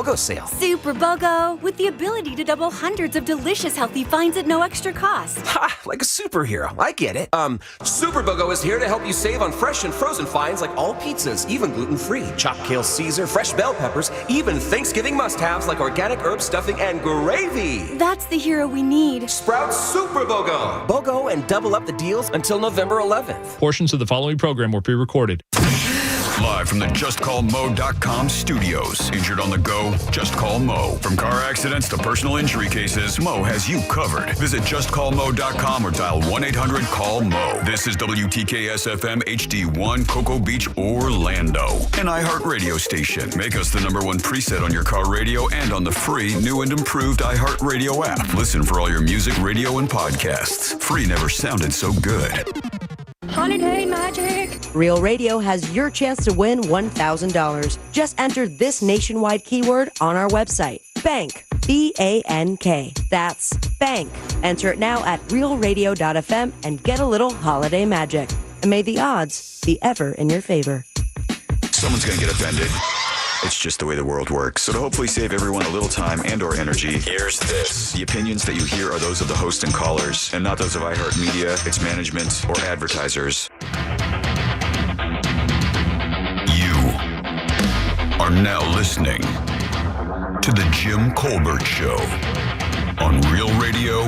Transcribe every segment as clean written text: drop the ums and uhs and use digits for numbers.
BOGO sale. Super BOGO, with the ability to double hundreds of delicious healthy finds at no extra cost. Ha! Like a superhero. I get it. Super BOGO is here to help you save on fresh and frozen finds like all pizzas, even gluten-free, chopped kale Caesar, fresh bell peppers, even Thanksgiving must-haves like organic herb stuffing and gravy. That's the hero we need. Sprout Super BOGO. BOGO and double up the deals until November 11th. Portions of the following program were pre-recorded. Live from the JustCallMo.com studios. Injured on the go? Just call Mo. From car accidents to personal injury cases, Mo has you covered. Visit JustCallMo.com or dial 1-800-CALL-MO. This is WTKS-FM HD1, Cocoa Beach, Orlando. An iHeart radio station. Make us the #1 preset on your car radio and on the free, new and improved iHeart Radio app. Listen for all your music, radio, and podcasts. Free never sounded so good. Holiday magic. Real Radio has your chance to win $1,000. Just enter this nationwide keyword on our website. Bank. B-A-N-K. That's bank. Enter it now at realradio.fm and get a little holiday magic. And may the odds be ever in your favor. Someone's going to get offended. It's just the way the world works. So to hopefully save everyone a little time and or energy, here's this. The opinions that you hear are those of the host and callers, and not those of iHeartMedia, its management, or advertisers. You are now listening to The Jim Colbert Show on Real Radio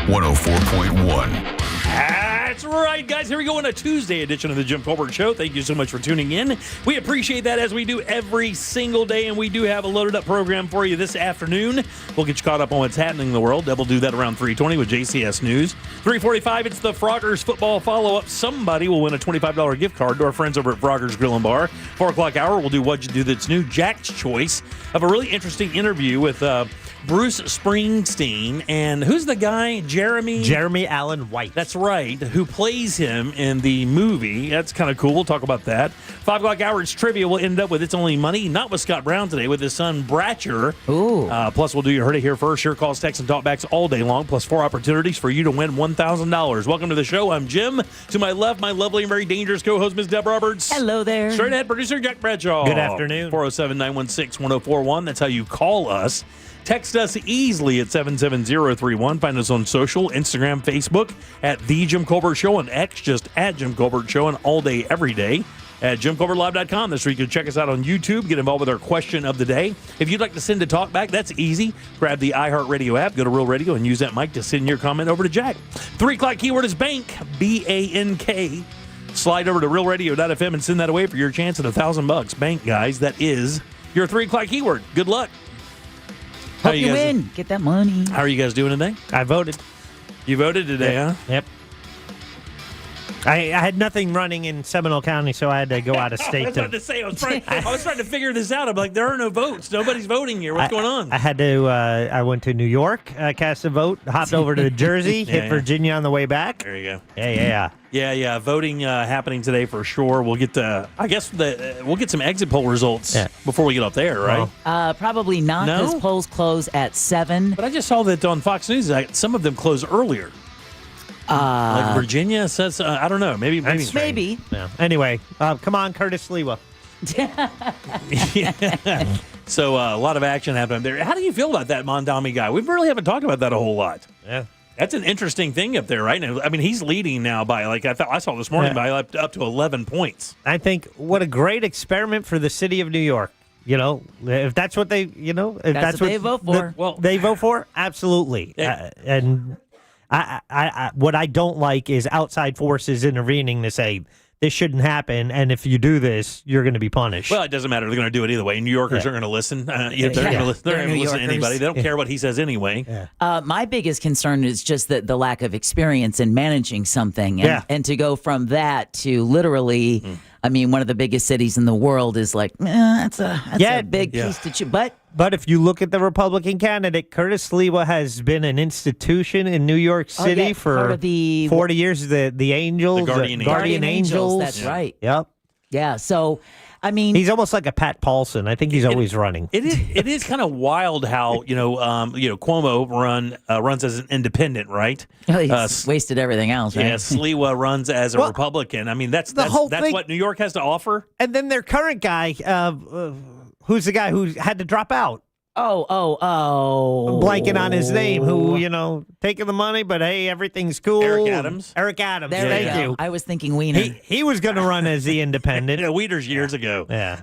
104.1. That's right, guys. Here we go on a Tuesday edition of the Jim Colbert Show. Thank you so much for tuning in. We appreciate that as we do every single day, and we do have a loaded up program for you this afternoon. We'll get you caught up on what's happening in the world. We'll do that around 3:20 with JCS News. 3:45, it's the Froggers football follow-up. Somebody will win a $25 gift card to our friends over at Froggers Grill and Bar. 4 o'clock hour, we'll do What'd You Do That's New, Jack's Choice of a really interesting interview with Bruce Springsteen, and who's the guy? Jeremy Allen White. That's right, who plays him in the movie. That's kind of cool. We'll talk about that. 5 o'clock hour, it's trivia. We'll end up with It's Only Money, not with Scott Brown today, with his son Bratcher. Ooh. Plus, we'll do You Heard It Here first. Your calls, texts, and talkbacks all day long, plus 4 opportunities for you to win $1,000. Welcome to the show. I'm Jim. To my left, my lovely and very dangerous co-host, Ms. Deb Roberts. Hello there. Straight ahead producer, Jack Bradshaw. Good afternoon. 407-916-1041. That's how you call us. Text us easily at 77031. Find us on social, Instagram, Facebook, at The Jim Colbert Show, and X, just at Jim Colbert Show, and all day, every day at JimColbertLive.com. That's where you can check us out on YouTube, get involved with our question of the day. If you'd like to send a talk back, that's easy. Grab the iHeartRadio app, go to Real Radio, and use that mic to send your comment over to Jack. 3 o'clock keyword is bank, B-A-N-K. Slide over to realradio.fm and send that away for your chance at $1,000. Bank, guys, that is your 3 o'clock keyword. Good luck. Hope you win. Get that money. How are you guys doing today? I voted. You voted today, huh? Yep. I had nothing running in Seminole County, so I had to go out of state. I was about to say, I was trying to figure this out. I'm like, there are no votes. Nobody's voting here. What's going on? I had to. I went to New York, cast a vote, hopped over to Jersey, hit Virginia on the way back. There you go. Yeah. Voting happening today for sure. We'll get we'll get some exit poll results before we get up there, right? Probably not, because polls close at 7. But I just saw that on Fox News. Some of them close earlier. Like Virginia says, I don't know. Maybe. Yeah. Anyway, come on, Curtis Lewa. So a lot of action happening there. How do you feel about that Mondami guy? We really haven't talked about that a whole lot. Yeah. That's an interesting thing up there right now. I mean, he's leading now by, I saw this morning, by up to 11 points. I think what a great experiment for the city of New York. You know, if that's what they, if that's what they vote for. They vote for? Absolutely. Yeah. And I what I don't like is outside forces intervening to say, this shouldn't happen, and if you do this, you're going to be punished. Well, it doesn't matter. They're going to do it either way. New Yorkers are going to listen. They're going to listen to anybody. They don't care what he says anyway. Yeah. My biggest concern is just the lack of experience in managing something. And to go from that to literally, I mean, one of the biggest cities in the world is like, that's a big piece to chew. But if you look at the Republican candidate, Curtis Lewa has been an institution in New York City for 40 years. The Angels, the Guardian Angels. That's right. Yep. Yeah. So, I mean, he's almost like a Pat Paulson. I think he's always running. It is kind of wild how Cuomo runs as an independent, right? He's wasted everything else. Right? Yeah, Sliwa runs as a Republican. I mean, that's whole that's thing. what New York has to offer. And then their current guy, who's the guy who had to drop out? Oh. I'm blanking on his name. Who taking the money, but hey, everything's cool. Eric Adams. Eric Adams. There Thank we go. you. I was thinking Wiener. He was going to run as the independent. Weeder's years ago. Yeah.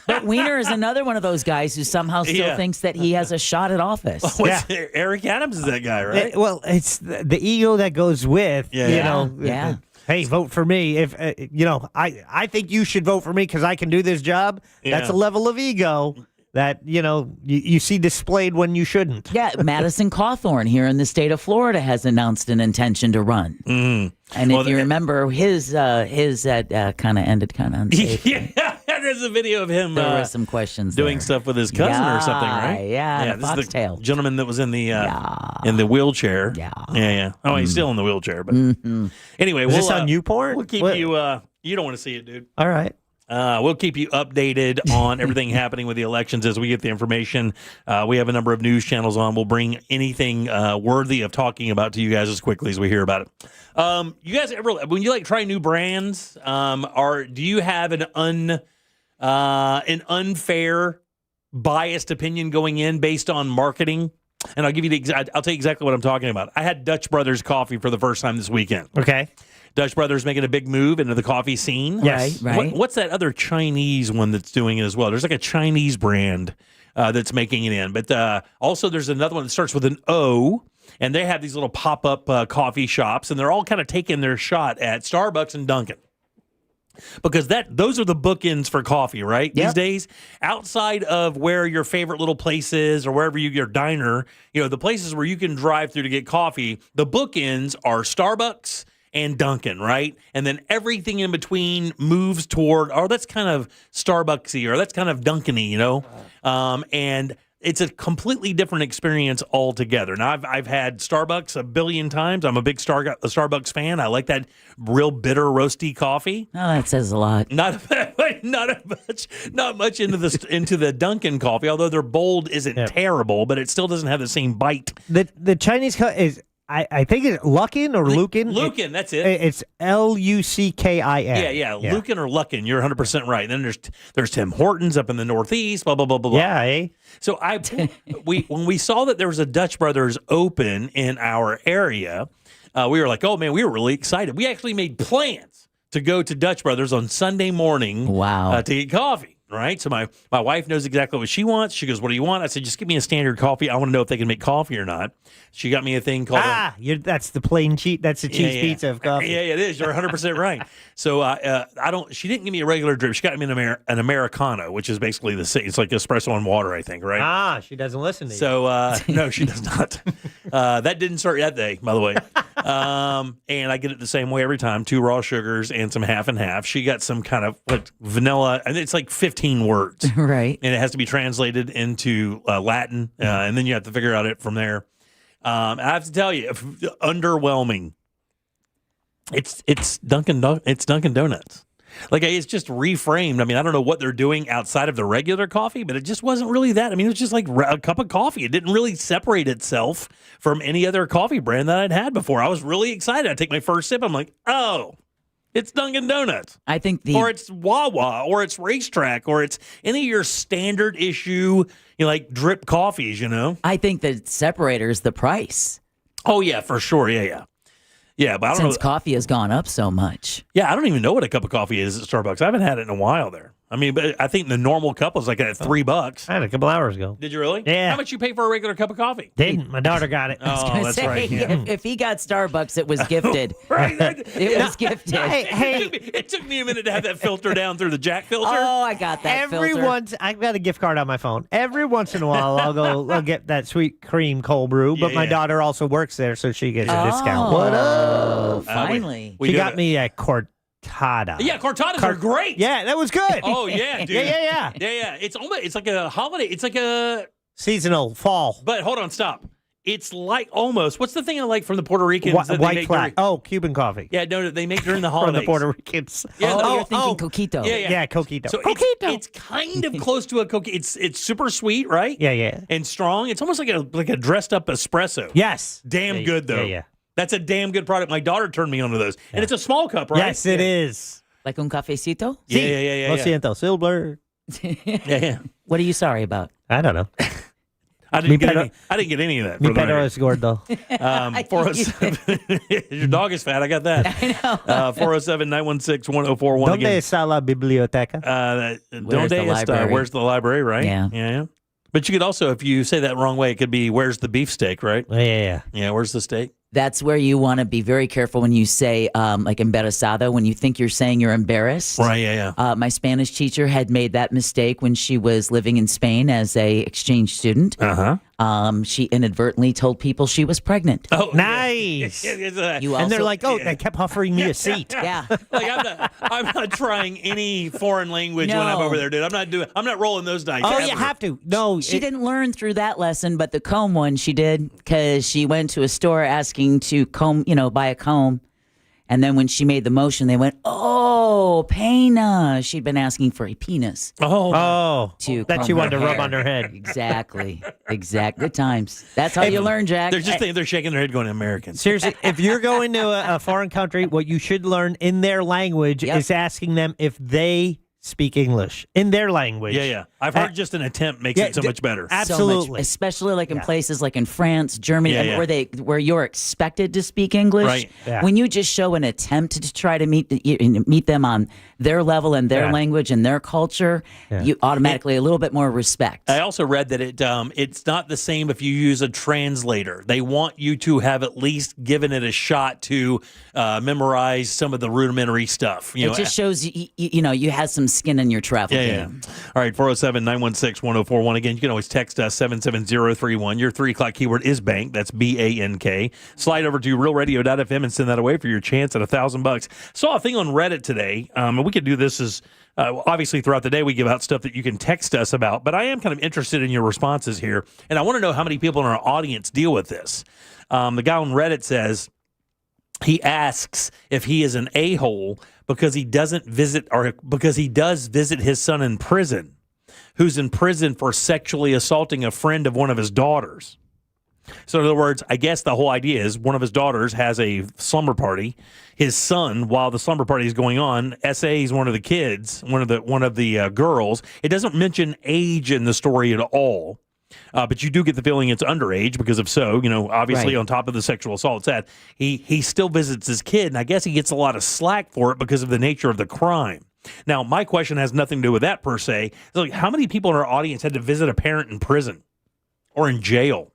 But Wiener is another one of those guys who somehow still thinks that he has a shot at office. Eric Adams is that guy, right? It's the ego that goes with, Yeah. Hey, vote for me. If I think you should vote for me because I can do this job. Yeah. That's a level of ego that you see displayed when you shouldn't. Yeah, Madison Cawthorn here in the state of Florida has announced an intention to run. Mm. And if you remember, his kind of ended kind of unsafe. Yeah, there's a video of him. There were some questions doing there. stuff with his cousin or something, right? Yeah, this is foxtail. the gentleman that was in the wheelchair. Yeah. Oh, he's still in the wheelchair, but anyway, Is this on YouPorn? We'll keep you. You don't want to see it, dude. All right. We'll keep you updated on everything happening with the elections as we get the information. We have a number of news channels on. We'll bring anything worthy of talking about to you guys as quickly as we hear about it. You guys ever, when you try new brands, do you have an unfair, biased opinion going in based on marketing? And I'll give you I'll tell you exactly what I'm talking about. I had Dutch Brothers coffee for the first time this weekend. Okay. Dutch Brothers making a big move into the coffee scene. Yes. Right. What's that other Chinese one that's doing it as well? There's like a Chinese brand that's making it in. But also there's another one that starts with an O, and they have these little pop-up coffee shops, and they're all kind of taking their shot at Starbucks and Dunkin'. Because those are the bookends for coffee, right? Yep. These days, outside of where your favorite little place is or wherever your diner, the places where you can drive through to get coffee, the bookends are Starbucks and Dunkin', right? And then everything in between moves toward, that's kind of Starbucksy, or that's kind of Dunkin'-y, and it's a completely different experience altogether. Now, I've had Starbucks a billion times. I'm a big Starbucks fan. I like that real bitter, roasty coffee. Oh, that says a lot. Not much into the Dunkin' coffee, although their bold isn't terrible, but it still doesn't have the same bite. The Chinese is. I think it's Luckin or Lukin. Lukin, that's it. It's Luckin. Yeah. Lukin or Luckin. You're 100% right. Then there's Tim Hortons up in the Northeast. Blah blah blah blah. Yeah. Eh? So when we saw that there was a Dutch Brothers open in our area, we were like, oh man, we were really excited. We actually made plans to go to Dutch Brothers on Sunday morning. Wow. To get coffee. Right, so my wife knows exactly what she wants. She goes, "What do you want?" I said, "Just give me a standard coffee. I want to know if they can make coffee or not." She got me a thing called that's the plain cheese. That's the cheese pizza of coffee. Yeah, it is. You're 100% right. So she didn't give me a regular drip. She got me an Americano, which is basically it's like espresso and water, I think. Right? She doesn't listen to you. So no, she does not. That didn't start that day, by the way. And I get it the same way every time: 2 raw sugars and some half and half. She got some kind of vanilla, and it's like 15 words, right? And it has to be translated into Latin, and then you have to figure out it from there. I have to tell you, underwhelming. It's Dunkin' Donuts. Like, it's just reframed. I mean, I don't know what they're doing outside of the regular coffee, but it just wasn't really that. I mean, it was just like a cup of coffee. It didn't really separate itself from any other coffee brand that I'd had before. I was really excited. I take my first sip. I'm like, oh, it's Dunkin' Donuts. I think or it's Wawa, or it's Racetrack, or it's any of your standard issue, like drip coffees, I think the separator is the price. Oh, yeah, for sure. Yeah. Yeah, but I don't know. Since coffee has gone up so much. Yeah, I don't even know what a cup of coffee is at Starbucks. I haven't had it in a while there. I mean, but I think the normal cup was like at $3. I had it a couple hours ago. Did you really? Yeah. How much you pay for a regular cup of coffee? Didn't. My daughter got it. Oh, that's right. Yeah. If he got Starbucks, it was gifted. Right. It was gifted. It took me a minute to have that filter down through the Jack filter. Oh, I got that filter. I've got a gift card on my phone. Every once in a while, I'll get that sweet cream cold brew. But my daughter also works there, so she gets a discount. What up? Finally. She got me a Cortada. Yeah, cortadas are great. Yeah, that was good. Oh yeah, dude. Yeah. It's like a holiday. It's like a seasonal fall. But hold on, stop. It's like almost. What's the thing I like from the Puerto Ricans? White flag. Cuban coffee. Yeah, no, they make during the holidays. From the Puerto Ricans. Yeah, you're thinking coquito. Yeah, coquito. So it's kind of close to a coquito. It's super sweet, right? Yeah. And strong. It's almost like a dressed up espresso. Yes. Damn good though. Yeah. That's a damn good product. My daughter turned me onto those. And it's a small cup, right? Yes, it is. Like un cafecito? Yeah. Lo siento, Silver. Yeah. What are you sorry about? I don't know. I didn't get any of that. Mi for the perro record. es gordo. 407. Your dog is fat. I got that. I know. 407-916-1041. ¿Dónde Again, está la biblioteca? Donde the está? library? Where's the library, right? Yeah. But you could also, if you say that wrong way, it could be, where's the beefsteak, right? Yeah. Yeah, where's the steak? That's where you want to be very careful when you say, like, embarazada, when you think you're saying you're embarrassed. Right, yeah. My Spanish teacher had made that mistake when she was living in Spain as a exchange student. Uh-huh. She inadvertently told people she was pregnant. Oh, Nice. You And they're also- like, they kept offering me a seat. yeah. Like I'm not trying any foreign language when I'm No. over there, dude. I'm not rolling those dice. Oh, ever. you have to. No. She didn't learn through that lesson, but the comb one she did because she went to a store asking to comb, buy a comb. And then when she made the motion, they went, oh, pena. She'd been asking for a penis. Oh. To That comb she wanted her to rub hair. on her head. Exactly. Good times. That's how you learn, Jack. They're shaking their head going, Americans. Seriously, if you're going to a foreign country, what you should learn in their language Yep. is asking them if they speak English in their language. Yeah. I've heard just an attempt makes it so much better. So much, Absolutely. especially like in places like in France, Germany, Yeah, yeah. where you're expected to speak English. Right. Yeah. When you just show an attempt to try to meet them on their level and their Yeah. language and their culture, you automatically a little bit more respect. I also read that it's not the same if you use a translator. They want you to have at least given it a shot to memorize some of the rudimentary stuff. It just shows you had some skin in your travel game. All right, 407-916-1041. Again, you can always text us 77031. Your 3 o'clock keyword is bank. That's BANK. Slide over to realradio.fm and send that away for your chance at $1,000. Saw a thing on Reddit today. And we could do this as obviously throughout the day. We give out stuff that you can text us about, but I am kind of interested in your responses here, and I want to know how many people in our audience deal with this. The guy on Reddit says he asks if he is an a-hole because he doesn't visit or because he does visit his son in prison, who's in prison for sexually assaulting a friend of one of his daughters. So in other words, I guess the whole idea is one of his daughters has a slumber party. His son, while the slumber party is going on, SA's one of the kids, one of the girls. It doesn't mention age in the story at all. But you do get the feeling it's underage because if so, obviously Right. on top of the sexual assault, he still visits his kid, and I guess he gets a lot of slack for it because of the nature of the crime. Now, my question has nothing to do with that per se. It's like, how many people in our audience had to visit a parent in prison or in jail?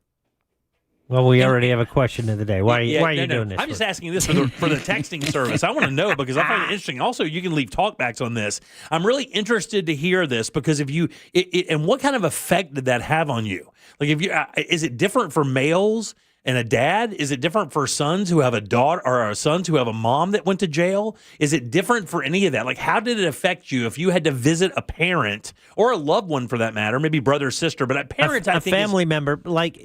Well, we already have a question of the day. Why are you No. doing this? I'm just asking this for the texting service. I want to know because I find it interesting. Also, you can leave talkbacks on this. I'm really interested to hear this because and what kind of effect did that have on you? Like, is it different for males and a dad? Is it different for sons who have a daughter or sons who have a mom that went to jail? Is it different for any of that? Like, how did it affect you if you had to visit a parent or a loved one for that matter, maybe brother or sister, but a parent, I a think family member, like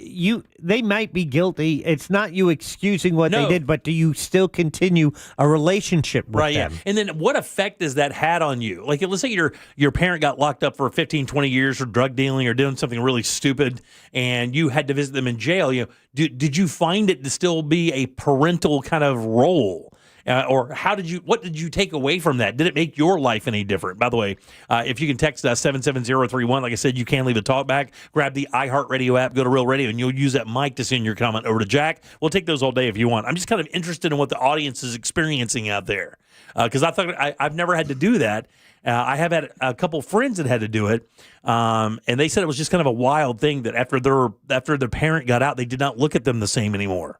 they might be guilty. It's not you excusing what No. they did, but do you still continue a relationship with Right, them? yeah. And then what effect has that had on you? Like, let's say your parent got locked up for 15, 20 years for drug dealing or doing something really stupid, and you had to visit them in jail. Did you find it to still be a parental kind of role? Or what did you take away from that? Did it make your life any different? By the way, if you can text us 77031, like I said, you can leave a talk back. Grab the iHeartRadio app, go to Real Radio, and you'll use that mic to send your comment over to Jack. We'll take those all day if you want. I'm just kind of interested in what the audience is experiencing out there. Because I've never had to do that. I have had a couple friends that had to do it, and they said it was just kind of a wild thing that after their parent got out, they did not look at them the same anymore.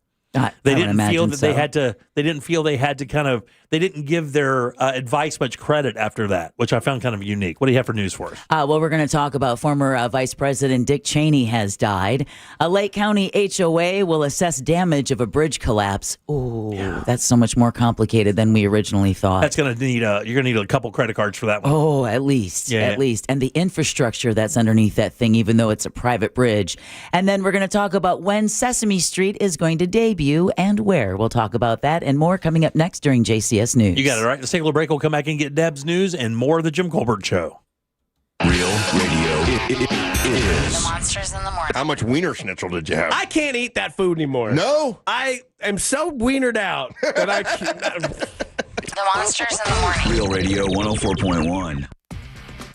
They didn't feel that they had to. They didn't feel they had to kind of. They didn't give their advice much credit after that, which I found kind of unique. What do you have for news for us? Well, we're going to talk about former Vice President Dick Cheney has died. A Lake County HOA will assess damage of a bridge collapse. Oh, that's so much more complicated than we originally thought. That's going to need you're going to need a couple credit cards for that one. Oh, at least. And the infrastructure that's underneath that thing, even though it's a private bridge. And then we're going to talk about when Sesame Street is going to debut and where. We'll talk about that and more coming up next during JCS News. You got it, all right. Let's take a little break. We'll come back and get Deb's news and more of the Jim Colbert Show. Real Radio is. The Monsters in the Morning. How much wiener schnitzel did you have? I can't eat that food anymore. No? I am so wienered out that I can't. The Monsters in the Morning. Real Radio 104.1.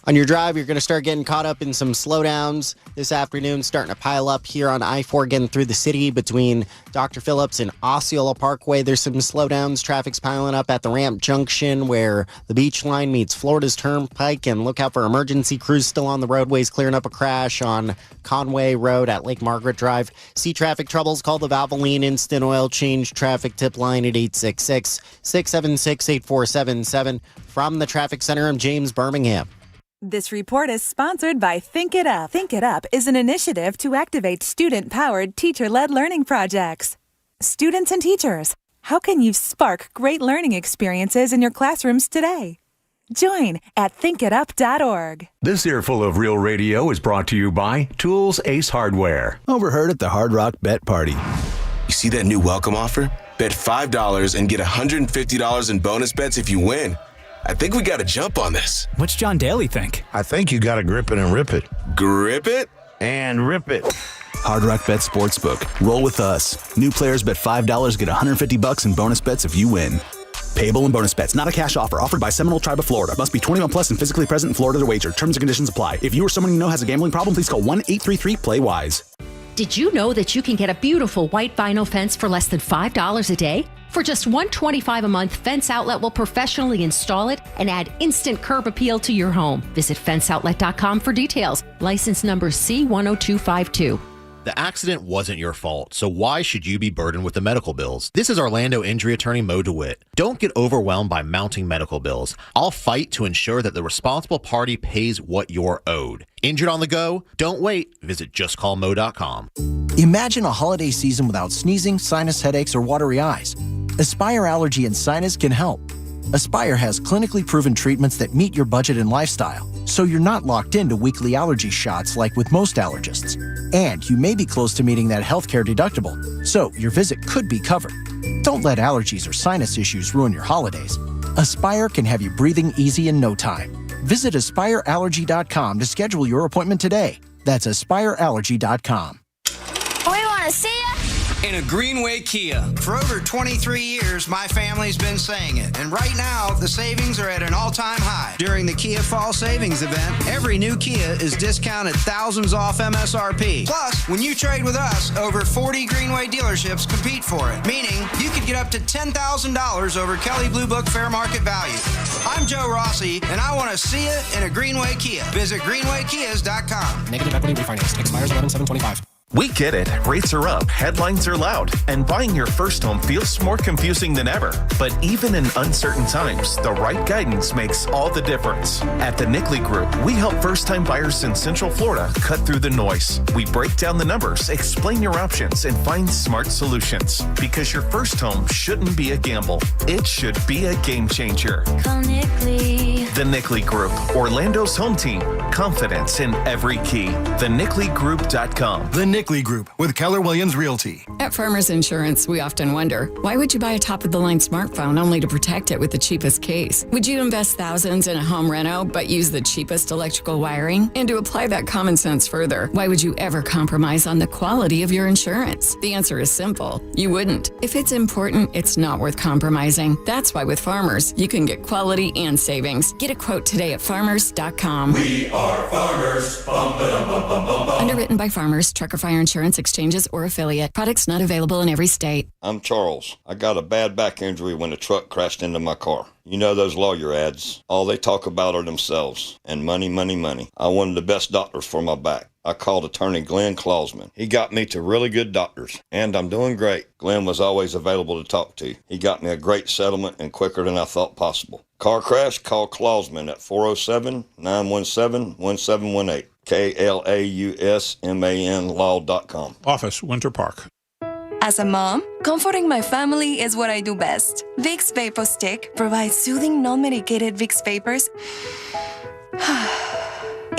On your drive, you're going to start getting caught up in some slowdowns this afternoon, starting to pile up here on I-4 getting through the city between Dr. Phillips and Osceola Parkway. There's some slowdowns. Traffic's piling up at the Ramp Junction where the Beach Line meets Florida's Turnpike, and look out for emergency crews still on the roadways clearing up a crash on Conway Road at Lake Margaret Drive. See traffic troubles, call the Valvoline Instant Oil Change traffic tip line at 866-676-8477. From the Traffic Center, I'm James Birmingham. This report is sponsored by Think It Up. Think It Up is an initiative to activate student-powered, teacher-led learning projects. Students and teachers, how can you spark great learning experiences in your classrooms today? Join at thinkitup.org. This earful of Real Radio is brought to you by Tools Ace Hardware. Overheard at the Hard Rock Bet Party. You see that new welcome offer? Bet $5 and get $150 in bonus bets if you win. I think we got to jump on this. What's John Daly think? I think you got to grip it and rip it. Grip it? And rip it. Hard Rock Bet Sportsbook. Roll with us. New players bet $5, get $150 in bonus bets if you win. Payable in bonus bets. Not a cash offer. Offered by Seminole Tribe of Florida. Must be 21 plus and physically present in Florida to wager. Terms and conditions apply. If you or someone you know has a gambling problem, please call 1-833-PLAY-WISE. Did you know that you can get a beautiful white vinyl fence for less than $5 a day? For just $125 a month, Fence Outlet will professionally install it and add instant curb appeal to your home. Visit fenceoutlet.com for details. License number C10252. The accident wasn't your fault, so why should you be burdened with the medical bills? This is Orlando injury attorney Mo DeWitt. Don't get overwhelmed by mounting medical bills. I'll fight to ensure that the responsible party pays what you're owed. Injured on the go? Don't wait. Visit justcallmo.com. Imagine a holiday season without sneezing, sinus headaches, or watery eyes. Aspire Allergy and Sinus can help. Aspire has clinically proven treatments that meet your budget and lifestyle, so you're not locked into weekly allergy shots like with most allergists. And you may be close to meeting that healthcare deductible, so your visit could be covered. Don't let allergies or sinus issues ruin your holidays. Aspire can have you breathing easy in no time. Visit AspireAllergy.com to schedule your appointment today. That's AspireAllergy.com. We want to see ya. In a Greenway Kia. For over 23 years, my family's been saying it. And right now, the savings are at an all-time high. During the Kia Fall Savings Event, every new Kia is discounted thousands off MSRP. Plus, when you trade with us, over 40 Greenway dealerships compete for it. Meaning, you could get up to $10,000 over Kelley Blue Book fair market value. I'm Joe Rossi, and I want to see you in a Greenway Kia. Visit greenwaykias.com. Negative equity refinance. Expires 11/7/25. We get it. Rates are up, headlines are loud, and buying your first home feels more confusing than ever. But even in uncertain times, the right guidance makes all the difference. At the Nickley Group, we help first-time buyers in Central Florida cut through the noise. We break down the numbers, explain your options, and find smart solutions. Because your first home shouldn't be a gamble. It should be a game changer. Call Nickley. The Nickley Group, Orlando's home team. Confidence in every key. TheNickleyGroup.com. The Nickley Group with Keller Williams Realty. At Farmers Insurance, we often wonder, why would you buy a top-of-the-line smartphone only to protect it with the cheapest case? Would you invest thousands in a home reno but use the cheapest electrical wiring? And to apply that common sense further, why would you ever compromise on the quality of your insurance? The answer is simple. You wouldn't. If it's important, it's not worth compromising. That's why with Farmers, you can get quality and savings. Get a quote today at farmers.com. We are Farmers. Bum, ba-dum, bum, bum, bum, bum. Underwritten by Farmers, Trucker Fire Insurance Exchanges, or affiliate. Products not available in every state. I'm Charles. I got a bad back injury when a truck crashed into my car. You know those lawyer ads. All they talk about are themselves and money, money, money. I wanted the best doctors for my back. I called attorney Glenn Clausman. He got me to really good doctors, and I'm doing great. Glenn was always available to talk to. He got me a great settlement and quicker than I thought possible. Car crash? Call Clausman at 407-917-1718. KLAUSMAN law.com. Office, Winter Park. As a mom, comforting my family is what I do best. Vicks Vapor Stick provides soothing, non-medicated Vicks vapors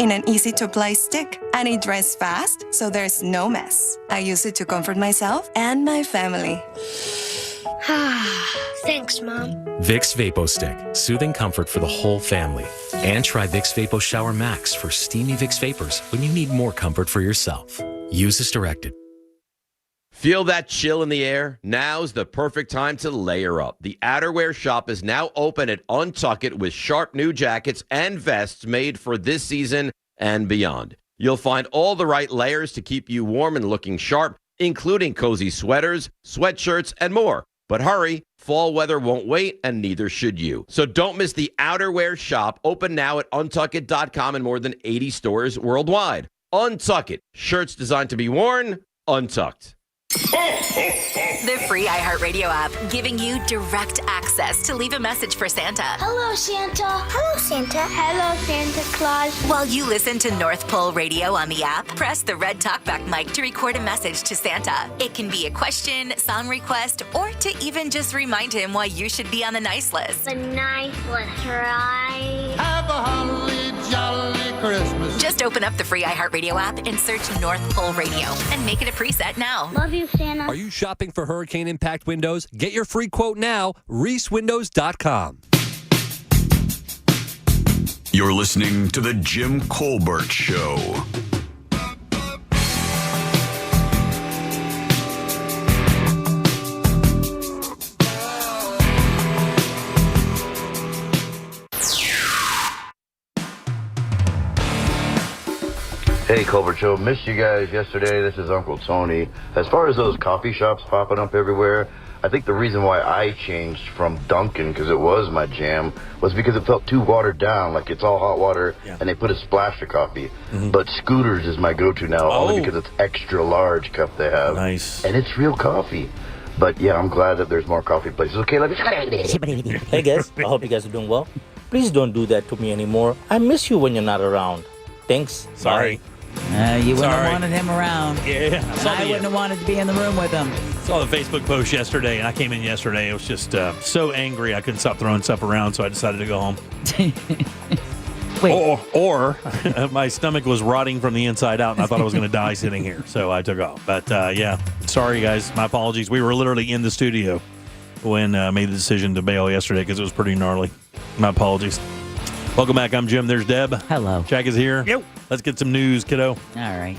in an easy-to-apply stick, and it dries fast, so there's no mess. I use it to comfort myself and my family. Thanks, Mom. Vicks VapoStick, soothing comfort for the whole family. And try Vicks Vapo Shower Max for steamy Vicks vapors when you need more comfort for yourself. Use as directed. Feel that chill in the air? Now's the perfect time to layer up. The outerwear shop is now open at Untuckit with sharp new jackets and vests made for this season and beyond. You'll find all the right layers to keep you warm and looking sharp, including cozy sweaters, sweatshirts, and more. But hurry, fall weather won't wait, and neither should you. So don't miss the outerwear shop, open now at Untuckit.com in more than 80 stores worldwide. Untuckit, shirts designed to be worn, untucked. The free iHeartRadio app, giving you direct access to leave a message for Santa. Hello, Santa. Hello, Santa. Hello, Santa Claus. While you listen to North Pole Radio on the app, press the red talkback mic to record a message to Santa. It can be a question, song request, or to even just remind him why you should be on the nice list. The nice list, right? Have a holly jolly Christmas. Just open up the free iHeartRadio app and search North Pole Radio and make it a preset now. Love you, Santa. Are you shopping for hurricane impact windows? Get your free quote now, reesewindows.com. You're listening to The Jim Colbert Show. Hey, Colbert Show. Missed you guys yesterday. This is Uncle Tony. As far as those coffee shops popping up everywhere, I think the reason why I changed from Dunkin', because it was my jam, was because it felt too watered down, like it's all hot water, and they put a splash of coffee. But Scooters is my go-to now, only because it's extra large cup they have. Nice. And it's real coffee. But yeah, I'm glad that there's more coffee places. Okay, let me... Hey guys, I hope you guys are doing well. Please don't do that to me anymore. I miss you when you're not around. Thanks. Sorry. You wouldn't have wanted him around. Yeah. I wouldn't have wanted to be in the room with him. Saw the Facebook post yesterday, and I came in yesterday. It was just so angry I couldn't stop throwing stuff around, so I decided to go home. Wait. Or my stomach was rotting from the inside out, and I thought I was going to die sitting here, so I took off. But, yeah, sorry, guys. My apologies. We were literally in the studio when I made the decision to bail yesterday because it was pretty gnarly. My apologies. Welcome back. I'm Jim. There's Deb. Hello. Jack is here. Yep. Let's get some news, kiddo. All right.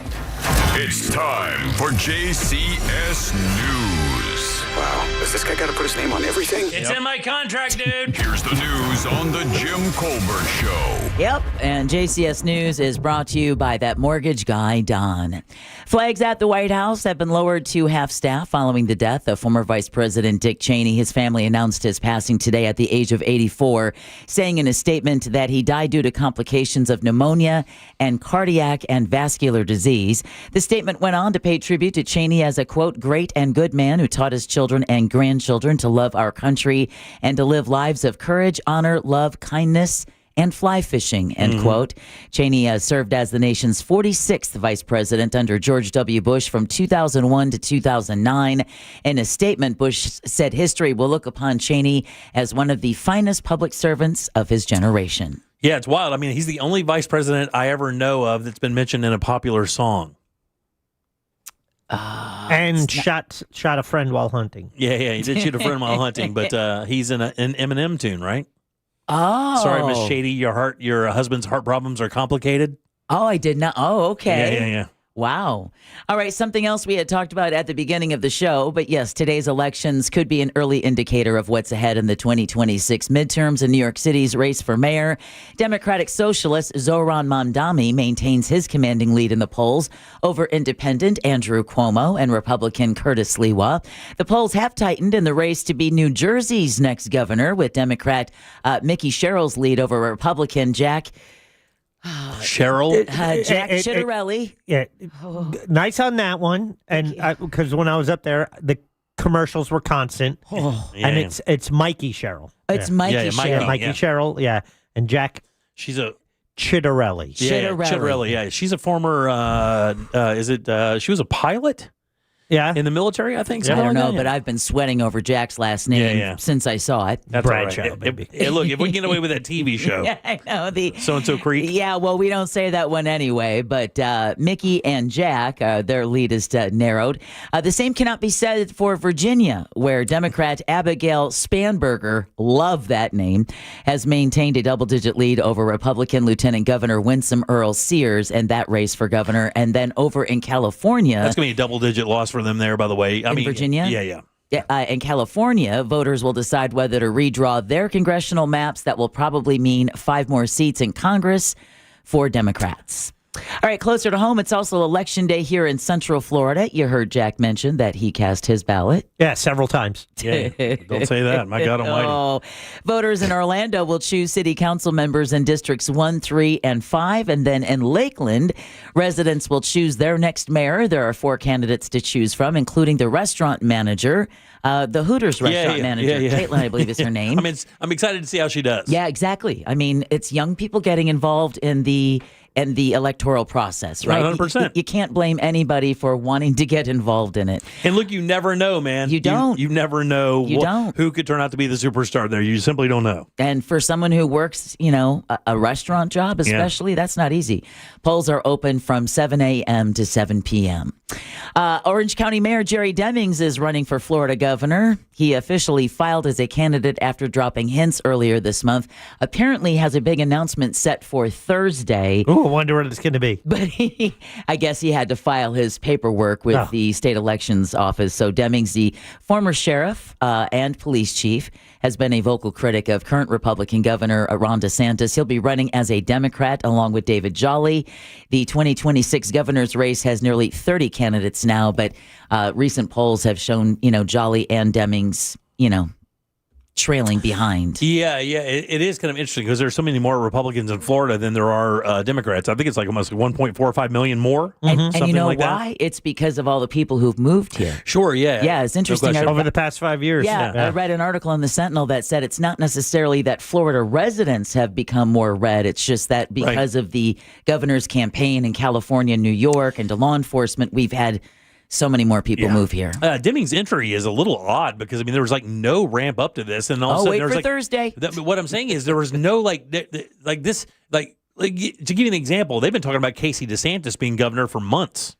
It's time for JCS News. Wow. Does this guy got to put his name on everything? It's in my contract, dude. Here's the news on the Jim Colbert Show. Yep, and JCS News is brought to you by that mortgage guy, Don. Flags at the White House have been lowered to half-staff following the death of former Vice President Dick Cheney. His family announced his passing today at the age of 84, saying in a statement that he died due to complications of pneumonia and cardiac and vascular disease. The statement went on to pay tribute to Cheney as a, quote, great and good man who taught his children and grandchildren to love our country and to live lives of courage, honor, love, kindness, and fly fishing, end quote. Cheney served as the nation's 46th vice president under George W. Bush from 2001 to 2009. In a statement, Bush said history will look upon Cheney as one of the finest public servants of his generation. Yeah, it's wild. I mean, he's the only vice president I ever know of that's been mentioned in a popular song. And shot a friend while hunting. Yeah, he did shoot a friend while hunting, but he's in an Eminem tune, right? Oh. Sorry, Miss Shady, your husband's heart problems are complicated. Oh, I did not. Oh, okay. Yeah. Wow. All right, something else we had talked about at the beginning of the show, but yes, today's elections could be an early indicator of what's ahead in the 2026 midterms in New York City's race for mayor. Democratic Socialist Zohran Mamdani maintains his commanding lead in the polls over independent Andrew Cuomo and Republican Curtis Lewa. The polls have tightened in the race to be New Jersey's next governor, with Democrat Mickey Sherrill's lead over Republican Jack Ciattarelli. Nice on that one. And because when I was up there, the commercials were constant. It's Mikey Sherrill. It's Mikey Sherrill. Mikey Sherrill, and Jack. She's a Ciattarelli. Ciattarelli, yeah. She's a former, she was a pilot? Yeah. In the military, I think. I don't know, but I've been sweating over Jack's last name since I saw it. That's Bradshaw, baby. Look, if we can get away with that TV show. Yeah, I know. The So-and-so Creek. Yeah, well, we don't say that one anyway, but Mickey and Jack, their lead is narrowed. The same cannot be said for Virginia, where Democrat Abigail Spanberger, love that name, has maintained a double-digit lead over Republican Lieutenant Governor Winsome Earl Sears in that race for governor. And then over in California. That's going to be a double-digit loss for for them there, by the way. In Virginia? Yeah. In California, voters will decide whether to redraw their congressional maps. That will probably mean 5 more seats in Congress for Democrats. All right, closer to home, it's also Election Day here in Central Florida. You heard Jack mention that he cast his ballot. Yeah, several times. Yeah, don't say that. My God almighty. Oh, voters in Orlando will choose city council members in districts 1, 3, and 5. And then in Lakeland, residents will choose their next mayor. There are 4 candidates to choose from, including the restaurant manager, the Hooters restaurant manager. Yeah. Caitlin, I believe is her name. I'm excited to see how she does. Yeah, exactly. I mean, it's young people getting involved in the electoral process, right? 100%. You can't blame anybody for wanting to get involved in it. And look, you never know, man. You don't. You never know who could turn out to be the superstar there. You simply don't know. And for someone who works, a restaurant job especially, that's not easy. Polls are open from 7 a.m. to 7 p.m. Orange County Mayor Jerry Demings is running for Florida governor. He officially filed as a candidate after dropping hints earlier this month. Apparently has a big announcement set for Thursday. Ooh, I wonder what it's going to be. But I guess he had to file his paperwork with the state elections office. So Demings, the former sheriff and police chief, has been a vocal critic of current Republican Governor Ron DeSantis. He'll be running as a Democrat along with David Jolly. The 2026 governor's race has nearly 30 candidates now, but recent polls have shown, Jolly and Demings, trailing behind. Yeah, it is kind of interesting because there's so many more Republicans in Florida than there are Democrats. I think it's like almost 1.45 million more. And you know like why? That. It's because of all the people who've moved here. Sure, yeah. Yeah, it's interesting. No over the past 5 years. Yeah, I read an article in the Sentinel that said it's not necessarily that Florida residents have become more red. It's just that because of the governor's campaign in California, New York, and to law enforcement, we've had so many more people move here. Demings' entry is a little odd because there was no ramp up to this, and all of a sudden wait there was for Thursday. What I'm saying is there was no to give you an example. They've been talking about Casey DeSantis being governor for months.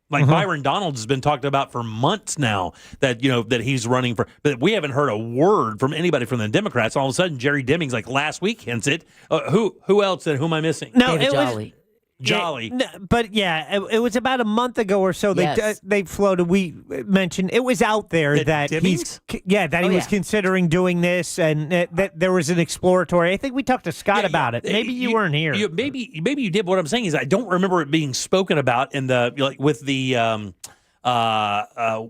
Byron Donalds has been talked about for months now that that he's running for, but we haven't heard a word from anybody from the Democrats. All of a sudden, Jerry Demings last week hints it. Who else? Who am I missing? No, David it Jolly. Jolly. But it was about a month ago or so. They floated. We mentioned it was out there that Demings? he was considering doing this, and that there was an exploratory. I think we talked to Scott about it. Maybe you weren't here. Maybe you did. What I'm saying is I don't remember it being spoken about in the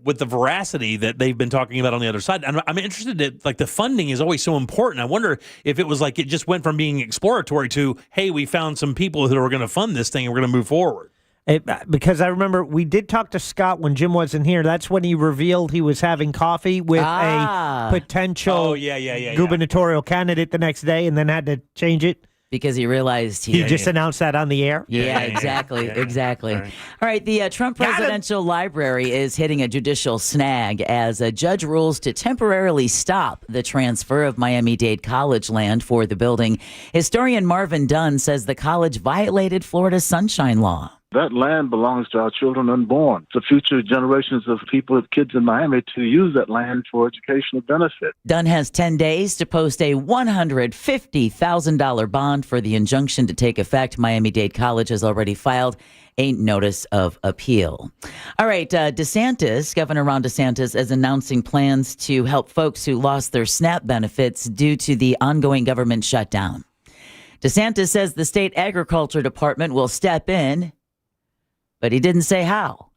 with the veracity that they've been talking about on the other side. I'm interested in the funding is always so important. I wonder if it was it just went from being exploratory to, hey, we found some people who are going to fund this thing and we're going to move forward. Because I remember we did talk to Scott when Jim wasn't here. That's when he revealed he was having coffee with a potential gubernatorial candidate the next day and then had to change it. Because he realized he just announced that on the air? Yeah, exactly. All right, the Trump Presidential Library is hitting a judicial snag as a judge rules to temporarily stop the transfer of Miami-Dade College land for the building. Historian Marvin Dunn says the college violated Florida's Sunshine Law. That land belongs to our children unborn, to future generations of people, kids in Miami, to use that land for educational benefit. Dunn has 10 days to post a $150,000 bond for the injunction to take effect. Miami-Dade College has already filed a notice of appeal. All right, Governor Ron DeSantis is announcing plans to help folks who lost their SNAP benefits due to the ongoing government shutdown. DeSantis says the state agriculture department will step in, but he didn't say how.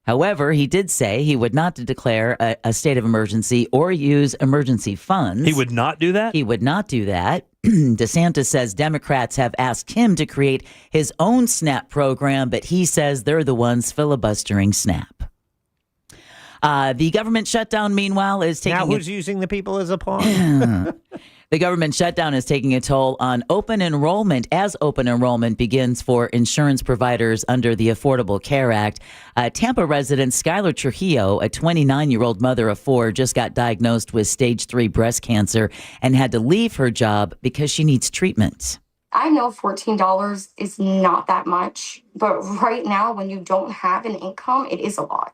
However, he did say he would not declare a state of emergency or use emergency funds. He would not do that? He would not do that. DeSantis says Democrats have asked him to create his own SNAP program, but he says they're the ones filibustering SNAP. The government shutdown, meanwhile, is taking... Now who's using the people as a pawn? The government shutdown is taking a toll on open enrollment as open enrollment begins for insurance providers under the Affordable Care Act. Tampa resident Skylar Trujillo, a 29-year-old mother of 4, just got diagnosed with stage 3 breast cancer and had to leave her job because she needs treatment. I know $14 is not that much, but right now when you don't have an income, it is a lot.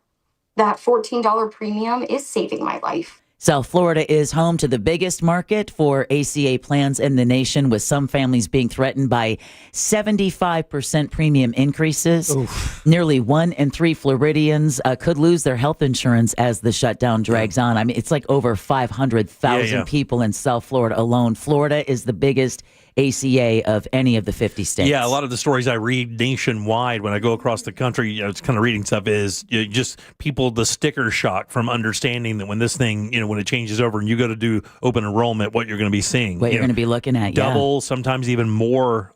That $14 premium is saving my life. South Florida is home to the biggest market for ACA plans in the nation, with some families being threatened by 75% premium increases. Oof. Nearly 1 in 3 Floridians could lose their health insurance as the shutdown drags on. I mean, it's like over 500,000 people in South Florida alone. Florida is the biggest ACA of any of the 50 states. Yeah, a lot of the stories I read nationwide when I go across the country, it's kind of reading stuff is just people, the sticker shock from understanding that when this thing, when it changes over and you go to do open enrollment, what you're going to be seeing. What you're going to be looking at, double, sometimes even more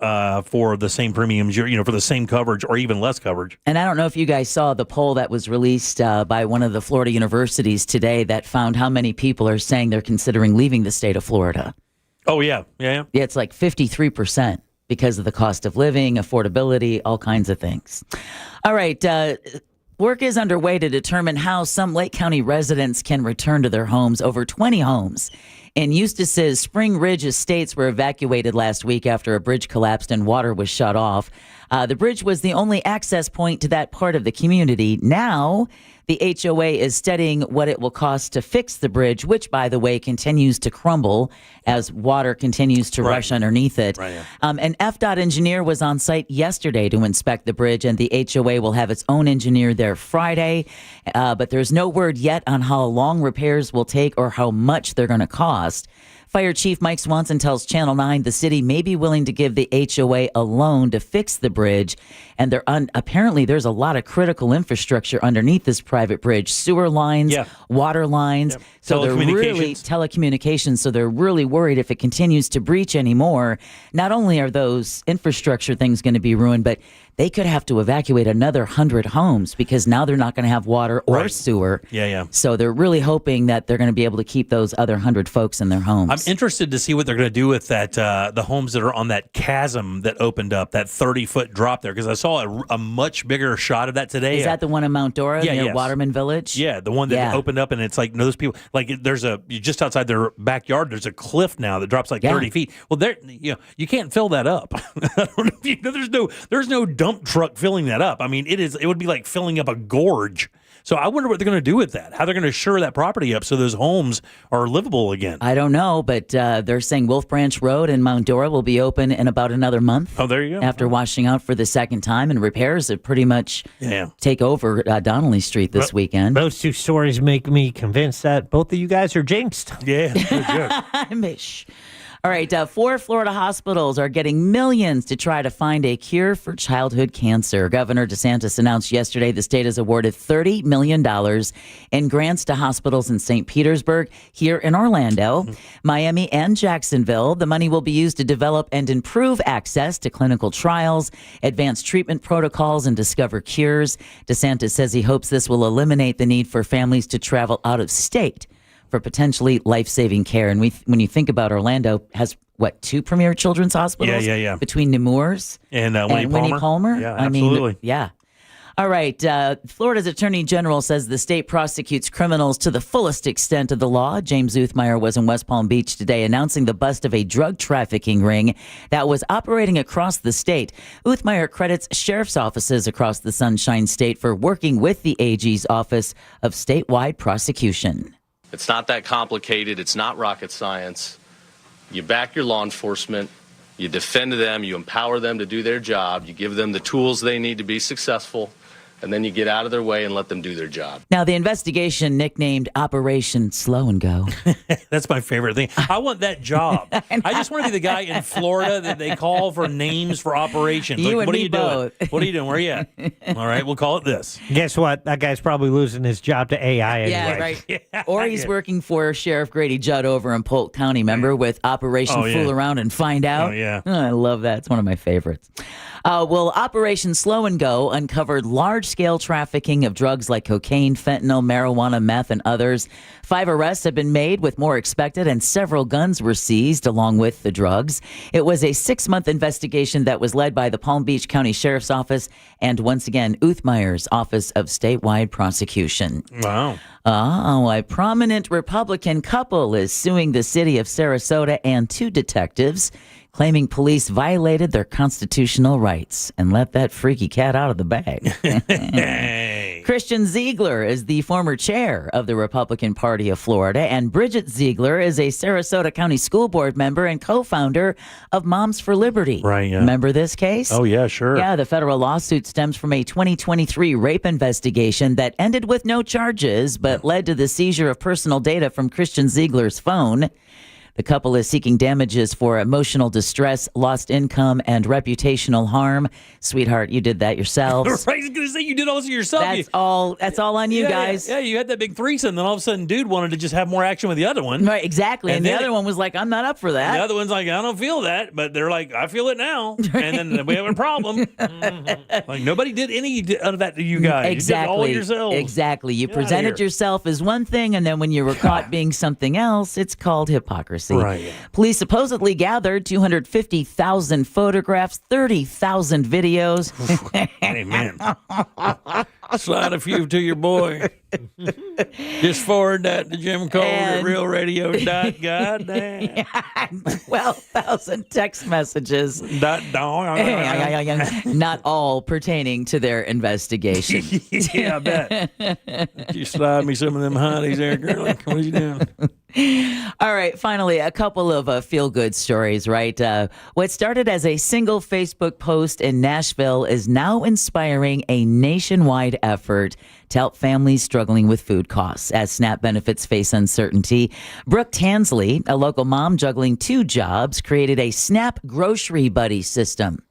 for the same premiums, for the same coverage or even less coverage. And I don't know if you guys saw the poll that was released by one of the Florida universities today that found how many people are saying they're considering leaving the state of Florida. Oh, yeah. Yeah, it's like 53% because of the cost of living, affordability, all kinds of things. All right. Work is underway to determine how some Lake County residents can return to their homes. Over 20 homes in Eustis's Spring Ridge estates were evacuated last week after a bridge collapsed and water was shut off. The bridge was the only access point to that part of the community. Now, the HOA is studying what it will cost to fix the bridge, which, by the way, continues to crumble as water continues to rush underneath it. An FDOT engineer was on site yesterday to inspect the bridge, and the HOA will have its own engineer there Friday. But there's no word yet on how long repairs will take or how much they're going to cost. Fire Chief Mike Swanson tells Channel 9 the city may be willing to give the HOA a loan to fix the bridge. And apparently there's a lot of critical infrastructure underneath this private bridge. Sewer lines, water lines. So they're really telecommunications. So they're really worried if it continues to breach anymore. Not only are those infrastructure things going to be ruined, but they could have to evacuate another 100 homes because now they're not going to have water or sewer. So they're really hoping that they're going to be able to keep those other 100 folks in their homes. I'm interested to see what they're going to do with that, the homes that are on that chasm that opened up, that 30-foot drop there, because I saw a much bigger shot of that today. Is that the one in Mount Dora near Waterman Village? Yeah, the one that opened up, and it's like, those people, like there's just outside their backyard, there's a cliff now that drops like 30 feet. Well, there, you can't fill that up. I don't know if you know, there's no dump truck filling that up. I mean, it would be like filling up a gorge. So I wonder what they're going to do with that, how they're going to shore that property up so those homes are livable again. I don't know, but they're saying Wolf Branch Road in Mount Dora will be open in about another month. Oh, there you go. After washing out for the second time, and repairs have pretty much take over Donnelly Street this weekend. Those two stories make me convinced that both of you guys are jinxed. Yeah, good. Mish. All right, 4 Florida hospitals are getting millions to try to find a cure for childhood cancer. Governor DeSantis announced yesterday the state has awarded $30 million in grants to hospitals in St. Petersburg, here in Orlando, Miami, and Jacksonville. The money will be used to develop and improve access to clinical trials, advance treatment protocols, and discover cures. DeSantis says he hopes this will eliminate the need for families to travel out of state for potentially life-saving care. And when you think about Orlando, has 2 premier children's hospitals? Yeah. Between Nemours and Winnie Palmer. Yeah, absolutely. All right. Florida's Attorney General says the state prosecutes criminals to the fullest extent of the law. James Uthmeyer was in West Palm Beach today announcing the bust of a drug trafficking ring that was operating across the state. Uthmeyer credits sheriff's offices across the Sunshine State for working with the AG's Office of Statewide Prosecution. It's not that complicated. It's not rocket science. You back your law enforcement. You defend them. You empower them to do their job. You give them the tools they need to be successful. And then you get out of their way and let them do their job. Now, the investigation, nicknamed Operation Slow and Go. That's my favorite thing. I want that job. I just want to be the guy in Florida that they call for names for operations. You like, and what me are you both. doing? What are you doing? Where are you at? All right, we'll call it this. Guess what? That guy's probably losing his job to AI anyway. Yeah, right. Or he's working for Sheriff Grady Judd over in Polk County, remember, with Operation Fool Around and Find Out? Oh, yeah. I love that. It's one of my favorites. Operation Slow and Go uncovered large-scale trafficking of drugs like cocaine, fentanyl, marijuana, meth, and others. 5 arrests have been made, with more expected, and several guns were seized along with the drugs. It was a 6-month investigation that was led by the Palm Beach County Sheriff's Office and, once again, Uthmeyer's Office of Statewide Prosecution. Wow. A prominent Republican couple is suing the city of Sarasota and 2 detectives, claiming police violated their constitutional rights. And let that freaky cat out of the bag. Christian Ziegler is the former chair of the Republican Party of Florida, and Bridget Ziegler is a Sarasota County School Board member and co-founder of Moms for Liberty. Right, yeah. Remember this case? Oh, yeah, sure. Yeah, the federal lawsuit stems from a 2023 rape investigation that ended with no charges, but led to the seizure of personal data from Christian Ziegler's phone. The couple is seeking damages for emotional distress, lost income, and reputational harm. Sweetheart, you did that yourselves. Right, I was going to say you did all this yourself. That's all on you guys. Yeah, you had that big threesome, then all of a sudden dude wanted to just have more action with the other one. Right, exactly. And the other one was like, I'm not up for that. The other one's like, I don't feel that, but they're like, I feel it now. And then we have a problem. Like, nobody did any of that to you guys. Exactly. You did it all yourselves. Exactly. You presented yourself as one thing, and then when you were caught being something else, it's called hypocrisy. Right. Police supposedly gathered 250,000 photographs, 30,000 videos. Hey, man. Slide a few to your boy. Just forward that to Jim Cole at realradio.goddamn. 12,000 text messages. Not all pertaining to their investigation. Yeah, I bet. You slide me some of them hotties there, girl. What are you doing? All right, finally, a couple of feel-good stories, right? What started as a single Facebook post in Nashville is now inspiring a nationwide effort to help families struggling with food costs as SNAP benefits face uncertainty. Brooke Tansley, a local mom juggling 2 jobs, created a SNAP grocery buddy system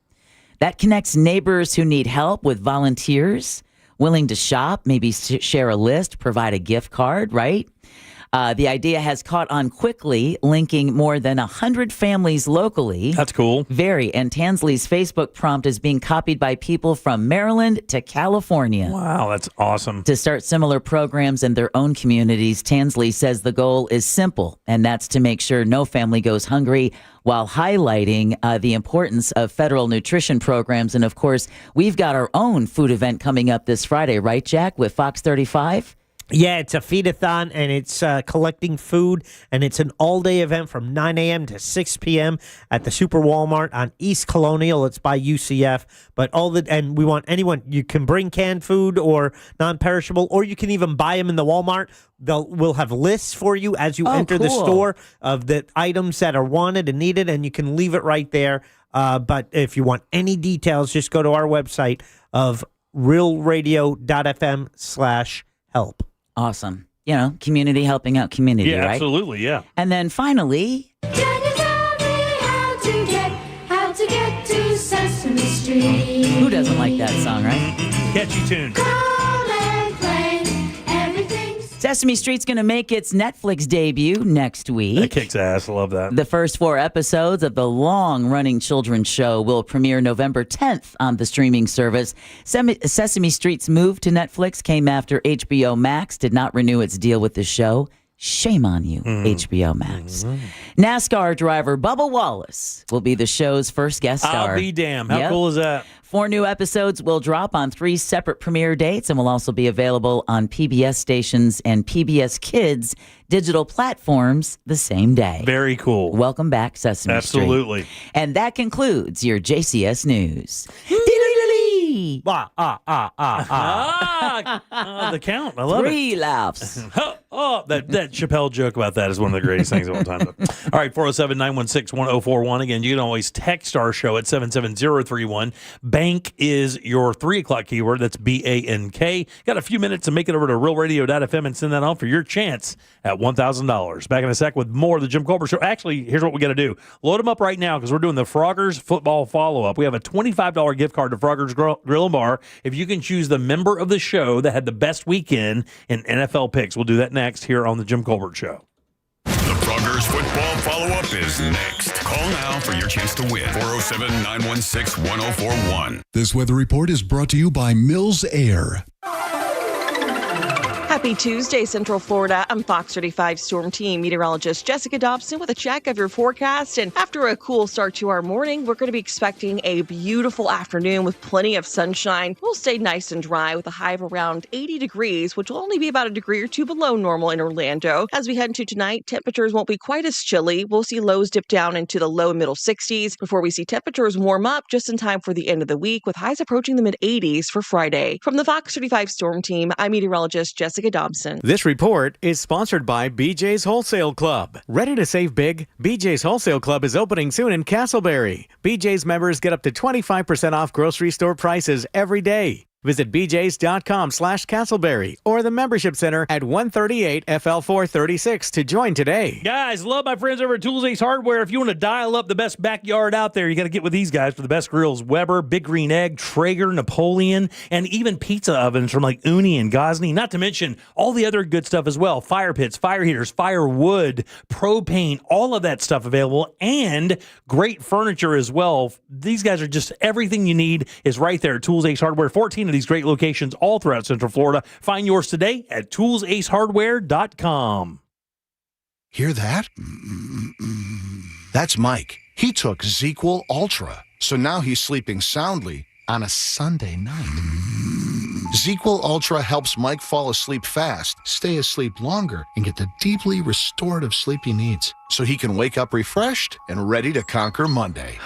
that connects neighbors who need help with volunteers willing to shop, maybe share a list, provide a gift card, right? The idea has caught on quickly, linking more than 100 families locally. That's cool. Very. And Tansley's Facebook prompt is being copied by people from Maryland to California. Wow, that's awesome. To start similar programs in their own communities, Tansley says the goal is simple, and that's to make sure no family goes hungry while highlighting the importance of federal nutrition programs. And, of course, we've got our own food event coming up this Friday, right, Jack, with Fox 35? Yeah, it's a feed-a-thon, and it's collecting food, and it's an all-day event from 9 a.m. to 6 p.m. at the Super Walmart on East Colonial. It's by UCF, and we want anyone. You can bring canned food or non-perishable, or you can even buy them in the Walmart. We'll have lists for you as you enter the store of the items that are wanted and needed, and you can leave it right there. But if you want any details, just go to our website of realradio.fm/help. Awesome. You know, community helping out community, right? Yeah, absolutely, yeah. And then finally... Can you tell me how to get to Sesame Street? Who doesn't like that song, right? Catchy tune. Call and play, everything's... Sesame Street's going to make its Netflix debut next week. That kicks ass. I love that. The first 4 episodes of the long-running children's show will premiere November 10th on the streaming service. Sesame Street's move to Netflix came after HBO Max did not renew its deal with the show. Shame on you, HBO Max. NASCAR driver Bubba Wallace will be the show's first guest star. I'll be damned. How cool is that? 4 new episodes will drop on 3 separate premiere dates and will also be available on PBS stations and PBS Kids digital platforms the same day. Very cool. Welcome back, Sesame Street. Absolutely. And that concludes your JCS News. The count. I love 3 laughs. That Chappelle joke about that is one of the greatest things of all time. All right, 407-916-1041. Again, you can always text our show at 77031. Bank is your 3 o'clock keyword. That's BANK. Got a few minutes to make it over to realradio.fm and send that on for your chance at $1,000. Back in a sec with more of the Jim Colbert Show. Actually, here's what we got to do. Load them up right now because we're doing the Froggers football follow-up. We have a $25 gift card to Froggers Grill and Bar. If you can choose the member of the show that had the best weekend in NFL picks, we'll do that next here on the Jim Colbert Show. The Froggers football follow-up is next. Call now for your chance to win. 407-916-1041. This weather report is brought to you by Mills Air. Happy Tuesday, Central Florida. I'm Fox 35 Storm Team meteorologist Jessica Dobson with a check of your forecast. And after a cool start to our morning, we're going to be expecting a beautiful afternoon with plenty of sunshine. We'll stay nice and dry with a high of around 80 degrees, which will only be about a degree or two below normal in Orlando. As we head into tonight, temperatures won't be quite as chilly. We'll see lows dip down into the low and middle 60s before we see temperatures warm up just in time for the end of the week, with highs approaching the mid 80s for Friday. From the Fox 35 Storm Team, I'm meteorologist Jessica Dobson. This report is sponsored by BJ's Wholesale Club. Ready to save big? BJ's Wholesale Club is opening soon in Castleberry. BJ's members get up to 25% off grocery store prices every day. Visit bjs.com/Castleberry or the membership center at 138 FL 436 to join today. Guys, love my friends over at Tools Ace Hardware. If you want to dial up the best backyard out there, you got to get with these guys for the best grills. Weber, Big Green Egg, Traeger, Napoleon, and even pizza ovens from like Uni and Gosney, not to mention all the other good stuff as well. Fire pits, fire heaters, firewood, propane, all of that stuff available, and great furniture as well. These guys are just everything you need is right there at Tools Ace Hardware. 14 of these great locations all throughout Central Florida. Find yours today at toolsacehardware.com. Hear that? That's Mike. He took ZzzQuil Ultra, so now he's sleeping soundly on a Sunday night. ZzzQuil Ultra helps Mike fall asleep fast, stay asleep longer, and get the deeply restorative sleep he needs, so he can wake up refreshed and ready to conquer Monday.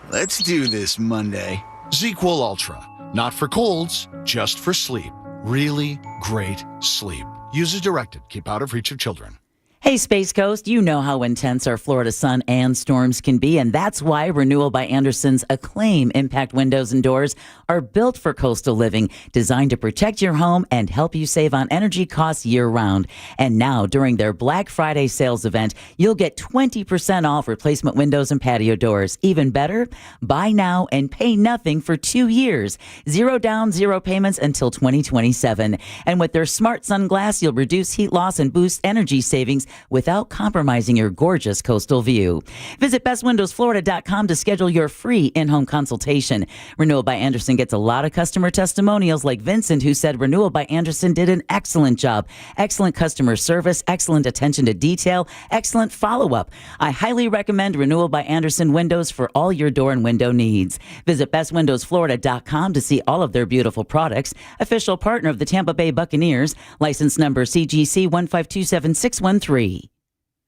Let's do this Monday. ZzzQuil Ultra. Not for colds, just for sleep. Really great sleep. Use as directed. Keep out of reach of children. Hey, Space Coast, you know how intense our Florida sun and storms can be, and that's why Renewal by Andersen's Acclaim Impact Windows and Doors are built for coastal living, designed to protect your home and help you save on energy costs year-round. And now, during their Black Friday sales event, you'll get 20% off replacement windows and patio doors. Even better, buy now and pay nothing for 2 years. 0 down, 0 payments until 2027. And with their Smart Sunglass, you'll reduce heat loss and boost energy savings without compromising your gorgeous coastal view. Visit bestwindowsflorida.com to schedule your free in-home consultation. Renewal by Andersen gets a lot of customer testimonials like Vincent, who said Renewal by Andersen did an excellent job. Excellent customer service, excellent attention to detail, excellent follow-up. I highly recommend Renewal by Andersen windows for all your door and window needs. Visit bestwindowsflorida.com to see all of their beautiful products. Official partner of the Tampa Bay Buccaneers. License number CGC 1527613.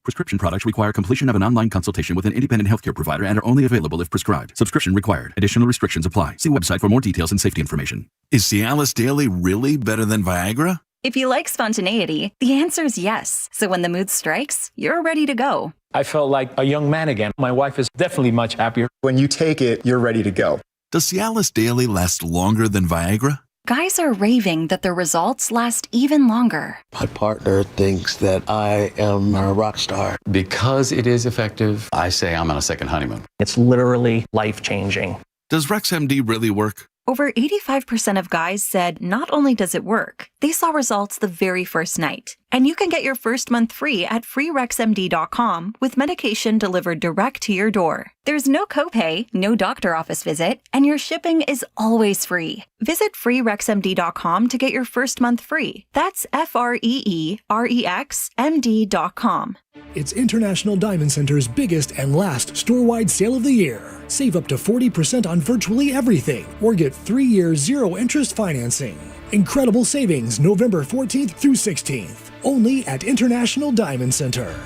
Prescription products require completion of an online consultation with an independent healthcare provider and are only available if prescribed. Subscription required. Additional restrictions apply. See website for more details and safety information. Is Cialis Daily really better than Viagra? If you like spontaneity, the answer is yes. So when the mood strikes, you're ready to go. I felt like a young man again. My wife is definitely much happier. When you take it, you're ready to go. Does Cialis Daily last longer than Viagra? Guys are raving that their results last even longer. My partner thinks that I am a rock star. Because it is effective, I say I'm on a second honeymoon. It's literally life-changing. Does RexMD really work? Over 85% of guys said not only does it work, they saw results the very first night. And you can get your first month free at freerexmd.com with medication delivered direct to your door. There's no copay, no doctor office visit, and your shipping is always free. Visit freerexmd.com to get your first month free. That's FREEREXMD.com. It's International Diamond Center's biggest and last store-wide sale of the year. Save up to 40% on virtually everything, or get 3-year zero-interest financing. Incredible savings November 14th through 16th, only at International Diamond Center.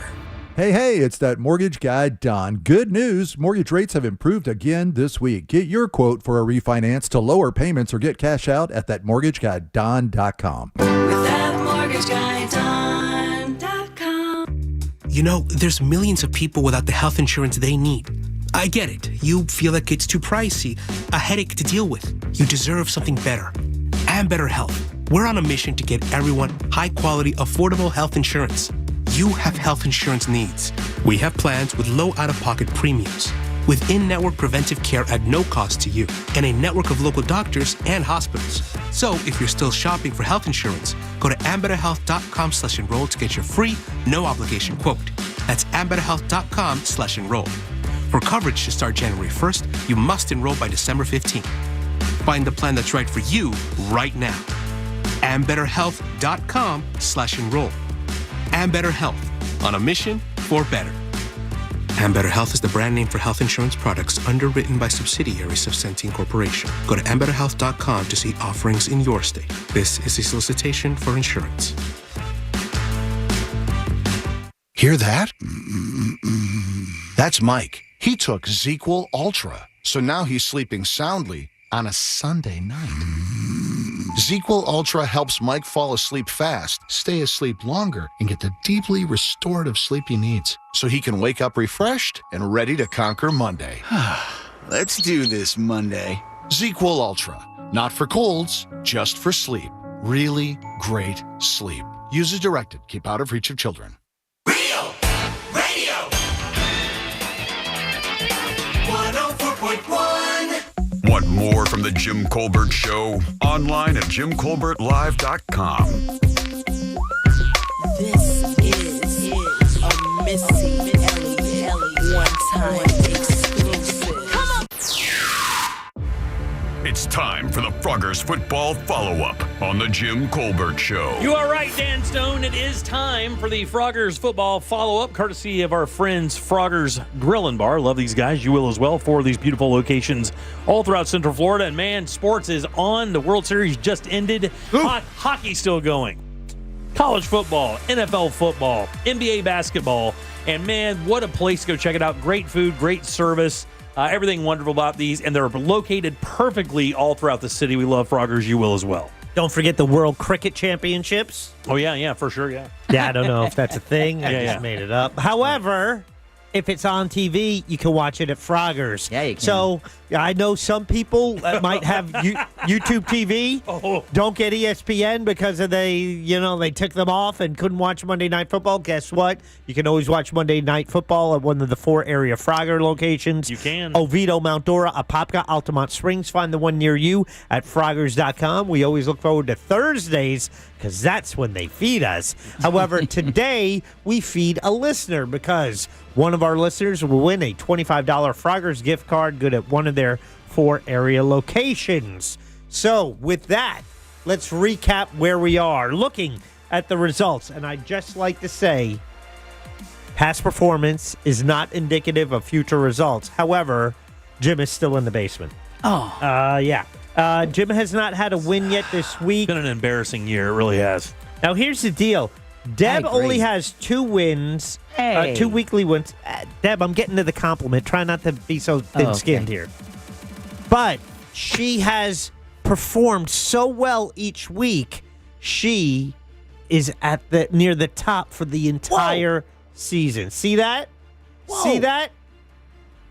Hey, it's that mortgage guy, Don. Good news, mortgage rates have improved again this week. Get your quote for a refinance to lower payments or get cash out at thatmortgageguyDon.com. With thatmortgageguyDon.com. You know, there's millions of people without the health insurance they need. I get it. You feel like it's too pricey, a headache to deal with. You deserve something better. And better health. We're on a mission to get everyone high-quality, affordable health insurance. You have health insurance needs. We have plans with low out-of-pocket premiums, with in-network preventive care at no cost to you, and a network of local doctors and hospitals. So if you're still shopping for health insurance, go to ambetterhealth.com/enroll to get your free, no-obligation quote. That's ambetterhealth.com/enroll. For coverage to start January 1st, you must enroll by December 15th. Find the plan that's right for you right now. and betterhealth.com/enroll. And Better Health, on a mission for better. And Better Health is the brand name for health insurance products underwritten by subsidiaries of Centene Corporation. Go to ambetterhealth.com to see offerings in your state. This is a solicitation for insurance. Hear that? That's Mike. He took ZzzQuil Ultra, so now he's sleeping soundly on a Sunday night. ZzzQuil Ultra helps Mike fall asleep fast, stay asleep longer, and get the deeply restorative sleep he needs, so he can wake up refreshed and ready to conquer Monday. Let's do this Monday. ZzzQuil Ultra. Not for colds, just for sleep. Really great sleep. Use as directed. Keep out of reach of children. Radio. 104.1. Want more from the Jim Colbert Show? Online at JimColbertLive.com. This is a Missy Elliott one-time exclusive. Come on. It's time for the Froggers football follow-up on the Jim Colbert Show. You are right, Dan Stone. It is time for the Froggers football follow-up, courtesy of our friends Froggers Grill and Bar. Love these guys. You will as well. 4 of these beautiful locations all throughout Central Florida. And, man, sports is on. The World Series just ended. Hockey's still going. College football, NFL football, NBA basketball. And, man, what a place to go check it out. Great food, great service. Everything wonderful about these, and they're located perfectly all throughout the city. We love Froggers. You will as well. Don't forget the World Cricket Championships. Oh, yeah, for sure, yeah. Yeah, I don't know if that's a thing. I just made it up. However, if it's on TV, you can watch it at Froggers. Yeah, you can. So I know some people might have YouTube TV. Don't get ESPN because of they took them off and couldn't watch Monday Night Football. Guess what? You can always watch Monday Night Football at one of the 4 area Frogger locations. You can. Oviedo, Mount Dora, Apopka, Altamont Springs. Find the one near you at Froggers.com. We always look forward to Thursdays because that's when they feed us. However, today we feed a listener because one of our listeners will win a $25 Froggers gift card good at one of their 4 area locations. So with that, let's recap where we are looking at the results. And I'd just like to say past performance is not indicative of future results. However, Jim is still in the basement. Yeah. Jim has not had a win yet this week. It's been an embarrassing year. It really has. Now, here's the deal. Deb only has 2 wins, 2 weekly wins. Deb, I'm getting to the compliment. Try not to be so thin-skinned here. But she has performed so well each week. She is at near the top for the entire season. See that? Whoa. See that?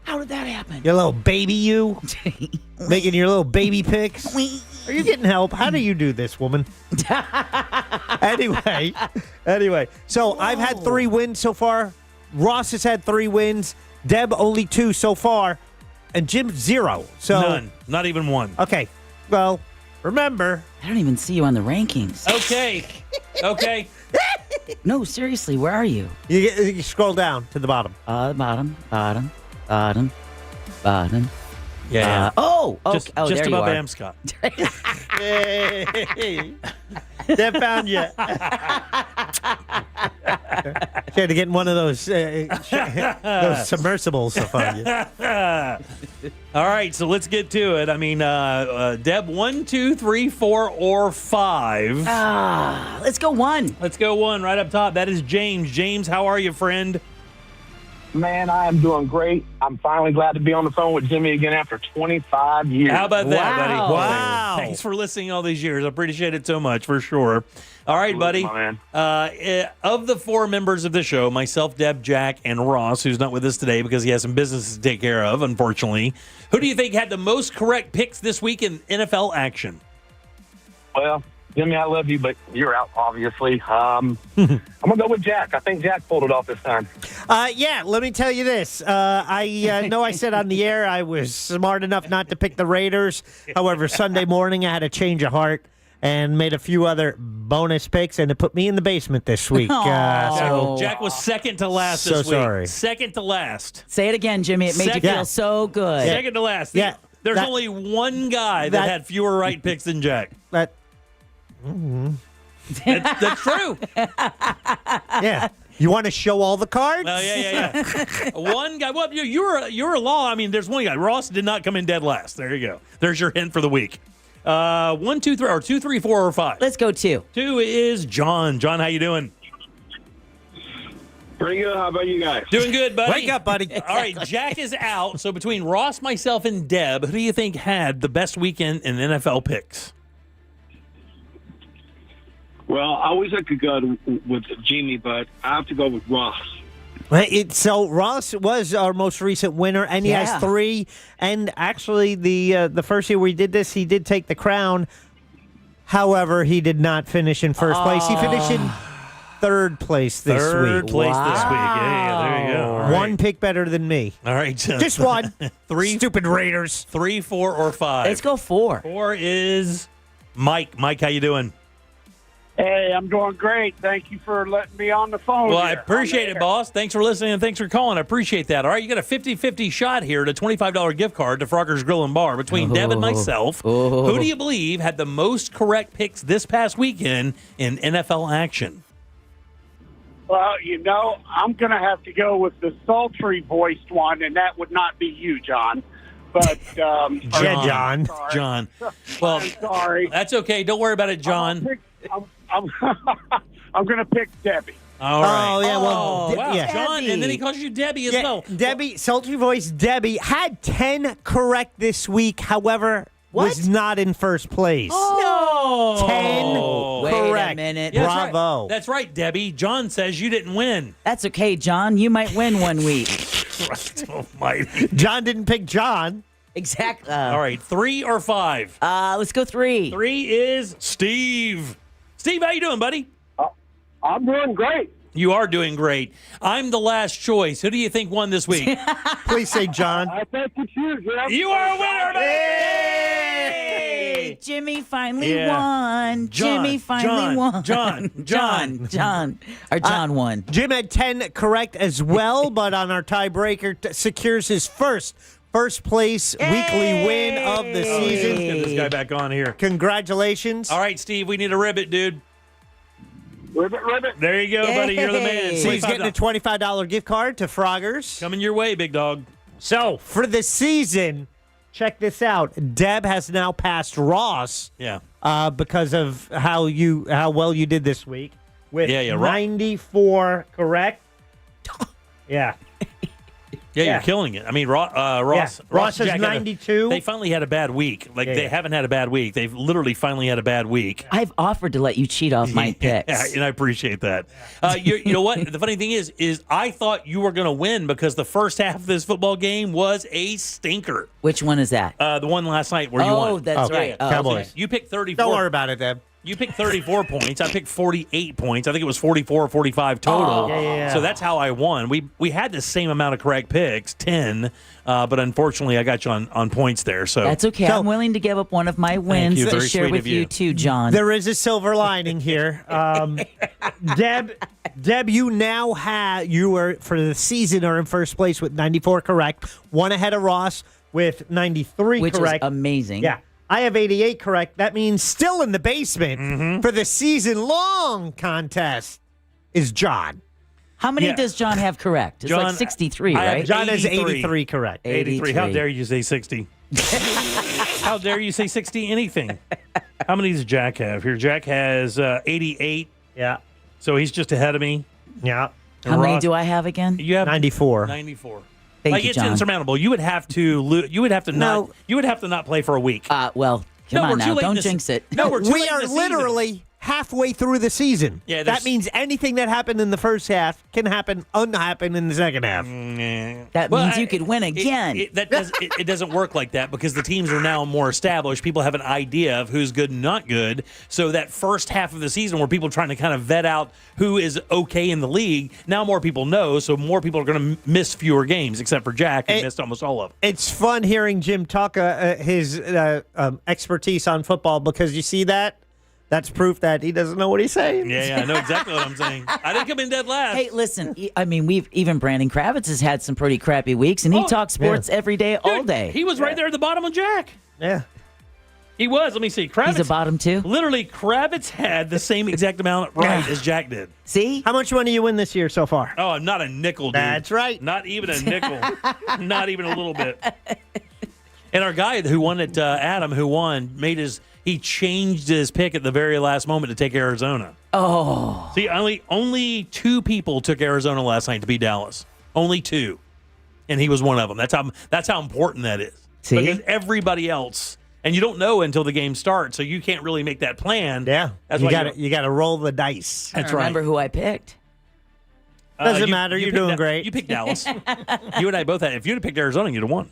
How did that happen? Your little baby making your little baby picks. Are you getting help? How do you do this, woman? Anyway. So I've had 3 wins so far. Ross has had 3 wins. Deb only 2 so far. And Jim 0. So none. Not even 1. Okay. Well, remember. I don't even see you on the rankings. Okay. No, seriously, where are you? You scroll down to the bottom. Bottom. Yeah. Just above you are. Amscott. Hey. Deb found you. She had to get in one of those submersibles to find you. All right, so let's get to it. I mean, Deb, 1, 2, 3, 4, or 5. Let's go 1. Let's go 1 right up top. That is James. James, how are you, friend? Man, I am doing great. I'm finally glad to be on the phone with Jimmy again after 25 years. How about that, buddy? Wow. Thanks for listening all these years. I appreciate it so much, for sure. All right, buddy. My man. Of the 4 members of the show, myself, Deb, Jack, and Ross, who's not with us today because he has some business to take care of, unfortunately, who do you think had the most correct picks this week in NFL action? Well, Jimmy, I love you, but you're out, obviously. I'm going to go with Jack. I think Jack pulled it off this time. Yeah, let me tell you this. I know I said on the air I was smart enough not to pick the Raiders. However, Sunday morning I had a change of heart and made a few other bonus picks, and it put me in the basement this week. So Jack was second to last this week. Sorry. Second to last. Say it again, Jimmy. It made you feel so good. Second to last. Yeah. There's only one guy that had fewer right picks than Jack. That's true. Yeah. You want to show all the cards? Well, yeah. One guy. Well, you're a law. I mean, there's one guy. Ross did not come in dead last. There you go. There's your hint for the week. 1, 2, 3, or 2, 3, 4, or 5. Let's go 2. 2 is John. John, how you doing? Pretty good. How about you guys? Doing good, buddy. Wake up, buddy. All right, Jack is out. So between Ross, myself, and Deb, who do you think had the best weekend in NFL picks? Well, I wish I could go with Jimmy, but I have to go with Ross. So Ross was our most recent winner, and he has 3. And actually, the first year we did this, he did take the crown. However, he did not finish in first place. He finished in third place this week. Third place this week. Yeah, there you go. All right. One pick better than me. All right. Just one. 3. Stupid Raiders. 3, 4, or 5. Let's go 4. 4 is Mike. Mike, how you doing? Hey, I'm doing great. Thank you for letting me on the phone. Well, I appreciate it, boss. Thanks for listening and thanks for calling. I appreciate that. All right, you got a 50-50 shot here at a $25 gift card to Frogger's Grill and Bar between Deb and myself. Who do you believe had the most correct picks this past weekend in NFL action? Well, I'm going to have to go with the sultry voiced one, and that would not be you, John. But John. John. Well, I'm sorry. That's okay. Don't worry about it, John. I'm going to pick Debbie. All right. Oh, yeah. Well, wow. yeah. John, and then he calls you Debbie as well. Debbie, sultry voice Debbie, had 10 correct this week. However, was not in first place. Oh. 10 correct. Wait a minute. Yeah, Bravo. That's right, Debbie. John says you didn't win. That's okay, John. You might win one week. Christ almighty. John didn't pick John. Exactly. All right, 3 or 5? Let's go 3. 3 is Steve. Steve, how you doing, buddy? I'm doing great. You are doing great. I'm the last choice. Who do you think won this week? Please say John. I think it's you, Jeff. You are a winner, baby! Hey, Jimmy finally won. Jimmy finally won. John Or John won. Jim had 10 correct as well, but on our tiebreaker, secures his first place weekly win of the season. Let's get this guy back on here. Congratulations. All right, Steve, we need a ribbit, dude. Ribbit. There you go, buddy. You're the man. So he's getting a $25 gift card to Froggers. Coming your way, big dog. So for the season, check this out. Deb has now passed Ross. Yeah. Because of how well you did this week with 94 correct. Yeah. Yeah, you're killing it. I mean, Ross has 92. They finally had a bad week. They haven't had a bad week. They've literally finally had a bad week. I've offered to let you cheat off my picks. Yeah, and I appreciate that. You know what? The funny thing is I thought you were going to win because the first half of this football game was a stinker. Which one is that? The one last night where you won. Oh, that's right. Cowboys. You picked 34. Don't worry about it, Deb. You picked 34 points. I picked 48 points. I think it was 44 or 45 total. Yeah. So that's how I won. We had the same amount of correct picks, 10, but unfortunately I got you on points there. So that's okay. I'm willing to give up one of my wins you. to Very share sweet with of you. too, John. There is a silver lining here. Deb, you now for the season are in first place with 94 correct, one ahead of Ross with 93 Which correct. is amazing. Yeah. I have 88 correct. That means still in the basement for the season-long contest is John. How many does John have correct? It's like 63, right? John has 83 correct. 83. How dare you say 60? How dare you say 60 anything? How many does Jack have? Here, Jack has 88. Yeah. So he's just ahead of me. Yeah. How many do I have again? You have 94. 94. Thank you, it's John. insurmountable. You would have to not play for a week. Well, come on now, don't jinx it. No, we're too We late in are the season. literally halfway through the season. Yeah, that means anything that happened in the first half can unhappen in the second half. That means you could win again. It doesn't work like that because the teams are now more established. People have an idea of who's good and not good. So that first half of the season where people are trying to kind of vet out who is okay in the league, now more people know, so more people are going to miss fewer games, except for Jack, who missed almost all of them. It's fun hearing Jim talk his expertise on football because you see that? That's proof that he doesn't know what he's saying. Yeah, I know exactly what I'm saying. I didn't come in dead last. Hey, listen, I mean, even Brandon Kravitz has had some pretty crappy weeks, and he talks sports every day, all day. He was right there at the bottom of Jack. Yeah. He was. Let me see. Kravitz, He's a bottom two. Literally, Kravitz had the same exact amount right as Jack did. See? How much money you win this year so far? Oh, not a nickel, dude. That's right. Not even a nickel. Not even a little bit. And our guy who won it, Adam, who won, he changed his pick at the very last moment to take Arizona. Oh. See, only 2 people took Arizona last night to beat Dallas. Only 2. And he was one of them. That's how important that is. See? Because everybody else, and you don't know until the game starts, so you can't really make that plan. Yeah. That's you why got to roll the dice. That's I remember who I picked. Doesn't matter. You're doing great. You picked Dallas. You and I both had. If you'd have picked Arizona, you'd have won.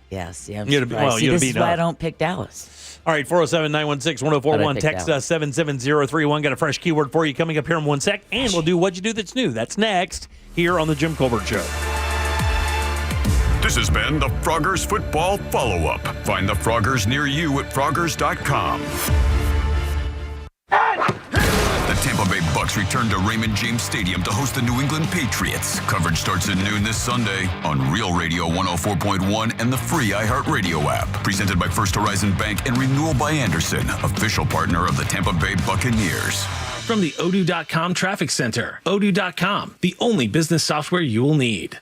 Yes. Yeah. You'd have, this beat is why us. I don't pick Dallas. All right, 407-916-1041. Text Dallas. 77031. Got a fresh keyword for you coming up here in 1 sec. And we'll do What You Do That's New. That's next here on The Jim Colbert Show. This has been the Froggers Football Follow-Up. Find the Froggers near you at Froggers.com. The Tampa Bay Bucks return to Raymond James Stadium to host the New England Patriots. Coverage starts at noon this Sunday on Real Radio 104.1 and the free iHeartRadio app. Presented by First Horizon Bank and Renewal by Anderson, official partner of the Tampa Bay Buccaneers. From the Odoo.com Traffic Center. Odoo.com, the only business software you will need.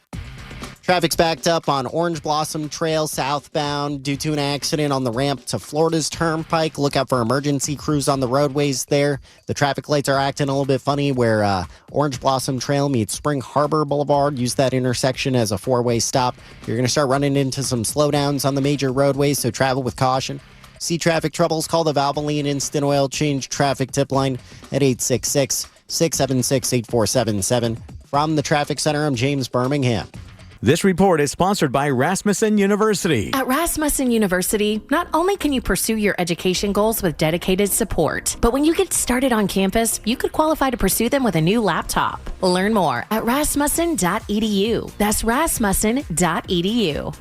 Traffic's backed up on Orange Blossom Trail southbound due to an accident on the ramp to Florida's Turnpike. Look out for emergency crews on the roadways there. The traffic lights are acting a little bit funny where Orange Blossom Trail meets Spring Harbor Boulevard. Use that intersection as a 4-way stop. You're going to start running into some slowdowns on the major roadways, so travel with caution. See traffic troubles? Call the Valvoline Instant Oil Change Traffic Tip Line at 866-676-8477. From the Traffic Center, I'm James Birmingham. This report is sponsored by Rasmussen University. At Rasmussen University, not only can you pursue your education goals with dedicated support, but when you get started on campus, you could qualify to pursue them with a new laptop. Learn more at rasmussen.edu. That's rasmussen.edu.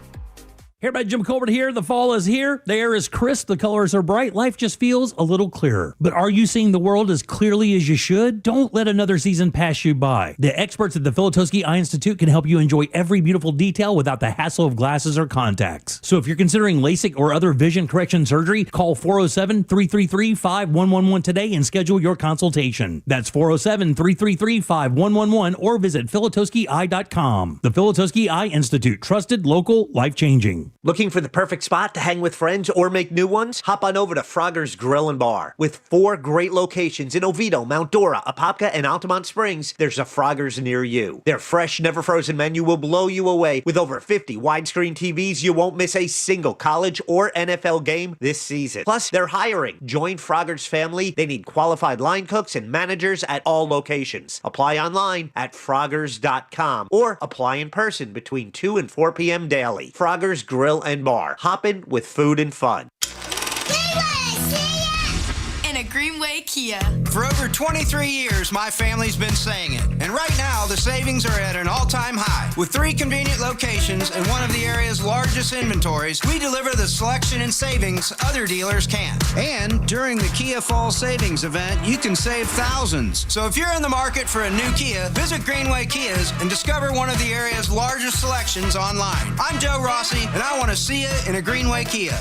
Here by Jim Colbert here. The fall is here. The air is crisp. The colors are bright. Life just feels a little clearer. But are you seeing the world as clearly as you should? Don't let another season pass you by. The experts at the Filatowski Eye Institute can help you enjoy every beautiful detail without the hassle of glasses or contacts. So if you're considering LASIK or other vision correction surgery, call 407-333-5111 today and schedule your consultation. That's 407-333-5111 or visit filatowskieye.com. The Filatowski Eye Institute. Trusted, local, life-changing. Looking for the perfect spot to hang with friends or make new ones? Hop on over to Froggers Grill and Bar. With 4 great locations in Oviedo, Mount Dora, Apopka, and Altamont Springs, there's a Froggers near you. Their fresh, never-frozen menu will blow you away. With over 50 widescreen TVs, you won't miss a single college or NFL game this season. Plus, they're hiring. Join Froggers family. They need qualified line cooks and managers at all locations. Apply online at Froggers.com or apply in person between 2 and 4 p.m. daily. Froggers Grill and Bar. Hoppin' with food and fun. In a Greenway Kia. For over 23 years, my family's been saying it. And right now, the savings are at an all-time high. With 3 convenient locations and one of the area's largest inventories, we deliver the selection and savings other dealers can't. And during the Kia Fall Savings event, you can save thousands. So if you're in the market for a new Kia, visit Greenway Kias and discover one of the area's largest selections online. I'm Joe Rossi, and I want to see you in a Greenway Kia.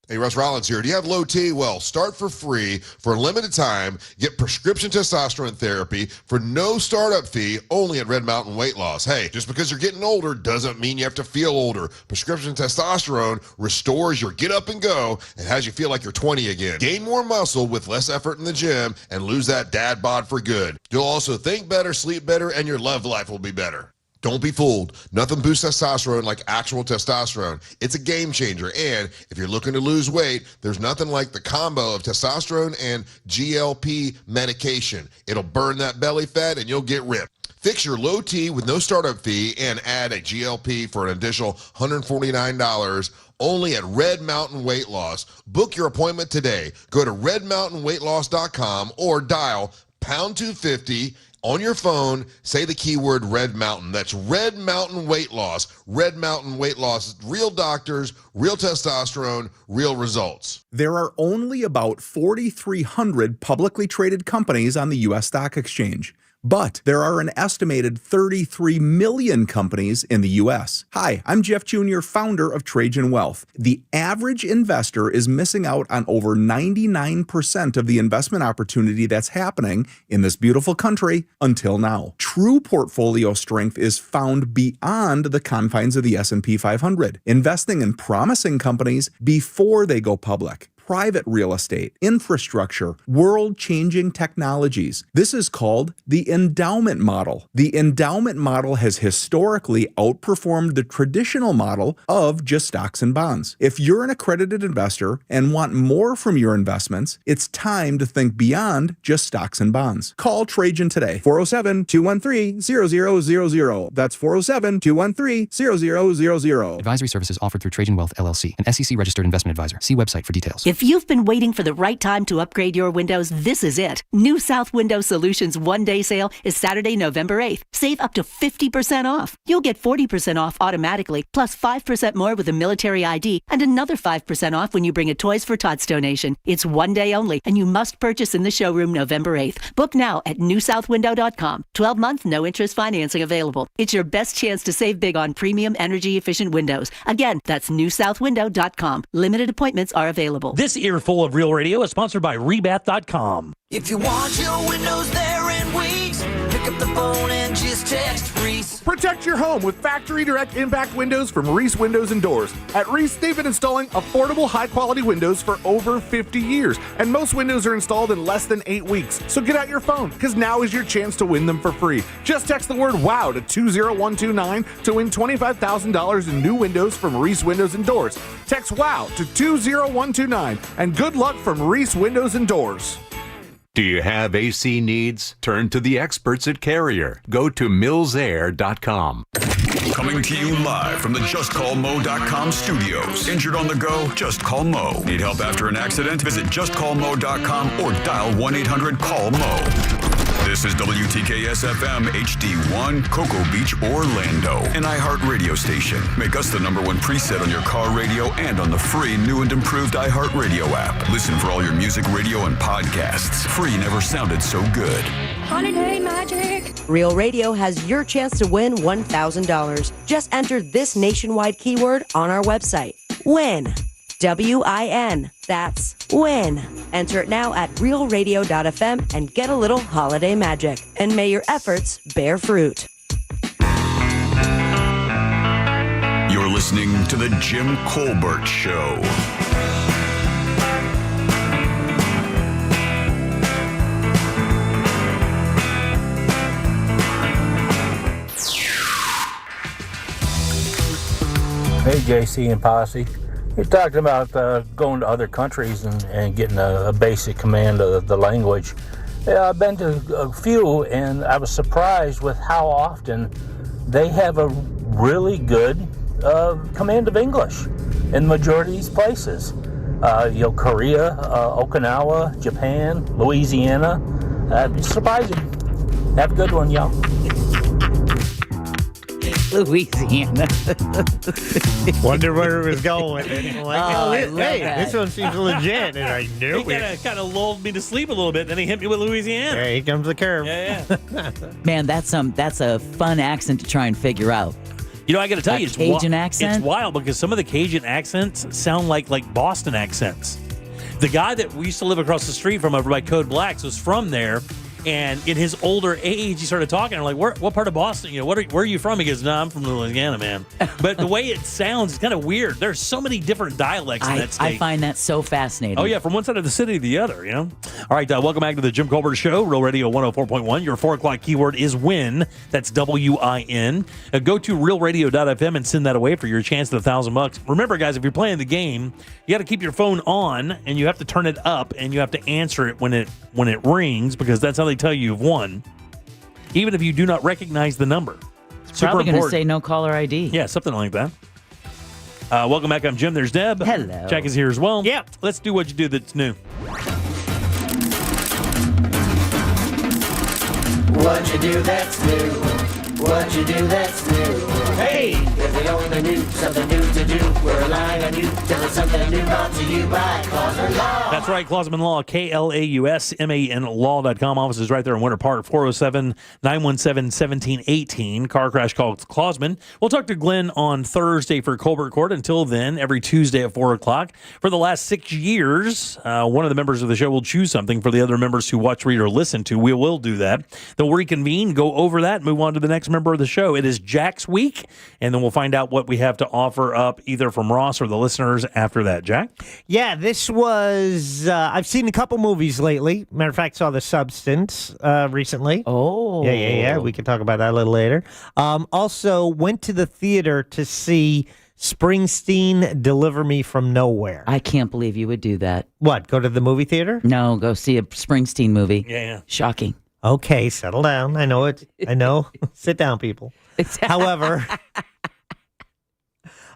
Hey, Russ Rollins here. Do you have low T? Well, start for free for a limited time. Get prescription testosterone therapy for no startup fee only at Red Mountain Weight Loss. Hey, just because you're getting older doesn't mean you have to feel older. Prescription testosterone restores your get up and go and has you feel like you're 20 again. Gain more muscle with less effort in the gym and lose that dad bod for good. You'll also think better, sleep better, and your love life will be better. Don't be fooled. Nothing boosts testosterone like actual testosterone. It's a game changer. And if you're looking to lose weight, there's nothing like the combo of testosterone and GLP medication. It'll burn that belly fat and you'll get ripped. Fix your low T with no startup fee and add a GLP for an additional $149 only at Red Mountain Weight Loss. Book your appointment today. Go to redmountainweightloss.com or dial pound 250 on your phone, say the keyword Red Mountain. That's Red Mountain Weight Loss. Red Mountain Weight Loss. Real doctors, real testosterone, real results. There are only about 4,300 publicly traded companies on the U.S. stock exchange. But there are an estimated 33 million companies in the U.S. Hi, I'm Jeff Jr., founder of Trajan Wealth. The average investor is missing out on over 99% of the investment opportunity that's happening in this beautiful country until now. True portfolio strength is found beyond the confines of the S&P 500, investing in promising companies before they go public. Private real estate, infrastructure, world-changing technologies. This is called the endowment model. The endowment model has historically outperformed the traditional model of just stocks and bonds. If you're an accredited investor and want more from your investments, it's time to think beyond just stocks and bonds. Call Trajan today, 407-213-0000. That's 407-213-0000. Advisory services offered through Trajan Wealth, LLC, an SEC-registered investment advisor. See website for details. If you've been waiting for the right time to upgrade your windows, this is it. New South Window Solutions one-day sale is Saturday, November 8th. Save up to 50% off. You'll get 40% off automatically, plus 5% more with a military ID, and another 5% off when you bring a Toys for Tots donation. It's one day only, and you must purchase in the showroom November 8th. Book now at newsouthwindow.com. 12-month, no-interest financing available. It's your best chance to save big on premium, energy-efficient windows. Again, that's newsouthwindow.com. Limited appointments are available. This earful of Real Radio is sponsored by Rebath.com. If you want your windows there in weeks, pick up the phone and just text Reese. Protect your home with factory direct impact windows from Reese Windows and Doors. At Reese, they've been installing affordable, high-quality windows for over 50 years, and most windows are installed in less than 8 weeks. So get out your phone, because now is your chance to win them for free. Just text the word WOW to 20129 to win $25,000 in new windows from Reese Windows and Doors. Text WOW to 20129, and good luck from Reese Windows and Doors. Do you have AC needs? Turn to the experts at Carrier. Go to millsair.com. Coming to you live from the JustCallMo.com studios. Injured on the go? Just call Mo. Need help after an accident? Visit JustCallMo.com or dial 1-800-CALL-MO. This is WTKS-FM HD1, Cocoa Beach, Orlando, an iHeart radio station. Make us the #1 preset on your car radio and on the free new and improved iHeart Radio app. Listen for all your music, radio, and podcasts. Free never sounded so good. Holiday Magic! Real Radio has your chance to win $1,000. Just enter this nationwide keyword on our website. WIN. WIN. That's WIN. Enter it now at realradio.fm and get a little holiday magic. And may your efforts bear fruit. You're listening to The Jim Colbert Show. Hey, JC and Posse. You're talking about going to other countries and getting a basic command of the language. Yeah, I've been to a few, and I was surprised with how often they have a really good command of English in the majority of these places. Korea, Okinawa, Japan, Louisiana. It's surprising. Have a good one, y'all. Louisiana. Wonder where it was going. Hey, this one seems legit. And I knew He kind of lulled me to sleep a little bit, then he hit me with Louisiana. There here comes the curve. Yeah. Man, that's a fun accent to try and figure out. You know, I got to tell you, Cajun accent? It's wild because some of the Cajun accents sound like Boston accents. The guy that we used to live across the street from over by Code Blacks was from there. And in his older age, he started talking. I'm like, what part of Boston? Where are you from? He goes, no, I'm from Louisiana, man. But the way it sounds is kind of weird. There's so many different dialects in that state. I find that so fascinating. Oh, yeah, from one side of the city to the other, All right, welcome back to the Jim Colbert Show, Real Radio 104.1. Your 4 o'clock keyword is WIN. That's WIN. Go to realradio.fm and send that away for your chance at $1,000. Remember, guys, if you're playing the game, you got to keep your phone on, and you have to turn it up, and you have to answer it when it rings, because that's how they tell you you've won, even if you do not recognize the number. Probably going to say no caller ID. Yeah, something like that. Welcome back. I'm Jim. There's Deb. Hello. Jack is here as well. Yeah. Let's do what you do that's new. What'd you do that's new? What you do that's new. Hey, if we only knew something new to do, we're relying on you. Tell us something new brought to you by Clausman Law. That's right, Clausman Law, KLAUSMAN Law.com. Office is right there in Winter Park, 407-917-1718. Car crash call Clausman. We'll talk to Glenn on Thursday for Colbert Court. Until then, every Tuesday at 4 o'clock. For the last 6 years, one of the members of the show will choose something for the other members who watch, read, or listen to. We will do that. They'll reconvene, go over that, move on to the next member of the show. It is Jack's week, and then we'll find out what we have to offer up either from Ross or the listeners after that. Jack? Yeah, this was, I've seen a couple movies lately. Matter of fact, saw The Substance recently. Oh. Yeah. We can talk about that a little later. Also, went to the theater to see Springsteen, Deliver Me From Nowhere. I can't believe you would do that. What, go to the movie theater? No, go see a Springsteen movie. Yeah. Shocking. Okay, settle down. I know it. I know. Sit down, people. However,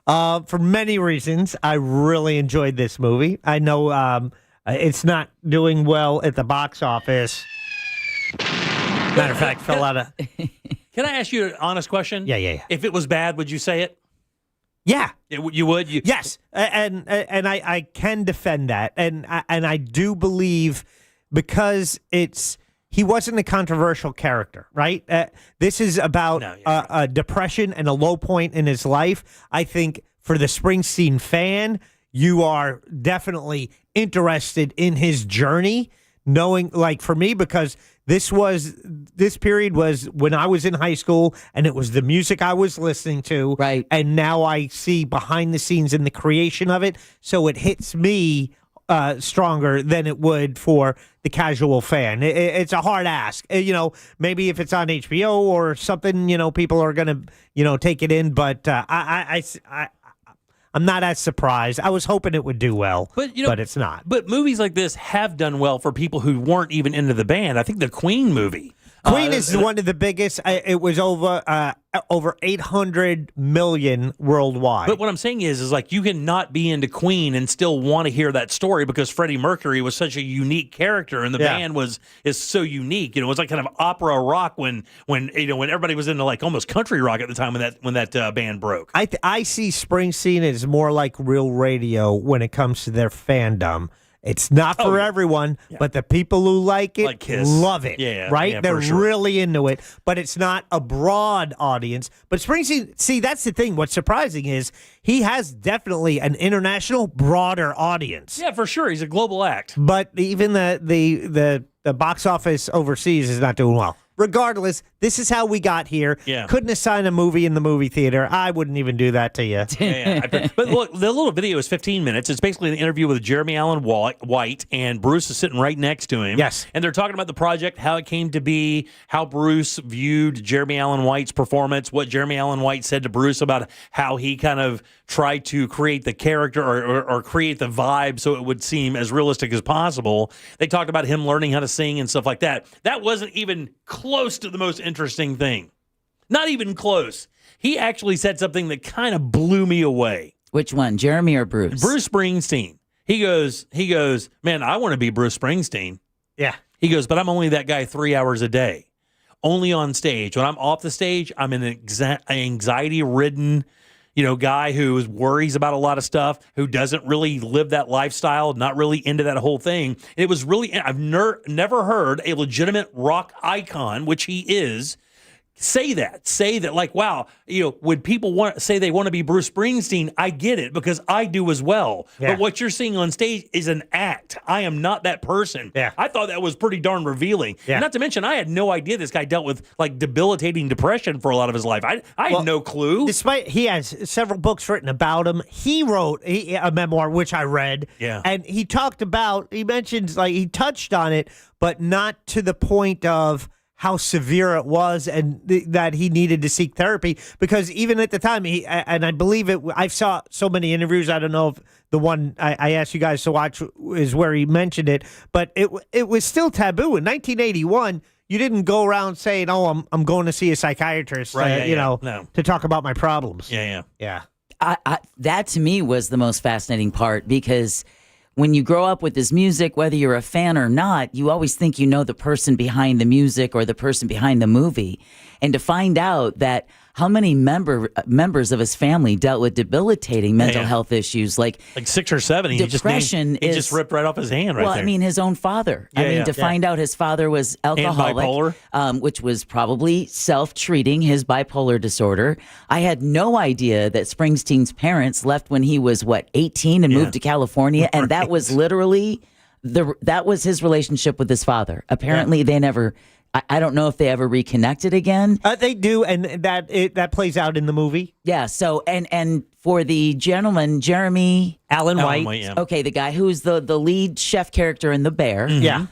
for many reasons, I really enjoyed this movie. I know it's not doing well at the box office. Matter of fact, fell out of... Can I ask you an honest question? Yeah. If it was bad, would you say it? Yeah. You would? Yes, and I can defend that, and I do believe because he wasn't a controversial character, right? This is about a depression and a low point in his life. I think for the Springsteen fan, you are definitely interested in his journey, knowing, like for me, because this period was when I was in high school, and it was the music I was listening to. Right. And now I see behind the scenes in the creation of it, so it hits me stronger than it would for the casual fan. It's a hard ask. Maybe if it's on HBO or something, people are going to, take it in. But I'm not as surprised. I was hoping it would do well, but it's not. But movies like this have done well for people who weren't even into the band. I think the Queen movie. Queen is one of the biggest. It was over 800 million worldwide. But what I'm saying is like you can not be into Queen and still want to hear that story because Freddie Mercury was such a unique character and the band is so unique. It was like kind of opera rock when everybody was into like almost country rock at the time when that band broke. I see Springsteen as more like Real Radio when it comes to their fandom. It's not for everyone, but the people who like it love it, right? They're really into it, but it's not a broad audience. But Springsteen, see, that's the thing. What's surprising is he has definitely an international, broader audience. Yeah, for sure. He's a global act. But even the box office overseas is not doing well. Regardless, this is how we got here. Yeah. Couldn't assign a movie in the movie theater. I wouldn't even do that to you. But look, the little video is 15 minutes. It's basically an interview with Jeremy Allen White, and Bruce is sitting right next to him. Yes. And they're talking about the project, how it came to be, how Bruce viewed Jeremy Allen White's performance, what Jeremy Allen White said to Bruce about how he kind of tried to create the character or create the vibe so it would seem as realistic as possible. They talked about him learning how to sing and stuff like that. That wasn't even close to the most interesting thing. Not even close. He actually said something that kind of blew me away. Which one, Jeremy or Bruce? Bruce Springsteen. He goes, man, I want to be Bruce Springsteen. Yeah. He goes, but I'm only that guy 3 hours a day. Only on stage. When I'm off the stage, I'm an anxiety-ridden guy who worries about a lot of stuff, who doesn't really live that lifestyle, not really into that whole thing. It was really, I've never heard a legitimate rock icon, which he is, say that like, wow, when people say they want to be Bruce Springsteen, I get it because I do as well. Yeah. But what you're seeing on stage is an act. I am not that person. Yeah. I thought that was pretty darn revealing. Yeah. Not to mention, I had no idea this guy dealt with like debilitating depression for a lot of his life. I had no clue. Despite he has several books written about him, he wrote a memoir which I read. Yeah. And he mentions like he touched on it, but not to the point of how severe it was and that he needed to seek therapy, because even at the time and I believe it, I saw so many interviews. I don't know if the one I asked you guys to watch is where he mentioned it, but it was still taboo in 1981. You didn't go around saying, "Oh, I'm going to see a psychiatrist," right? No. To talk about my problems. Yeah. That to me was the most fascinating part, because when you grow up with this music, whether you're a fan or not, you always think you know the person behind the music or the person behind the movie. And to find out that how many members of his family dealt with debilitating mental health issues, like 6 or 7. Depression he just ripped right off his hand well, there. I mean, his own father. To find out his father was alcoholic, bipolar. Which was probably self-treating his bipolar disorder. I had no idea that Springsteen's parents left when he was, 18 and moved to California. And that was literally, that was his relationship with his father. Apparently, they never... I don't know if they ever reconnected again. They do, and that plays out in the movie. Yeah. So and for the gentleman, Jeremy Allen White. Okay, the guy who's the lead chef character in The Bear. Yeah.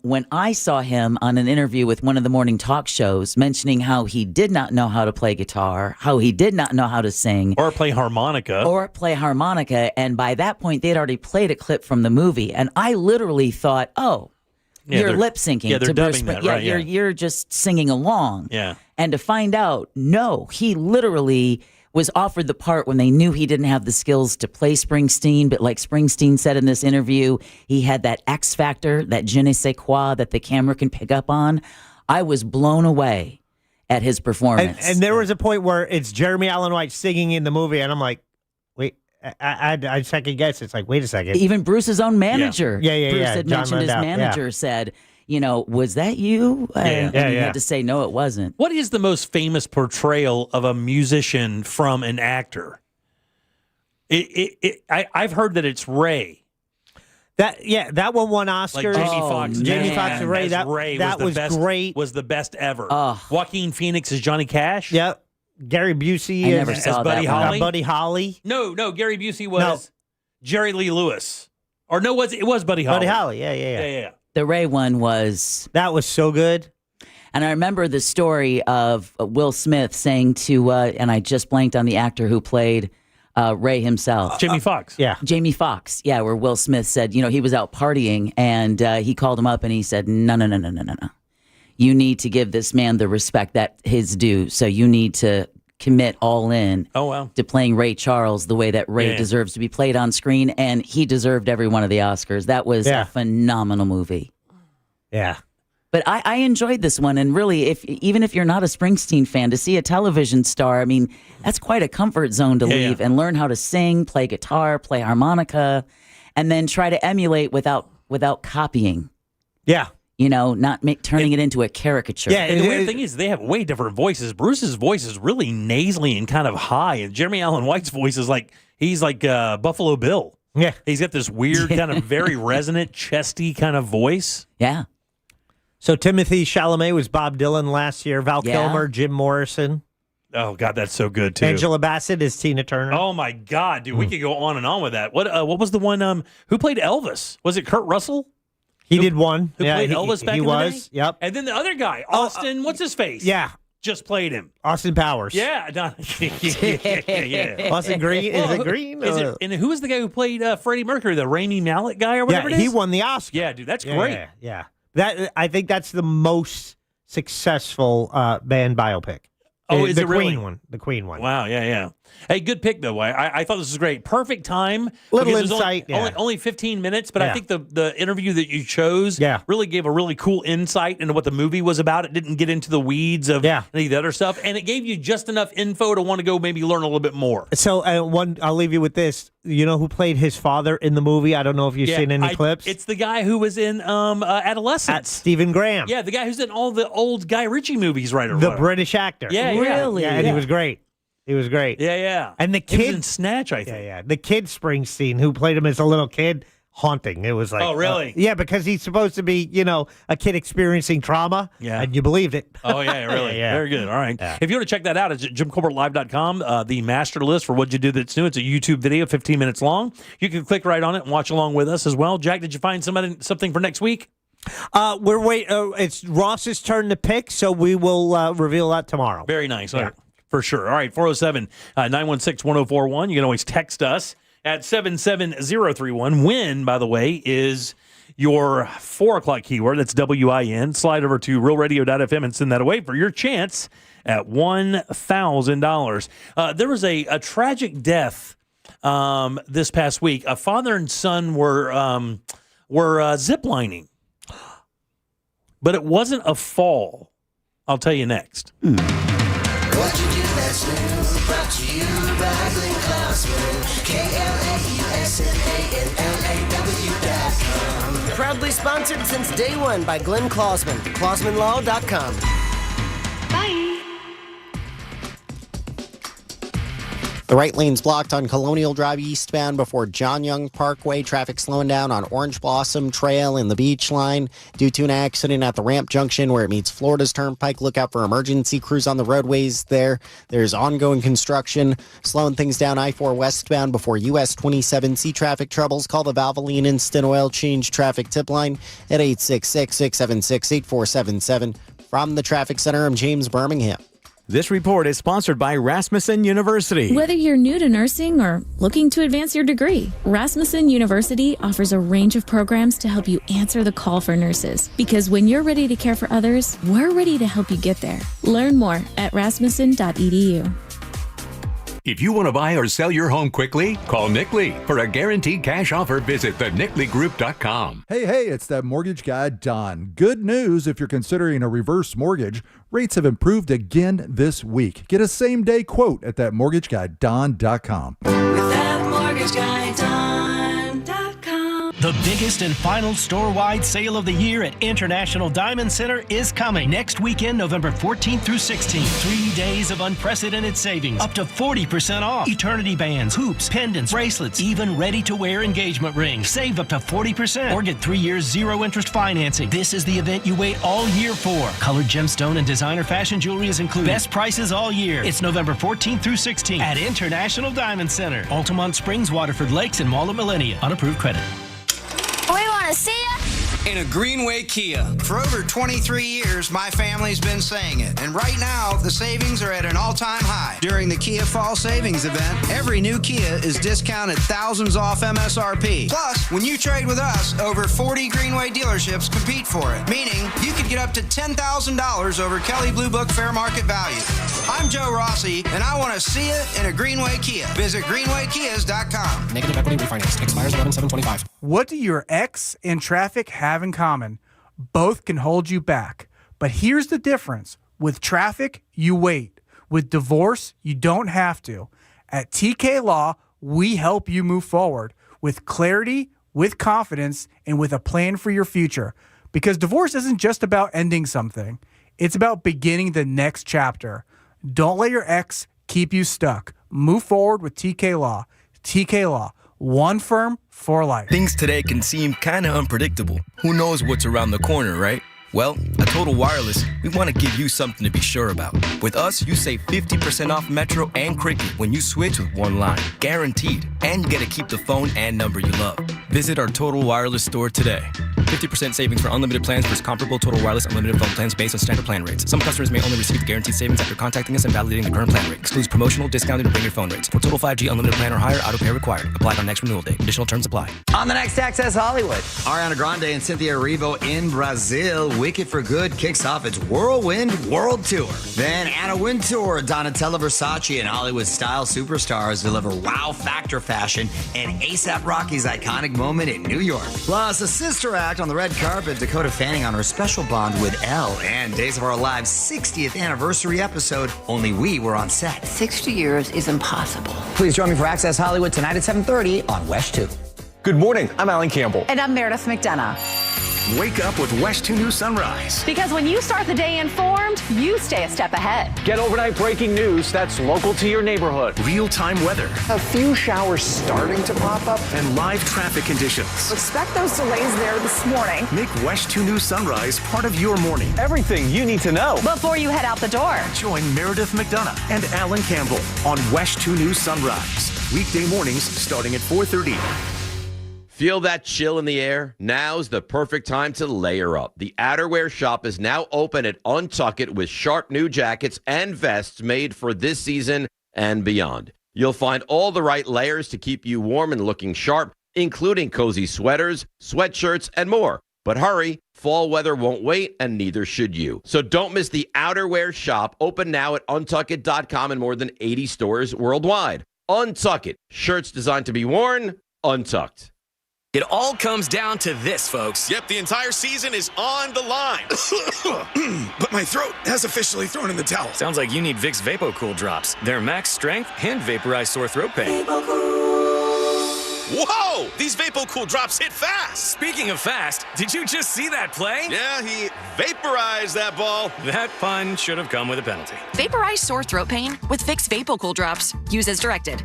When I saw him on an interview with one of the morning talk shows, mentioning how he did not know how to play guitar, how he did not know how to sing, or play harmonica, and by that point they'd already played a clip from the movie, and I literally thought, oh. You're lip syncing. Yeah, they're to Bruce dubbing that, yeah, right? You're just singing along. Yeah. And to find out, no, he literally was offered the part when they knew he didn't have the skills to play Springsteen. But like Springsteen said in this interview, he had that X factor, that je ne sais quoi that the camera can pick up on. I was blown away at his performance. And there was a point where it's Jeremy Allen White singing in the movie, and I'm like, wait. I second guess. It's like, wait a second. Even Bruce's own manager. Yeah. Bruce had John mentioned Landau, his manager said, was that you? And he had to say, no, it wasn't. What is the most famous portrayal of a musician from an actor? I've heard that it's Ray. That one won Oscars. Like Jamie Foxx. Jamie Foxx and Ray. That was great. Was the best ever. Joaquin Phoenix as Johnny Cash. Yep. Gary Busey as Buddy Holly. Buddy Holly. No, Gary Busey was Jerry Lee Lewis. Or no, it was Buddy Holly. Buddy Holly, yeah. The Ray one was... That was so good. And I remember the story of Will Smith saying to, and I just blanked on the actor who played Ray himself. Jamie Foxx. Yeah. Jamie Foxx, where Will Smith said, he was out partying, and he called him up and he said, no. You need to give this man the respect that his due. So you need to commit all in to playing Ray Charles the way that Ray deserves to be played on screen. And he deserved every one of the Oscars. That was a phenomenal movie. Yeah. But I enjoyed this one. And really, even if you're not a Springsteen fan, to see a television star, I mean, that's quite a comfort zone to leave and learn how to sing, play guitar, play harmonica, and then try to emulate without copying. Yeah. Not turning it into a caricature. Yeah, and the weird thing is they have way different voices. Bruce's voice is really nasally and kind of high, and Jeremy Allen White's voice is he's like Buffalo Bill. Yeah. He's got this weird kind of very resonant, chesty kind of voice. Yeah. So Timothy Chalamet was Bob Dylan last year. Val Kilmer, Jim Morrison. Oh, God, that's so good, too. Angela Bassett is Tina Turner. Oh, my God, dude. We could go on and on with that. What was the one, who played Elvis? Was it Kurt Russell? He did one. Who played Elvis back in the day? Yep. And then the other guy, Austin, what's his face? Yeah. Just played him. Austin Powers. Yeah. Austin Green. Is it Green? And who was the guy who played Freddie Mercury, the Rami Malek guy or whatever it is? He won the Oscar. Yeah, dude, that's great. Yeah. I think that's the most successful band biopic. Oh, is the it really? Queen one? The Queen one. Wow, yeah. Hey, good pick, though. I thought this was great. Perfect time. Little because it was insight. Only 15 minutes, but I think the interview that you chose really gave a really cool insight into what the movie was about. It didn't get into the weeds of any of the other stuff, and it gave you just enough info to want to go maybe learn a little bit more. So, I'll leave you with this. You know who played his father in the movie? I don't know if you've seen any clips. It's the guy who was in Adolescence. Stephen Graham. Yeah, the guy who's in all the old Guy Ritchie movies, right? The British actor. Yeah, really? Yeah, and he was great. He was great. Yeah. And the He was kid in Snatch, I think. Yeah. The kid Springsteen who played him as a little kid, haunting. It was like, oh, really? Yeah, because he's supposed to be, a kid experiencing trauma. Yeah. And you believed it. Oh, yeah, really? Yeah. Very good. All right. Yeah. If you want to check that out, it's at JimColbertLive.com. The master list for What'd You Do That's New. It's a YouTube video, 15 minutes long. You can click right on it and watch along with us as well. Jack, did you find something for next week? We're waiting. It's Ross's turn to pick, so we will reveal that tomorrow. Very nice. All right. For sure. All right, 407-916-1041. You can always text us at 77031. Win, by the way, is your 4 o'clock keyword. That's WIN. Slide over to realradio.fm and send that away for your chance at $1,000. There was a tragic death this past week. A father and son were ziplining, but it wasn't a fall. I'll tell you next. What you do that's new, brought to you by Glenn Klossman, KLAUSMANLAW.com. Proudly sponsored since day one by Glenn Klossman, KlossmanLaw.com. Bye. The right lane's blocked on Colonial Drive eastbound before John Young Parkway. Traffic slowing down on Orange Blossom Trail in the Beach Line due to an accident at the ramp junction where it meets Florida's Turnpike. Look out for emergency crews on the roadways there. There's ongoing construction slowing things down I-4 westbound before US 27. See traffic troubles? Call the Valvoline Instant Oil Change traffic tip line at 866-676-8477. From the Traffic Center, I'm James Birmingham. This report is sponsored by Rasmussen University. Whether you're new to nursing or looking to advance your degree, Rasmussen University offers a range of programs to help you answer the call for nurses. Because when you're ready to care for others, we're ready to help you get there. Learn more at rasmussen.edu. If you want to buy or sell your home quickly, call Nick Lee. For a guaranteed cash offer, visit theNickLeeGroup.com. Hey, it's that mortgage guy, Don. Good news if you're considering a reverse mortgage. Rates have improved again this week. Get a same-day quote at thatmortgageguyDon.com. With that mortgage guy, Don.com. The biggest and final store-wide sale of the year at International Diamond Center is coming next weekend, November 14th through 16th. 3 days of unprecedented savings, up to 40% off. Eternity bands, hoops, pendants, bracelets, even ready-to-wear engagement rings. Save up to 40% or get 3 years zero-interest financing. This is the event you wait all year for. Colored gemstone and designer fashion jewelry is included. Best prices all year. It's November 14th through 16th at International Diamond Center, Altamont Springs, Waterford Lakes, and Mall at Millennia. Unapproved credit. We want to see ya. In a Greenway Kia. For over 23 years, my family's been saying it. And right now, the savings are at an all-time high. During the Kia Fall Savings event, every new Kia is discounted thousands off MSRP. Plus, when you trade with us, over 40 Greenway dealerships compete for it. Meaning, you could get up to $10,000 over Kelley Blue Book fair market value. I'm Joe Rossi, and I want to see it in a Greenway Kia. Visit greenwaykias.com. Negative equity refinance. Expires 11/7/25. What do your ex and traffic have in common? Both can hold you back. But here's the difference. With traffic, you wait. With divorce, you don't have to. At TK Law, we help you move forward with clarity, with confidence, and with a plan for your future. Because divorce isn't just about ending something. It's about beginning the next chapter. Don't let your ex keep you stuck. Move forward with TK Law. TK Law. One firm for life. Things today can seem kind of unpredictable. Who knows what's around the corner, right? Well, at Total Wireless, we want to give you something to be sure about. With us, you save 50% off Metro and Cricket when you switch with one line. Guaranteed. And you get to keep the phone and number you love. Visit our Total Wireless store today. 50% savings for unlimited plans versus comparable Total Wireless unlimited phone plans based on standard plan rates. Some customers may only receive the guaranteed savings after contacting us and validating the current plan rate. Excludes promotional, discounted, and bring your phone rates. For total 5G unlimited plan or higher, auto pay required. Applied on next renewal date. Additional terms apply. On the next Access Hollywood, Ariana Grande and Cynthia Erivo in Brazil. Wicked for Good kicks off its Whirlwind World Tour. Then Anna Wintour, Donatella Versace, and Hollywood style superstars deliver wow factor fashion and A$AP Rocky's iconic moment in New York. Plus, a sister act on the red carpet, Dakota Fanning on her special bond with Elle, and Days of Our Lives 60th anniversary episode, Only We Were on Set. 60 years is impossible. Please join me for Access Hollywood tonight at 7:30 on West 2. Good morning. I'm Alan Campbell. And I'm Meredith McDonough. Wake up with West 2 News Sunrise. Because when you start the day informed, you stay a step ahead. Get overnight breaking news that's local to your neighborhood. Real-time weather. A few showers starting to pop up. And live traffic conditions. Expect those delays there this morning. Make West 2 News Sunrise part of your morning. Everything you need to know before you head out the door. Join Meredith McDonough and Alan Campbell on West 2 News Sunrise. Weekday mornings starting at 4:30. Feel that chill in the air? Now's the perfect time to layer up. The outerwear shop is now open at Untuckit with sharp new jackets and vests made for this season and beyond. You'll find all the right layers to keep you warm and looking sharp, including cozy sweaters, sweatshirts, and more. But hurry, fall weather won't wait, and neither should you. So don't miss the outerwear shop, open now at Untuckit.com in more than 80 stores worldwide. Untuck It. Shirts designed to be worn untucked. It all comes down to this, folks. Yep, the entire season is on the line. But my throat has officially thrown in the towel. Sounds like you need Vicks VapoCool drops. They're max strength and vaporize sore throat pain. Whoa! These VapoCool drops hit fast. Speaking of fast, did you just see that play? Yeah, he vaporized that ball. That pun should have come with a penalty. Vaporize sore throat pain with Vicks VapoCool drops. Use as directed.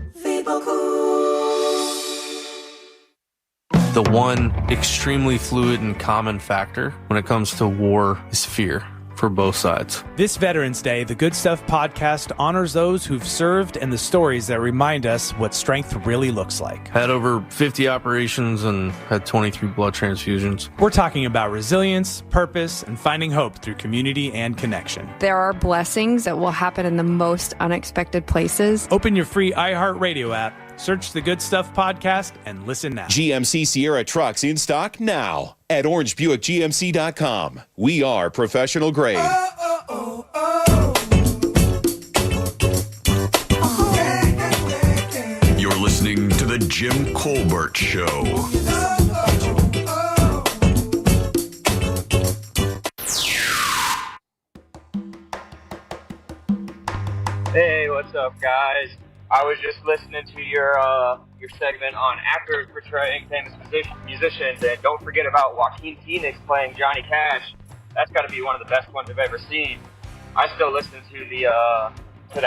The one extremely fluid and common factor when it comes to war is fear for both sides. This Veterans Day, the Good Stuff podcast honors those who've served and the stories that remind us what strength really looks like. Had over 50 operations and had 23 blood transfusions. We're talking about resilience, purpose, and finding hope through community and connection. There are blessings that will happen in the most unexpected places. Open your free iHeartRadio app, search the Good Stuff podcast, and listen now. GMC Sierra trucks in stock now at orangebuickgmc.com. We are professional grade. You're listening to The Jim Colbert Show. Hey, what's up, guys? I was just listening to your segment on actors portraying famous musicians, and don't forget about Joaquin Phoenix playing Johnny Cash. That's got to be one of the best ones I've ever seen. I still listen to the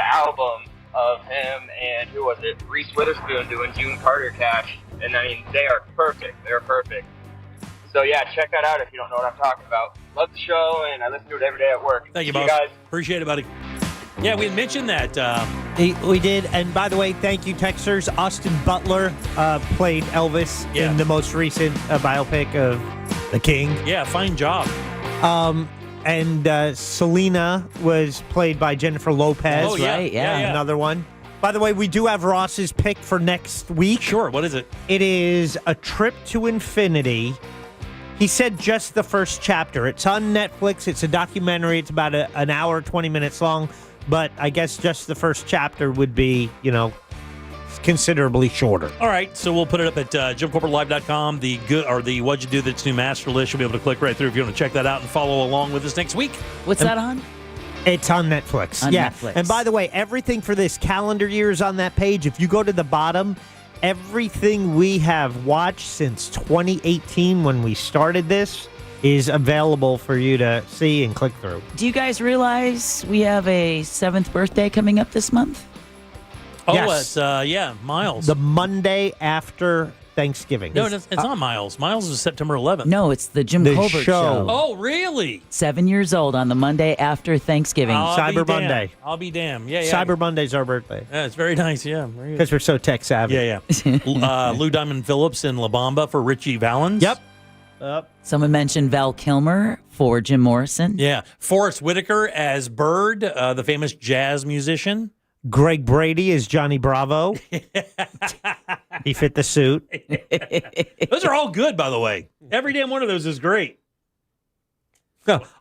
album of him and who was it? Reese Witherspoon doing June Carter Cash, and I mean they are perfect. They're perfect. So yeah, check that out if you don't know what I'm talking about. Love the show, and I listen to it every day at work. Thank you, See boss. guys. Appreciate it, buddy. Yeah, we had mentioned that. We did. And by the way, thank you, Texers. Austin Butler played Elvis in the most recent biopic of The King. Yeah, fine job. And Selena was played by Jennifer Lopez. Oh, yeah. Right? Yeah. Another one. By the way, we do have Ross's pick for next week. Sure. What is it? It is A Trip to Infinity. He said just the first chapter. It's on Netflix. It's a documentary. It's about an hour, 20 minutes long. But I guess just the first chapter would be, considerably shorter. All right, so we'll put it up at JimCorbettLive.com. The good or the What'd You Do That's New Master List. You'll be able to click right through if you want to check that out and follow along with us next week. What's that on? It's on Netflix. Netflix. And by the way, everything for this calendar year is on that page. If you go to the bottom, everything we have watched since 2018 when we started this is available for you to see and click through. Do you guys realize we have a 7th birthday coming up this month? Oh, Yes. it's, Miles. The Monday after Thanksgiving. No, it's not Miles. Miles is September 11th. No, it's the Jim The Colbert show. Oh, really? 7 years old on the Monday after Thanksgiving. Cyber Monday. I'll be damned. Yeah. Cyber Monday's our birthday. Yeah, it's very nice, yeah. Because we're so tech savvy. Yeah. Lou Diamond Phillips in La Bamba for Richie Valens. Yep. Someone mentioned Val Kilmer for Jim Morrison. Yeah. Forrest Whitaker as Bird, the famous jazz musician. Greg Brady is Johnny Bravo. He fit the suit. Those are all good, by the way. Every damn one of those is great.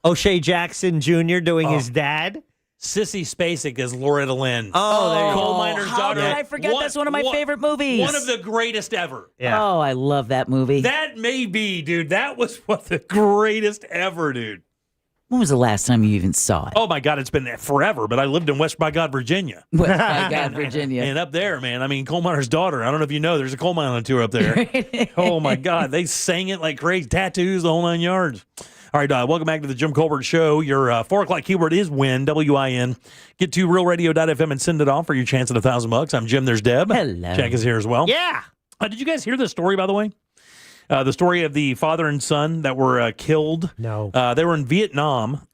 O'Shea Jackson Jr. doing his dad. Sissy Spacek as Loretta Lynn. Oh, there you go. Coal Miner's How Daughter. did I forget? That's one of my favorite movies. One of the greatest ever. Yeah. Oh, I love that movie. That may be, dude. That was one of the greatest ever, dude. When was the last time you even saw it? Oh, my God. It's been forever, but I lived in West by God, Virginia. West by God, Virginia. And up there, man, I mean, Coal Miner's Daughter. I don't know if you know, there's a coal mine on tour up there. Oh, my God. They sang it like crazy. Tattoos, the whole 9 yards. All right, welcome back to the Jim Colbert Show. Your 4 o'clock keyword is WIN, W-I-N. Get to realradio.fm and send it off for your chance at $1,000. I'm Jim. There's Deb. Hello. Jack is here as well. Yeah. Did you guys hear this story, by the way? The story of the father and son that were killed. No. They were in Vietnam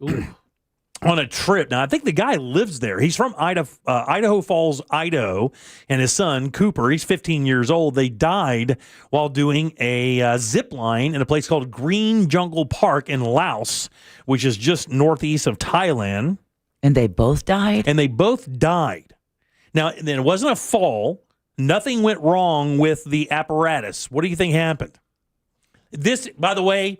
on a trip. Now, I think the guy lives there. He's from Idaho Falls, Idaho, and his son, Cooper, he's 15 years old. They died while doing a zip line in a place called Green Jungle Park in Laos, which is just northeast of Thailand. And they both died? And they both died. Now, then it wasn't a fall. Nothing went wrong with the apparatus. What do you think happened? This, by the way,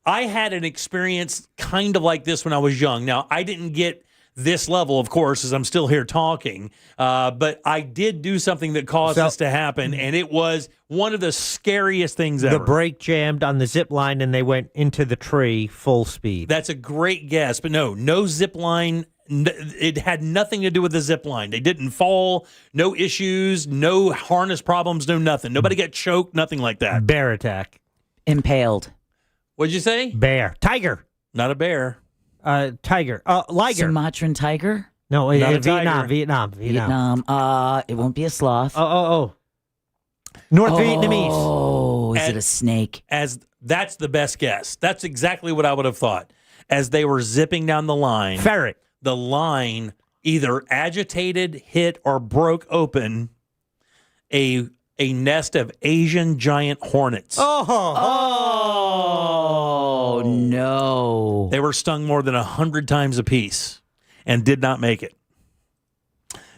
I had an experience kind of like this when I was young. Now, I didn't get this level, of course, as I'm still here talking. But I did do something that caused this to happen, and it was one of the scariest things ever. The brake jammed on the zip line, and they went into the tree full speed. That's a great guess, but no zip line. It had nothing to do with the zip line. They didn't fall, no issues, no harness problems, no nothing. Nobody got choked, nothing like that. Bear attack. Impaled. What'd you say? Bear. Tiger. Not a bear. Tiger. Liger. Sumatran tiger? No, Not a Vietnam. It won't be a sloth. North Vietnamese. Oh, is it a snake? That's the best guess. That's exactly what I would have thought. As they were zipping down the line. Ferret. The line either agitated, hit, or broke open a nest of Asian giant hornets. Oh, no. They were stung more than 100 times apiece and did not make it.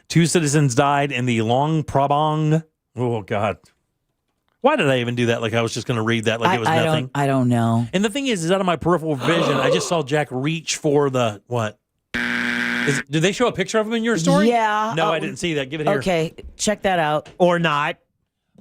2 citizens died in the Long Prabang. Oh, God. Why did I even do that? Like I was just going to read that like it was nothing. I don't know. And the thing is out of my peripheral vision, I just saw Jack reach for the what? Did they show a picture of him in your story? Yeah. No, I didn't see that. Give it here. Okay, check that out. Or not.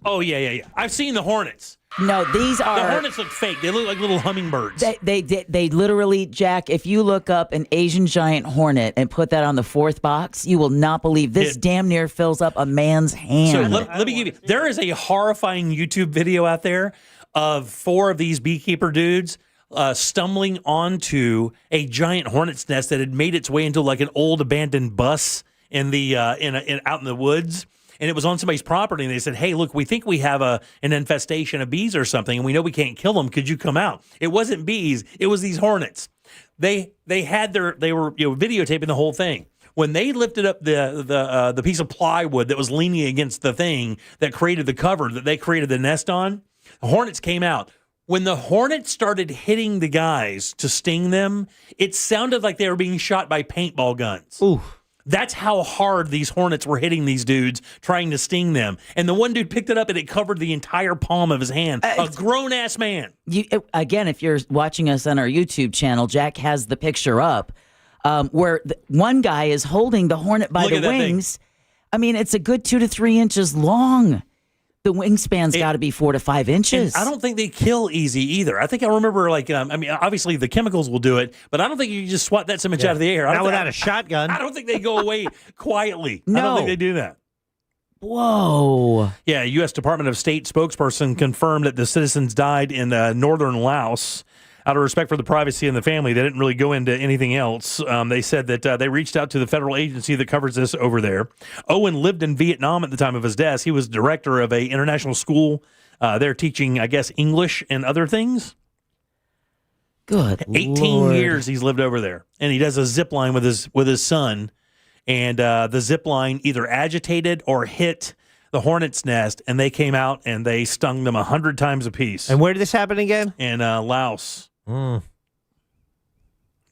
Oh, yeah. I've seen the hornets. No, these are... The hornets look fake. They look like little hummingbirds. They literally, Jack, if you look up an Asian giant hornet and put that on the 4th box, you will not believe this damn near fills up a man's hand. So let me give you... There is a horrifying YouTube video out there of 4 of these beekeeper dudes stumbling onto a giant hornet's nest that had made its way into like an old abandoned bus in the out in the woods. And it was on somebody's property, and they said, "Hey, look, we think we have an infestation of bees or something, and we know we can't kill them. Could you come out?" It wasn't bees; it was these hornets. They were videotaping the whole thing. When they lifted up the piece of plywood that was leaning against the thing that created the cover that they created the nest on, the hornets came out. When the hornets started hitting the guys to sting them, it sounded like they were being shot by paintball guns. Ooh. That's how hard these hornets were hitting these dudes, trying to sting them. And the one dude picked it up and it covered the entire palm of his hand. A grown-ass man. Again, if you're watching us on our YouTube channel, Jack has the picture up where one guy is holding the hornet by the wings. I mean, it's a good 2 to 3 inches long. The wingspan's got to be 4 to 5 inches. I don't think they kill easy either. I think I remember, obviously the chemicals will do it, but I don't think you can just swat that so much out of the air. Not without a shotgun. I don't think they go away quietly. No. I don't think they do that. Whoa. Yeah, U.S. Department of State spokesperson confirmed that the citizens died in northern Laos. Out of respect for the privacy and the family, they didn't really go into anything else. They said that they reached out to the federal agency that covers this over there. Owen lived in Vietnam at the time of his death. He was director of a international school there teaching, I guess, English and other things. Good 18 Lord. years he's lived over there. And he does a zip line with his son. And the zip line either agitated or hit the hornet's nest, and they came out and they stung them 100 times apiece. And where did this happen again? In Laos.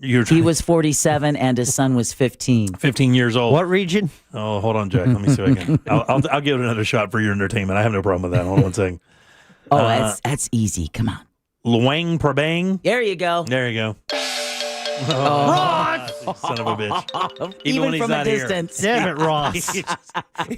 He was 47 and his son was 15. 15 years old. What region? Oh, hold on, Jack. Let me see if I can. I'll give it another shot for your entertainment. I have no problem with that. Hold on one second. Oh, that's easy. Come on. Luang Prabang. There you go. There you go. Ross! Son of a bitch. Even when he's from not a here. distance. Damn it, Ross.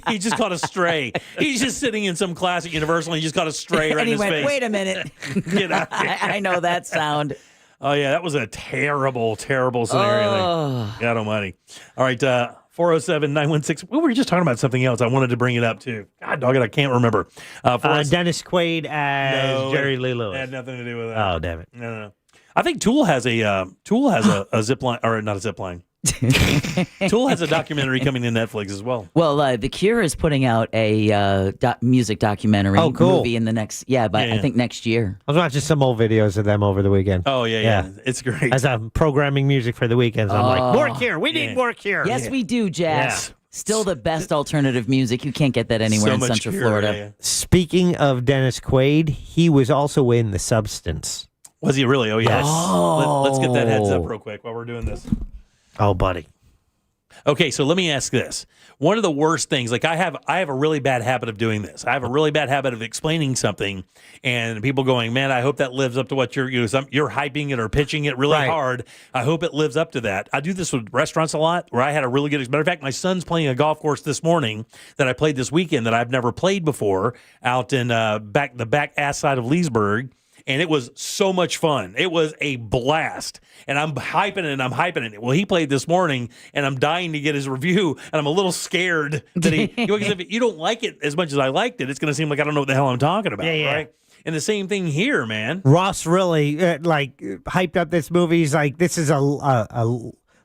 He just caught a stray. He's just sitting in some classic Universal and he just caught a stray right And in he his went, face. wait a minute. Get out of here. I know that sound. Oh, yeah, that was a terrible, terrible scenario. Oh. God almighty. All right, 407-916. We were just talking about something else. I wanted to bring it up, too. God dog it, I can't remember. Dennis Quaid as Jerry Lee Lewis. It had nothing to do with that. Oh, damn it. No. I think Tool has a zip line, or not a zip line. Tool has a documentary coming to Netflix as well. Well, The Cure is putting out a music documentary movie in the next, I think next year. I was watching some old videos of them over the weekend. Oh, yeah. It's great. As I'm programming music for the weekends, I'm like, more Cure. We need more Cure. Yes, we do, Jack. Yeah. Still the best alternative music. You can't get that anywhere So in much Central Cure, Florida. yeah. Speaking of Dennis Quaid, he was also in The Substance. Was he really? Oh, yes. Oh. Let's get that heads up real quick while we're doing this. Oh, buddy. Okay, so let me ask this. One of the worst things, like I have a really bad habit of doing this. I have a really bad habit of explaining something and people going, man, I hope that lives up to what you're hyping it or pitching it really hard. I hope it lives up to that. I do this with restaurants a lot where I had a really good, matter of fact, my son's playing a golf course this morning that I played this weekend that I've never played before out in the back ass side of Leesburg. And it was so much fun. It was a blast. And I'm hyping it. Well, he played this morning, and I'm dying to get his review, and I'm a little scared that because if you don't like it as much as I liked it, it's going to seem like I don't know what the hell I'm talking about, right? And the same thing here, man. Ross really hyped up this movie. He's like, this is a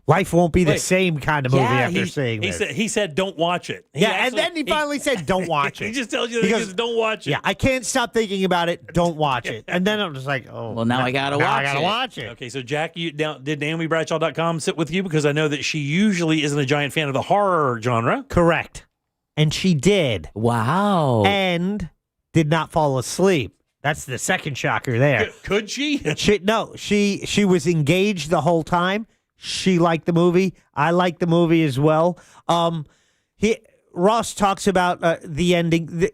life won't be the same kind of movie after seeing this. He said, don't watch it. And then he finally said, don't watch it. He just tells you that don't watch it. Yeah, I can't stop thinking about it. Don't watch it. And then I'm just like, oh. Well, now I got to watch it. Okay, so Jack, did NaomiBradshaw.com sit with you? Because I know that she usually isn't a giant fan of the horror genre. Correct. And she did. Wow. And did not fall asleep. That's the second shocker there. Could she? No, she was engaged the whole time. She liked the movie. I liked the movie as well. Ross talks about the ending.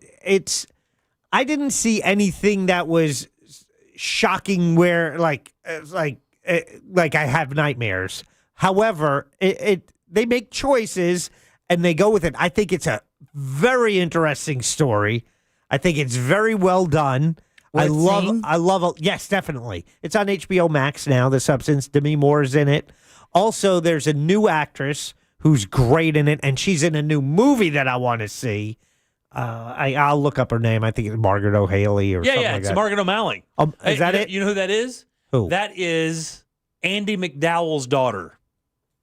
I didn't see anything that was shocking where like I have nightmares. However, they make choices and they go with it. I think it's a very interesting story. I think it's very well done. I love it. Yes, definitely. It's on HBO Max now, The Substance. Demi Moore's in it. Also, there's a new actress who's great in it, and she's in a new movie that I want to see. I'll look up her name. I think it's Margaret O'Haley or something like that. Yeah, it's Margaret O'Malley. Is that it? You know who that is? Who? That is Andy McDowell's daughter.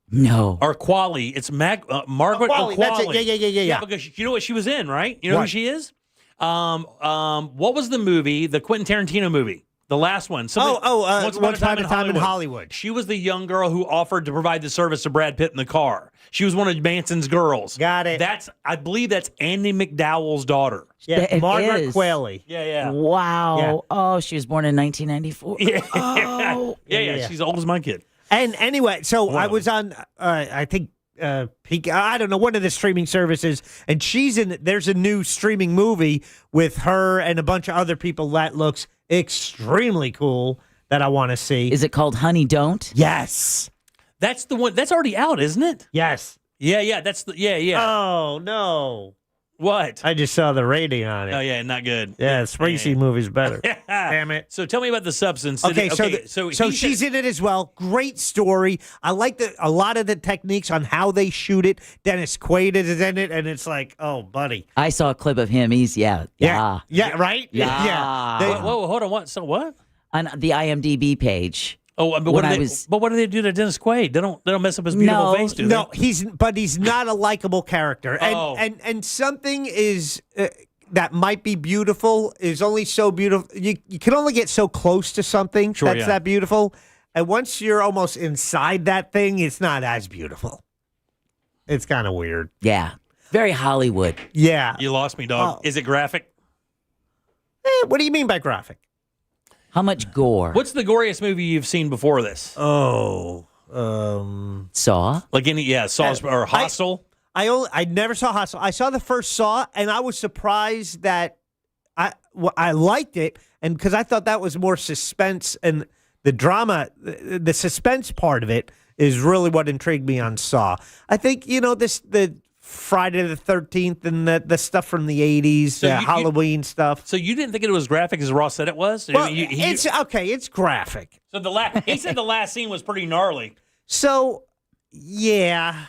No. Or Qualley. It's Margaret O'Qualley. That's it. Yeah. Because you know what she was in, right? You know who she is? What was the movie, the Quentin Tarantino movie? The last one. Once Upon a Time in Hollywood. She was the young girl who offered to provide the service to Brad Pitt in the car. She was one of Manson's girls. Got it. I believe that's Andy McDowell's daughter. Yeah, Margaret Qualley. Yeah. Wow. Yeah. Oh, she was born in 1994. Yeah. Oh. Yeah. She's old as my kid. And anyway, so I was on, I think, I don't know, one of the streaming services, and there's a new streaming movie with her and a bunch of other people that looks extremely cool that I want to see. Is it called Honey Don't? Yes. That's the one. That's already out, isn't it? Yes. Yeah. That's yeah. Oh, no. What? I just saw the rating on it. Oh, yeah, not good. Yeah, Springsteen movie's better. Damn it. So tell me about The Substance. Okay, so she's in it as well. Great story. I like a lot of the techniques on how they shoot it. Dennis Quaid is in it, and it's like, oh, buddy. I saw a clip of him. He's, Yeah, right? Yeah. Whoa, hold on. What? So what? On the IMDb page. Oh, but what do they do to Dennis Quaid? They don't mess up his beautiful face, do they? No, he's not a likable character. And something is that might be beautiful is only so beautiful. You can only get so close to something that beautiful. And once you're almost inside that thing, it's not as beautiful. It's kind of weird. Yeah. Very Hollywood. Yeah. You lost me, dog. Is it graphic? What do you mean by graphic? How much gore? What's the goriest movie you've seen before this? Oh, Saw? Like Saw or Hostel? I never saw Hostel. I saw the first Saw, and I was surprised that I liked it, and because I thought that was more suspense, and the drama, the suspense part of it is really what intrigued me on Saw. I think the Friday the 13th and the stuff from the 80s, Halloween stuff. So you didn't think it was graphic as Ross said it was? Well, it's okay. It's graphic. So he said the last scene was pretty gnarly. So, yeah,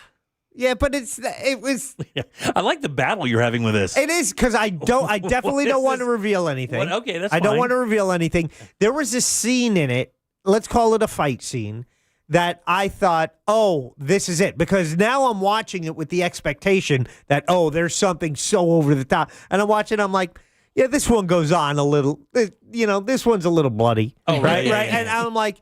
but it was. Yeah. I like the battle you're having with this. It is because I definitely don't want to reveal anything. Okay, that's fine. I don't want to reveal anything. There was a scene in it. Let's call it a fight scene. That I thought, oh, this is it. Because now I'm watching it with the expectation that, oh, there's something so over the top. And I'm watching, I'm like, yeah, this one goes on a little, this one's a little bloody. Oh, right? Yeah. And I'm like,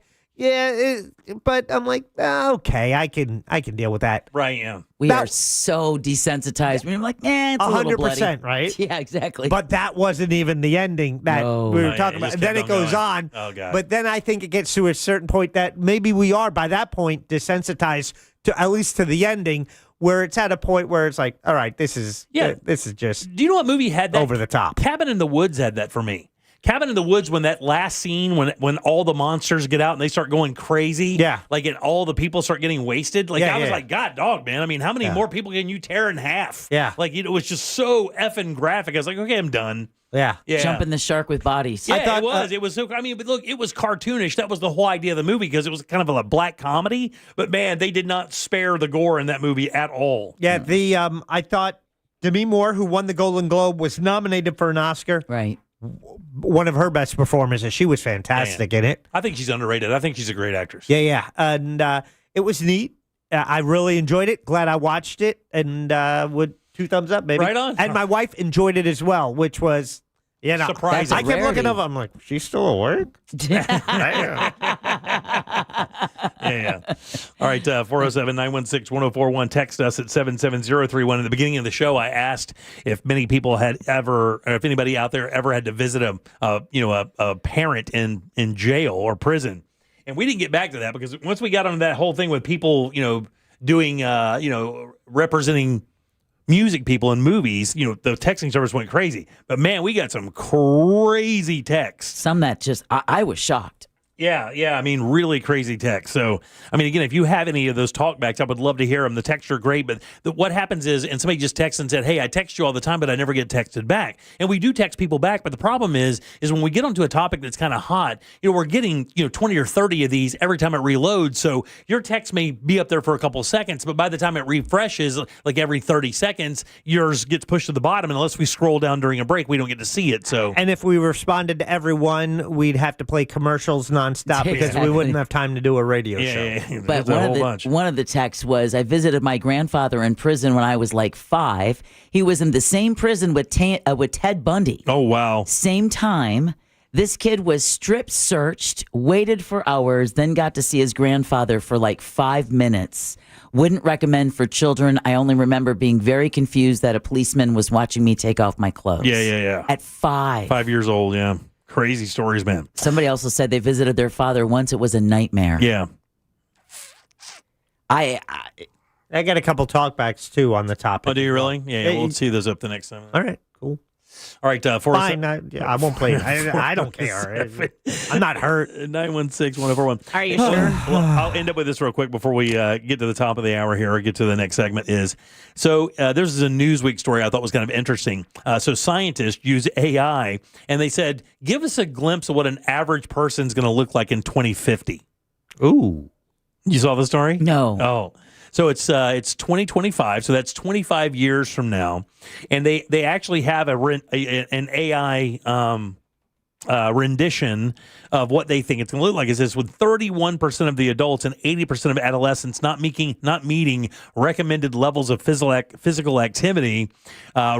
but I'm like, okay, I can deal with that. Right, yeah. We are so desensitized. We're like, it's a little bloody. 100%, right? Yeah, exactly. But that wasn't even the ending that we were talking about. And then it goes on. Oh, God. But then I think it gets to a certain point that maybe we are, by that point, desensitized to at least to the ending, where it's at a point where it's like, all right, this is just. Do you know what movie had that? Over the top. Cabin in the Woods had that for me. Cabin in the Woods, when that last scene, when all the monsters get out and they start going crazy, and all the people start getting wasted, I was like, God dog, man. I mean, how many more people can you tear in half? Yeah. It was just so effing graphic. I was like, okay, I'm done. Yeah. Jumping the shark with bodies. Yeah, I thought, it was. It was so. I mean, but look, it was cartoonish. That was the whole idea of the movie because it was kind of a black comedy. But man, they did not spare the gore in that movie at all. Yeah. I thought Demi Moore, who won the Golden Globe, was nominated for an Oscar. Right. One of her best performances. She was fantastic in it. I think she's underrated. I think she's a great actress. Yeah. And it was neat. I really enjoyed it. Glad I watched it. And would 2 thumbs up, baby. Right on. And my wife enjoyed it as well, which was, surprising. I kept looking up. I'm like, she's still at work? Yeah. All right, 407-916-1041. Text us at 77031. At the beginning of the show, I asked if many people had ever, or if anybody out there ever had to visit a parent in jail or prison. And we didn't get back to that because once we got on that whole thing with people, doing, representing music people in movies, the texting service went crazy. But man, we got some crazy texts. Some that just, I was shocked. Yeah. I mean, really crazy text. So, I mean, again, if you have any of those talkbacks, I would love to hear them. The texts are great, but what happens is, and somebody just texts and said, hey, I text you all the time, but I never get texted back. And we do text people back, but the problem is when we get onto a topic that's kind of hot, we're getting, 20 or 30 of these every time it reloads. So your text may be up there for a couple of seconds, but by the time it refreshes, like every 30 seconds, yours gets pushed to the bottom. And unless we scroll down during a break, we don't get to see it. So, and if we responded to everyone, we'd have to play commercials nonstop because we wouldn't have time to do a radio show. Yeah. But one of the texts was, I visited my grandfather in prison when I was like 5. He was in the same prison with Ted Bundy. Oh, wow. Same time. This kid was strip searched, waited for hours, then got to see his grandfather for like 5 minutes. Wouldn't recommend for children. I only remember being very confused that a policeman was watching me take off my clothes. Yeah. At 5. 5 years old, yeah. Crazy stories, man. Somebody also said they visited their father once. It was a nightmare. Yeah. I got a couple talkbacks, too, on the topic. Oh, do you really? Yeah, we'll see those up the next time. All right, cool. All right, fine. I won't play it. I don't care. I'm not hurt. 916-1041. Are you sure? Well, I'll end up with this real quick before we get to the top of the hour here or get to the next segment. There's a Newsweek story I thought was kind of interesting. So scientists use AI, and they said, give us a glimpse of what an average person's going to look like in 2050. Ooh. You saw the story? No. Oh. So it's 2025, so that's 25 years from now, and they actually have an AI rendition of what they think it's going to look like. It says with 31% of the adults and 80% of adolescents not meeting recommended levels of physical activity,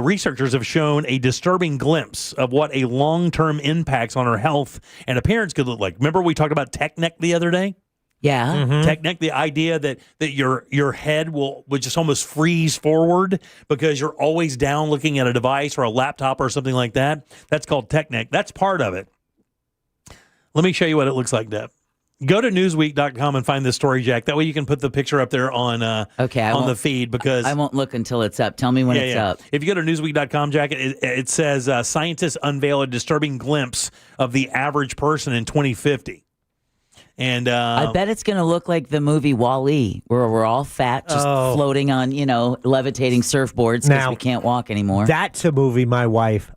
researchers have shown a disturbing glimpse of what a long-term impacts on our health and appearance could look like. Remember we talked about tech neck the other day? Yeah. Mm-hmm. Tech neck, the idea that your head would just almost freeze forward because you're always down looking at a device or a laptop or something like that. That's called tech neck. That's part of it. Let me show you what it looks like, Deb. Go to Newsweek.com and find this story, Jack. That way you can put the picture up there on the feed because I won't look until it's up. Tell me when it's up. If you go to Newsweek.com, Jack, it says scientists unveil a disturbing glimpse of the average person in 2050. And I bet it's going to look like the movie WALL-E, where we're all fat, just floating on, levitating surfboards because we can't walk anymore. That's a movie my wife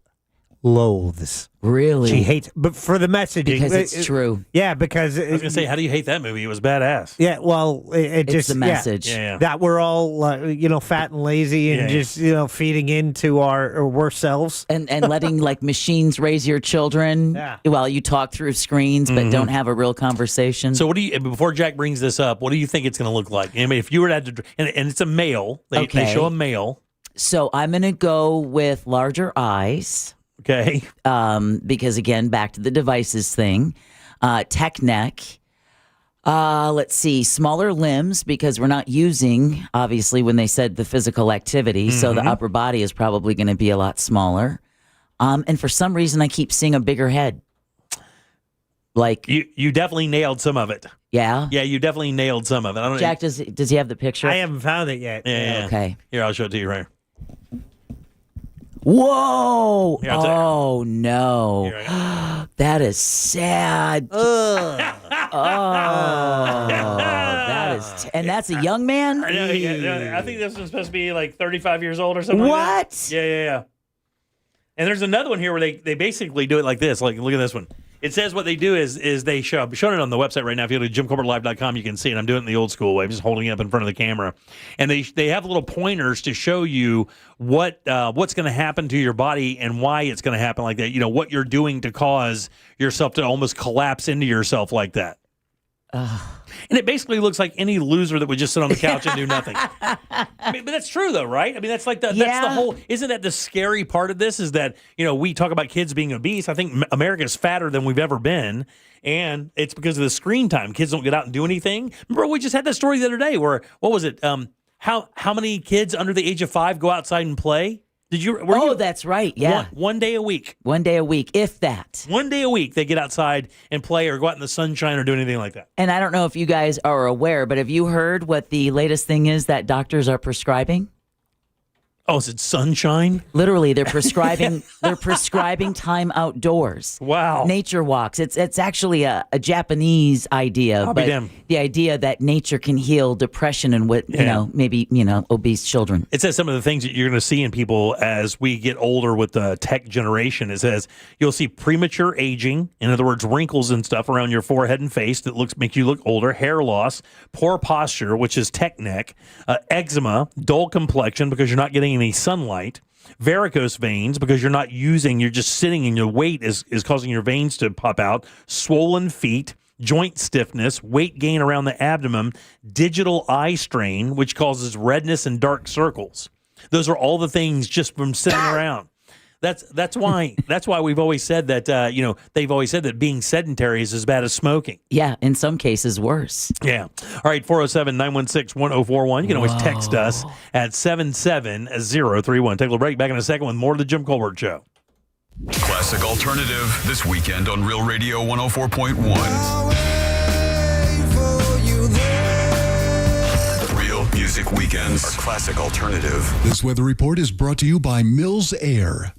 loathes. Really? She hates, but for the message. Because it's true. Yeah, because... I was going to say, how do you hate that movie? It was badass. Yeah, well, it's just... the message. Yeah. That we're all, fat and lazy and just, feeding into our worst selves. And letting, machines raise your children while you talk through screens but don't have a real conversation. So before Jack brings this up, what do you think it's going to look like? I mean, if you were to... And it's a male. They show a male. So I'm going to go with larger eyes. Okay. Because again, back to the devices thing. Tech neck. Let's see. Smaller limbs because we're not using, obviously, when they said the physical activity. Mm-hmm. So the upper body is probably going to be a lot smaller. And for some reason, I keep seeing a bigger head. Like you definitely nailed some of it. Yeah? Yeah, you definitely nailed some of it. I don't Jack, does he have the picture? I haven't found it yet. Yeah. Okay. Here, I'll show it to you right here. Whoa! Here, I'll tell you. Oh no, Here I that is sad. Oh, that is, and that's a young man. I know, I think this one's supposed to be like 35 years old or something. What? Like that. Yeah. And there's another one here where they basically do it like this. Like, look at this one. It says what they do is they show. I'm showing it on the website right now. If you go to JimColbertLive.com, you can see it. I'm doing it in the old school way. I'm just holding it up in front of the camera. And they have little pointers to show you what's going to happen to your body and why it's going to happen like that. You know, what you're doing to cause yourself to almost collapse into yourself like that. And it basically looks like any loser that would just sit on the couch and do nothing. I mean, but that's true, though, right? I mean, that's the whole. Isn't that the scary part of this? Is that we talk about kids being obese. I think America's fatter than we've ever been, and it's because of the screen time. Kids don't get out and do anything. Remember, we just had that story the other day where what was it? How many kids under the age of 5 go outside and play? That's right. Yeah. One day a week. One day a week, if that. One day a week, they get outside and play or go out in the sunshine or do anything like that. And I don't know if you guys are aware, but have you heard what the latest thing is that doctors are prescribing? Oh, is it sunshine? Literally, they're prescribing time outdoors. Wow. Nature walks. It's actually a Japanese idea, but the idea that nature can heal depression and maybe obese children. It says some of the things that you're going to see in people as we get older with the tech generation. It says you'll see premature aging, in other words, wrinkles and stuff around your forehead and face that make you look older, hair loss, poor posture, which is tech neck, eczema, dull complexion because you're not getting any sunlight, varicose veins because you're just sitting and your weight is causing your veins to pop out, swollen feet, joint stiffness, weight gain around the abdomen, digital eye strain, which causes redness and dark circles. Those are all the things just from sitting around. That's why we've always said that they've always said that being sedentary is as bad as smoking. Yeah, in some cases worse. Yeah. All right, 407-916-1041. You can always text us at 77031. Take a little break. Back in a second with more of the Jim Colbert Show. Classic Alternative this weekend on Real Radio 104.1. Music Weekends are Classic Alternative. This weather report is brought to you by Mills Air.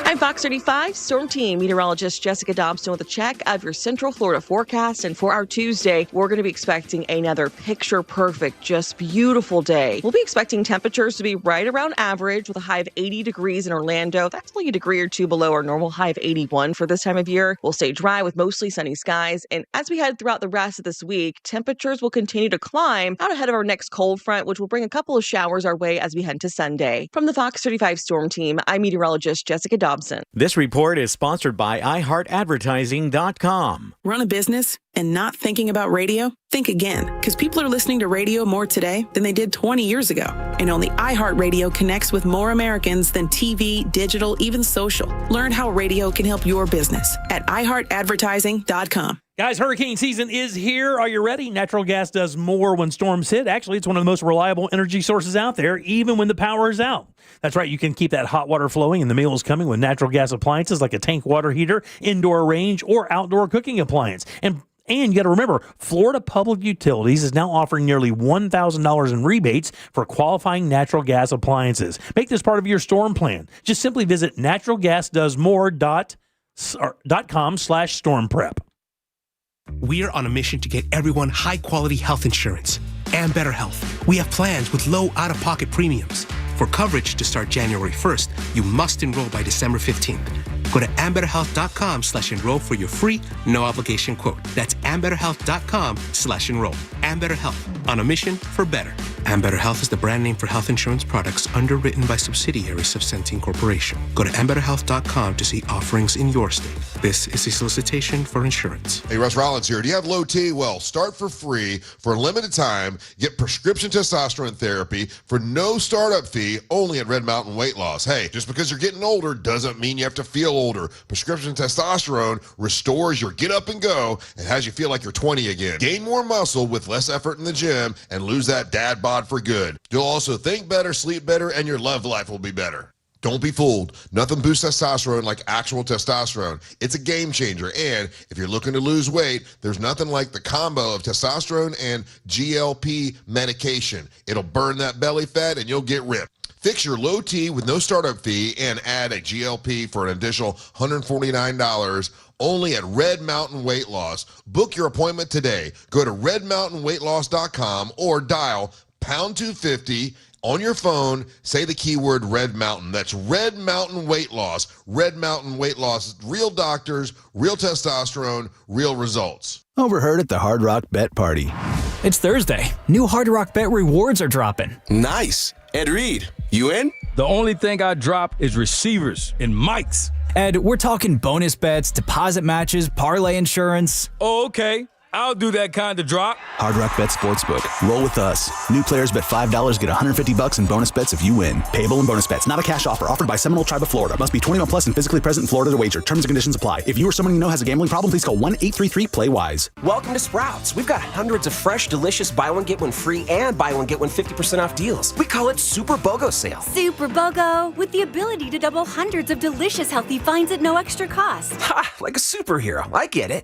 I'm Fox 35 Storm Team meteorologist Jessica Dobson with a check of your Central Florida forecast. And for our Tuesday, we're going to be expecting another picture-perfect, just beautiful day. We'll be expecting temperatures to be right around average with a high of 80 degrees in Orlando. That's only a degree or two below our normal high of 81 for this time of year. We'll stay dry with mostly sunny skies. And as we head throughout the rest of this week, temperatures will continue to climb out ahead of our next cold front, which will bring a couple of showers our way as we head to Sunday. From the Fox 35 Storm Team, I'm meteorologist Jessica Dobson. This report is sponsored by iHeartAdvertising.com. Run a business and not thinking about radio? Think again, because people are listening to radio more today than they did 20 years ago. And only iHeartRadio connects with more Americans than TV, digital, even social. Learn how radio can help your business at iHeartAdvertising.com. Guys, hurricane season is here. Are you ready? Natural gas does more when storms hit. Actually, it's one of the most reliable energy sources out there, even when the power is out. That's right. You can keep that hot water flowing and the meals coming with natural gas appliances like a tank water heater, indoor range, or outdoor cooking appliance. And you got to remember, Florida Public Utilities is now offering nearly $1,000 in rebates for qualifying natural gas appliances. Make this part of your storm plan. Just simply visit naturalgasdoesmore.com/stormprep. We're on a mission to get everyone high-quality health insurance and better health. We have plans with low out-of-pocket premiums. For coverage to start January 1st, you must enroll by December 15th. Go to ambetterhealth.com/enroll for your free, no-obligation quote. That's ambetterhealth.com/enroll. Ambetter Health, on a mission for better. Ambetter Health is the brand name for health insurance products underwritten by subsidiaries of Centene Corporation. Go to ambetterhealth.com to see offerings in your state. This is a solicitation for insurance. Hey, Russ Rollins here. Do you have low T? Well, start for free for a limited time. Get prescription testosterone therapy for no startup fee only at Red Mountain Weight Loss. Hey, just because you're getting older doesn't mean you have to feel older. Prescription testosterone restores your get up and go and has you feel like you're 20 again. Gain more muscle with less effort in the gym and lose that dad bod for good. You'll also think better, sleep better, and your love life will be better. Don't be fooled. Nothing boosts testosterone like actual testosterone. It's a game changer. And if you're looking to lose weight, there's nothing like the combo of testosterone and GLP medication. It'll burn that belly fat and you'll get ripped. Fix your low T with no startup fee and add a GLP for an additional $149 only at Red Mountain Weight Loss. Book your appointment today. Go to redmountainweightloss.com or dial pound 250 on your phone. Say the keyword Red Mountain. That's Red Mountain Weight Loss. Red Mountain Weight Loss. Real doctors, real testosterone, real results. Overheard at the Hard Rock Bet Party. It's Thursday. New Hard Rock Bet rewards are dropping. Nice. Ed Reed, you in? The only thing I drop is receivers and mics. Ed, we're talking bonus bets, deposit matches, parlay insurance. Oh, okay. I'll do that kind of drop. Hard Rock Bet Sportsbook. Roll with us. New players bet $5, get $150 in bonus bets if you win. Payable in bonus bets. Not a cash offer. Offered by Seminole Tribe of Florida. Must be 21 plus and physically present in Florida to wager. Terms and conditions apply. If you or someone you know has a gambling problem, please call 1-833-PLAY-WISE. Welcome to Sprouts. We've got hundreds of fresh, delicious buy one, get one free and buy one, get one 50% off deals. We call it Super BOGO sale. Super BOGO, with the ability to double hundreds of delicious healthy finds at no extra cost. Ha! Like a superhero. I get it.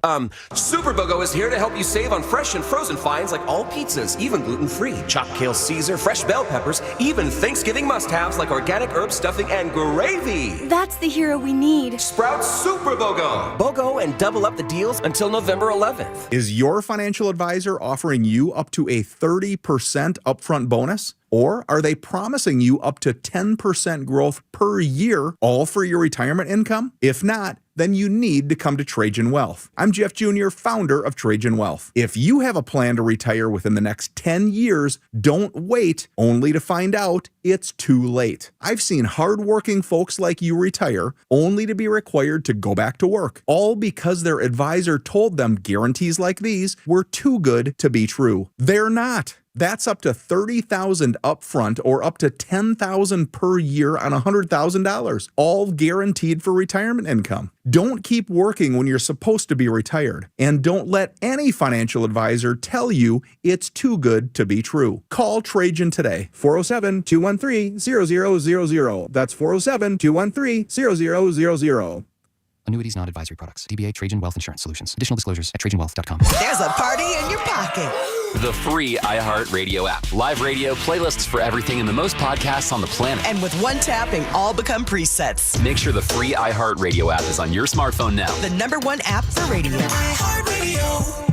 Super BOGO is here to help you save on fresh and frozen finds like all pizzas, even gluten-free, chopped kale Caesar, fresh bell peppers, even Thanksgiving must-haves like organic herb stuffing and gravy. That's the hero we need. Sprouts Super BOGO. BOGO and double up the deals until November 11th. Is your financial advisor offering you up to a 30% upfront bonus? Or are they promising you up to 10% growth per year, all for your retirement income? If not, then you need to come to Trajan Wealth. I'm Jeff Jr., founder of Trajan Wealth. If you have a plan to retire within the next 10 years, don't wait only to find out it's too late. I've seen hardworking folks like you retire only to be required to go back to work, all because their advisor told them guarantees like these were too good to be true. They're not. That's up to $30,000 upfront or up to $10,000 per year on $100,000, all guaranteed for retirement income. Don't keep working when you're supposed to be retired, and don't let any financial advisor tell you it's too good to be true. Call Trajan today, 407-213-0000. That's 407-213-0000. Annuities, not advisory products. DBA Trajan Wealth Insurance Solutions. Additional disclosures at TrajanWealth.com. There's a party in your pocket. The free iHeartRadio app. Live radio, playlists for everything, and the most podcasts on the planet. And with one tapping, all become presets. Make sure the free iHeartRadio app is on your smartphone now. The #1 app for radio. iHeartRadio.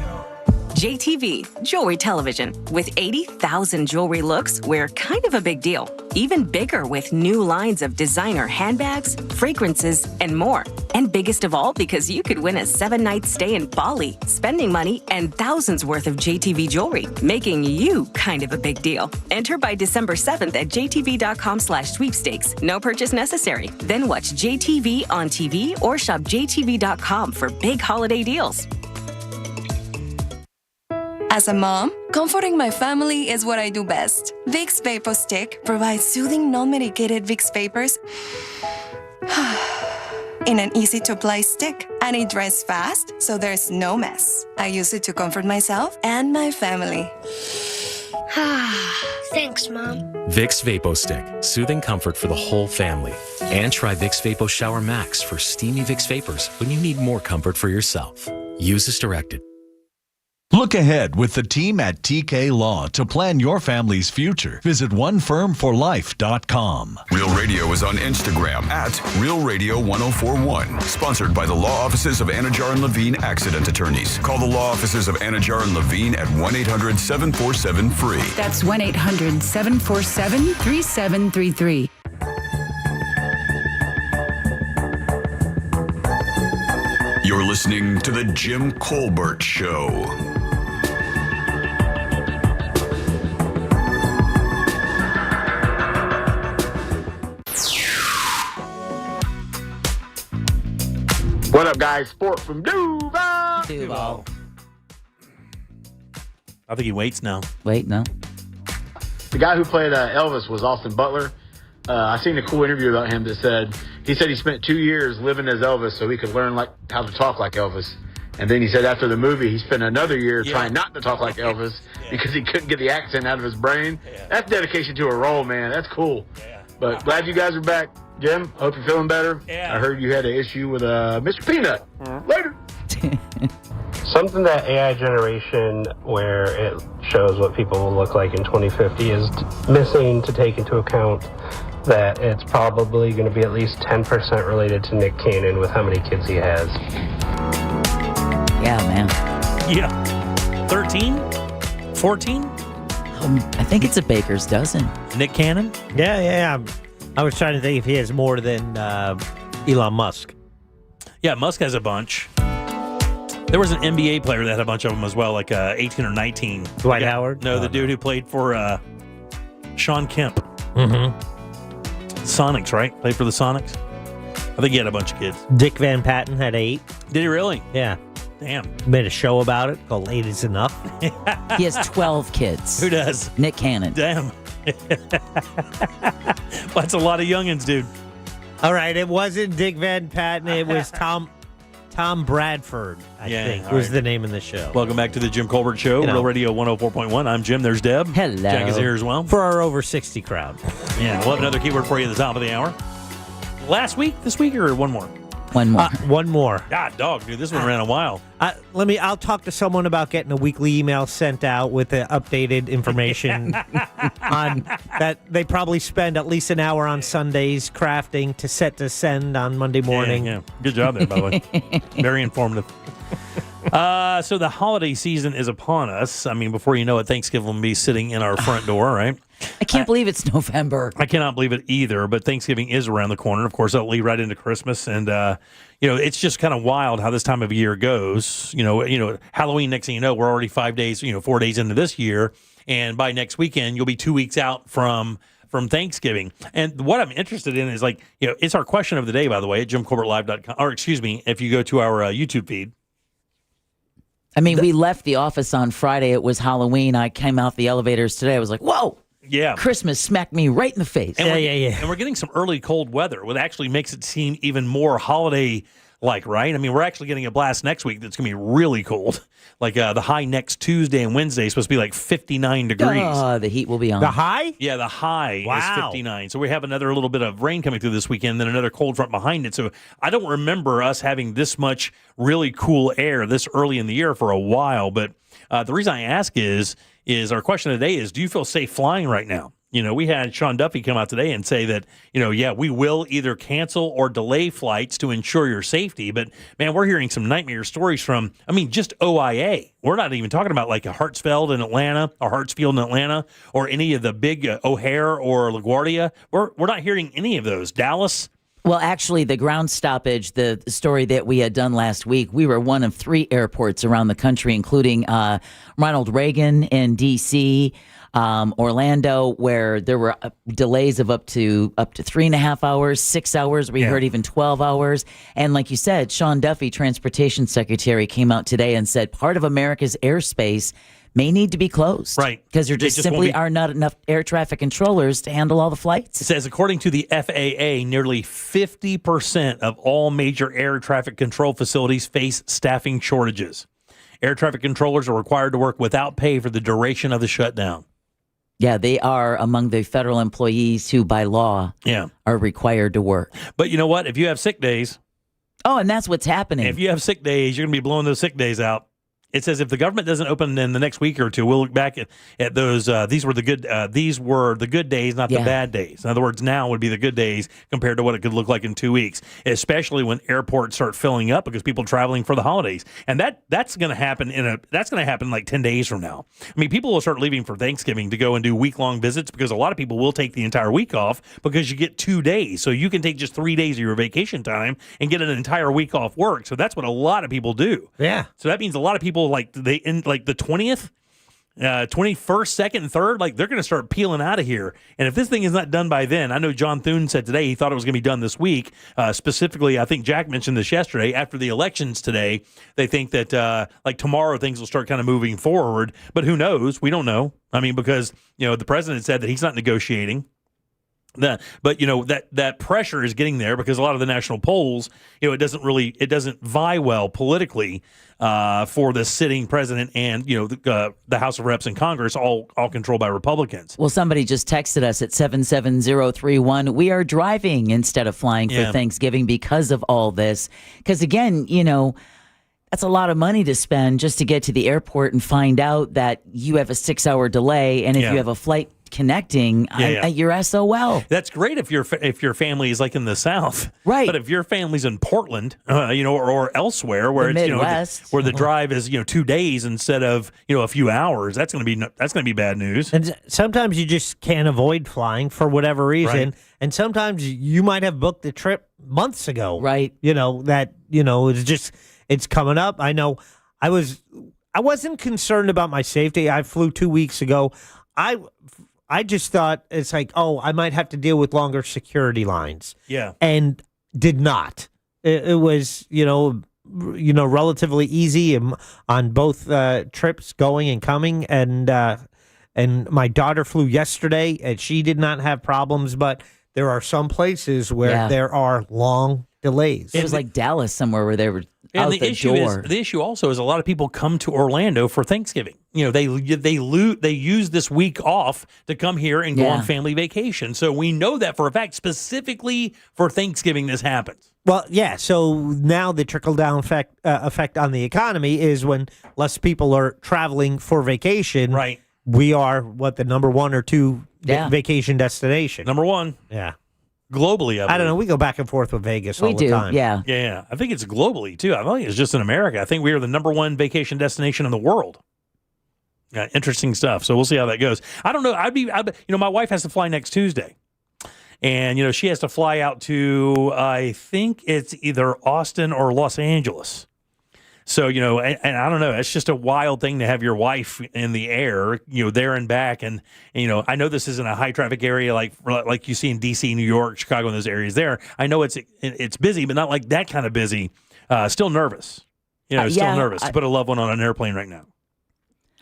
JTV, Jewelry Television. With 80,000 jewelry looks, we're kind of a big deal. Even bigger with new lines of designer handbags, fragrances, and more. And biggest of all, because you could win a 7-night stay in Bali, spending money, and thousands worth of JTV jewelry, making you kind of a big deal. Enter by December 7th at jtv.com/sweepstakes. No purchase necessary. Then watch JTV on TV or shop jtv.com for big holiday deals. As a mom, comforting my family is what I do best. Vicks Vapor Stick provides soothing, non-medicated Vicks Vapors in an easy-to-apply stick, and it dries fast, so there's no mess. I use it to comfort myself and my family. Thanks, Mom. Vicks Vapo Stick, soothing comfort for the whole family. And try Vicks Vapo Shower Max for steamy Vicks Vapors when you need more comfort for yourself. Use as directed. Look ahead with the team at TK Law to plan your family's future. Visit onefirmforlife.com. Real Radio is on Instagram at Real Radio 1041. Sponsored by the law offices of Anajar and Levine Accident Attorneys. Call the law offices of Anajar and Levine at 1-800-747-FREE. That's 1-800-747-3733. You're listening to The Jim Colbert Show. What up, guys? Sport from Duval. I think he waits now. Wait, no. The guy who played Elvis was Austin Butler. I seen a cool interview about him that said he spent 2 years living as Elvis so he could learn how to talk like Elvis. And then he said after the movie, he spent another year trying not to talk like Elvis because he couldn't get the accent out of his brain. That's dedication to a role, man. That's cool. But glad you guys are back. Jim, hope you're feeling better. Yeah. I heard you had an issue with Mr. Peanut. Later. Something that AI generation, where it shows what people will look like in 2050, is missing to take into account that it's probably going to be at least 10% related to Nick Cannon with how many kids he has. Yeah, man. Yeah. 13? 14? I think it's a baker's dozen. Nick Cannon? Yeah. I was trying to think if he has more than Elon Musk. Yeah, Musk has a bunch. There was an NBA player that had a bunch of them as well, like 18 or 19. Dwight Howard? No, the dude who played for Sean Kemp. Mm-hmm. Sonics, right? Played for the Sonics. I think he had a bunch of kids. Dick Van Patten had 8. Did he really? Yeah. Damn. Made a show about it called 8 is Enough. He has 12 kids. Who does? Nick Cannon. Damn. That's a lot of youngins, dude. All right, it wasn't Dick Van Patten. It was Tom Bradford, I think, was the name of the show. Welcome back to the Jim Colbert Show, Real Radio 104.1. I'm Jim. There's Deb. Hello. Jack is here as well. For our over 60 crowd. Yeah, we'll have another keyword for you at the top of the hour. This week, or one more? One more. One more. God, dog, dude, this one ran a while. I'll talk to someone about getting a weekly email sent out with the updated information on that. They probably spend at least an hour on Sundays crafting to set to send on Monday morning. Yeah. Good job there, by the way. Very informative. So the holiday season is upon us. I mean, before you know it, Thanksgiving will be sitting in our front door, right? I can't believe it's November. I cannot believe it either, but Thanksgiving is around the corner. Of course, that'll lead right into Christmas. And, it's just kind of wild how this time of year goes. Halloween, next thing you know, we're already 4 days into this year. And by next weekend, you'll be 2 weeks out from Thanksgiving. And what I'm interested in is it's our question of the day, by the way, at JimColbertLive.com. Or excuse me, if you go to our YouTube feed. I mean, we left the office on Friday. It was Halloween. I came out the elevators today. I was like, whoa. Yeah. Christmas smacked me right in the face. And And we're getting some early cold weather, which actually makes it seem even more holiday-like, right? I mean, we're actually getting a blast next week that's going to be really cold. Like the high next Tuesday and Wednesday is supposed to be like 59 degrees. The heat will be on. The high? Yeah, the high is 59. So we have another little bit of rain coming through this weekend, then another cold front behind it. So I don't remember us having this much really cool air this early in the year for a while. But the reason I ask is our question today is, do you feel safe flying right now? We had Sean Duffy come out today and say that, we will either cancel or delay flights to ensure your safety. But, man, we're hearing some nightmare stories from, just OIA. We're not even talking about like a Hartsfield in Atlanta or any of the big O'Hare or LaGuardia. We're not hearing any of those. Dallas. Well, actually, the ground stoppage, the story that we had done last week, we were one of 3 airports around the country, including Ronald Reagan in D.C., Orlando, where there were delays of up to 3.5 hours, 6 hours. We heard even 12 hours. And like you said, Sean Duffy, Transportation Secretary, came out today and said part of America's airspace may need to be closed. Right. Because there just simply are not enough air traffic controllers to handle all the flights. It says, according to the FAA, nearly 50% of all major air traffic control facilities face staffing shortages. Air traffic controllers are required to work without pay for the duration of the shutdown. Yeah, they are among the federal employees who, by law, are required to work. But you know what? If you have sick days... Oh, and that's what's happening. If you have sick days, you're going to be blowing those sick days out. It says if the government doesn't open in the next week or two, we'll look back at those. These were the good days, not the bad days. In other words, now would be the good days compared to what it could look like in 2 weeks, especially when airports start filling up because people are traveling for the holidays, and that's going to happen like 10 days from now. I mean, people will start leaving for Thanksgiving to go and do week-long visits because a lot of people will take the entire week off because you get 2 days, so you can take just 3 days of your vacation time and get an entire week off work. So that's what a lot of people do. Yeah. So that means a lot of people like they in like the 20th, 21st, 2nd, and 3rd, like they're going to start peeling out of here. And if this thing is not done by then, I know John Thune said today he thought it was going to be done this week. Specifically, I think Jack mentioned this yesterday. After the elections today, they think that like tomorrow things will start kind of moving forward. But who knows? We don't know. I mean, because the president said that he's not negotiating. But that pressure is getting there because a lot of the national polls, it doesn't vie well politically for the sitting president and the House of Reps and Congress, all controlled by Republicans. Well, somebody just texted us at 77031. We are driving instead of flying for Thanksgiving because of all this. Because again, that's a lot of money to spend just to get to the airport and find out that you have a 6-hour delay, and if you have a flight connecting, you're SOL. That's great if your family is like in the South, right? But if your family's in Portland, or elsewhere where the it's Midwest, where the drive is 2 days instead of a few hours, that's going to be bad news. And sometimes you just can't avoid flying for whatever reason, right. And sometimes you might have booked the trip months ago, right? It's coming up. I know. I wasn't concerned about my safety. I flew 2 weeks ago. I just thought it's like, I might have to deal with longer security lines. Yeah. And did not. It was, relatively easy on both trips going and coming. And my daughter flew yesterday, and she did not have problems. But there are some places where there are long delays. It was like Dallas somewhere where they were out the door. The issue also is a lot of people come to Orlando for Thanksgiving. They use this week off to come here and go on family vacation. So we know that for a fact, specifically for Thanksgiving, this happens. Well, yeah. So now the trickle-down effect on the economy is when less people are traveling for vacation. Right. We are, the number 1 or 2 vacation destination? Number 1. Yeah. Globally, I don't know. We go back and forth with Vegas all the time. Yeah. Yeah. I think it's globally, too. I don't think it's just in America. I think we are the number 1 vacation destination in the world. Yeah, interesting stuff. So we'll see how that goes. I don't know. My wife has to fly next Tuesday. And, she has to fly out to, I think it's either Austin or Los Angeles. So, and I don't know, it's just a wild thing to have your wife in the air, there and back. And I know this isn't a high traffic area like you see in DC, New York, Chicago, and those areas there. I know it's busy, but not like that kind of busy. Still nervous. Still nervous to put a loved one on an airplane right now.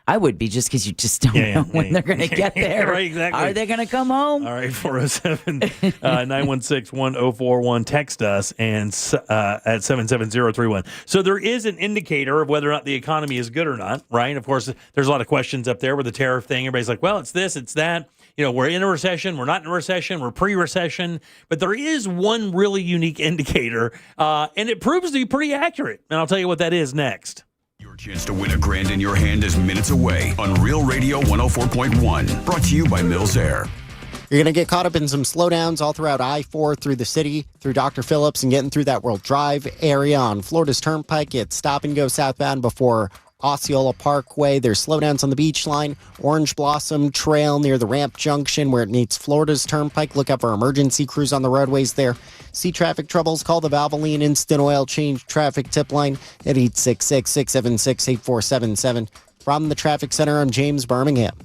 I would be, just because you just don't know when they're going to get there. Right, exactly. Are they going to come home? All right, 407-916-1041. Text us and at 77031. So there is an indicator of whether or not the economy is good or not, right? Of course, there's a lot of questions up there with the tariff thing. Everybody's like, well, it's this, it's that. We're in a recession, we're not in a recession, we're pre-recession. But there is one really unique indicator, and it proves to be pretty accurate. And I'll tell you what that is next. Your chance to win $1,000 in your hand is minutes away on Real Radio 104.1. Brought to you by Mills Air. You're going to get caught up in some slowdowns all throughout I-4 through the city, through Dr. Phillips, and getting through that World Drive area on Florida's Turnpike. It's stop and go southbound before Osceola Parkway. There's slowdowns on the beach line, Orange Blossom Trail near the ramp junction where it meets Florida's Turnpike. Look out for emergency crews on the roadways there. See traffic troubles? Call the Valvoline Instant Oil Change Traffic Tip Line at 866-676-8477. From the Traffic Center, I'm James Birmingham.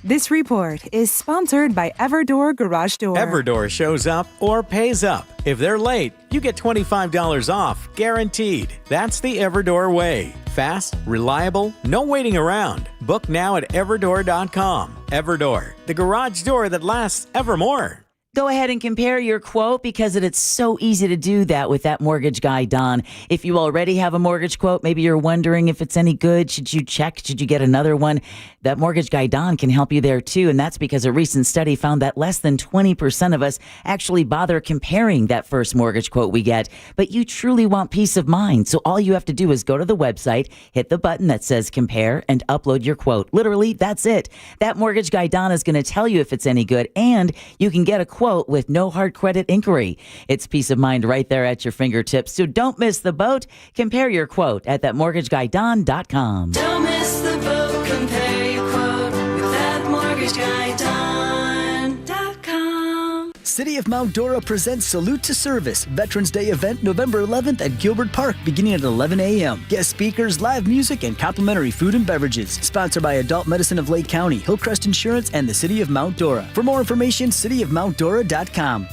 This report is sponsored by Everdoor Garage Door. Everdoor shows up or pays up. If they're late, you get $25 off, guaranteed. That's the Everdoor way. Fast, reliable, no waiting around. Book now at everdoor.com. Everdoor, the garage door that lasts evermore. Go ahead and compare your quote, because it's so easy to do that with that mortgage guy, Don. If you already have a mortgage quote, maybe you're wondering if it's any good. Should you check? Should you get another one? That mortgage guy, Don, can help you there too. And that's because a recent study found that less than 20% of us actually bother comparing that first mortgage quote we get. But you truly want peace of mind. So all you have to do is go to the website, hit the button that says compare, and upload your quote. Literally, that's it. That mortgage guy, Don, is going to tell you if it's any good, and you can get a quote with no hard credit inquiry. It's peace of mind right there at your fingertips. So don't miss the boat. Compare your quote at thatmortgageguyDon.com. Don't miss the boat. Compare your quote with thatmortgageguyDon.com. City of Mount Dora presents Salute to Service Veterans Day event November 11th at Gilbert Park beginning at 11 a.m. Guest speakers, live music, and complimentary food and beverages. Sponsored by Adult Medicine of Lake County, Hillcrest Insurance, and the City of Mount Dora. For more information, cityofmountdora.com.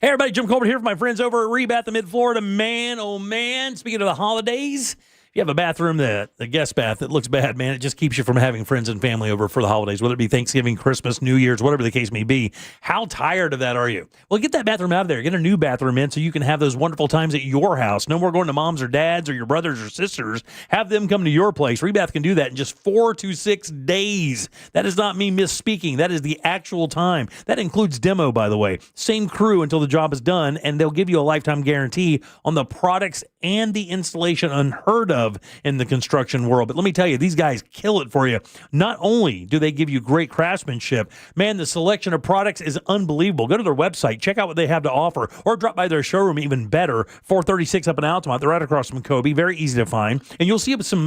Hey, everybody, Jim Colbert here for my friends over at Rebath, the Mid-Florida. Man, oh man, speaking of the holidays, if you have a bathroom, the guest bath that looks bad, man, it just keeps you from having friends and family over for the holidays, whether it be Thanksgiving, Christmas, New Year's, whatever the case may be. How tired of that are you? Well, get that bathroom out of there. Get a new bathroom in so you can have those wonderful times at your house. No more going to mom's or dad's or your brothers or sisters. Have them come to your place. Rebath can do that in just 4 to 6 days. That is not me misspeaking. That is the actual time. That includes demo, by the way. Same crew until the job is done, and they'll give you a lifetime guarantee on the products and the installation unheard of in the construction world. But let me tell you, these guys kill it for you. Not only do they give you great craftsmanship, man, the selection of products is unbelievable. Go to their website, check out what they have to offer, or drop by their showroom, even better, 436 up in Altamont. They're right across from Kobe, very easy to find. And you'll see some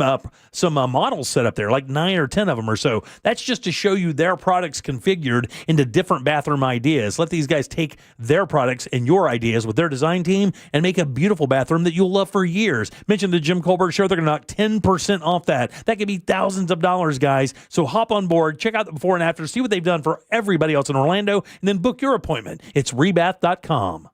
models set up there, like 9 or 10 of them or so. That's just to show you their products configured into different bathroom ideas. Let these guys take their products and your ideas with their design team and make a beautiful bathroom that you'll love for years. Mention the Jim Colbert Show. They're going to knock 10% off that. That could be thousands of dollars, guys. So hop on board, check out the before and after, see what they've done for everybody else in Orlando, and then book your appointment. It's rebath.com.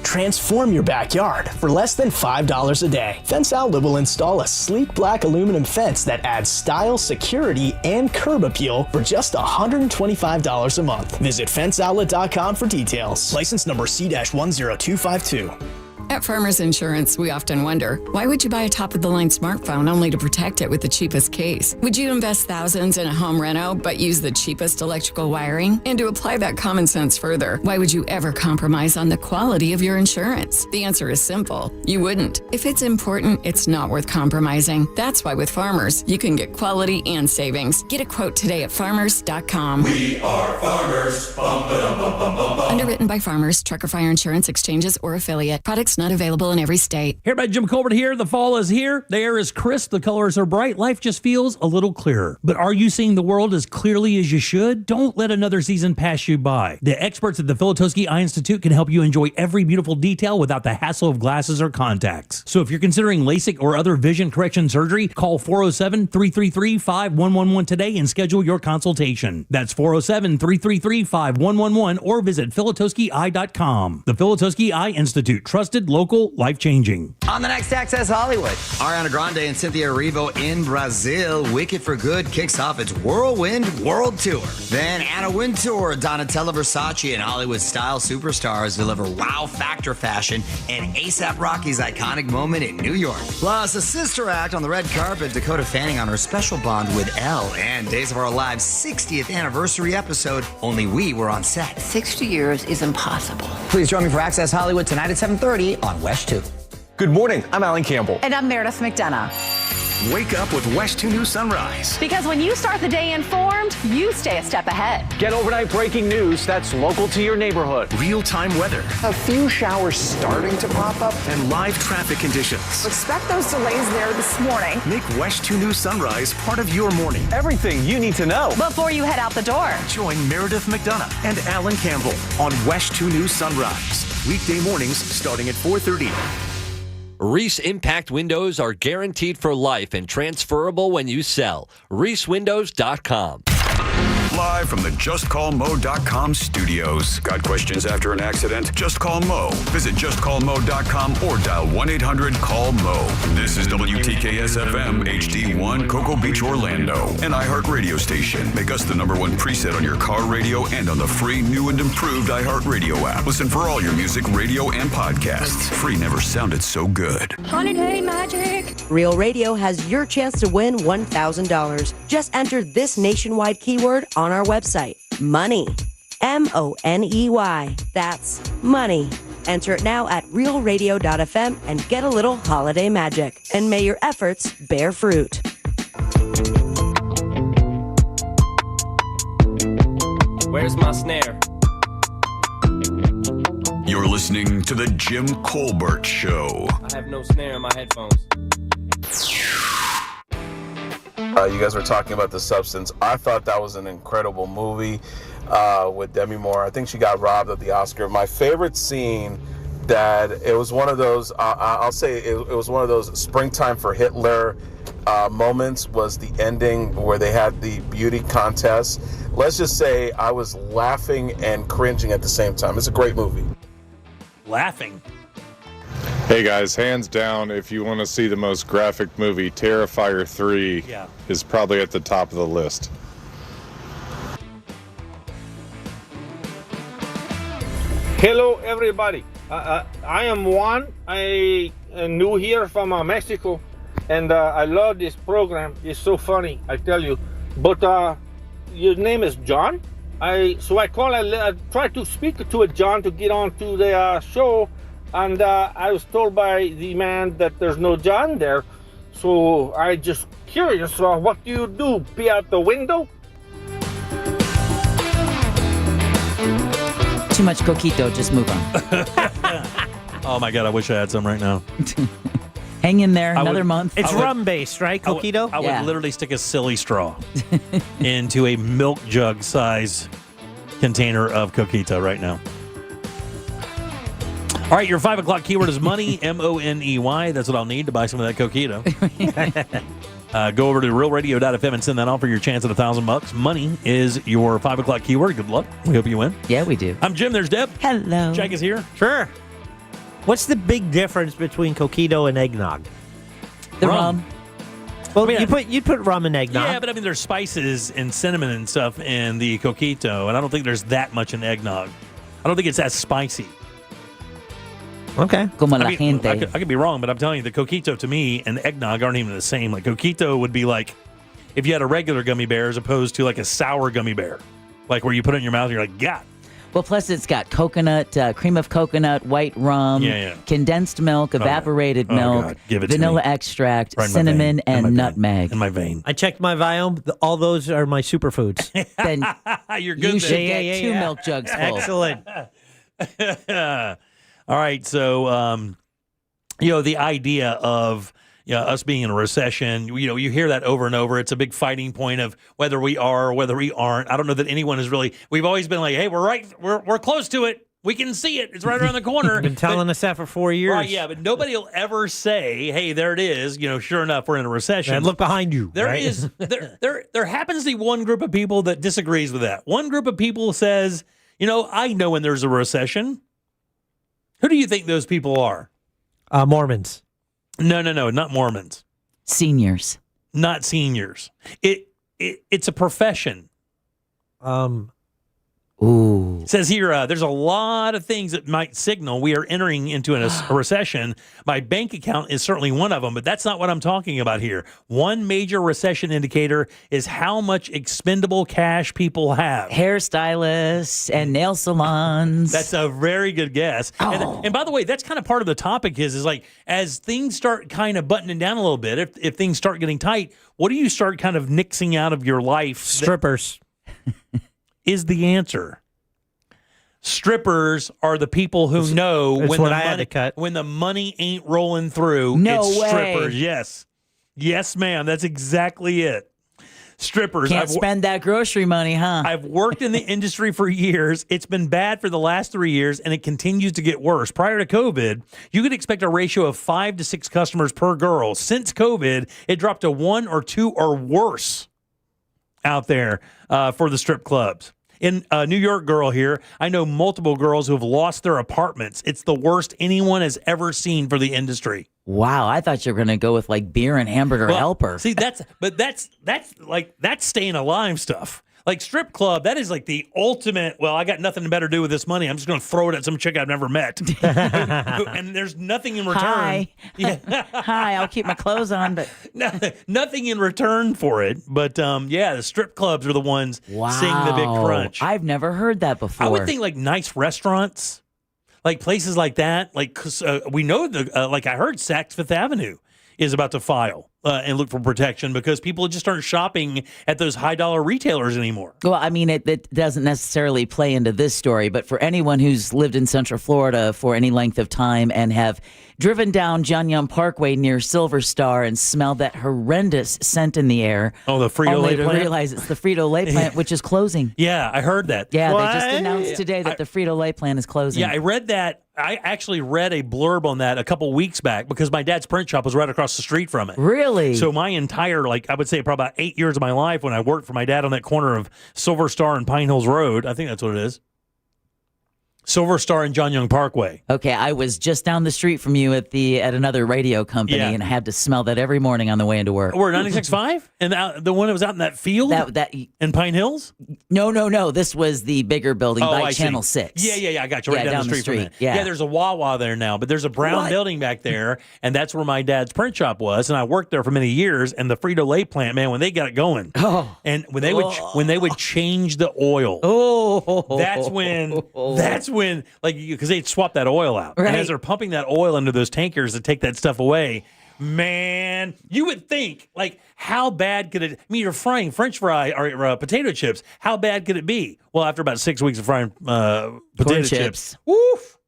Transform your backyard for less than $5 a day. Fence Outlet will install a sleek black aluminum fence that adds style, security, and curb appeal for just $125 a month. Visit fenceoutlet.com for details. License number C-10252. At Farmers Insurance, we often wonder, why would you buy a top-of-the-line smartphone only to protect it with the cheapest case? Would you invest thousands in a home reno but use the cheapest electrical wiring? And to apply that common sense further, why would you ever compromise on the quality of your insurance? The answer is simple. You wouldn't. If it's important, it's not worth compromising. That's why with Farmers, you can get quality and savings. Get a quote today at farmers.com. We are Farmers. Bum, ba-dum, bum, bum, bum, bum. Underwritten by Farmers, Trucker Fire Insurance Exchanges, or affiliate. Products not available in every state. Here by Jim Colbert here. The fall is here. The air is crisp. The colors are bright. Life just feels a little clearer. But are you seeing the world as clearly as you should? Don't let another season pass you by. The experts at the Filatowski Eye Institute can help you enjoy every beautiful detail without the hassle of glasses or contacts. So if you're considering LASIK or other vision correction surgery, call 407-333-5111 today and schedule your consultation. That's 407-333-5111 or visit filatowskieye.com. The Filatowski Eye Institute. Trusted, local, life-changing. On the next Access Hollywood, Ariana Grande and Cynthia Erivo in Brazil. Wicked for Good kicks off its Whirlwind World Tour. Then Anna Wintour, Donatella Versace, and Hollywood style superstars deliver wow factor fashion and A$AP Rocky's iconic moment in New York. Plus, a sister act on the red carpet, Dakota Fanning on her special bond with Elle, and Days of Our Lives' 60th anniversary episode, Only We Were on Set. 60 years is impossible. Please join me for Access Hollywood tonight at 7:30 on West 2. Good morning. I'm Alan Campbell. And I'm Meredith McDonough. Wake up with West 2 News Sunrise. Because when you start the day informed, you stay a step ahead. Get overnight breaking news that's local to your neighborhood. Real-time weather. A few showers starting to pop up. And live traffic conditions. Expect those delays there this morning. Make West 2 News Sunrise part of your morning. Everything you need to know before you head out the door. Join Meredith McDonough and Alan Campbell on West 2 News Sunrise. Weekday mornings starting at 4:30. Reese Impact Windows are guaranteed for life and transferable when you sell. ReeseWindows.com. Live from the JustCallMo.com studios. Got questions after an accident? Just call Mo. Visit JustCallMo.com or dial 1-800-CALL-MO. This is WTKS-FM HD1 Cocoa Beach, Orlando. An iHeart radio station. Make us the #1 preset on your car radio and on the free new and improved iHeart Radio app. Listen for all your music, radio, and podcasts. Free never sounded so good. Holiday magic. Real Radio has your chance to win $1,000. Just enter this nationwide keyword on our website. Money. MONEY. That's money. Enter it now at realradio.fm and get a little holiday magic. And may your efforts bear fruit. Where's my snare? You're listening to The Jim Colbert Show. I have no snare in my headphones. You guys were talking about The Substance. I thought that was an incredible movie with Demi Moore. I think she got robbed of the Oscar. My favorite scene, that it was one of those, I'll say it was one of those Springtime for Hitler moments, was the ending where they had the beauty contest. Let's just say I was laughing and cringing at the same time. It's a great movie. Laughing? Hey guys, hands down, if you want to see the most graphic movie, Terrifier 3 is probably at the top of the list. Hello, everybody. I am Juan. I am new here from Mexico, and I love this program. It's so funny, I tell you. But your name is John. So I call. I try to speak to a John to get on to the show, and I was told by the man that there's no John there. So I just curious. What do you do? Pee out the window? Too much coquito. Just move on. Oh my God, I wish I had some right now. Hang in there another month. It's rum-based, right, coquito? I would literally stick a silly straw into a milk jug size container of coquito right now. All right, your 5 o'clock keyword is money, M-O-N-E-Y. That's what I'll need to buy some of that coquito. Go over to realradio.fm and send that off for your chance at $1,000. Money is your 5 o'clock keyword. Good luck. We hope you win. Yeah, we do. I'm Jim. There's Deb. Hello. Jack is here. Sure. What's the big difference between coquito and eggnog? The rum. Well, you put rum in eggnog. Yeah, but I mean, there's spices and cinnamon and stuff in the coquito, and I don't think there's that much in eggnog. I don't think it's as spicy. Okay. Como la I gente. could be wrong, but I'm telling you, the coquito to me and eggnog aren't even the same. Like, coquito would be like if you had a regular gummy bear as opposed to like a sour gummy bear, like where you put it in your mouth and you're like, God. Well, plus it's got coconut, cream of coconut, white rum, condensed milk, evaporated milk, God. Give it to vanilla me. extract, Right in my cinnamon, vein. In my and vein. nutmeg. In my vein. I checked my Viome. All those are my superfoods. Then You're good. you then. should get two milk jugs full. Excellent. All right, so the idea of us being in a recession, you hear that over and over. It's a big fighting point of whether we are or whether we aren't. I don't know that anyone is really. We've always been like, hey, we're close to it. We can see it. It's right around the corner. You've been telling us that for 4 years. Right, yeah, but nobody will ever say, hey, there it is. Sure enough, we're in a recession. And look behind you. There right? is there happens to be one group of people that disagrees with that. One group of people says, I know when there's a recession. Who do you think those people are? Mormons. No, not Mormons. Seniors. Not seniors. It's a profession. Ooh. It says here, there's a lot of things that might signal we are entering into a recession. My bank account is certainly one of them, but that's not what I'm talking about here. One major recession indicator is how much expendable cash people have. Hairstylists and nail salons. That's a very good guess. Oh. And by the way, that's kind of part of the topic is like, as things start kind of buttoning down a little bit, if things start getting tight, what do you start kind of nixing out of your life? Strippers. Is the answer. Strippers are the people who know when the money ain't rolling through. No it's way. Strippers. Yes, ma'am. That's exactly it. Strippers. Can't spend that grocery money, huh? I've worked in the industry for years. It's been bad for the last 3 years, and it continues to get worse. Prior to COVID, you could expect a ratio of 5 to 6 customers per girl. Since COVID, it dropped to 1 or 2 or worse out there for the strip clubs. In a New York girl here, I know multiple girls who have lost their apartments. It's the worst anyone has ever seen for the industry. Wow, I thought you were going to go with like beer and hamburger helper. See, that's staying alive stuff. Like strip club, that is like the ultimate, I got nothing better to do with this money. I'm just going to throw it at some chick I've never met. And there's nothing in return. Hi. Yeah. Hi, I'll keep my clothes on, but nothing in return for it. But the strip clubs are the ones seeing the big crunch. I've never heard that before. I would think like nice restaurants, like places like that. Like we know I heard Saks Fifth Avenue is about to file and look for protection because people just aren't shopping at those high-dollar retailers anymore. Well, I mean, it doesn't necessarily play into this story, but for anyone who's lived in Central Florida for any length of time and have driven down John Young Parkway near Silver Star and smelled that horrendous scent in the air. Oh, the Frito-Lay plant? plant? Realize it's the Frito-Lay plant, which is closing. Yeah, I heard that. Yeah, they just announced today that the Frito-Lay plant is closing. Yeah, I read that. I actually read a blurb on that a couple weeks back because my dad's print shop was right across the street from it. Really? So my entire, I would say probably about 8 years of my life when I worked for my dad on that corner of Silver Star and Pine Hills Road, I think that's what it is. Silver Star and John Young Parkway. Okay, I was just down the street from you at another radio company, Yeah. and I had to smell that every morning on the way into work. We're 96.5? And the one that was out in that field in Pine Hills? No. This was the bigger building by I see. Channel 6. Yeah. I got you right down the street from that. Yeah. There's a Wawa there now, but there's a brown building back there, and that's where my dad's print shop was. And I worked there for many years. And the Frito-Lay plant, man, when they got it going, and when they would change the oil, that's when like because they'd swap that oil out, Right. and as they're pumping that oil into those tankers to take that stuff away. Man, you would think, like, how bad could it? I mean, you're frying French fry or potato chips. How bad could it be? Well, after about 6 weeks of frying potato chips, woof.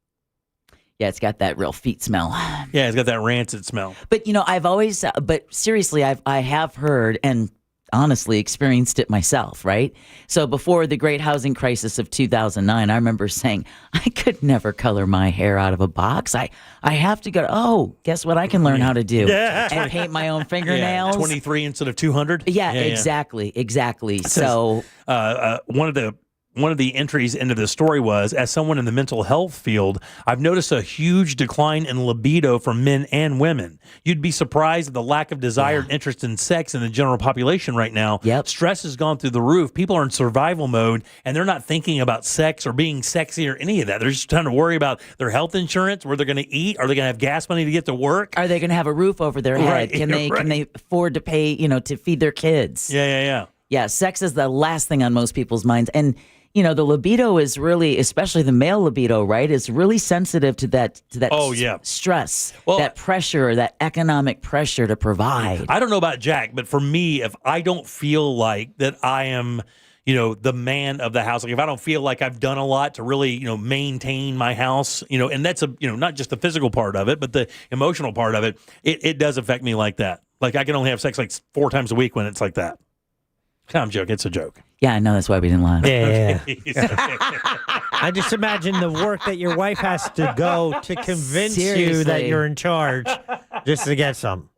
Yeah, it's got that real feet smell. Yeah, it's got that rancid smell. But I've always, but seriously, I have heard and honestly experienced it myself, right? So before the great housing crisis of 2009, I remember saying, I could never color my hair out of a box. I have to go, guess what I can learn how to do? Yeah. And paint my own fingernails. 23 instead of 200. Yeah, exactly. So one of the entries into the story was, as someone in the mental health field, I've noticed a huge decline in libido for men and women. You'd be surprised at the lack of desire and interest in sex in the general population right now. Yep. Stress has gone through the roof. People are in survival mode, and they're not thinking about sex or being sexy or any of that. They're just trying to worry about their health insurance, where they're going to eat. Are they going to have gas money to get to work? Are they going to have a roof over their head? Right, Can they afford to pay, to feed their kids? Yeah. Yeah, sex is the last thing on most people's minds. And the libido is really, especially the male libido, right, is really sensitive to that stress, that pressure, that economic pressure to provide. I don't know about Jack, but for me, if I don't feel like that I am, the man of the house, like if I don't feel like I've done a lot to really, maintain my house, and that's not just the physical part of it, but the emotional part of it, it does affect me like that. Like I can only have sex like 4 times a week when it's like that. I'm joking. It's a joke. Yeah, I know. That's why we didn't lie. Yeah. I just imagine the work that your wife has to go to convince you that you're in charge just to get some.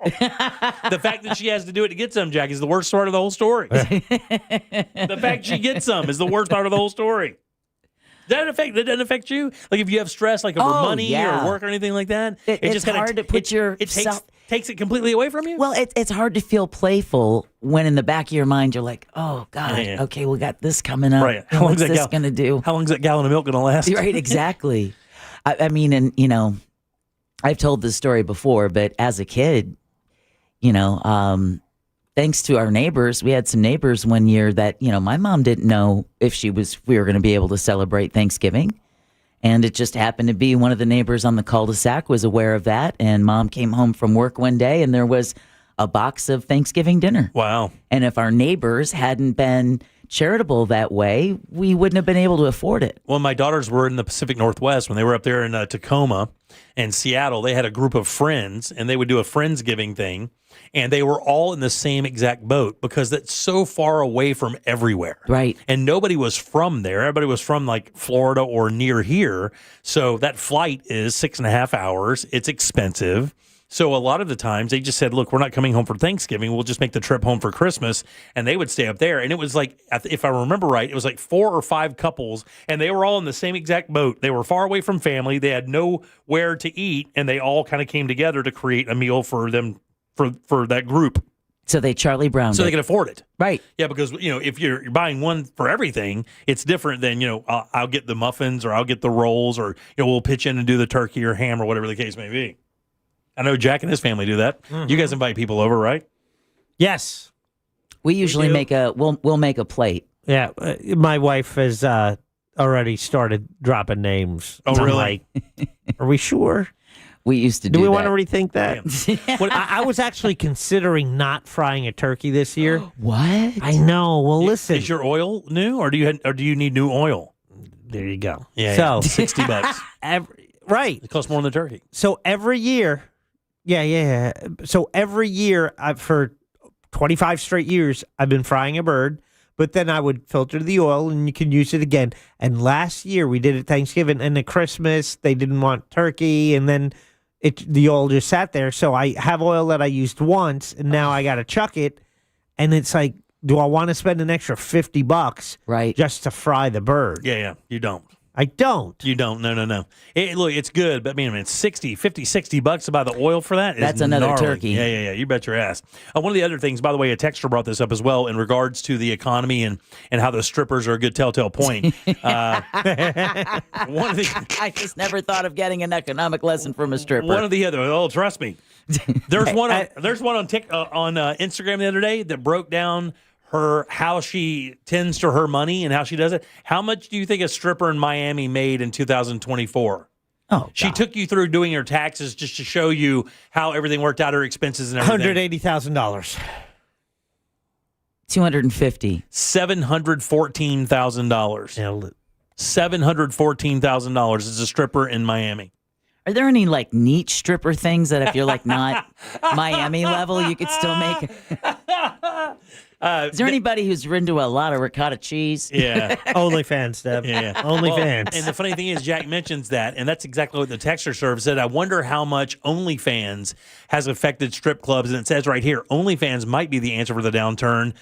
The fact that she has to do it to get some, Jack, is the worst part of the whole story. The fact she gets some is the worst part of the whole story. That doesn't affect you? Like if you have stress like over money or work or anything like that? It's just hard to put takes it completely away from you? Well, it's hard to feel playful when in the back of your mind you're like, oh, God, Yeah. okay, we got this coming up. Right. What's this going to do? How long is that gallon of milk going to last? Right, exactly. I mean, and, I've told this story before, but as a kid, thanks to our neighbors, we had some neighbors one year that, my mom didn't know if we were going to be able to celebrate Thanksgiving. And it just happened to be one of the neighbors on the cul-de-sac was aware of that. And Mom came home from work one day and there was a box of Thanksgiving dinner. Wow. And if our neighbors hadn't been charitable that way, we wouldn't have been able to afford it. Well, my daughters were in the Pacific Northwest when they were up there in Tacoma and Seattle. They had a group of friends and they would do a Friendsgiving thing. And they were all in the same exact boat because that's so far away from everywhere. Right. And nobody was from there. Everybody was from like Florida or near here. So that flight is 6.5 hours. It's expensive. So a lot of the times they just said, look, we're not coming home for Thanksgiving. We'll just make the trip home for Christmas. And they would stay up there. And it was like, if I remember right, it was like 4 or 5 couples. And they were all in the same exact boat. They were far away from family. They had nowhere to eat. And they all kind of came together to create a meal for them, for that group. So they Charlie Brown. So they can afford it. Right. Yeah, because, if you're buying one for everything, it's different than, I'll get the muffins or I'll get the rolls or, we'll pitch in and do the turkey or ham or whatever the case may be. I know Jack and his family do that. Mm-hmm. You guys invite people over, right? Yes. We usually we'll make a plate. Yeah. My wife has already started dropping names. Oh, I'm really? like, are we sure? We used to do we that. want to rethink that? I was actually considering not frying a turkey this year. What? I know. Well, listen. Is your oil new or do you need new oil? There you go. Yeah. So $60. Right. It costs more than the turkey. So every year, yeah. So every year, for 25 straight years, I've been frying a bird. But then I would filter the oil and you can use it again. And last year we did it Thanksgiving and at Christmas they didn't want turkey and then the oil just sat there. So I have oil that I used once and now I got to chuck it. And it's like, do I want to spend an extra $50 right, just to fry the bird? Yeah, you don't. I don't. You don't? No. Look, it's good, but man, it's $50-$60 to buy the oil for that. That's another gnarly. turkey. Yeah. You bet your ass. One of the other things, by the way, a texter brought this up as well in regards to the economy and how the strippers are a good telltale point. I just never thought of getting an economic lesson from a stripper. One of the other. Oh, trust me. There's one on Instagram the other day that broke down how she tends to her money and how she does it. How much do you think a stripper in Miami made in 2024? Oh, she took you through doing her taxes just to show you how everything worked out, her expenses and everything. $180,000. 250. $714,000. $714,000 is a stripper in Miami. Are there any like niche stripper things that if you're like not Miami level, you could still make? Is there anybody who's into a lot of ricotta cheese? Yeah. OnlyFans, Deb. Yeah. OnlyFans. And the funny thing is, Jack mentions that, and that's exactly what the texter serve said. I wonder how much OnlyFans has affected strip clubs. And it says right here, OnlyFans might be the answer for the downturn.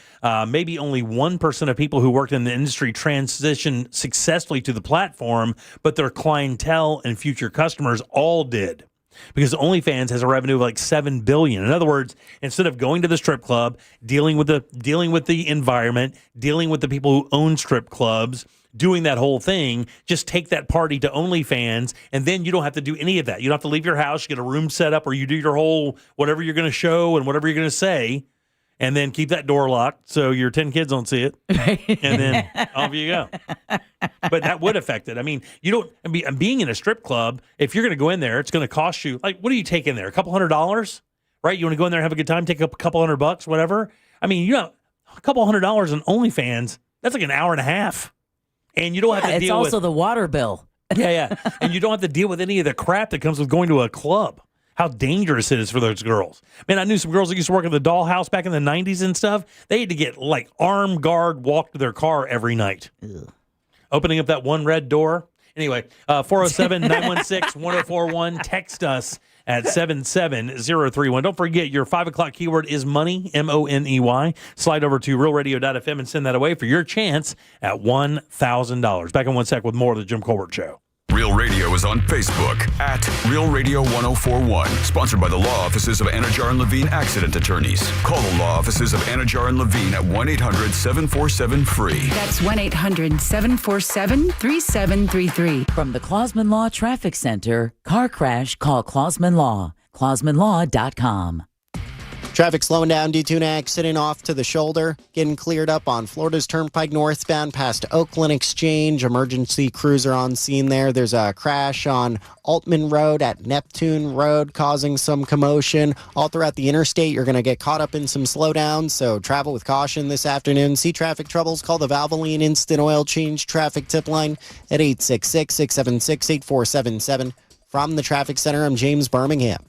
Maybe only 1% of people who worked in the industry transitioned successfully to the platform, but their clientele and future customers all did. Because OnlyFans has a revenue of like $7 billion. In other words, instead of going to the strip club, dealing with the environment, dealing with the people who own strip clubs, doing that whole thing, just take that party to OnlyFans, and then you don't have to do any of that. You don't have to leave your house, you get a room set up, or you do your whole whatever you're going to show and whatever you're going to say, and then keep that door locked so your 10 kids don't see it, and then off you go. But that would affect it. I mean, being in a strip club, if you're going to go in there, it's going to cost you, like, what do you take in there? $200, right? You want to go in there and have a good time, take up $200, whatever. I mean, $200 on OnlyFans, that's like an hour and a half. And you don't have to deal with... It's also the water bill. Yeah. And you don't have to deal with any of the crap that comes with going to a club. How dangerous it is for those girls. Man, I knew some girls that used to work in the dollhouse back in the 90s and stuff. They had to get like armed guard walk to their car every night. Ugh. Opening up that one red door. Anyway, 407-916-1041. Text us at 77031. Don't forget, your 5 o'clock keyword is money, M-O-N-E-Y. Slide over to realradio.fm and send that away for your chance at $1,000. Back in 1 sec with more of the Jim Colbert Show. Real Radio is on Facebook at Real Radio 1041. Sponsored by the law offices of Anajar and Levine Accident Attorneys. Call the law offices of Anajar and Levine at 1-800-747-FREE. That's 1-800-747-3733. From the Clausman Law Traffic Center, car crash, call Clausman Law. ClausmanLaw.com. Traffic slowing down due to an accident off to the shoulder. Getting cleared up on Florida's Turnpike northbound past Oakland Exchange. Emergency crews are on scene there. There's a crash on Altman Road at Neptune Road causing some commotion. All throughout the interstate, you're going to get caught up in some slowdowns, so travel with caution this afternoon. See traffic troubles? Call the Valvoline Instant Oil Change traffic tip line at 866-676-8477. From the Traffic Center, I'm James Birmingham.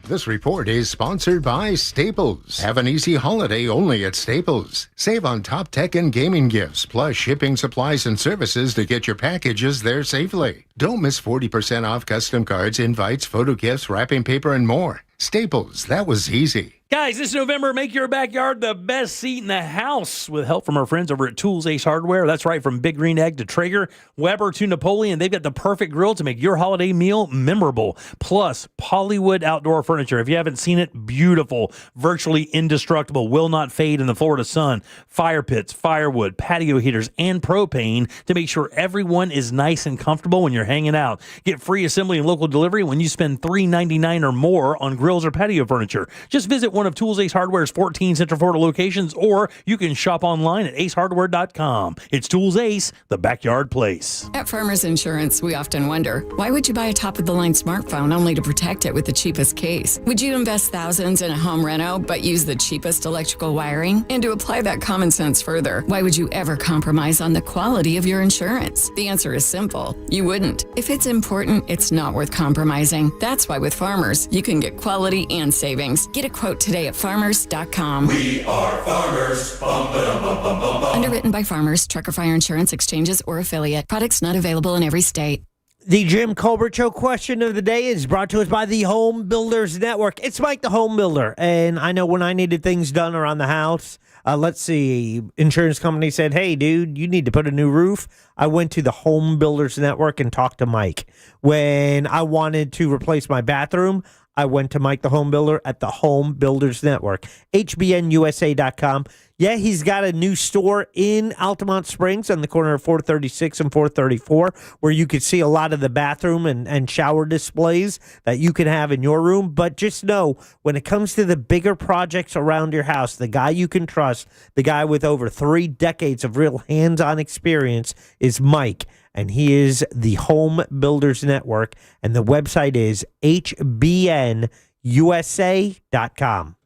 This report is sponsored by Staples. Have an easy holiday only at Staples. Save on top tech and gaming gifts, plus shipping supplies and services to get your packages there safely. Don't miss 40% off custom cards, invites, photo gifts, wrapping paper, and more. Staples, that was easy. Guys, this November, make your backyard the best seat in the house with help from our friends over at Tools Ace Hardware. That's right, from Big Green Egg to Traeger, Weber to Napoleon. They've got the perfect grill to make your holiday meal memorable. Plus, Polywood outdoor furniture. If you haven't seen it, beautiful, virtually indestructible, will not fade in the Florida sun. Fire pits, firewood, patio heaters, and propane to make sure everyone is nice and comfortable when you're hanging out. Get free assembly and local delivery when you spend $3.99 or more on grills or patio furniture. Just visit one of Tools Ace Hardware's 14 Central Florida locations, or you can shop online at acehardware.com. It's Tools Ace, the backyard place. At Farmers Insurance, we often wonder, why would you buy a top-of-the-line smartphone only to protect it with the cheapest case? Would you invest thousands in a home reno but use the cheapest electrical wiring? And to apply that common sense further, why would you ever compromise on the quality of your insurance? The answer is simple. You wouldn't. If it's important, it's not worth compromising. That's why with Farmers, you can get quality and savings. Get a quote today at farmers.com. We are farmers. Bum, ba-dum, bum, bum, bum, bum. Underwritten by Farmers, Trucker Fire Insurance Exchanges, or affiliate. Products not available in every state. The Jim Colbert Show question of the day is brought to us by the Home Builders Network. It's Mike the Home Builder, and I know when I needed things done around the house, Let's see. Insurance company said, hey, dude, you need to put a new roof. I went to the Home Builders Network and talked to Mike. When I wanted to replace my bathroom, I went to Mike the Home Builder at the Home Builders Network. HBNUSA.com. Yeah, he's got a new store in Altamont Springs on the corner of 436 and 434 where you could see a lot of the bathroom and shower displays that you can have in your room. But just know, when it comes to the bigger projects around your house, the guy you can trust, the guy with over 3 decades of real hands-on experience is Mike. And he is the Home Builders Network. And the website is HBNUSA.com.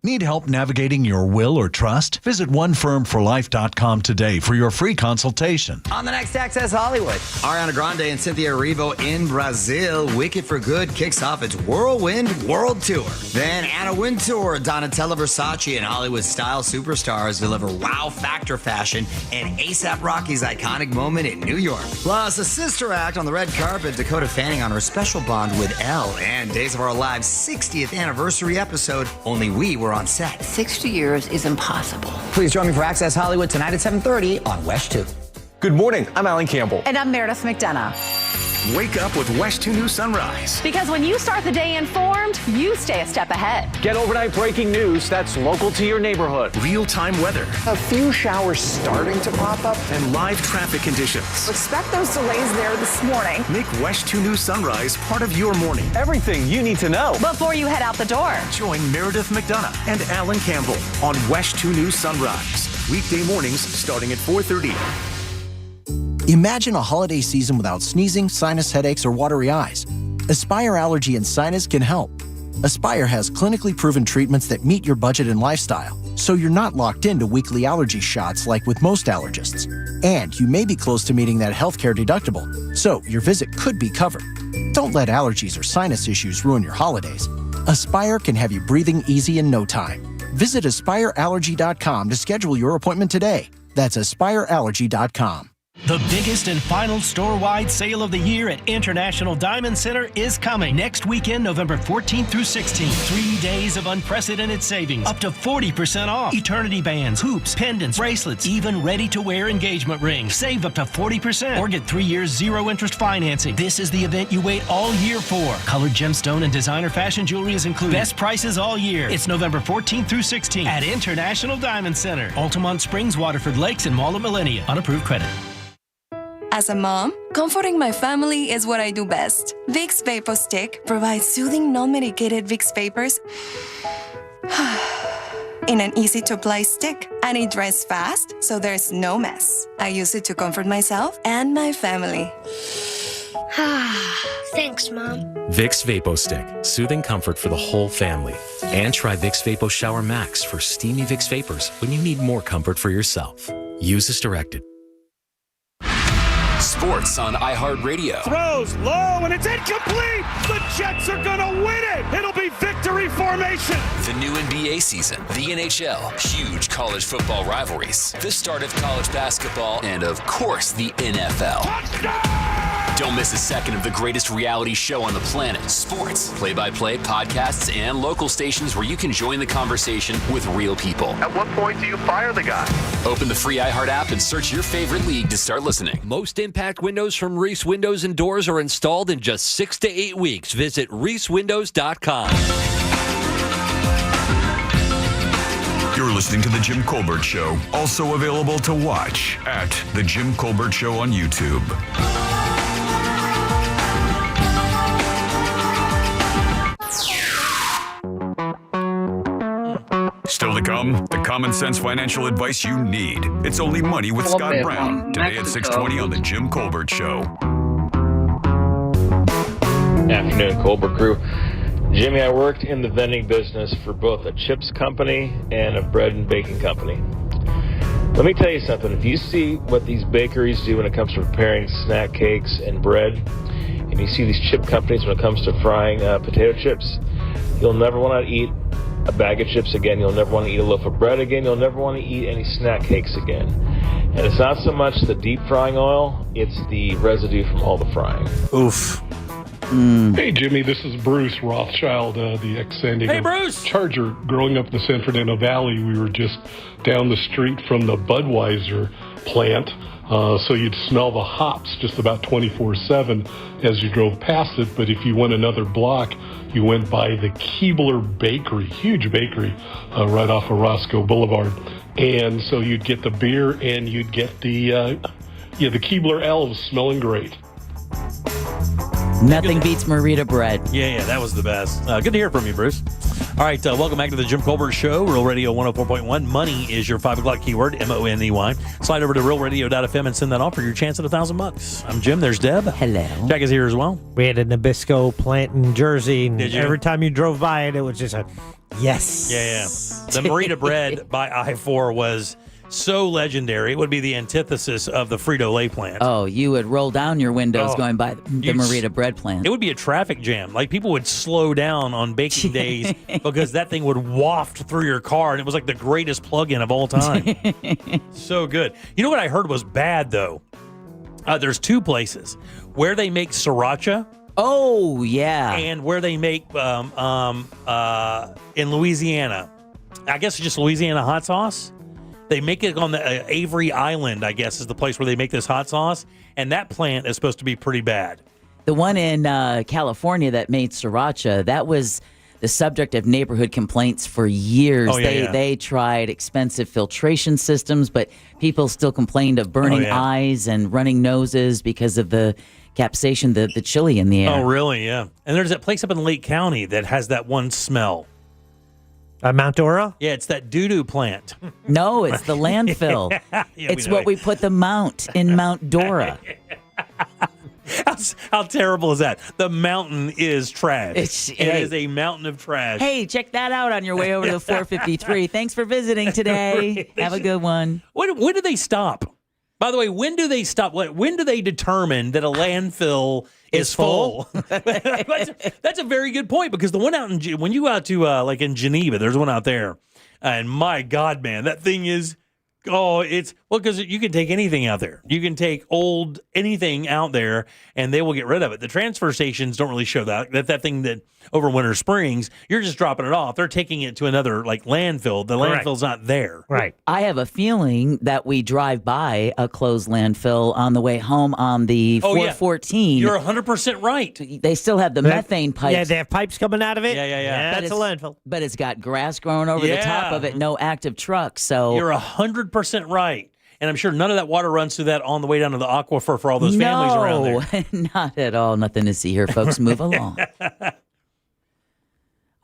Need help navigating your will or trust? Visit OneFirmForLife.com today for your free consultation. On the next Access Hollywood, Ariana Grande and Cynthia Erivo in Brazil. Wicked for Good kicks off its Whirlwind World Tour. Then Anna Wintour, Donatella Versace, and Hollywood style superstars deliver wow factor fashion and A$AP Rocky's iconic moment in New York. Plus, a sister act on the red carpet, Dakota Fanning on her special bond with Elle, and Days of Our Lives 60th anniversary episode, Only We Were on set. 60 years is impossible. Please join me for Access Hollywood tonight at 7:30 on West 2. Good morning. I'm Alan Campbell. And I'm Meredith McDonough. Wake up with West 2 News Sunrise. Because when you start the day informed, you stay a step ahead. Get overnight breaking news that's local to your neighborhood. Real-time weather. A few showers starting to pop up. And live traffic conditions. Expect those delays there this morning. Make West 2 News Sunrise part of your morning. Everything you need to know. Before you head out the door. Join Meredith McDonough and Alan Campbell on West 2 News Sunrise. Weekday mornings starting at 4:30. Imagine a holiday season without sneezing, sinus headaches, or watery eyes. Aspire Allergy and Sinus can help. Aspire has clinically proven treatments that meet your budget and lifestyle, so you're not locked into weekly allergy shots like with most allergists. And you may be close to meeting that healthcare deductible, so your visit could be covered. Don't let allergies or sinus issues ruin your holidays. Aspire can have you breathing easy in no time. Visit AspireAllergy.com to schedule your appointment today. That's AspireAllergy.com. The biggest and final store-wide sale of the year at International Diamond Center is coming next weekend, November 14th through 16th. 3 days of unprecedented savings, up to 40% off. Eternity bands, hoops, pendants, bracelets, even ready-to-wear engagement rings. Save up to 40% or get 3 years zero-interest financing. This is the event you wait all year for. Colored gemstone and designer fashion jewelry is included. Best prices all year. It's November 14th through 16th at International Diamond Center, Altamont Springs, Waterford Lakes, and Mall of Millennia. Unapproved credit. As a mom, comforting my family is what I do best. Vicks Vapor Stick provides soothing, non-medicated Vicks Vapors in an easy-to-apply stick, and it dries fast, so there's no mess. I use it to comfort myself and my family. Thanks, Mom. Vicks Vapo Stick, soothing comfort for the whole family. And try Vicks Vapo Shower Max for steamy Vicks Vapors when you need more comfort for yourself. Use as directed. Sports on iHeartRadio. Throws low and it's incomplete. The Jets are going to win it. It'll be victory formation. The new NBA season, the NHL, huge college football rivalries, the start of college basketball, and of course the NFL. Touchdown! Don't miss a second of the greatest reality show on the planet. Sports, play-by-play, podcasts, and local stations where you can join the conversation with real people. At what point do you fire the guy? Open the free iHeart app and search your favorite league to start listening. Most impact windows from Reese Windows and Doors are installed in just 6 to 8 weeks. Visit ReeseWindows.com. You're listening to The Jim Colbert Show, also available to watch at The Jim Colbert Show on YouTube. Still to come, the common sense financial advice you need. It's Only Money with Scott Brown, today at 6:20 on The Jim Colbert Show. Afternoon, Colbert crew. Jimmy, I worked in the vending business for both a chips company and a bread and baking company. Let me tell you something. If you see what these bakeries do when it comes to preparing snack cakes and bread, and you see these chip companies when it comes to frying potato chips, you'll never want to eat a bag of chips again. You'll never want to eat a loaf of bread again. You'll never want to eat any snack cakes again. And it's not so much the deep frying oil, it's the residue from all the frying. Oof. Hey, Jimmy, this is Bruce Rothschild, the ex-San Diego Charger. Growing up in the San Fernando Valley, we were just down the street from the Budweiser plant, so you'd smell the hops just about 24/7 as you drove past it. But if you went another block, you went by the Keebler Bakery, huge bakery, right off of Roscoe Boulevard. And so you'd get the beer and you'd get the Keebler Elves smelling great. Nothing beats Marita bread. Yeah, that was the best. Good to hear from you, Bruce. All right, welcome back to the Jim Colbert Show, Real Radio 104.1. Money is your 5 o'clock keyword, MONEY. Slide over to realradio.fm and send that off for your chance at $1,000. I'm Jim. There's Deb. Hello. Jack is here as well. We had a Nabisco plant in Jersey, and Did you? every time you drove by it, it was just a yes. Yeah. The Marita bread by I-4 was so legendary. It would be the antithesis of the Frito-Lay plant. Oh, you would roll down your windows going by the Marita bread plant. It would be a traffic jam. Like, people would slow down on baking days because that thing would waft through your car, and it was like the greatest plug-in of all time. So good. You know what I heard was bad, though? There's two places where they make sriracha. Oh, yeah. And where they make in Louisiana. I guess it's just Louisiana hot sauce. They make it on the Avery Island, I guess, is the place where they make this hot sauce. And that plant is supposed to be pretty bad. The one in California that made sriracha, that was the subject of neighborhood complaints for years. Oh, yeah, They tried expensive filtration systems, but people still complained of burning eyes and running noses because of the capsaicin, the chili in the air. Oh, really? Yeah. And there's that place up in Lake County that has that one smell. Mount Dora? Yeah, it's that doo-doo plant. No, it's the landfill. It's what we put the mount in Mount Dora. How terrible is that? The mountain is trash. It is a mountain of trash. Hey, check that out on your way over to the 453. Thanks for visiting today. Have a good one. When do they stop? By the way, when do they stop? When do they determine that a landfill is full? That's a very good point, because the one out when you go out to like in Geneva, there's one out there, and my God, man, that thing is. Because you can take anything out there. You can take anything out there, and they will get rid of it. The transfer stations don't really show that thing that over Winter Springs, you're just dropping it off. They're taking it to another landfill. The landfill's not there. Right. I have a feeling that we drive by a closed landfill on the way home on the 414. You're 100% right. They still have the methane pipes. Yeah, they have pipes coming out of it. Yeah. That's a landfill. But it's got grass growing over the top of it, no active trucks. So you're 100% right. And I'm sure none of that water runs through that on the way down to the aquifer for all those families around there. Not at all. Nothing to see here, folks. Move along.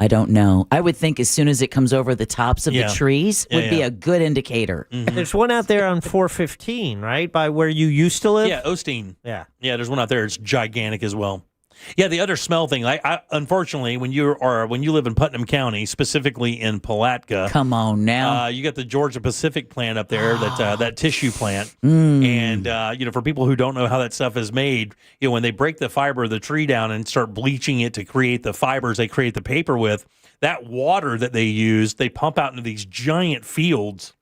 I don't know. I would think as soon as it comes over the tops of the trees would be a good indicator. Mm-hmm. There's one out there on 415, right? By where you used to live? Yeah, Osteen. Yeah. Yeah, there's one out there. It's gigantic as well. Yeah, the other smell thing. I unfortunately, when you live in Putnam County, specifically in Palatka, come on now, you got the Georgia Pacific plant up there, that tissue plant, and for people who don't know how that stuff is made, when they break the fiber of the tree down and start bleaching it to create the fibers they create the paper with, that water that they use, they pump out into these giant fields.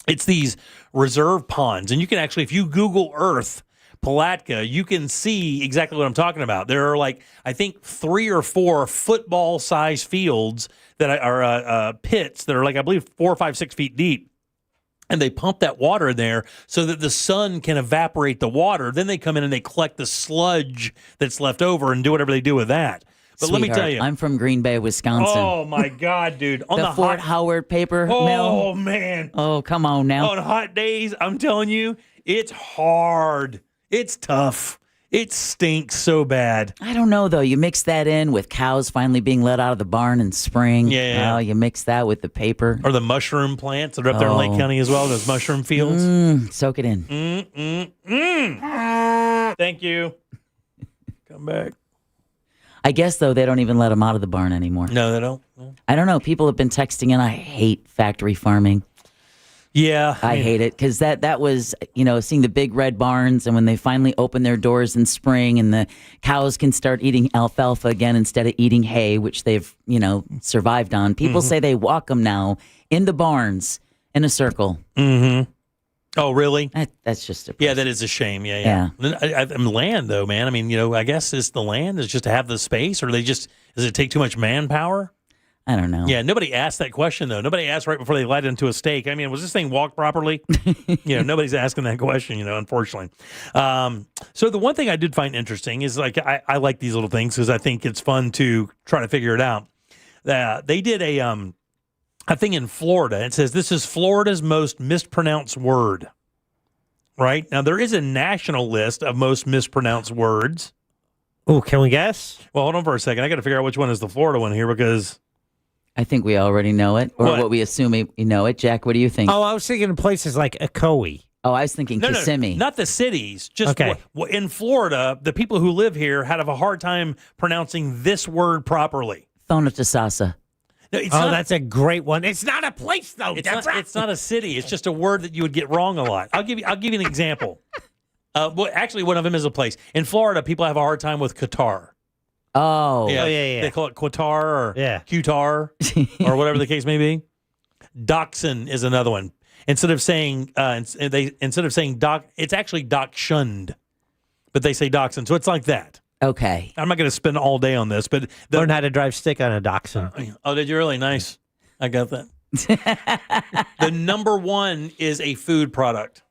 It's these reserve ponds, and you can actually, if you Google Earth Palatka, you can see exactly what I'm talking about. There are I think 3 or 4 football-sized fields that are pits that are I believe 4, 5, 6 feet deep. And they pump that water in there so that the sun can evaporate the water. Then they come in and they collect the sludge that's left over and do whatever they do with that. But let me tell you. I'm from Green Bay, Wisconsin. Oh, my God, dude. On the Fort Howard paper mill. Oh, man. Oh, come on now. On hot days, I'm telling you, it's hard. It's tough. It stinks so bad. I don't know, though. You mix that in with cows finally being let out of the barn in spring. Yeah. You mix that with the paper. Or the mushroom plants that are up there in Lake County as well, those mushroom fields. Soak it in. Thank you. Come back. I guess, though, they don't even let them out of the barn anymore. No, they don't. No. I don't know. People have been texting in. I hate factory farming. Yeah. I hate it because that was, seeing the big red barns, and when they finally open their doors in spring and the cows can start eating alfalfa again instead of eating hay, which they've, survived on. People say they walk them now in the barns in a circle. Mm-hmm. Oh, really? That's just a that is a shame. Yeah. Land, though, man. I mean, I guess is the land is just to have the space, or does it take too much manpower? I don't know. Yeah, nobody asked that question, though. Nobody asked right before they light it into a stake. I mean, was this thing walked properly? Nobody's asking that question, unfortunately. So the one thing I did find interesting is, like, I like these little things because I think it's fun to try to figure it out. They did a thing in Florida. It says, this is Florida's most mispronounced word. Right? Now, there is a national list of most mispronounced words. Oh, can we guess? Well, hold on for a second. I got to figure out which one is the Florida one here because... I think we already know it, or what we assume we know it. Jack, what do you think? Oh, I was thinking of places like Ocoee. Oh, I was thinking Kissimmee. No, not the cities. Just in Florida, the people who live here had a hard time pronouncing this word properly. Thonotasasa. No, that's a great one. It's not a place, though. It's not a city. It's just a word that you would get wrong a lot. I'll give you an example. Actually, one of them is a place. In Florida, people have a hard time with Qatar. Oh. Yeah. They call it Qatar or Qatar or whatever the case may be. Dachshund is another one. Instead of saying doc, it's actually dachshund, but they say dachshund. So it's like that. Okay. I'm not going to spend all day on this, but learn how to drive stick on a dachshund. Oh, did you really? Nice. I got that. The number one is a food product.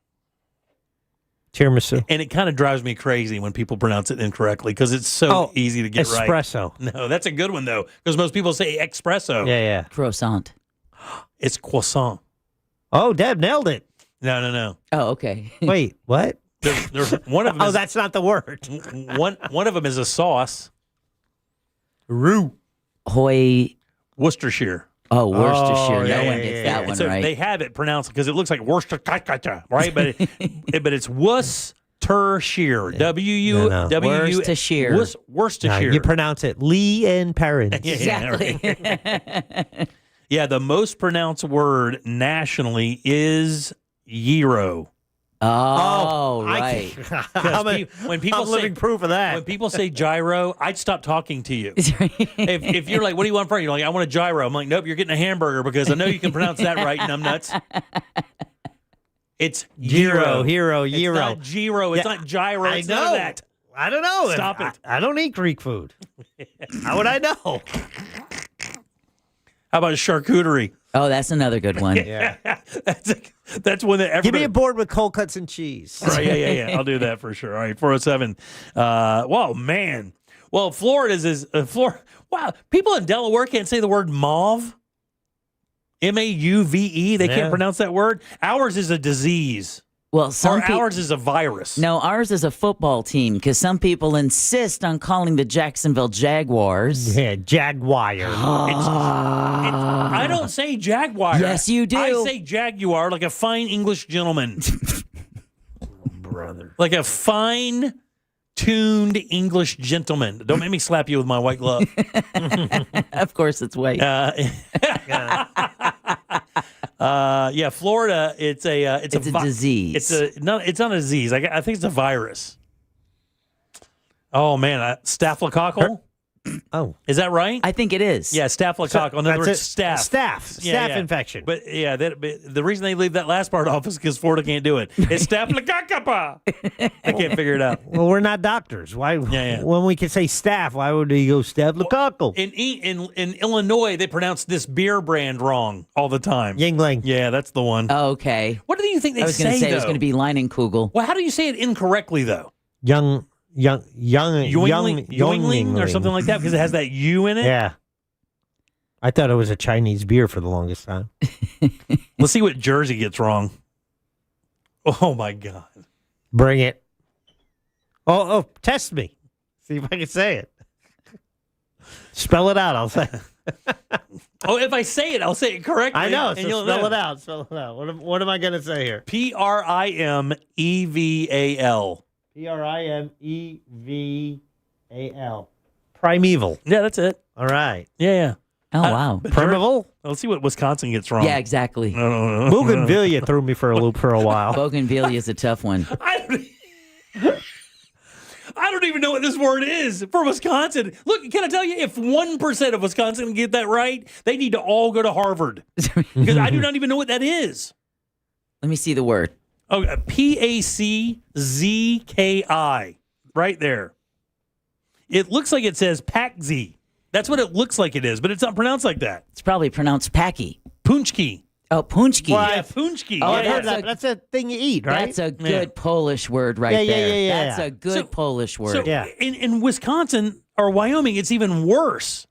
Tiramisu. And it kind of drives me crazy when people pronounce it incorrectly because it's so easy to get right. Espresso. No, that's a good one, though, because most people say espresso. Yeah. Croissant. It's croissant. Oh, Deb nailed it. No. Oh, okay. Wait, what? There's one of them. That's not the word. One of them is a sauce. Roux. Worcestershire. Oh, Worcestershire. No one gets that one so right. They have it pronounced because it looks like Worcestershire, right? But it's Worcestershire. Worcestershire. Worcestershire. No, you pronounce it Lee and Perrin. Exactly. Yeah, the most pronounced word nationally is gyro. Oh, right. When people I'm say, living proof of that. When people say gyro, I'd stop talking to you. If you're like, what do you want for? You're like, I want a gyro. I'm like, nope, you're getting a hamburger because I know you can pronounce that right, numbnuts. It's gyro. It's not gyro. It's not gyro. It's none of that. I don't know. Stop it. I don't eat Greek food. How would I know? How about charcuterie? Oh, that's another good one. Yeah. That's one that Give me a board with cold cuts and cheese. Right, yeah. I'll do that for sure. All right, 407. Whoa, man. Well, Florida's is Florida. Wow, people in Delaware can't say the word mauve. MAUVE. They can't pronounce that word. Ours is a disease. Well, ours is a virus. No, ours is a football team because some people insist on calling the Jacksonville Jaguars. Yeah, Jaguar. I don't say Jaguar. Yes, you do. I say Jaguar like a fine English gentleman. Brother. Like a fine-tuned English gentleman. Don't make me slap you with my white glove. Of course it's white. Florida. It's a disease. It's not a disease. I think it's a virus. Oh man, staphylococcal. Oh, is that right? I think it is. Yeah, staphylococcal. In other words, staph infection. But the reason they leave that last part off is because Florida can't do it. It's staphylococcal. I can't figure it out. Well, we're not doctors. Why? Yeah. When we can say staph, why would we go staphylococcal? In Illinois, they pronounce this beer brand wrong all the time. Yingling. Yeah, that's the one. Oh, okay. What do you think they say? I was going to say though? it was going to be Leinenkugel. Well, how do you say it incorrectly though? Youngling or something like that because it has that U in it. Yeah. I thought it was a Chinese beer for the longest time. Let's see what Jersey gets wrong. Oh my God. Bring it. Oh, test me. See if I can say it. Spell it out, I'll say. If I say it, I'll say it correctly. I know, so you'll spell know. it out. What am I going to say here? Primeval. Primeval. Primeval. Yeah, that's it. All right. Yeah. Oh, wow. Primeval? Let's see what Wisconsin gets wrong. Yeah, exactly. Bougainvillea threw me for a loop for a while. Bougainvillea is a tough one. I don't even know what this word is for Wisconsin. Look, can I tell you, if 1% of Wisconsin can get that right, they need to all go to Harvard. Because I do not even know what that is. Let me see the word. Oh, P-A-C-Z-K-I. Right there. It looks like it says Packzy. That's what it looks like it is, but it's not pronounced like that. It's probably pronounced Packy. Punchki. Oh, punchki. Yeah, punchki. Oh, yeah, I've heard that. That's a thing you eat, right? That's a good Polish word right there. Yeah. That's a good Polish word. So in Wisconsin or Wyoming, it's even worse.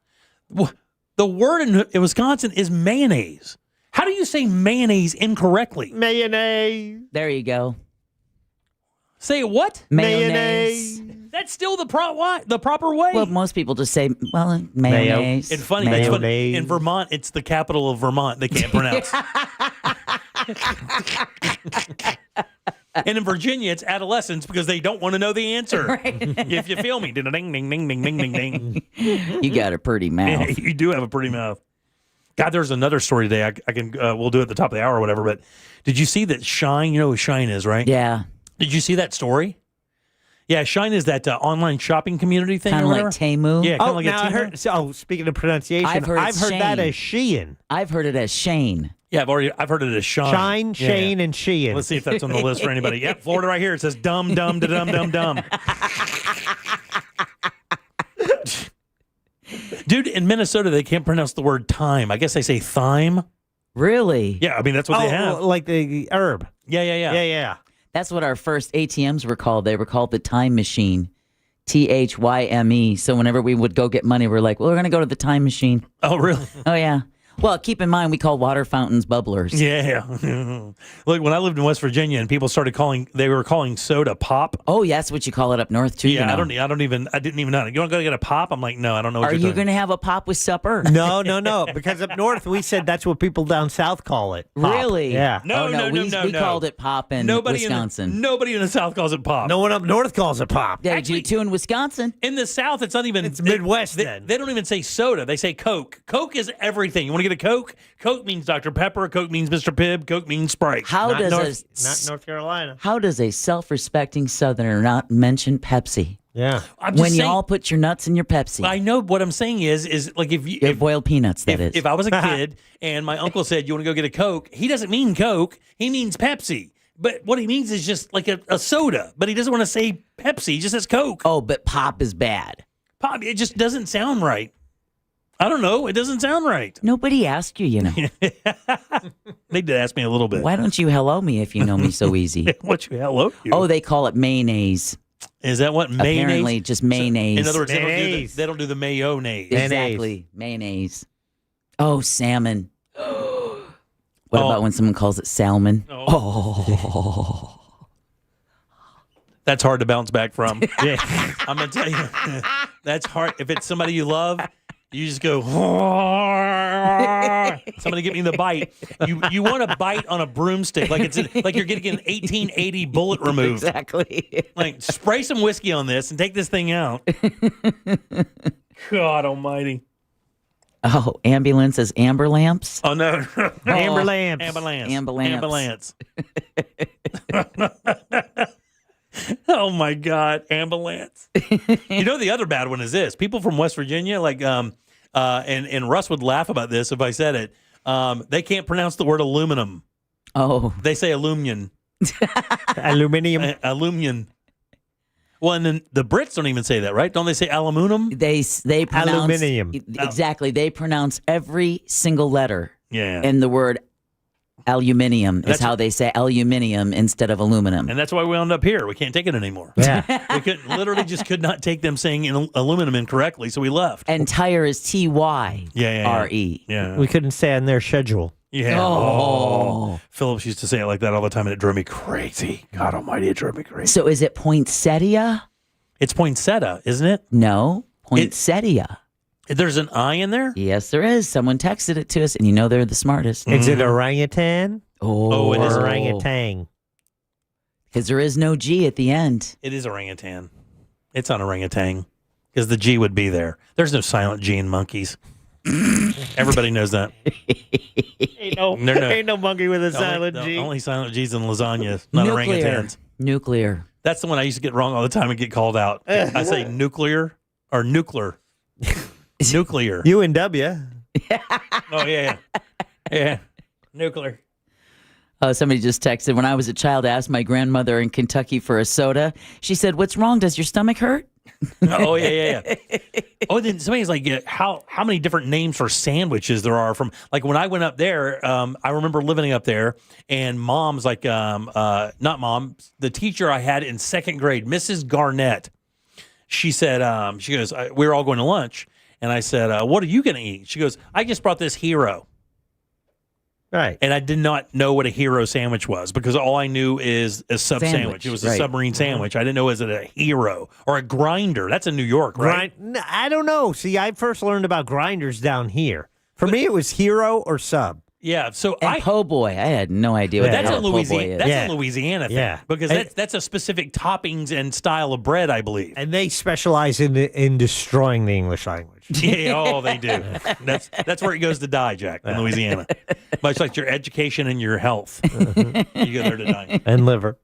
The word in Wisconsin is mayonnaise. How do you say mayonnaise incorrectly? Mayonnaise. There you go. Say what? Mayonnaise. That's still the proper way. Well, most people just say, mayonnaise. It's funny. In Vermont, it's the capital of Vermont. They can't pronounce. And in Virginia, it's adolescents because they don't want to know the answer. Right. If you feel me. Ding, ding, ding, ding, ding, ding, ding. You got a pretty mouth. You do have a pretty mouth. God, there's another story today. I can we'll do it at the top of the hour or whatever. But did you see that Shine? You know who Shine is, right? Yeah. Did you see that story? Yeah, Shine is that online shopping community thing. Kind of like Temu. Yeah, kind of like now a I Temu. heard. So, speaking of pronunciation, I've heard that as Shein. I've heard it as Shane. Yeah, I've heard it as Shine. Shine, Shane, and Shein. Let's see if that's on the list for anybody. Yep, Florida right here. It says dumb, dumb, da dum, dum, dumb. Dude, in Minnesota, they can't pronounce the word thyme. I guess they say thyme. Really? Yeah, I mean, that's what they have. Like the herb. Yeah. That's what our first ATMs were called. They were called the Time Machine. THYME. So whenever we would go get money, we're like, well, we're going to go to the Time Machine. Oh, really? Oh, yeah. Well, keep in mind, we call water fountains bubblers. Yeah. Look, when I lived in West Virginia and people started they were calling soda pop. Oh, yeah, that's what you call it up north, too. Yeah, you know. I didn't even know. You want to go get a pop? I'm like, no, I don't know what Are you're you doing. going to have a pop with supper? No. Because up north, we said that's what people down south call it. Pop. Really? Yeah. No, we called it pop in Wisconsin. Nobody in the South calls it pop. No one up north calls it pop. Yeah, you too in Wisconsin. In the South, it's not even. It's Midwest They then. don't even say soda. They say Coke. Coke is everything. You want to get a Coke? Coke means Dr. Pepper. Coke means Mr. Pibb. Coke means Sprite. Not North Carolina. How does a self-respecting Southerner not mention Pepsi? Yeah. When you all put your nuts in your Pepsi. I know what I'm saying is like if you Your boiled peanuts, that is. If I was a kid and my uncle said, you want to go get a Coke, he doesn't mean Coke. He means Pepsi. But what he means is just like a soda. But he doesn't want to say Pepsi. He just says Coke. Oh, but pop is bad. Pop, it just doesn't sound right. I don't know. It doesn't sound right. Nobody asked you, you know. They did ask me a little bit. Why don't you hello me if you know me so easy? What you hello you? Oh, they call it mayonnaise. Is that what mayonnaise? Apparently, just mayonnaise. In other words, they don't do the mayonnaise. Exactly. Mayonnaise. Oh, salmon. What about when someone calls it salmon? Oh. That's hard to bounce back from. Yeah. I'm going to tell you. That's hard. If it's somebody you love, you just go, somebody get me the bite. You want to bite on a broomstick like like you're getting an 1880 bullet removed. Exactly. Like, spray some whiskey on this and take this thing out. God almighty. Oh, ambulance is amber lamps? Oh, no. Amber lamps. Ambulance. Oh, my God. Ambulance. You know, the other bad one is this. People from West Virginia, like, and Russ would laugh about this if I said it. They can't pronounce the word aluminum. Oh. They say aluminium. Aluminium. Aluminium. Well, and then the Brits don't even say that, right? Don't they say aluminum? They pronounce aluminium. Exactly. They pronounce every single letter. Yeah. In the word aluminium is how they say aluminium instead of aluminum. And that's why we wound up here. We can't take it anymore. Yeah. We could not take them saying aluminum incorrectly, so we left. And tire is T-Y-R-E. Yeah. We couldn't stay on their schedule. Yeah. Oh. Phillips used to say it like that all the time, and it drove me crazy. God almighty, it drove me crazy. So is it poinsettia? It's poinsettia, isn't it? No, poinsettia. There's an I in there? Yes, there is. Someone texted it to us, and you know they're the smartest. Is it orangutan? Oh, it is orangutan. Because there is no G at the end. It is orangutan. It's on orangutan because the G would be there. There's no silent G in monkeys. Everybody knows that. Ain't no monkey with a silent G. Only silent G's in lasagna, not orangutans. Nuclear. That's the one I used to get wrong all the time and get called out. I say nuclear or nuclear. Nuclear. UNW. Oh, yeah. Yeah. Nuclear. Oh, somebody just texted. When I was a child, I asked my grandmother in Kentucky for a soda. She said, "What's wrong? Does your stomach hurt?" Oh, yeah. Oh, then somebody's like, how many different names for sandwiches there are from, like, when I went up there, I remember living up there, and mom's like, not mom, the teacher I had in second grade, Mrs. Garnett, she said, she goes, we were all going to lunch, and I said, what are you going to eat? She goes, I just brought this Hero. Right. And I did not know what a Hero sandwich was, because all I knew is a sub sandwich. It was a submarine sandwich. I didn't know, is it a Hero or a Grinder? That's in New York, right? I don't know. See, I first learned about grinders down here. For me, it was Hero or Sub. Yeah, so and Po' Boy, I had no idea what that's the a hell Po' Boy is. That's a Louisiana thing. Yeah. Because that's a specific toppings and style of bread, I believe. And they specialize in destroying the English language. Yeah, they do. That's where it goes to die, Jack, in Louisiana. Much like your education and your health. You go there to die. And liver.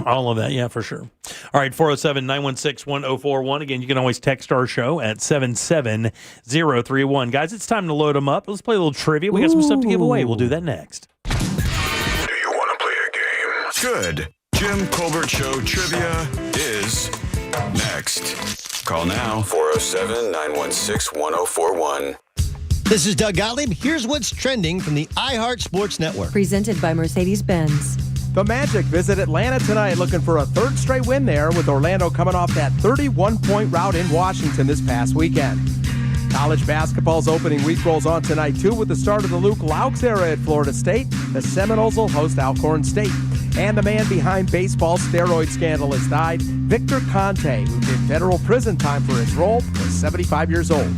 All of that, yeah, for sure. All right, 407-916-1041. Again, you can always text our show at 77031. Guys, it's time to load them up. Let's play a little trivia. We got some stuff to give away. We'll do that next. Do you want to play a game? Good. Jim Colbert Show Trivia is next. Call now, 407-916-1041. This is Doug Gottlieb. Here's what's trending from the iHeart Sports Network. Presented by Mercedes-Benz. The Magic visit Atlanta tonight, looking for a third straight win there, with Orlando coming off that 31-point rout in Washington this past weekend. College basketball's opening week rolls on tonight, too, with the start of the Luke Laux era at Florida State. The Seminoles will host Alcorn State. And the man behind baseball's steroid scandal has died. Victor Conte, who did federal prison time for his role, was 75 years old.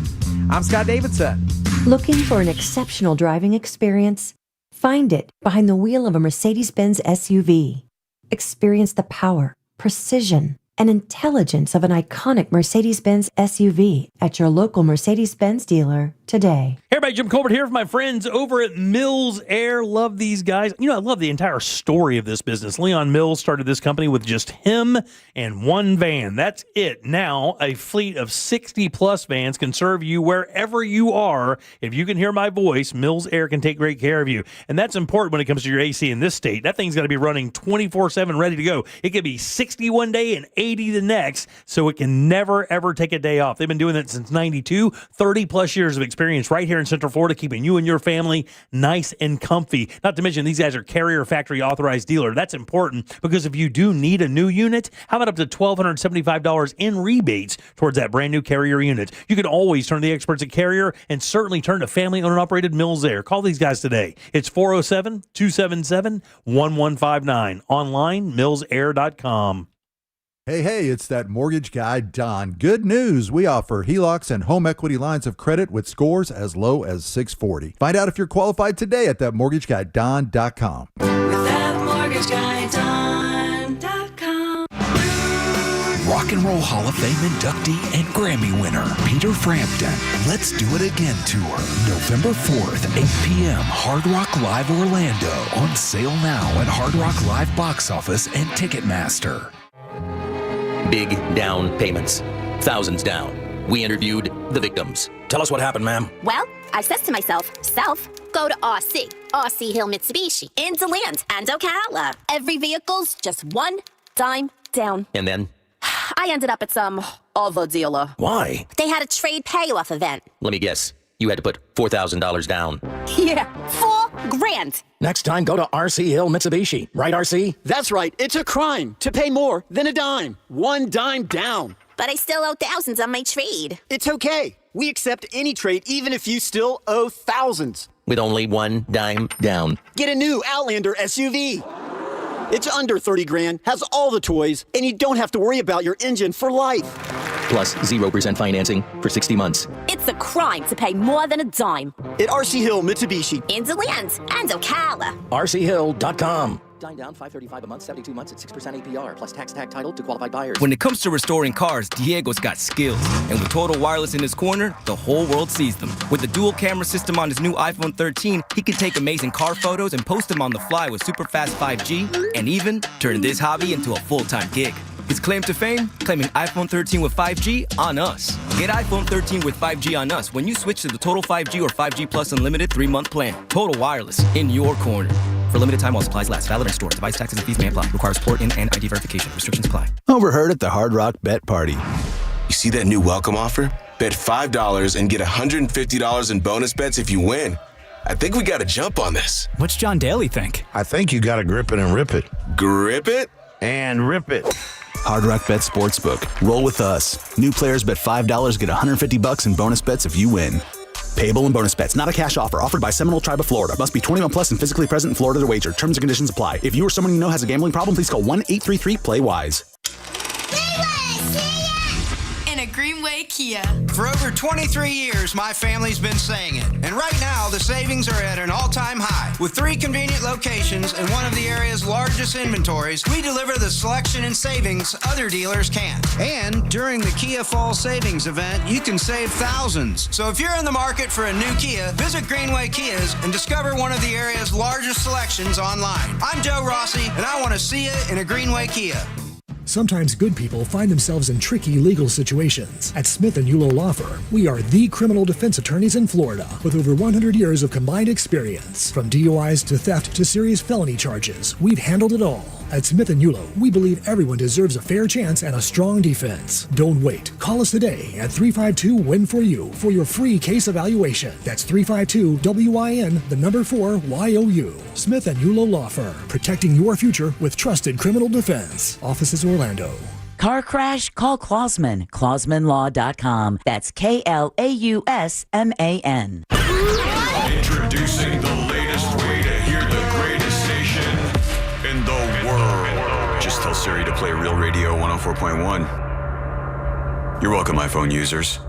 I'm Scott Davidson. Looking for an exceptional driving experience? Find it behind the wheel of a Mercedes-Benz SUV. Experience the power, precision, and intelligence of an iconic Mercedes-Benz SUV at your local Mercedes-Benz dealer today. Hey everybody, Jim Colbert here with my friends over at Mills Air. Love these guys. You know, I love the entire story of this business. Leon Mills started this company with just him and one van. That's it. Now, a fleet of 60-plus vans can serve you wherever you are. If you can hear my voice, Mills Air can take great care of you. And that's important when it comes to your AC in this state. That thing's got to be running 24/7, ready to go. It could be 60 one day and 80 the next, so it can never, ever take a day off. They've been doing that since 92, 30-plus years of experience right here in Central Florida, keeping you and your family nice and comfy. Not to mention, these guys are Carrier Factory Authorized Dealer. That's important because if you do need a new unit, how about up to $1,275 in rebates towards that brand new Carrier unit? You can always turn to the experts at Carrier and certainly turn to family-owned and operated Mills Air. Call these guys today. It's 407-277-1159. Online, millsair.com. Hey, it's that mortgage guy, Don. Good news. We offer HELOCs and home equity lines of credit with scores as low as 640. Find out if you're qualified today at thatmortgageguyDon.com. With thatmortgageguyDon.com. Rock and Roll Hall of Fame inductee and Grammy winner, Peter Frampton. Let's Do It Again tour, November 4th, 8 p.m., Hard Rock Live Orlando. On sale now at Hard Rock Live Box Office and Ticketmaster. Big down payments. Thousands down. We interviewed the victims. Tell us what happened, ma'am. Well, I says to myself, go to RC Hill Mitsubishi, in DeLand and Ocala. Every vehicle's just one dime down. And then? I ended up at some other dealer. Why? They had a trade payoff event. Let me guess. You had to put $4,000 down. Yeah, $4,000. Next time, go to RC Hill Mitsubishi. Right, RC? That's right. It's a crime to pay more than a dime. One dime down. But I still owe thousands on my trade. It's okay. We accept any trade, even if you still owe thousands. With only one dime down. Get a new Outlander SUV. It's under 30 grand, has all the toys, and you don't have to worry about your engine for life. Plus 0% financing for 60 months. It's a crime to pay more than a dime. At RC Hill Mitsubishi. In DeLand and Ocala. RCHill.com. Dime down, $535 a month, 72 months at 6% APR, plus tax tag title to qualified buyers. When it comes to restoring cars, Diego's got skills. And with Total Wireless in his corner, the whole world sees them. With the dual camera system on his new iPhone 13, he can take amazing car photos and post them on the fly with super fast 5G, and even turn this hobby into a full-time gig. His claim to fame? Claiming iPhone 13 with 5G on us. Get iPhone 13 with 5G on us when you switch to the Total 5G or 5G Plus Unlimited 3-month plan. Total Wireless, in your corner. For limited time while supplies last. Valid in store. Device taxes and fees may apply. Requires port in and ID verification. Restrictions apply. Overheard at the Hard Rock Bet Party. You see that new welcome offer? Bet $5 and get $150 in bonus bets if you win. I think we got to jump on this. What's John Daly think? I think you got to grip it and rip it. Grip it? And rip it. Hard Rock Bet Sportsbook. Roll with us. New players bet $5, get $150 in bonus bets if you win. Payable in bonus bets. Not a cash offer. Offered by Seminole Tribe of Florida. Must be 21 plus and physically present in Florida to wager. Terms and conditions apply. If you or someone you know has a gambling problem, please call 1-833-PLAY-WISE. In a Greenway Kia. For over 23 years, my family's been saying it. And right now, the savings are at an all-time high. With 3 convenient locations and one of the area's largest inventories, we deliver the selection and savings other dealers can't. And during the Kia Fall Savings event, you can save thousands. So if you're in the market for a new Kia, visit Greenway Kias and discover one of the area's largest selections online. I'm Joe Rossi, and I want to see you in a Greenway Kia. Sometimes good people find themselves in tricky legal situations. At Smith & Yulo Law Firm, we are the criminal defense attorneys in Florida with over 100 years of combined experience. From DUIs to theft to serious felony charges, we've handled it all. At Smith & Yulo, we believe everyone deserves a fair chance and a strong defense. Don't wait. Call us today at 352-WIN-FOR-YOU for your free case evaluation. That's 352-WIN-4-YOU. Smith & Yulo Law Firm, protecting your future with trusted criminal defense. Offices Orlando. Car crash? Call Klausman. KlausmanLaw.com. That's KLAUSMAN. Introducing the latest way to hear the greatest station in the world. Just tell Siri to play Real Radio 104.1. You're welcome, iPhone users.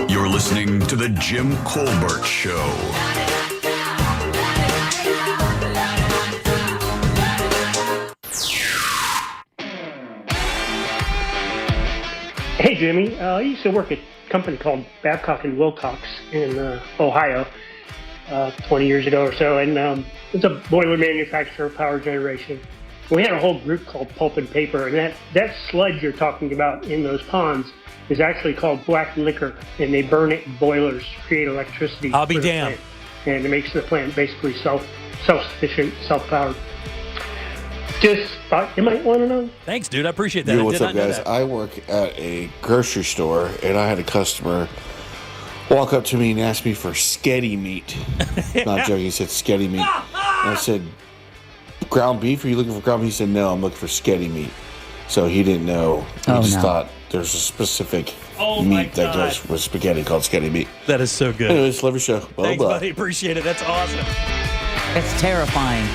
You're listening to The Jim Colbert Show. Hey, Jimmy. I used to work at a company called Babcock & Wilcox in Ohio 20 years ago or so, and it's a boiler manufacturer, power generation. We had a whole group called Pulp and Paper, and that sludge you're talking about in those ponds is actually called black liquor, and they burn it in boilers to create electricity. I'll be damned. And it makes the plant basically self-sufficient, self-powered. Just thought you might want to know. Thanks, dude. I appreciate that. Yo, what's up, guys? I work at a grocery store, and I had a customer walk up to me and ask me for sketty meat. Not joking. He said sketty meat. And I said, ground beef? Are you looking for ground beef? He said, no, I'm looking for sketty meat. So he didn't know. He just thought there's a specific meat that goes with spaghetti called sketty meat. That is so good. Anyways, love your show. Thanks, buddy. Appreciate it. That's awesome. That's terrifying.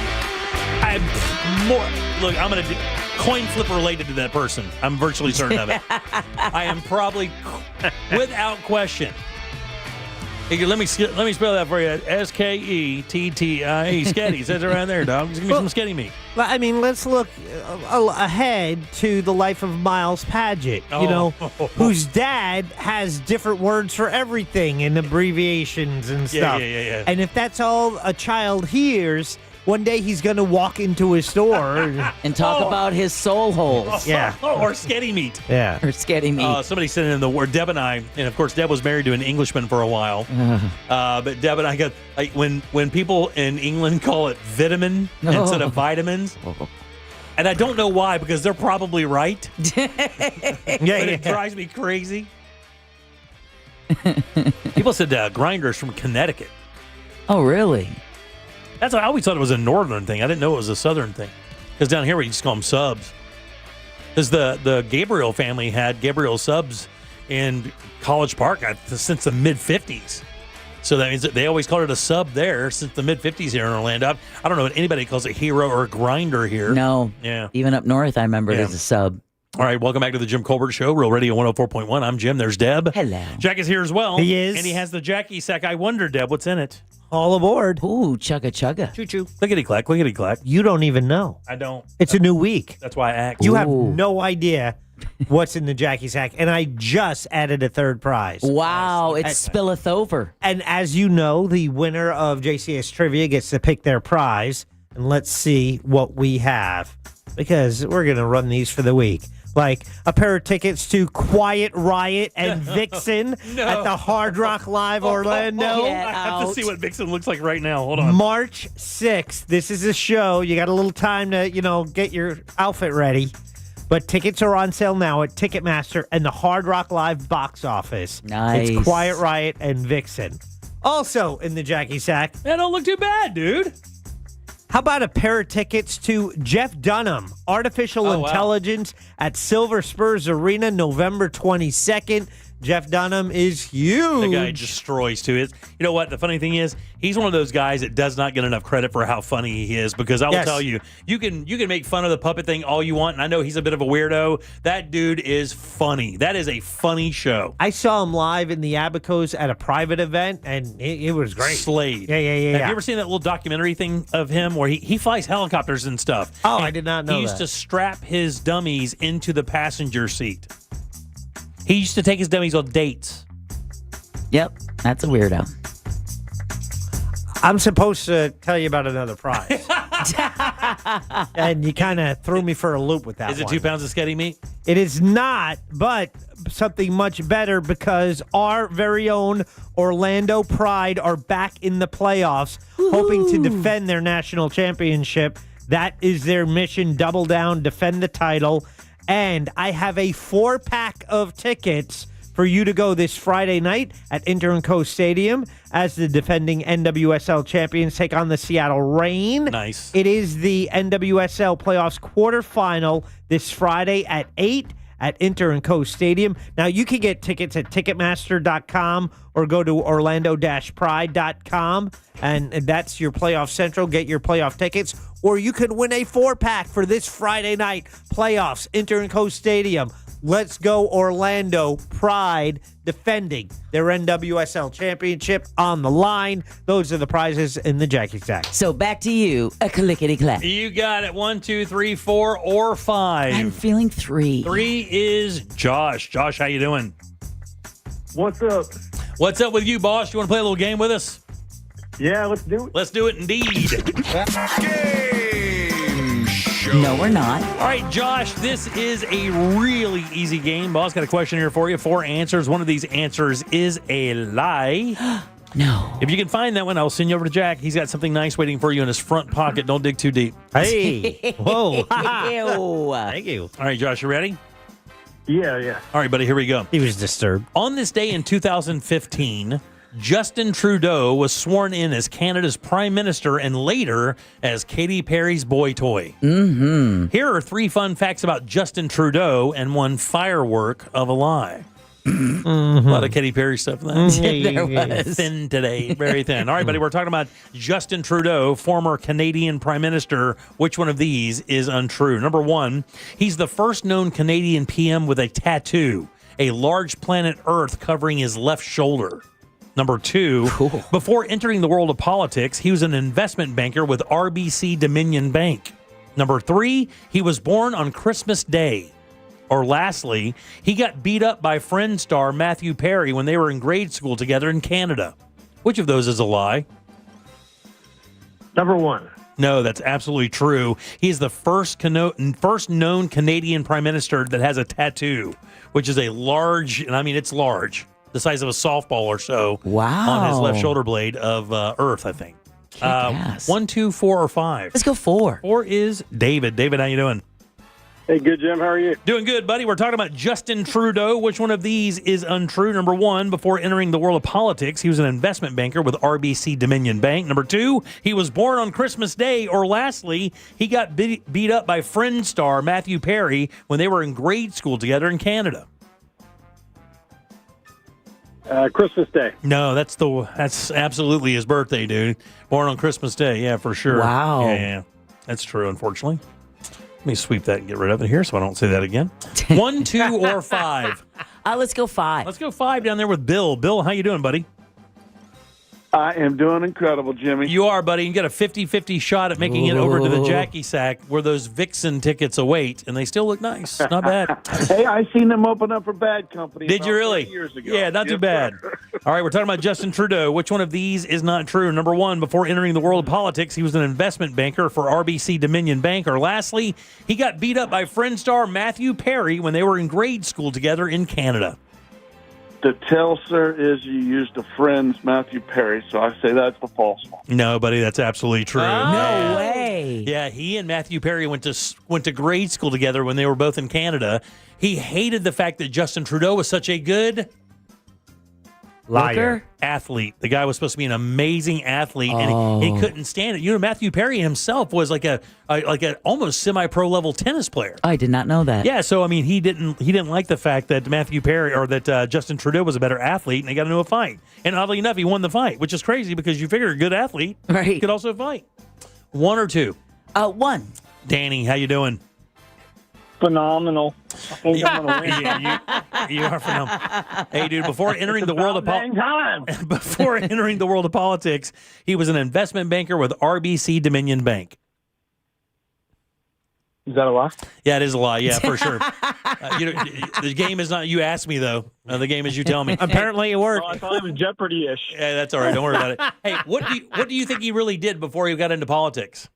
Look, I'm going to coin flip related to that person. I'm virtually certain of it. I am probably, without question. Hey, let me spell that for you. Sketti. Sketty. Says it right there, dog. Just give me some sketty meat. I mean, let's look ahead to the life of Miles Padgett, whose dad has different words for everything and abbreviations and stuff. Yeah. And if that's all a child hears, one day he's going to walk into his store and talk about his soul holes. Yeah. Or sketty meat. Yeah. Or sketty meat. Somebody sent in the word, Deb and I, and of course, Deb was married to an Englishman for a while. But Deb and I got, when people in England call it vitamin instead of vitamins. And I don't know why, because they're probably right. It drives me crazy. People said grinders from Connecticut. Oh, really? I always thought it was a northern thing. I didn't know it was a southern thing. Because down here we just call them subs. Because the Gabriel family had Gabriel subs in College Park since the mid-'50s. So that means that they always called it a sub there since the mid-'50s here in Orlando. I don't know if anybody calls it hero or grinder here. No. Yeah. Even up north, I remember it as a sub. All right, welcome back to the Jim Colbert Show, Real Radio 104.1. I'm Jim. There's Deb. Hello. Jack is here as well. He is. And he has the Jackie sack. I wonder, Deb, what's in it? All aboard. Ooh, chugga chugga. Choo-choo. Clickety-clack, clickety-clack. You don't even know. I don't. It's a new week. That's why I asked. You have no idea what's in the Jackie sack. And I just added a third prize. Wow, it spilleth over. And as you know, the winner of JCS Trivia gets to pick their prize. And let's see what we have. Because we're going to run these for the week. Like a pair of tickets to Quiet Riot and Vixen at the Hard Rock Live Orlando. I have to see what Vixen looks like right now. Hold on. March 6th. This is a show. You got a little time to, get your outfit ready. But tickets are on sale now at Ticketmaster and the Hard Rock Live box office. Nice. It's Quiet Riot and Vixen. Also in the Jackie Sack. That don't look too bad, dude. How about a pair of tickets to Jeff Dunham, Artificial Intelligence at Silver Spurs Arena, November 22nd. Jeff Dunham is huge. The guy destroys, too. You know what? The funny thing is, he's one of those guys that does not get enough credit for how funny he is, because I will tell you, you can make fun of the puppet thing all you want, and I know he's a bit of a weirdo. That dude is funny. That is a funny show. I saw him live in the Abacos at a private event, and it was great. Slade. Yeah. Have you ever seen that little documentary thing of him where he flies helicopters and stuff? Oh, and I did not know He used to strap his dummies into the passenger seat. He used to take his dummies on dates. Yep, that's a weirdo. I'm supposed to tell you about another prize. And you kind of threw me for a loop with that Is it one. 2 pounds of Sketty meat? It is not, but something much better, because our very own Orlando Pride are back in the playoffs, hoping to defend their national championship. That is their mission. Double down, defend the title. And I have a 4-pack of tickets for you to go this Friday night at Inter & Co Stadium as the defending NWSL champions take on the Seattle Reign. Nice. It is the NWSL playoffs quarterfinal this Friday at 8 at Inter & Co Stadium. Now, you can get tickets at Ticketmaster.com or go to Orlando-Pride.com, and that's your playoff central. Get your playoff tickets. Or you could win a 4-pack for this Friday night playoffs, Inter & Co Stadium. Let's go Orlando Pride, defending their NWSL championship on the line. Those are the prizes in the Jackie Sack. So back to you, a clickety-clack. You got it. 1, 2, 3, 4, or 5. I'm feeling 3. 3 is Josh. Josh, how you doing? What's up? What's up with you, boss? You want to play a little game with us? Yeah, let's do it. Let's do it indeed. No, we're not. All right, Josh, this is a really easy game. Boss got a question here for you. 4 answers. One of these answers is a lie. No. If you can find that one, I'll send you over to Jack. He's got something nice waiting for you in his front pocket. Don't dig too deep. Hey. Whoa. Ew. Thank you. All right, Josh, you ready? Yeah. All right, buddy, here we go. He was disturbed. On this day in 2015, Justin Trudeau was sworn in as Canada's Prime Minister and later as Katy Perry's boy toy. Mm-hmm. Here are 3 fun facts about Justin Trudeau and 1 firework of a lie. A lot of Katy Perry stuff in that. There was. Thin today, very thin. All right, buddy, we're talking about Justin Trudeau, former Canadian Prime Minister. Which one of these is untrue? Number 1, he's the first known Canadian PM with a tattoo, a large planet Earth covering his left shoulder. Number 2, before entering the world of politics, he was an investment banker with RBC Dominion Bank. Number 3, he was born on Christmas Day. Or lastly, he got beat up by Friends star Matthew Perry when they were in grade school together in Canada. Which of those is a lie? Number 1. No, that's absolutely true. He is the first known Canadian Prime Minister that has a tattoo, which is a large, and I mean it's large, the size of a softball or so. Wow. On his left shoulder blade of Earth, I think. 1, 2, 4, or 5. Let's go 4. 4 is David. David, how you doing? Hey, good, Jim. How are you? Doing good, buddy. We're talking about Justin Trudeau. Which one of these is untrue? Number 1, before entering the world of politics, he was an investment banker with RBC Dominion Bank. Number 2, he was born on Christmas Day. Or lastly, he got beat up by Friends star Matthew Perry when they were in grade school together in Canada. Christmas Day. No, that's absolutely his birthday, dude. Born on Christmas Day, yeah, for sure. Wow. Yeah. That's true, unfortunately. Let me sweep that and get rid of it here so I don't say that again. 1, 2, or 5? Let's go 5. Let's go 5 down there with Bill. Bill, how you doing, buddy? I am doing incredible, Jimmy. You are, buddy. You get a 50-50 shot at making it over to the Jackie Sack where those Vixen tickets await, and they still look nice. Not bad. Hey, I seen them open up for Bad Company. Did you really? 30 years ago. Yeah, not too bad. All right, we're talking about Justin Trudeau. Which one of these is not true? Number one, before entering the world of politics, he was an investment banker for RBC Dominion Bank. Or lastly, he got beat up by friend star Matthew Perry when they were in grade school together in Canada. The tell, sir, is you used a friend's Matthew Perry, so I say that's the false one. No, buddy, that's absolutely true. No way. Yeah, he and Matthew Perry went to grade school together when they were both in Canada. He hated the fact that Justin Trudeau was such a good liar athlete. The guy was supposed to be an amazing athlete, and he couldn't stand it. You know, Matthew Perry himself was like a almost semi-pro level tennis player. I did not know that. Yeah, so I mean, he didn't like the fact that Matthew Perry or that Justin Trudeau was a better athlete, and they got into a fight. And oddly enough, he won the fight, which is crazy because you figure a good athlete could also fight. One or two? One. Danny, how you doing? Phenomenal. I think I'm gonna win. You are phenomenal. Hey, dude, before entering the world of politics, he was an investment banker with RBC Dominion Bank. Is that a lie? Yeah, it is a lie. Yeah, for sure. The game is not you ask me, though. The game is you tell me. Apparently it worked. I thought it was Jeopardy-ish. Yeah, that's all right. Don't worry about it. Hey, what do you think he really did before he got into politics?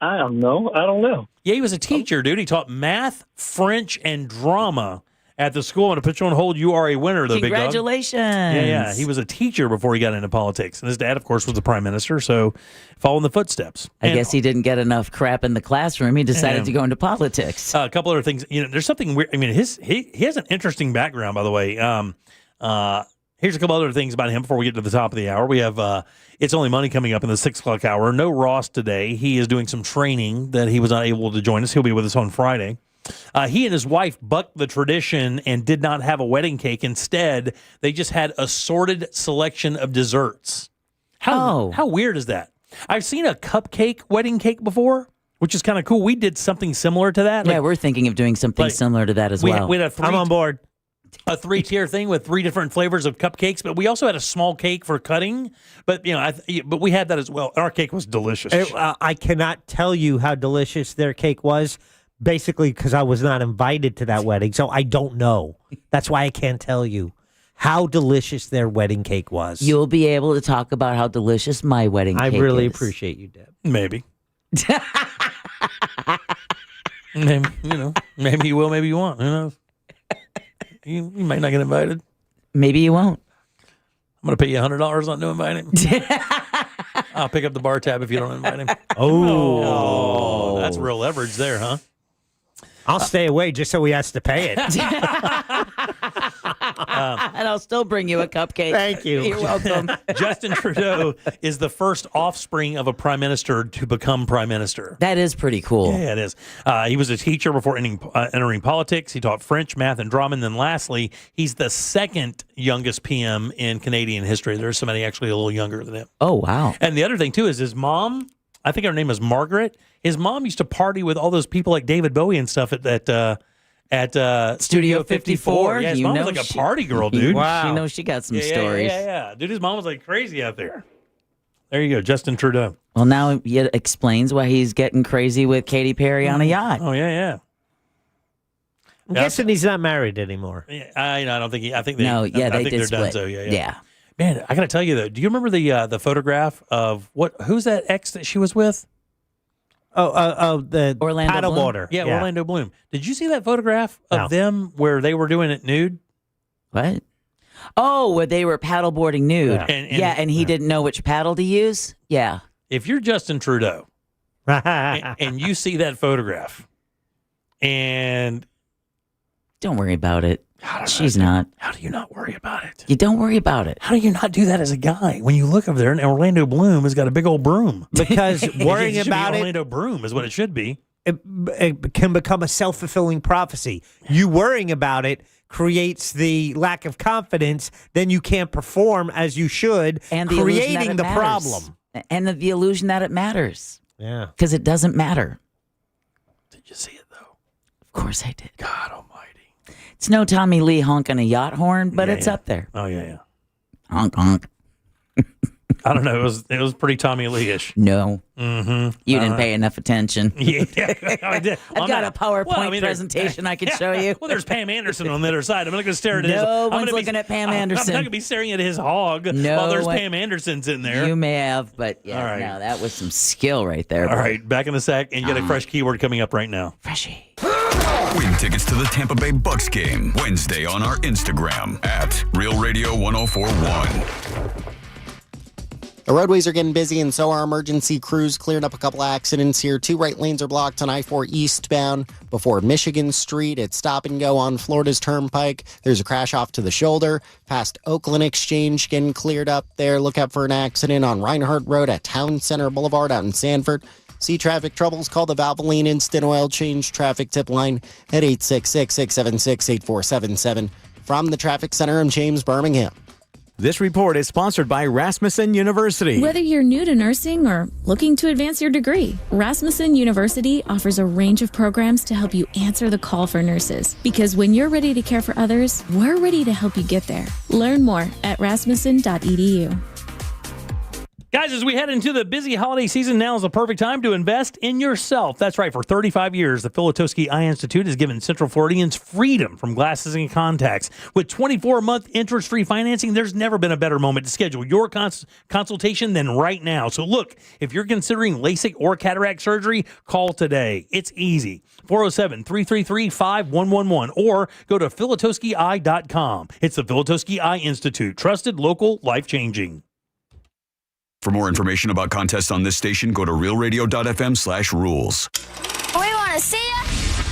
I don't know. Yeah, he was a teacher, dude. He taught math, French, and drama at the school. I'm going to put you on hold. You are a winner, though, big dog. Congratulations. Yeah. He was a teacher before he got into politics. And his dad, of course, was the prime minister, so following the footsteps. I guess he didn't get enough crap in the classroom. He decided to go into politics. A couple other things. You know, there's something weird. I mean, he has an interesting background, by the way. Here's a couple other things about him before we get to the top of the hour. We have It's Only Money coming up in the 6 o'clock hour. No Ross today. He is doing some training that he was not able to join us. He'll be with us on Friday. He and his wife bucked the tradition and did not have a wedding cake. Instead, they just had assorted selection of desserts. How weird is that? I've seen a cupcake wedding cake before, which is kind of cool. We did something similar to that. Yeah, we're thinking of doing something similar to that as well. I'm on board. A 3-tier thing with 3 different flavors of cupcakes, but we also had a small cake for cutting. But but we had that as well. Our cake was delicious. I cannot tell you how delicious their cake was, basically because I was not invited to that wedding, so I don't know. That's why I can't tell you how delicious their wedding cake was. You'll be able to talk about how delicious my wedding cake is. I really appreciate you, Deb. Maybe. Maybe you will, maybe you won't. Who knows? You might not get invited. Maybe you won't. I'm going to pay you $100 not to invite him. I'll pick up the bar tab if you don't invite him. Oh, that's real leverage there, huh? I'll stay away just so he has to pay it. And I'll still bring you a cupcake. Thank you. You're welcome. Justin Trudeau is the first offspring of a prime minister to become prime minister. That is pretty cool. Yeah, it is. He was a teacher before entering politics. He taught French, math, and drama. And then lastly, he's the second youngest PM in Canadian history. There's somebody actually a little younger than him. Oh, wow. And the other thing, too, is his mom, I think her name is Margaret. His mom used to party with all those people like David Bowie and stuff at Studio 54. Yeah, his mom was like a party girl, dude. Wow. She knows she got some stories. Yeah. Dude, his mom was like crazy out there. There you go, Justin Trudeau. Well, now it explains why he's getting crazy with Katy Perry on a yacht. Oh, yeah. I'm guessing he's not married anymore. Yeah, I don't think I think they No, yeah, I they think did they're split. done so, yeah. Yeah. Man, I got to tell you though, do you remember the photograph of who's that ex that she was with? The Orlando paddleboarder. Yeah, Orlando Bloom. Did you see that photograph of them where they were doing it nude? What? Oh, where they were paddleboarding nude. Yeah. And he didn't know which paddle to use? Yeah. If you're Justin Trudeau and you see that photograph and... Don't worry about it. She's not. How do you not worry about it? You don't worry about it. How do you not do that as a guy? When you look over there and Orlando Bloom has got a big old broom. Because worrying It should be about it, Orlando Broom is what it should be. it can become a self-fulfilling prophecy. You worrying about it creates the lack of confidence, then you can't perform as you should, And the creating illusion that it the matters. problem. And the illusion that it matters. Yeah. Because it doesn't matter. Did you see it, though? Of course I did. God almighty. It's no Tommy Lee honking a yacht horn, but it's up there. Oh, yeah. Honk, honk. I don't know. It was pretty Tommy Lee-ish. No. Mm-hmm. You didn't pay enough attention. Yeah, I did. I've got a PowerPoint presentation I can show you. Well, there's Pam Anderson on the other side. I'm not going to stare at his. No one's looking at Pam Anderson. I'm not going to be staring at his hog No, while there's Pam Anderson's in there. You may have, but yeah, All right. no, that was some skill right there. All right, back in a sec, and you get a fresh keyword coming up right now. Freshy. Win tickets to the Tampa Bay Bucks game Wednesday on our Instagram at Real Radio 1041. The roadways are getting busy, and so are emergency crews. Cleared up a couple accidents here. 2 right lanes are blocked on I-4 eastbound before Michigan Street. It's stop and go on Florida's Turnpike. There's a crash off to the shoulder. Past Oakland Exchange getting cleared up there. Look out for an accident on Reinhardt Road at Town Center Boulevard out in Sanford. See traffic troubles? Call the Valvoline Instant Oil Change traffic tip line at 866-676-8477. From the Traffic Center, I'm James Birmingham. This report is sponsored by Rasmussen University. Whether you're new to nursing or looking to advance your degree, Rasmussen University offers a range of programs to help you answer the call for nurses. Because when you're ready to care for others, we're ready to help you get there. Learn more at rasmussen.edu. Guys, as we head into the busy holiday season, now is the perfect time to invest in yourself. That's right. For 35 years, the Filatowski Eye Institute has given Central Floridians freedom from glasses and contacts. With 24-month interest-free financing, there's never been a better moment to schedule your consultation than right now. So look, if you're considering LASIK or cataract surgery, call today. It's easy. 407-333-5111 or go to filatowskieye.com. It's the Filatowski Eye Institute. Trusted, local, life-changing. For more information about contests on this station, go to realradio.fm/rules. We want to see ya.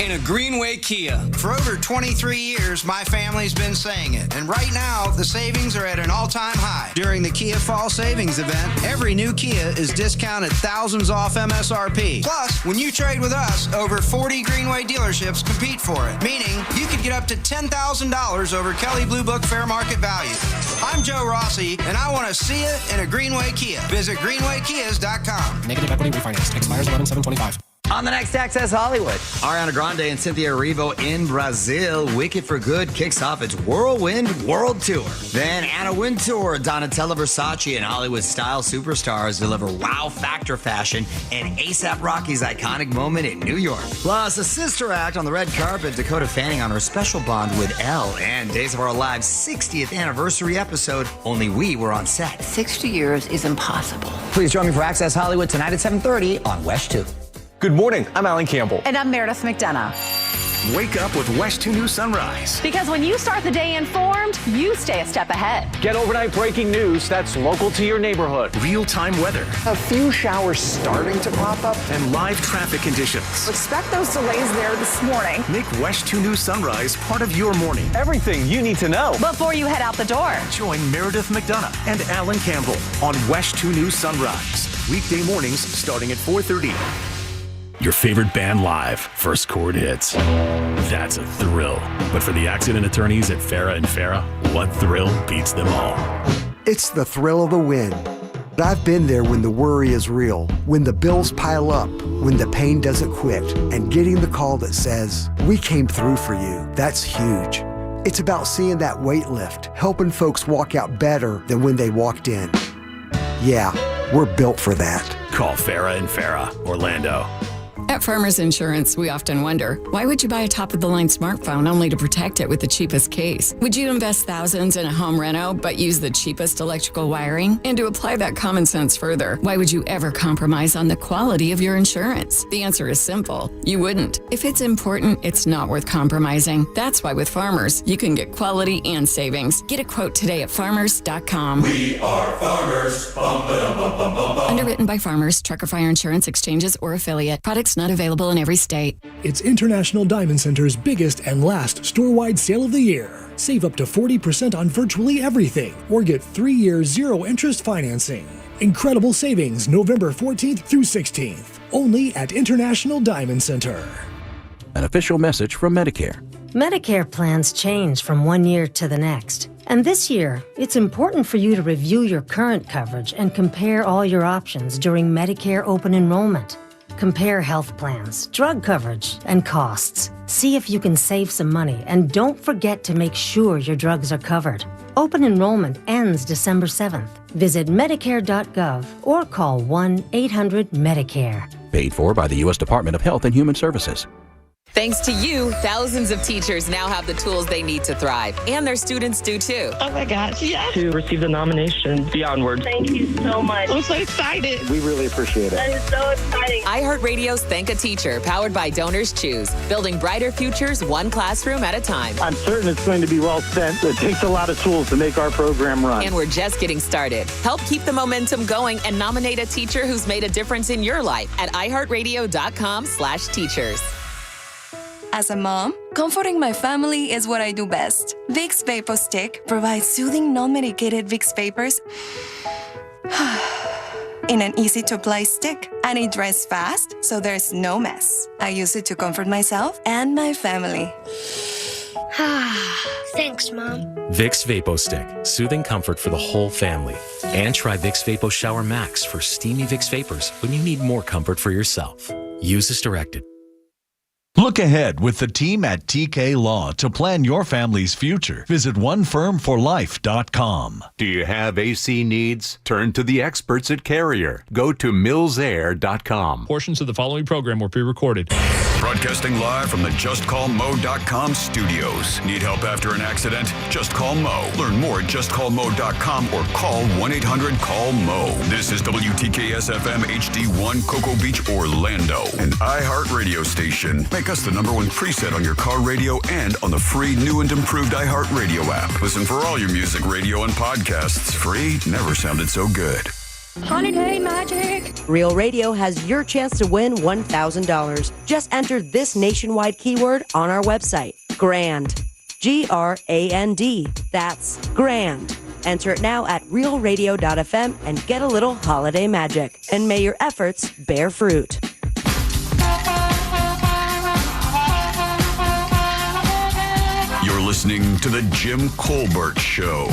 In a Greenway Kia. For over 23 years, my family's been saying it. And right now, the savings are at an all-time high. During the Kia Fall Savings Event, every new Kia is discounted thousands off MSRP. Plus, when you trade with us, over 40 Greenway dealerships compete for it. Meaning, you could get up to $10,000 over Kelley Blue Book fair market value. I'm Joe Rossi, and I want to see it in a Greenway Kia. Visit greenwaykias.com. Negative equity refinance. Expires 11/7/25. On the next Access Hollywood, Ariana Grande and Cynthia Erivo in Brazil. Wicked for Good kicks off its Whirlwind World Tour. Then Anna Wintour, Donatella Versace, and Hollywood style superstars deliver wow factor fashion and A$AP Rocky's iconic moment in New York. Plus, a sister act on the red carpet, Dakota Fanning on her special bond with Elle, and Days of Our Lives' 60th anniversary episode, Only We Were on Set. 60 years is impossible. Please join me for Access Hollywood tonight at 7:30 on West 2. Good morning. I'm Alan Campbell. And I'm Meredith McDonough. Wake up with West 2 News Sunrise. Because when you start the day informed, you stay a step ahead. Get overnight breaking news that's local to your neighborhood. Real-time weather. A few showers starting to pop up. And live traffic conditions. Expect those delays there this morning. Make West 2 News Sunrise part of your morning. Everything you need to know. Before you head out the door. Join Meredith McDonough and Alan Campbell on West 2 News Sunrise. Weekday mornings starting at 4:30. Your favorite band live, First Chord Hits. That's a thrill. But for the accident attorneys at Farah & Farah, what thrill beats them all? It's the thrill of the win. I've been there when the worry is real, when the bills pile up, when the pain doesn't quit, and getting the call that says, "We came through for you." That's huge. It's about seeing that weight lift, helping folks walk out better than when they walked in. Yeah, we're built for that. Call Farah & Farah, Orlando. At Farmers Insurance, we often wonder, why would you buy a top-of-the-line smartphone only to protect it with the cheapest case? Would you invest thousands in a home reno but use the cheapest electrical wiring? And to apply that common sense further, why would you ever compromise on the quality of your insurance? The answer is simple. You wouldn't. If it's important, it's not worth compromising. That's why with Farmers, you can get quality and savings. Get a quote today at farmers.com. We are farmers. Bum, ba-dum, bum, bum, bum, bum. Underwritten by Farmers, Trucker Fire Insurance Exchanges, or affiliate. Products not available in every state. It's International Diamond Center's biggest and last store-wide sale of the year. Save up to 40% on virtually everything, or get 3-year zero-interest financing. Incredible savings November 14th through 16th, only at International Diamond Center. An official message from Medicare. Medicare plans change from one year to the next. And this year, it's important for you to review your current coverage and compare all your options during Medicare open enrollment. Compare health plans, drug coverage, and costs. See if you can save some money, and don't forget to make sure your drugs are covered. Open enrollment ends December 7th. Visit Medicare.gov or call 1-800-MEDICARE. Paid for by the U.S. Department of Health and Human Services. Thanks to you, thousands of teachers now have the tools they need to thrive, and their students do too. Oh my gosh, yes. To receive the nomination, the Onward. Thank you so much. I'm so excited. We really appreciate it. That is so exciting. iHeartRadio's Thank a Teacher, powered by Donors Choose, building brighter futures one classroom at a time. I'm certain it's going to be well spent. It takes a lot of tools to make our program run. And we're just getting started. Help keep the momentum going and nominate a teacher who's made a difference in your life at iHeartRadio.com/teachers. As a mom, comforting my family is what I do best. Vicks VapoStick provides soothing, non-medicated Vicks vapors in an easy-to-apply stick, and it dries fast, so there's no mess. I use it to comfort myself and my family. Thanks, Mom. Vicks VapoStick, soothing comfort for the whole family. And try Vicks Vapo Shower Max for steamy Vicks vapors when you need more comfort for yourself. Use as directed. Look ahead with the team at TK Law to plan your family's future. Visit onefirmforlife.com. Do you have AC needs? Turn to the experts at Carrier. Go to millsair.com. Portions of the following program were pre-recorded. Broadcasting live from the JustCallMo.com studios. Need help after an accident? Just call Mo. Learn more at JustCallMo.com or call 1-800-CALL-MO. This is WTKS-FM HD1 Cocoa Beach, Orlando, an iHeart radio station. Make us the #1 preset on your car radio and on the free new and improved iHeart Radio app. Listen for all your music, radio, and podcasts. Free never sounded so good. Holiday Magic! Real Radio has your chance to win $1,000. Just enter this nationwide keyword on our website. GRAND. GRAND. That's GRAND. Enter it now at realradio.fm and get a little holiday magic. And may your efforts bear fruit. You're listening to The Jim Colbert Show.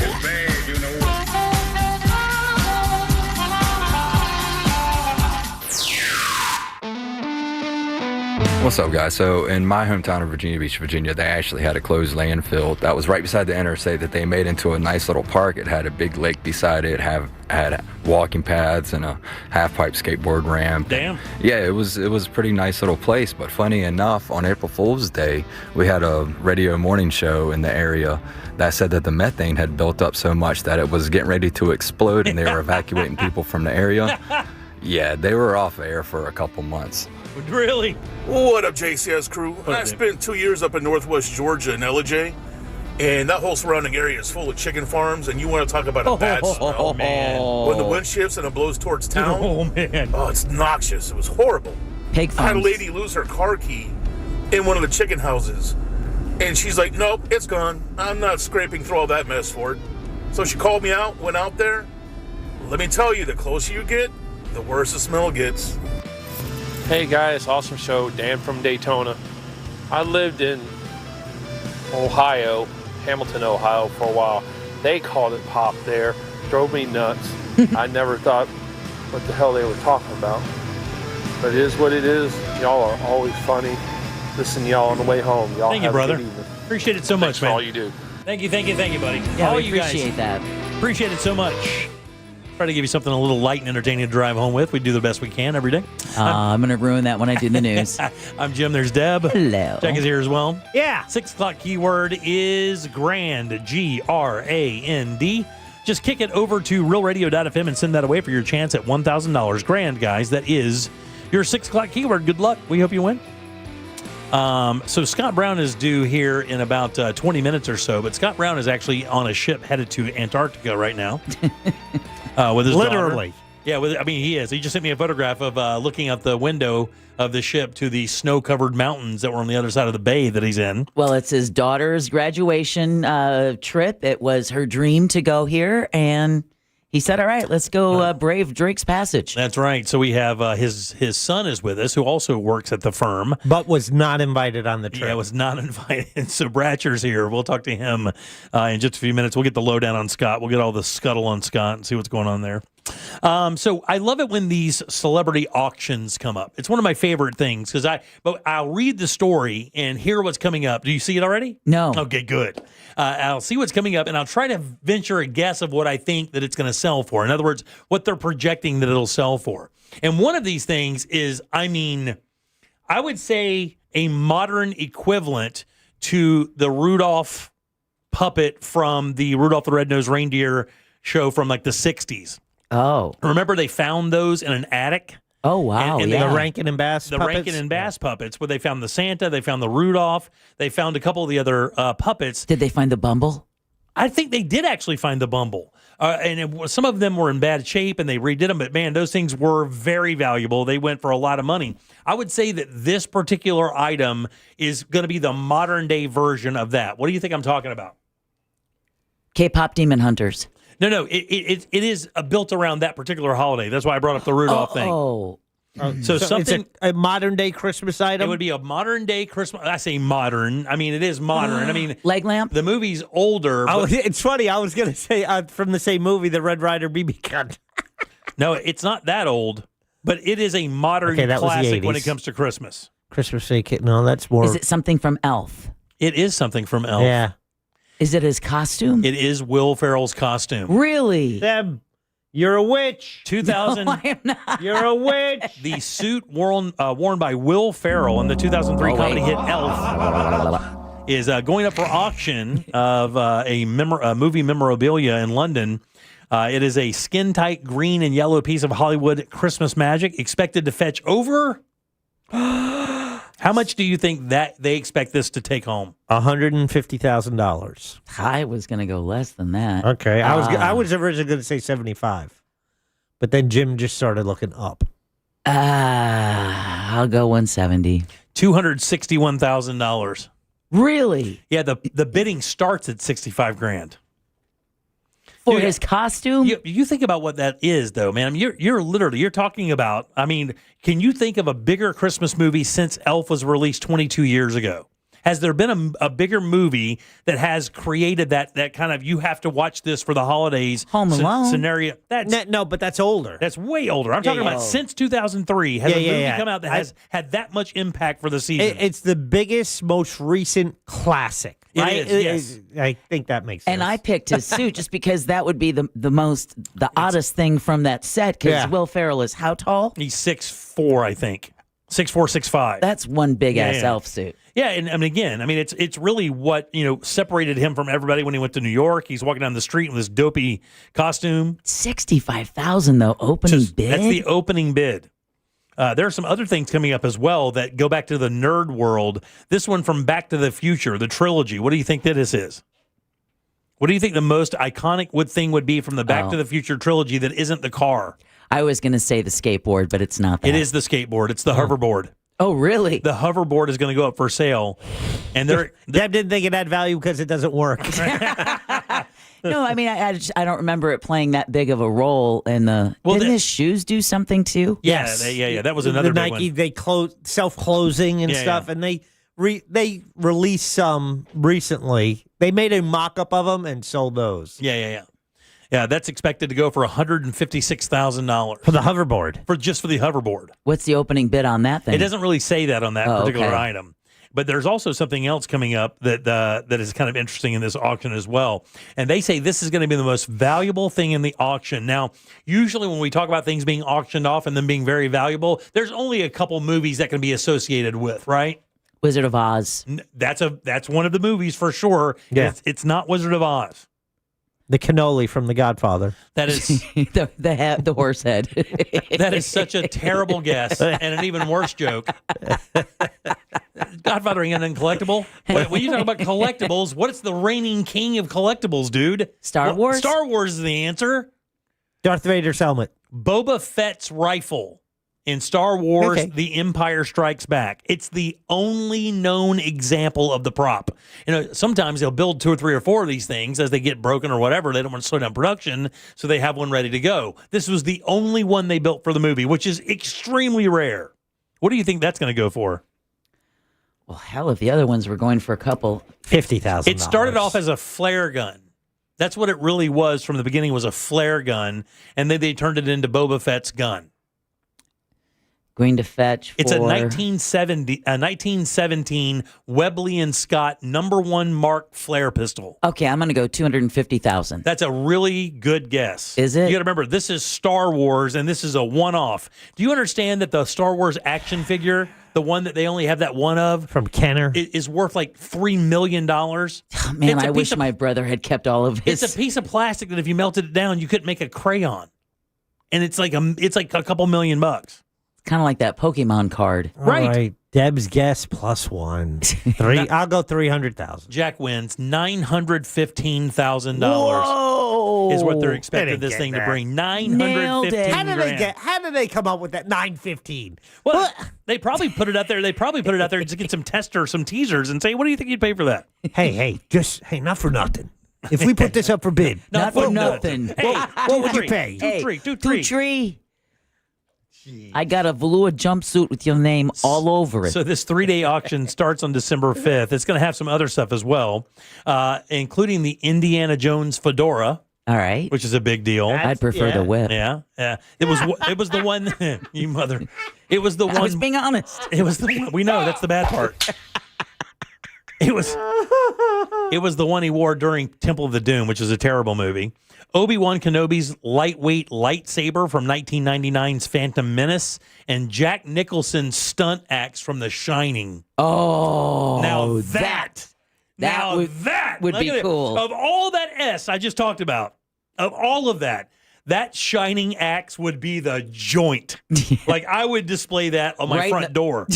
What's up, guys? So in my hometown of Virginia Beach, Virginia, they actually had a closed landfill that was right beside the interstate that they made into a nice little park. It had a big lake beside it, had walking paths and a half-pipe skateboard ramp. Damn. Yeah, it was a pretty nice little place. But funny enough, on April Fool's Day, we had a radio morning show in the area that said that the methane had built up so much that it was getting ready to explode, and they were evacuating people from the area. Yeah, they were off air for a couple months. Really? What up, JCS crew? I spent 2 years up in Northwest Georgia in LJ, and that whole surrounding area is full of chicken farms, and you want to talk about a bad smell. Oh, man. When the wind shifts and it blows towards town. Oh, man. Oh, it's noxious. It was horrible. Pig I had a farms. lady lose her car key in one of the chicken houses, and she's like, nope, it's gone. I'm not scraping through all that mess for it. So she called me out, went out there. Let me tell you, the closer you get, the worse the smell gets. Hey guys, awesome show. Dan from Daytona. I lived in Ohio, Hamilton, Ohio for a while. They called it pop there. Drove me nuts. I never thought what the hell they were talking about. But it is what it is. Y'all are always funny. Listen to y'all on the way home. Y'all Thank you, have a brother. good evening. Appreciate it so much, Thanks for man. all you do. Thank you, buddy. Yeah, all we you appreciate guys. that. Appreciate it so much. Try to give you something a little light and entertaining to drive home with. We do the best we can every day. I'm going to ruin that when I do the news. I'm Jim. There's Deb. Hello. Jack is here as well. Yeah. 6 o'clock keyword is GRAND. GRAND. Just kick it over to realradio.fm and send that away for your chance at $1,000. GRAND, guys. That is your 6 o'clock keyword. Good luck. We hope you win. So Scott Brown is due here in about 20 minutes or so, but Scott Brown is actually on a ship headed to Antarctica right now with his Literally. daughter. Yeah, he is. He just sent me a photograph of looking out the window of the ship to the snow-covered mountains that were on the other side of the bay that he's in. Well, it's his daughter's graduation trip. It was her dream to go here, and he said, all right, let's go brave Drake's Passage. That's right. So we have his son is with us, who also works at the firm. But was not invited on the trip. Yeah, was not invited. So Bratcher's here. We'll talk to him in just a few minutes. We'll get the lowdown on Scott. We'll get all the scuttle on Scott and see what's going on there. So I love it when these celebrity auctions come up. It's one of my favorite things because I'll read the story and hear what's coming up. Do you see it already? No. Okay, good. I'll see what's coming up and I'll try to venture a guess of what I think that it's going to sell for. In other words, what they're projecting that it'll sell for. And one of these things is, I would say a modern equivalent to the Rudolph puppet from the Rudolph the Red-Nosed Reindeer show from like the 60s. Oh. Remember they found those in an attic? Oh, wow. And The Rankin and Bass the puppets? Rankin and Bass puppets, where they found the Santa, they found the Rudolph, they found a couple of the other puppets. Did they find the Bumble? I think they did actually find the Bumble. Some of them were in bad shape and they redid them, but man, those things were very valuable. They went for a lot of money. I would say that this particular item is going to be the modern day version of that. What do you think I'm talking about? K-pop Demon Hunters. No, it is built around that particular holiday. That's why I brought up the Rudolph thing. Oh. So something it's a modern day Christmas item. It would be a modern day Christmas. I say modern. I mean, it is modern. I mean, leg lamp. The movie's older. It's funny. I was going to say from the same movie, the Red Ryder BB gun. No, it's not that old, but it is a modern classic when it comes to Christmas. Christmas Day kit. No, that's more. Is it something from Elf? It is something from Elf. Yeah. Is it his costume? It is Will Ferrell's costume. Really? Deb, you're a witch. 2000. No, I am not. You're a witch. The suit worn by Will Ferrell in the 2003 comedy hit Elf is going up for auction of a movie memorabilia in London. It is a skin-tight green and yellow piece of Hollywood Christmas magic, expected to fetch over... How much do you think that they expect this to take home? $150,000. I was going to go less than that. Okay, I was originally going to say 75, but then Jim just started looking up. I'll go 170. $261,000. Really? Yeah, the bidding starts at $65,000. For his costume? You think about what that is, though, man. You're talking about, I mean, can you think of a bigger Christmas movie since Elf was released 22 years ago? Has there been a bigger movie that has created that kind of, you have to watch this for the holidays Home Alone scenario? No, but that's older. That's way older. I'm talking about since 2003. Has a movie come out that has had that much impact for the season? It's the biggest, most recent classic. Right? It is, yes. I think that makes sense. And I picked his suit just because that would be the oddest thing from that set, because Will Ferrell is how tall? He's 6'4", I think. 6'4", 6'5". That's one big-ass elf suit. Yeah, and I mean, again, it's really what, separated him from everybody when he went to New York. He's walking down the street in this dopey costume. $65,000 though, opening bid. That's the opening bid. There are some other things coming up as well that go back to the nerd world. This one from Back to the Future, the trilogy. What do you think that this is? What do you think the most iconic thing would be from the Back to the Future trilogy that isn't the car? I was going to say the skateboard, but it's not that. It is the skateboard. It's the hoverboard. Oh, really? The hoverboard is going to go up for sale. And Deb didn't think it had value because it doesn't work. No, I mean, I don't remember it playing that big of a role in the... Didn't his shoes do something too? Yes. Yeah. That was another the big Nike, one. they self-closing and stuff, and they released some recently. They made a mock-up of them and sold those. Yeah, that's expected to go for $156,000 for the hoverboard. For the hoverboard. What's the opening bid on that thing? It doesn't really say that on that particular item. But there's also something else coming up that is kind of interesting in this auction as well. And they say this is going to be the most valuable thing in the auction. Now, usually when we talk about things being auctioned off and them being very valuable, there's only a couple movies that can be associated with, right? Wizard of Oz. That's one of the movies for sure. Yeah. It's not Wizard of Oz. The cannoli from The Godfather. That is the horse head. That is such a terrible guess and an even worse joke. Godfather ain't nothing collectible. When you talk about collectibles, what is the reigning king of collectibles, dude? Star Wars? Star Wars is the answer. Darth Vader's helmet. Boba Fett's rifle in Star Wars, The Empire Strikes Back. It's the only known example of the prop. Sometimes they'll build 2 or 3 or 4 of these things as they get broken or whatever. They don't want to slow down production, so they have one ready to go. This was the only one they built for the movie, which is extremely rare. What do you think that's going to go for? Well, hell, if the other ones were going for a couple. $50,000. It started off as a flare gun. That's what it really was from the beginning, was a flare gun, and then they turned it into Boba Fett's gun. Going to fetch for... It's a 1917 Webley and Scott #1 Mark flare pistol. Okay, I'm going to go $250,000. That's a really good guess. Is it? You got to remember, this is Star Wars, and this is a one-off. Do you understand that the Star Wars action figure, the one that they only have that one of, from Kenner, is worth like $3 million? Oh, man, I wish my brother had kept all of his. It's a piece of plastic that if you melted it down, you couldn't make a crayon, and it's like a couple $1 million. Kind of like that Pokemon card. All right. Deb's guess +1. I'll go 300,000. Jack wins $915,000. Whoa! Is what they're expecting this thing to bring. $915,000. How did they come up with that 915? Well, they probably put it out there. They probably put it out there to get some teasers and say, "What do you think you'd pay for that?" Hey, not for nothing. If we put this up for bid, not for nothing. Hey, what would you pay? Two, three. I got a velour jumpsuit with your name all over it. So this 3-day auction starts on December 5th. It's going to have some other stuff as well, including the Indiana Jones fedora. All right, which is a big deal. I'd prefer the whip. Yeah. It was the one. You mother. It was the one. I was being honest. It was the one. We know that's the bad part. It was the one he wore during Temple of the Doom, which is a terrible movie. Obi-Wan Kenobi's lightweight lightsaber from 1999's Phantom Menace, and Jack Nicholson's stunt axe from The Shining. Oh, now that would be cool. Of all that S I just talked about, of all of that Shining axe would be the joint. Like, I would display that on my front door.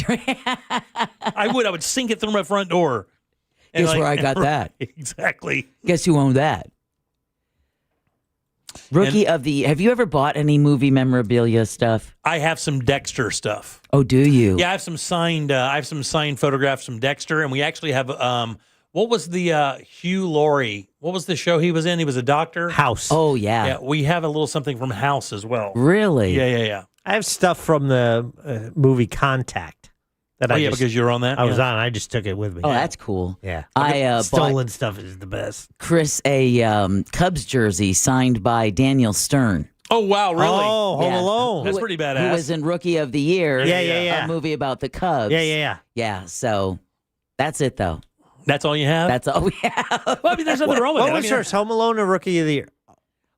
I would sink it through my front door. Guess where I got that? Exactly. Guess who owned that? Rookie of the... Have you ever bought any movie memorabilia stuff? I have some Dexter stuff. Oh, do you? Yeah, I have some signed photographs from Dexter, and we actually have what was the Hugh Laurie? What was the show he was in? He was a doctor. House. Oh, yeah. Yeah, we have a little something from House as well. Really? Yeah. I have stuff from the movie Contact. Because you're on that? I was on. I just took it with me. Oh, that's cool. Yeah. Stolen stuff is the best. Chris a Cubs jersey signed by Daniel Stern. Oh, wow, really? Oh, Home Alone. That's pretty badass. Who was in Rookie of the Year. Yeah. A movie about the Cubs. Yeah. Yeah, so that's it, though. That's all you have? That's all we have. Well, I mean, there's nothing wrong with it. What was yours, Home Alone or Rookie of the Year?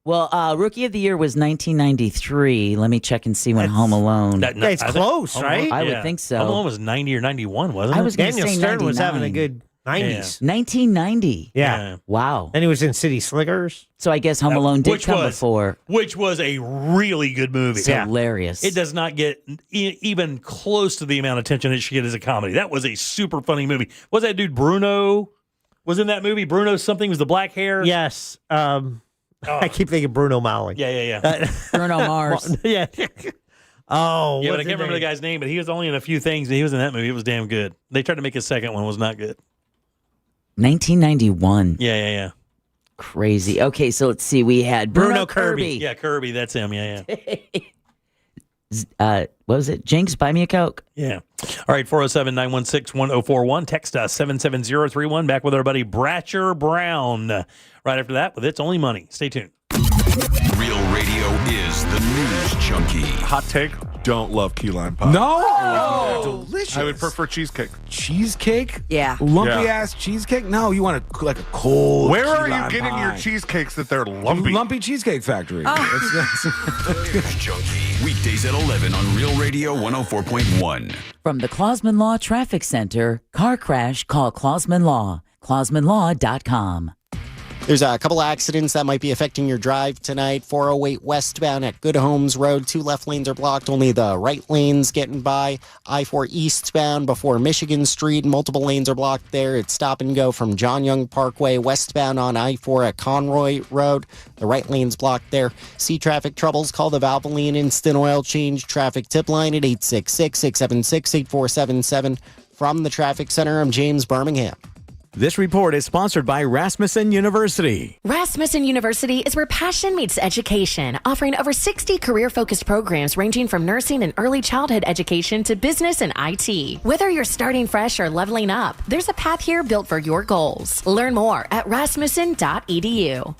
Well, Rookie of the Year was 1993. Let me check and see when Home Alone. It's close, right? I would think so. Home Alone was 90 or 91, wasn't it? I was going to say Daniel Stern 99. was having a good 90s. 1990. Yeah. Wow. And he was in City Slickers. So I guess Home Alone did come before. Which was a really good movie. It's hilarious. It does not get even close to the amount of attention it should get as a comedy. That was a super funny movie. Was that dude Bruno? Was in that movie? Bruno something was the black hair? Yes. I keep thinking Bruno Mali. Yeah. Bruno Mars. Yeah. Oh, yeah, but I can't remember the guy's name, but he was only in a few things, and he was in that movie. It was damn good. They tried to make a second one. It was not good. 1991. Yeah. Crazy. Okay, so let's see. We had Bruno Kirby. Yeah, Kirby. That's him. Yeah. What was it? Jinx, buy me a Coke. Yeah. All right, 407-916-1041. Text us 77031. Back with our buddy Bratcher Brown. Right after that with It's Only Money. Stay tuned. Real Radio is the news junkie. Hot take, don't love key lime pie. No! Delicious. I would prefer cheesecake. Cheesecake? Yeah. Lumpy ass cheesecake? No, you want a cold Where are key you lime getting pie. your cheesecakes that they're lumpy? Lumpy Cheesecake Factory. News junkie. Weekdays at 11 on Real Radio 104.1. From the Clausman Law Traffic Center, car crash, call Clausman Law. ClausmanLaw.com. There's a couple accidents that might be affecting your drive tonight. 408 westbound at Good Homes Road. 2 left lanes are blocked. Only the right lane's getting by. I-4 eastbound before Michigan Street. Multiple lanes are blocked there. It's stop and go from John Young Parkway westbound on I-4 at Conroy Road. The right lane's blocked there. See traffic troubles? Call the Valvoline Instant Oil Change traffic tip line at 866-676-8477. From the Traffic Center, I'm James Birmingham. This report is sponsored by Rasmussen University. Rasmussen University is where passion meets education, offering over 60 career-focused programs ranging from nursing and early childhood education to business and IT. Whether you're starting fresh or leveling up, there's a path here built for your goals. Learn more at rasmussen.edu.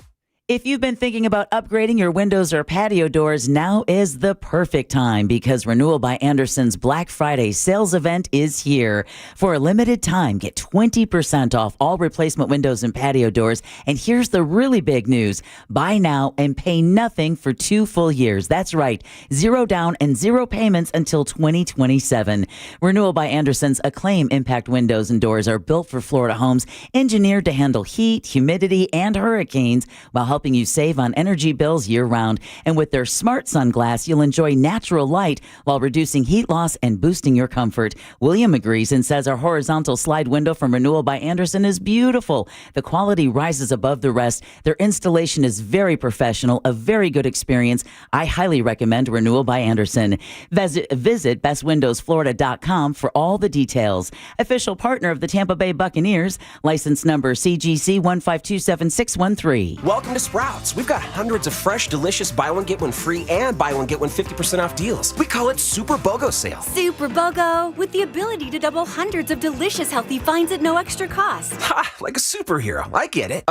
If you've been thinking about upgrading your windows or patio doors, now is the perfect time because Renewal by Andersen's Black Friday sales event is here. For a limited time, get 20% off all replacement windows and patio doors. And here's the really big news. Buy now and pay nothing for 2 full years. That's right. 0 down and 0 payments until 2027. Renewal by Andersen's Acclaim Impact windows and doors are built for Florida homes, engineered to handle heat, humidity, and hurricanes while helping you save on energy bills year-round. And with their Smart Sunglass, you'll enjoy natural light while reducing heat loss and boosting your comfort. William agrees and says our horizontal slide window from Renewal by Andersen is beautiful. The quality rises above the rest. Their installation is very professional, a very good experience. I highly recommend Renewal by Andersen. Visit bestwindowsflorida.com for all the details. Official partner of the Tampa Bay Buccaneers, license number CGC 1527613. Welcome to Sprouts. We've got hundreds of fresh, delicious buy one, get one free and buy one, get one 50% off deals. We call it Super BOGO sale. Super BOGO, with the ability to double hundreds of delicious healthy finds at no extra cost. Ha, like a superhero. I get it.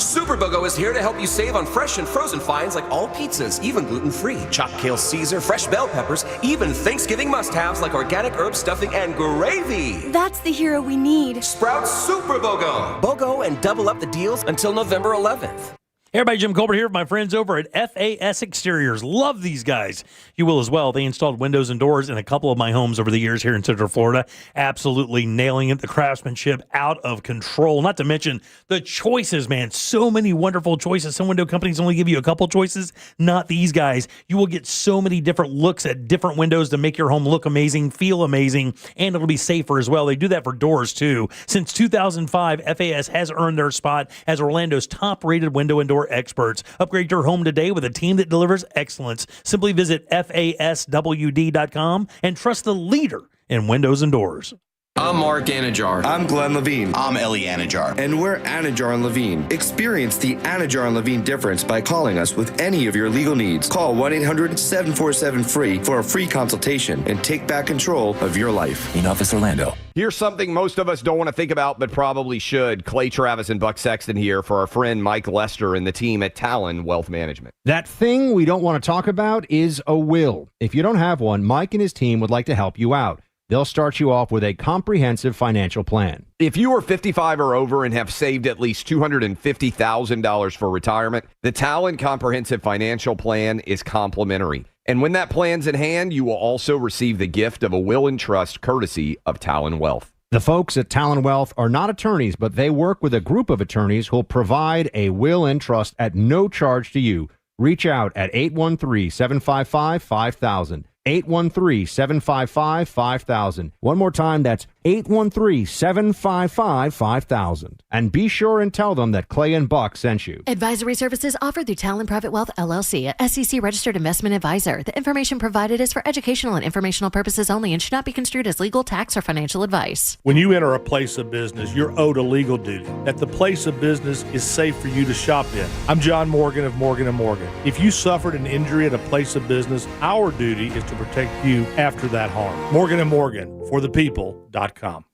Super BOGO is here to help you save on fresh and frozen finds like all pizzas, even gluten-free, chopped kale Caesar, fresh bell peppers, even Thanksgiving must-haves like organic herb stuffing and gravy. That's the hero we need. Sprouts Super BOGO. BOGO and double up the deals until November 11th. Hey everybody, Jim Colbert here with my friends over at FAS Exteriors. Love these guys. You will as well. They installed windows and doors in a couple of my homes over the years here in Central Florida. Absolutely nailing it. The craftsmanship out of control. Not to mention the choices, man. So many wonderful choices. Some window companies only give you a couple choices. Not these guys. You will get so many different looks at different windows to make your home look amazing, feel amazing, and it'll be safer as well. They do that for doors too. Since 2005, FAS has earned their spot as Orlando's top-rated window and door experts. Upgrade your home today with a team that delivers excellence. Simply visit FASWD.com and trust the leader in windows and doors. I'm Mark Anajar. I'm Glenn Levine. I'm Ellie Anajar. And we're Anajar and Levine. Experience the Anajar and Levine difference by calling us with any of your legal needs. Call 1-800-747-FREE for a free consultation and take back control of your life. In Office Orlando. Here's something most of us don't want to think about, but probably should. Clay Travis and Buck Sexton here for our friend Mike Lester and the team at Talon Wealth Management. That thing we don't want to talk about is a will. If you don't have one, Mike and his team would like to help you out. They'll start you off with a comprehensive financial plan. If you are 55 or over and have saved at least $250,000 for retirement, the Talon Comprehensive Financial Plan is complimentary. And when that plan's in hand, you will also receive the gift of a will and trust courtesy of Talon Wealth. The folks at Talon Wealth are not attorneys, but they work with a group of attorneys who'll provide a will and trust at no charge to you. Reach out at 813-755-5000. 813-755-5000. One more time, that's 813-755-5000. And be sure and tell them that Clay and Buck sent you. Advisory services offered through Talon Private Wealth, LLC, a SEC registered investment advisor. The information provided is for educational and informational purposes only and should not be construed as legal, tax, or financial advice. When you enter a place of business, you're owed a legal duty that the place of business is safe for you to shop in. I'm John Morgan of Morgan & Morgan. If you suffered an injury at a place of business, our duty is to protect you after that harm. Morgan & Morgan, for the people.com.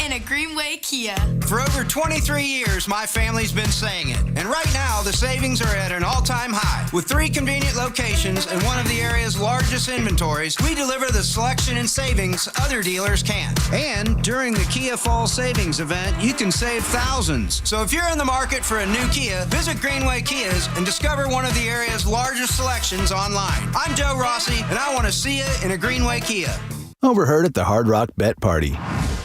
In a Greenway Kia. For over 23 years, my family's been saying it. And right now, the savings are at an all-time high. With 3 convenient locations and one of the area's largest inventories, we deliver the selection and savings other dealers can't. And during the Kia Fall Savings event, you can save thousands. So if you're in the market for a new Kia, visit Greenway Kias and discover one of the area's largest selections online. I'm Joe Rossi, and I want to see you in a Greenway Kia. Overheard at the Hard Rock Bet Party.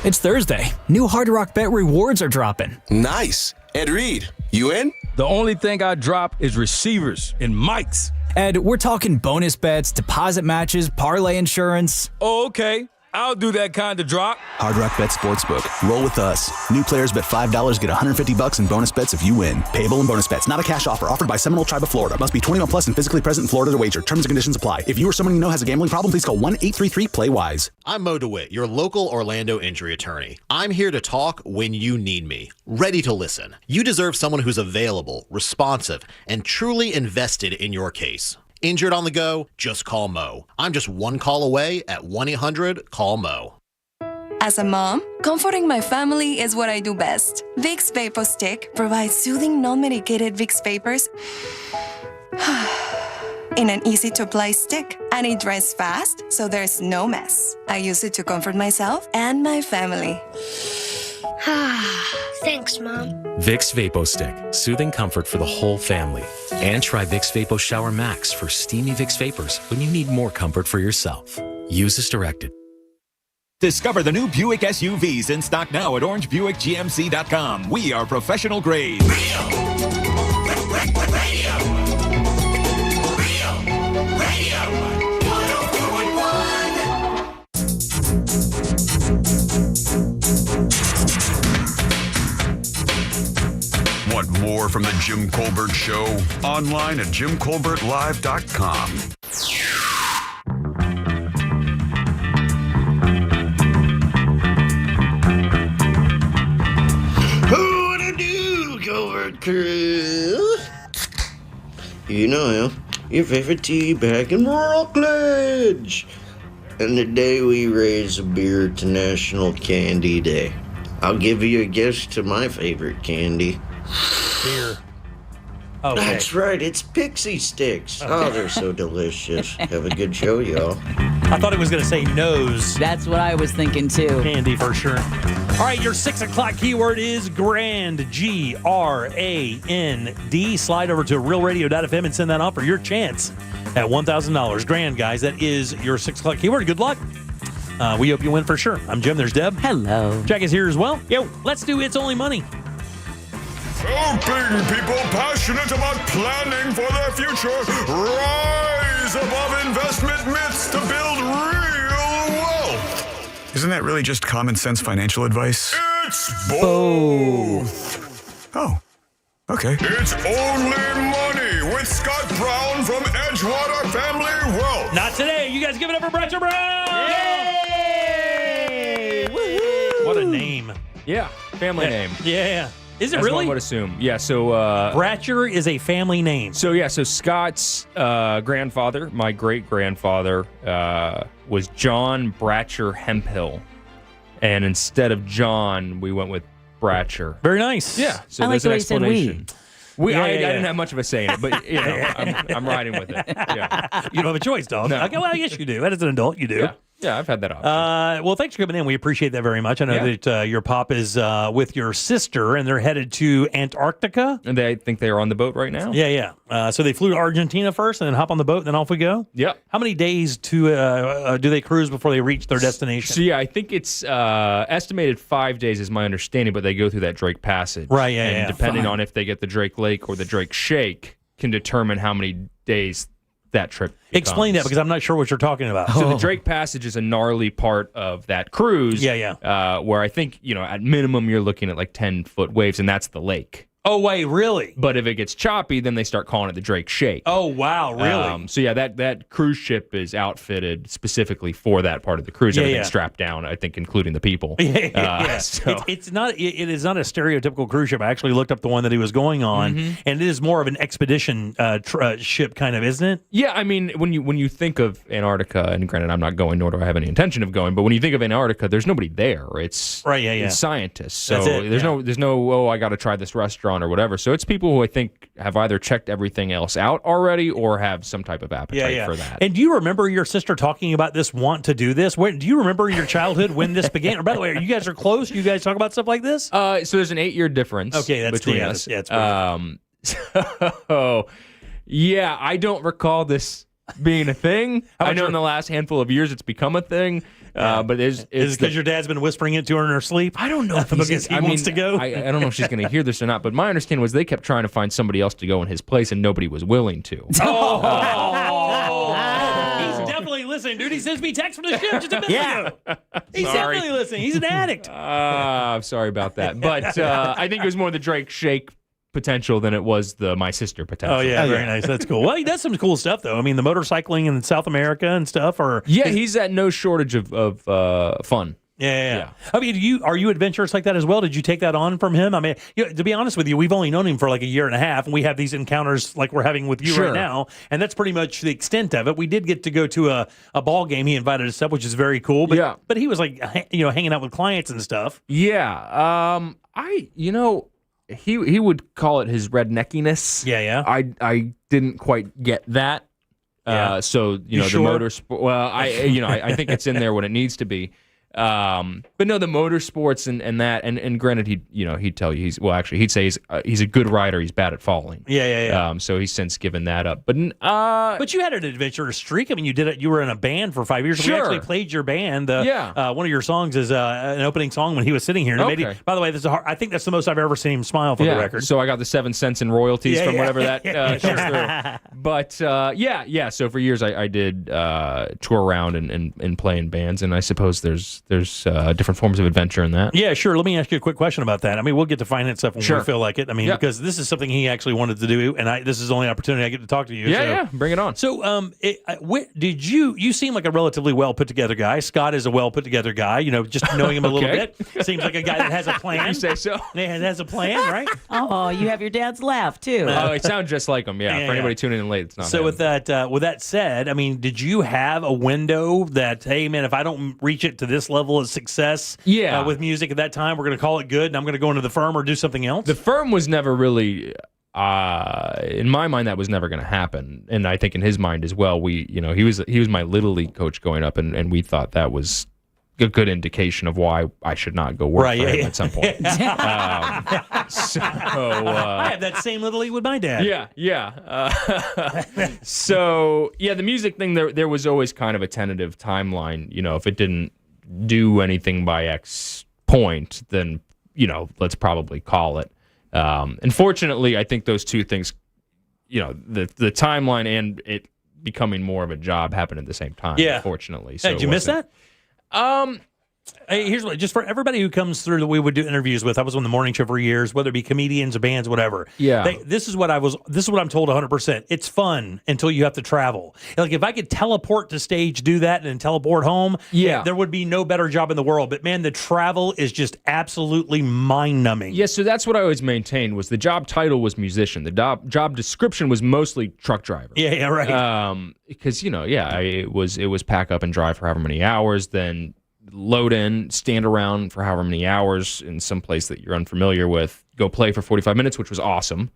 It's Thursday. New Hard Rock Bet rewards are dropping. Nice. Ed Reed, you in? The only thing I drop is receivers and mics. Ed, we're talking bonus bets, deposit matches, parlay insurance. Oh, okay. I'll do that kind of drop. Hard Rock Bet Sportsbook. Roll with us. New players bet $5, get $150 in bonus bets if you win. Payable in bonus bets. Not a cash offer. Offered by Seminole Tribe of Florida. Must be 21 plus and physically present in Florida to wager. Terms and conditions apply. If you or someone you know has a gambling problem, please call 1-833-PLAY-WISE. I'm Mo DeWitt, your local Orlando injury attorney. I'm here to talk when you need me. Ready to listen. You deserve someone who's available, responsive, and truly invested in your case. Injured on the go? Just call Mo. I'm just one call away at 1-800-CALL-MO. As a mom, comforting my family is what I do best. Vicks Vapor Stick provides soothing, non-medicated Vicks vapors in an easy-to-apply stick, and it dries fast, so there's no mess. I use it to comfort myself and my family. Thanks, Mom. Vicks VapoStick, soothing comfort for the whole family. And try Vicks Vapo Shower Max for steamy Vicks vapors when you need more comfort for yourself. Use as directed. Discover the new Buick SUVs in stock now at orangebuickgmc.com. We are professional grade. Want more from the Jim Colbert Show? Online at jimcolbertlive.com. What to do, Colbert crew? You know, your favorite tea back in Rockledge. And today we raise a beer to National Candy Day. I'll give you a guess to my favorite candy. Beer. Okay. That's right, it's Pixie Sticks. Oh, they're so delicious. Have a good show, y'all. I thought it was going to say nose. That's what I was thinking too. Candy for sure. All right, your 6 o'clock keyword is grand. GRAND. Slide over to realradio.fm and send that off for your chance at $1,000. Grand, guys. That is your 6 o'clock keyword. Good luck. We hope you win for sure. I'm Jim. There's Deb. Hello. Jack is here as well. Yo, let's do It's Only Money. Helping people passionate about planning for their future rise above investment myths to build real wealth. Isn't that really just common sense financial advice? It's both. Oh, okay. It's Only Money with Scott Brown from Edgewater Family Wealth. Not today. You guys give it up for Bratcher Brown. Yay! Woo-hoo! What a name. Yeah, family name. Yeah. Is it As really? one would assume. Yeah, so... Bratcher is a family name. So Scott's grandfather, my great-grandfather, was John Bratcher Hemphill. And instead of John, we went with Bratcher. Very nice. Yeah, so I like the way you said we. I didn't have much of a say in it, but I'm riding with it. Yeah. You don't have a choice, dog. No. Okay, well, I guess you do. As an adult, you do. Yeah, I've had that option. Well, thanks for coming in. We appreciate that very much. I know that your pop is with your sister, and they're headed to Antarctica. And I think they are on the boat right now. Yeah. So they flew to Argentina first, and then hop on the boat, and then off we go? Yep. How many days do they cruise before they reach their destination? So, I think it's estimated 5 days is my understanding, but they go through that Drake Passage. Right, And depending on if they get the Drake Lake or the Drake Shake can determine how many days that trip becomes. Explain that, because I'm not sure what you're talking about. So the Drake Passage is a gnarly part of that cruise. Where I think, at minimum you're looking at like 10-foot waves, and that's the lake. Oh, wait, really? But if it gets choppy, then they start calling it the Drake Shake. Oh, wow, really? That cruise ship is outfitted specifically for that part of the cruise. Everything's strapped down, I think, including the people. So. It is not a stereotypical cruise ship. I actually looked up the one that he was going on, and it is more of an expedition ship kind of, isn't it? Yeah, I mean, when you think of Antarctica, and granted, I'm not going, nor do I have any intention of going, but when you think of Antarctica, there's nobody there. It's It's scientists. So there's no I got to try this restaurant or whatever. So it's people who I think have either checked everything else out already or have some type of appetite for that. And do you remember your sister talking about this, want to do this? Do you remember your childhood when this began? Or by the way, you guys are close? You guys talk about stuff like this? So there's an 8-year difference between us. Yeah, it's so, I don't recall this being a thing. I know in the last handful of years it's become a thing. But is it because your dad's been whispering it to her in her sleep? I don't know if he wants to go. I don't know if she's going to hear this or not. But my understanding was they kept trying to find somebody else to go in his place, and nobody was willing to. He's definitely listening, dude. He sends me texts from the ship just a minute ago. He's definitely listening. He's an addict. I'm sorry about that, but I think it was more the Drake Shake potential than it was the my sister potential. Oh yeah, very nice. That's cool. Well, he does some cool stuff though. I mean, the motorcycling in South America and stuff. He's at no shortage of fun. Yeah. I mean, are you adventurous like that as well? Did you take that on from him? I mean, to be honest with you, we've only known him for like a year and a half, and we have these encounters like we're having with you right now, and that's pretty much the extent of it. We did get to go to a ball game. He invited us up, which is very cool. But but he was like, hanging out with clients and stuff. Yeah. He would call it his redneckiness. Yeah. I didn't quite get that. So the motorsport. Well, I think it's in there when it needs to be. But no, the motorsports and that, and granted, he'd tell you he'd say he's a good rider. He's bad at falling. Yeah. So he's since given that up. But you had an adventurous streak. I mean, you did it. You were in a band for 5 years. Sure. We actually played your band. One of your songs is an opening song when he was sitting here. And by the way, I think that's the most I've ever seen him smile for the record. So I got the 7 cents in royalties from whatever that comes through. But So for years I did tour around and play in bands, and I suppose there's different forms of adventure in that. Yeah, sure. Let me ask you a quick question about that. I mean, we'll get to finance stuff when we feel like it. I mean, because this is something he actually wanted to do, and this is the only opportunity I get to talk to you. Yeah, bring it on. So, did you seem like a relatively well put together guy? Scott is a well put together guy. Just knowing him a little bit, seems like a guy that has a plan. You say so? Has a plan, right? Oh, you have your dad's laugh too. Oh, it sounds just like him. Yeah. For anybody tuning in late, it's not. So with that said, I mean, did you have a window that, hey man, if I don't reach it to this level of success, with music at that time, we're going to call it good, and I'm going to go into the firm or do something else? The firm was never really, in my mind, that was never going to happen, and I think in his mind as well. He was my little league coach growing up, and we thought that was a good indication of why I should not go work for him at some point. I have that same little league with my dad. Yeah. The music thing, there was always kind of a tentative timeline. If it didn't do anything by X point, then let's probably call it. Unfortunately, I think those two things, the timeline and it becoming more of a job happened at the same time. Yeah. Unfortunately. So did you miss that? Here's what, just for everybody who comes through that we would do interviews with. I was on the morning show for years, whether it be comedians, bands, whatever. Yeah. This is what I'm told 100%. It's fun until you have to travel. Like if I could teleport to stage, do that, and then teleport home, there would be no better job in the world. But man, the travel is just absolutely mind-numbing. Yeah, so that's what I always maintained was the job title was musician. The job description was mostly truck driver. Yeah, right. Because it was pack up and drive for however many hours, then load in, stand around for however many hours in some place that you're unfamiliar with, go play for 45 minutes, which was awesome,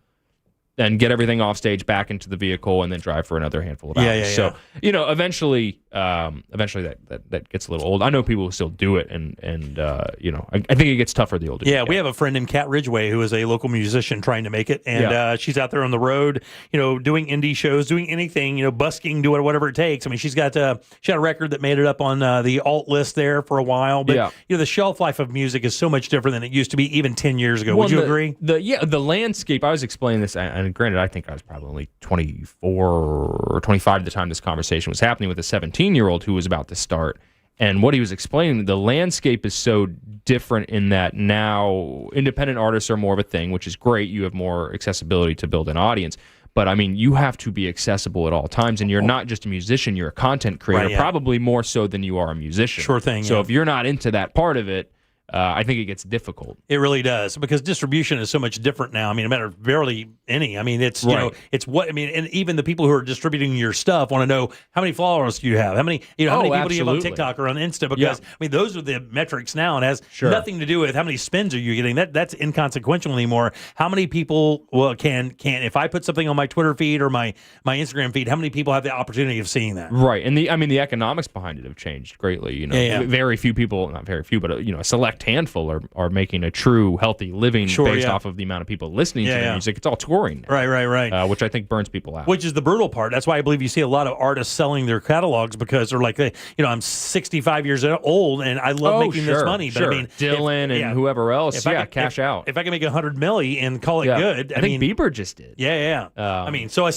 then get everything off stage, back into the vehicle, and then drive for another handful of hours. So, eventually that gets a little old. I know people who still do it, and I think it gets tougher the older you get. We have a friend named Kat Ridgway who is a local musician trying to make it, and she's out there on the road, doing indie shows, doing anything, busking, doing whatever it takes. I mean, she had a record that made it up on the alt list there for a while, but the shelf life of music is so much different than it used to be even 10 years ago. Would you agree? The landscape. I was explaining this, and granted, I think I was probably only 24 or 25 at the time this conversation was happening with a 17-year-old who was about to start. And what he was explaining, the landscape is so different in that now independent artists are more of a thing, which is great. You have more accessibility to build an audience. But, I mean, you have to be accessible at all times, and you're not just a musician, you're a content creator, probably more so than you are a musician. Sure thing. So if you're not into that part of it, I think it gets difficult. It really does, because distribution is so much different now. I mean, no matter barely any. I mean, it's it's what I mean, and even the people who are distributing your stuff want to know how many followers do you have, how many how many people do you have on TikTok or on Insta? Because I mean, those are the metrics now, and has nothing to do with how many spins are you getting. That's inconsequential anymore. How many people can if I put something on my Twitter feed or my Instagram feed, how many people have the opportunity of seeing that? Right, and the economics behind it have changed greatly. Very few people, not very few, but a select handful are making a true healthy living based off of the amount of people listening to their music. It's all touring now, right. Which I think burns people out. Which is the brutal part. That's why I believe you see a lot of artists selling their catalogs, because they're like, I'm 65 years old and I love making this money. But I mean, Dylan and whoever else, cash out. If I can make $100 million and call it good, I think Bieber just did. Yeah. I mean, so I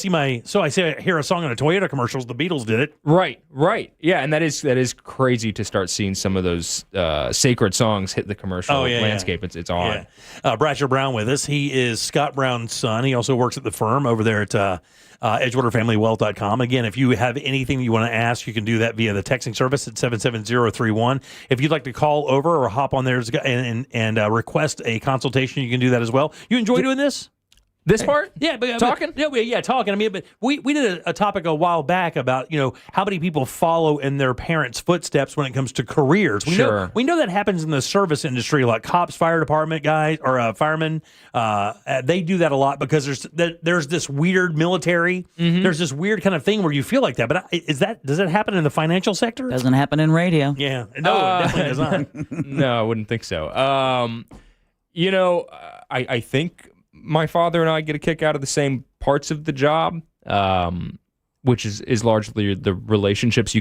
hear a song on a Toyota commercials. The Beatles did it. Right. Yeah, and that is crazy to start seeing some of those sacred songs songs hit the commercial landscape. It's odd. Yeah. Bratcher Brown with us. He is Scott Brown's son. He also works at the firm over there at EdgewaterFamilyWealth.com. Again, if you have anything you want to ask, you can do that via the texting service at 77031. If you'd like to call over or hop on there and request a consultation, you can do that as well. You enjoy doing this? This part? Yeah, but talking? Talking. I mean, but we did a topic a while back about, how many people follow in their parents' footsteps when it comes to careers. We know that happens in the service industry, like cops, fire department guys, or firemen. They do that a lot because there's this weird military. Mm-hmm. There's this weird kind of thing where you feel like that. But does that happen in the financial sector? Doesn't happen in radio. Yeah, no, it definitely does not. No, I wouldn't think so. I think my father and I get a kick out of the same parts of the job, which is largely the relationships. You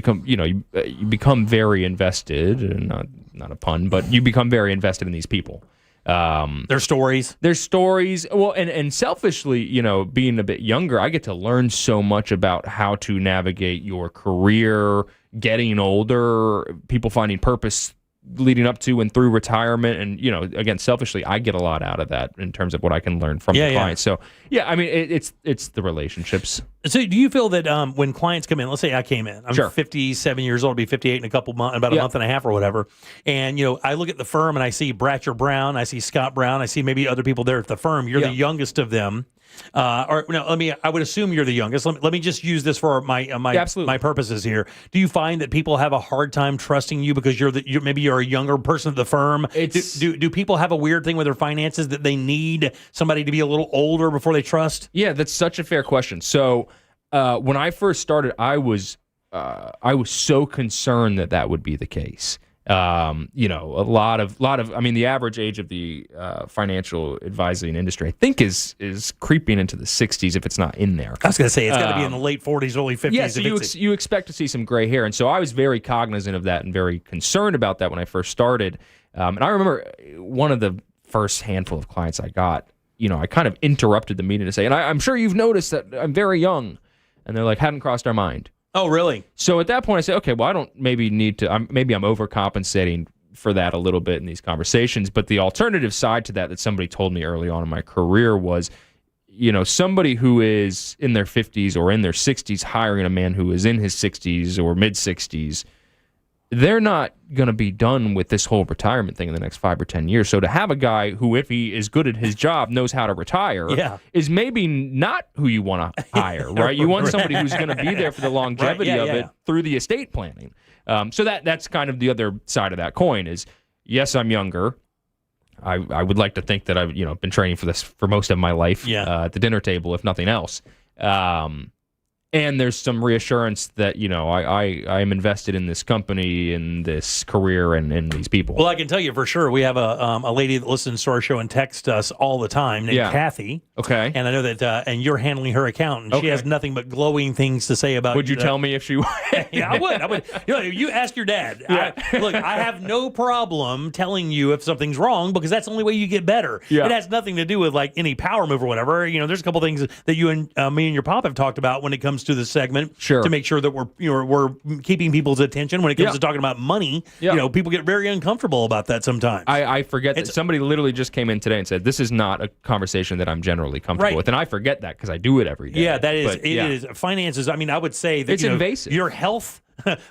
become very invested, and not a pun, but you become very invested in these people. Their stories. Well, and selfishly, being a bit younger, I get to learn so much about how to navigate your career, getting older, people finding purpose leading up to and through retirement. And, again, selfishly, I get a lot out of that in terms of what I can learn from the clients. So, I mean, it's the relationships. So do you feel that when clients come in, let's say I came in, I'm 57 years old, I'll be 58 in a couple months, about a month and a half or whatever. And, I look at the firm and I see Bratcher Brown, I see Scott Brown, I see maybe other people there at the firm. You're the youngest of them. I would assume you're the youngest. Let me just use this for my purposes here. Do you find that people have a hard time trusting you because maybe you're a younger person at the firm? Do people have a weird thing with their finances that they need somebody to be a little older before they trust? Yeah, that's such a fair question. So when I first started, I was so concerned that would be the case. A lot of. I mean, the average age of the financial advising industry, I think, is creeping into the 60s if it's not in there. I was going to say it's got to be in the late 40s, early 50s. Yeah, so you expect to see some gray hair, and so I was very cognizant of that and very concerned about that when I first started. And I remember one of the first handful of clients I got. I kind of interrupted the meeting to say, and I'm sure you've noticed that I'm very young, and they're like, hadn't crossed our mind. Oh, really? So at that point, I said, okay, well, I don't maybe need to. Maybe I'm overcompensating for that a little bit in these conversations. But the alternative side to that somebody told me early on in my career was, somebody who is in their 50s or in their 60s hiring a man who is in his 60s or mid 60s, they're not going to be done with this whole retirement thing in the next 5 or 10 years. So to have a guy who, if he is good at his job, knows how to retire, is maybe not who you want to hire, right? You want somebody who's going to be there for the longevity of it through the estate planning. So that's kind of the other side of that coin is, yes, I'm younger. I would like to think that I've been training for this for most of my life at the dinner table, if nothing else. And there's some reassurance that, I am invested in this company, in this career, and in these people. Well, I can tell you for sure, we have a lady that listens to our show and texts us all the time named Kathy. Okay. And I know that, and you're handling her account, and she has nothing but glowing things to say about. Would you tell me if she? Yeah, I would. You ask your dad. Yeah. I have no problem telling you if something's wrong because that's the only way you get better. Yeah. It has nothing to do with like any power move or whatever. There's a couple things that you and me and your pop have talked about when it comes to the segment to make sure that we're keeping people's attention when it comes to talking about money. People get very uncomfortable about that sometimes. I forget that somebody literally just came in today and said this is not a conversation that I'm generally comfortable with, and I forget that because I do it every day. Yeah, that is it is finances. I mean, I would say that it's invasive. Your health.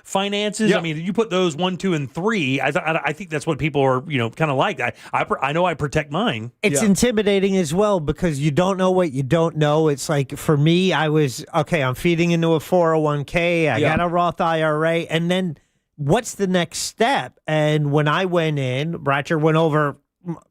Finances. I mean, you put those 1, 2, and 3. I think that's what people are, kind of like. I know I protect mine. It's intimidating as well because you don't know what you don't know. It's like for me, I'm feeding into a 401k. I got a Roth IRA, and then what's the next step? And when I went in, Bratcher went over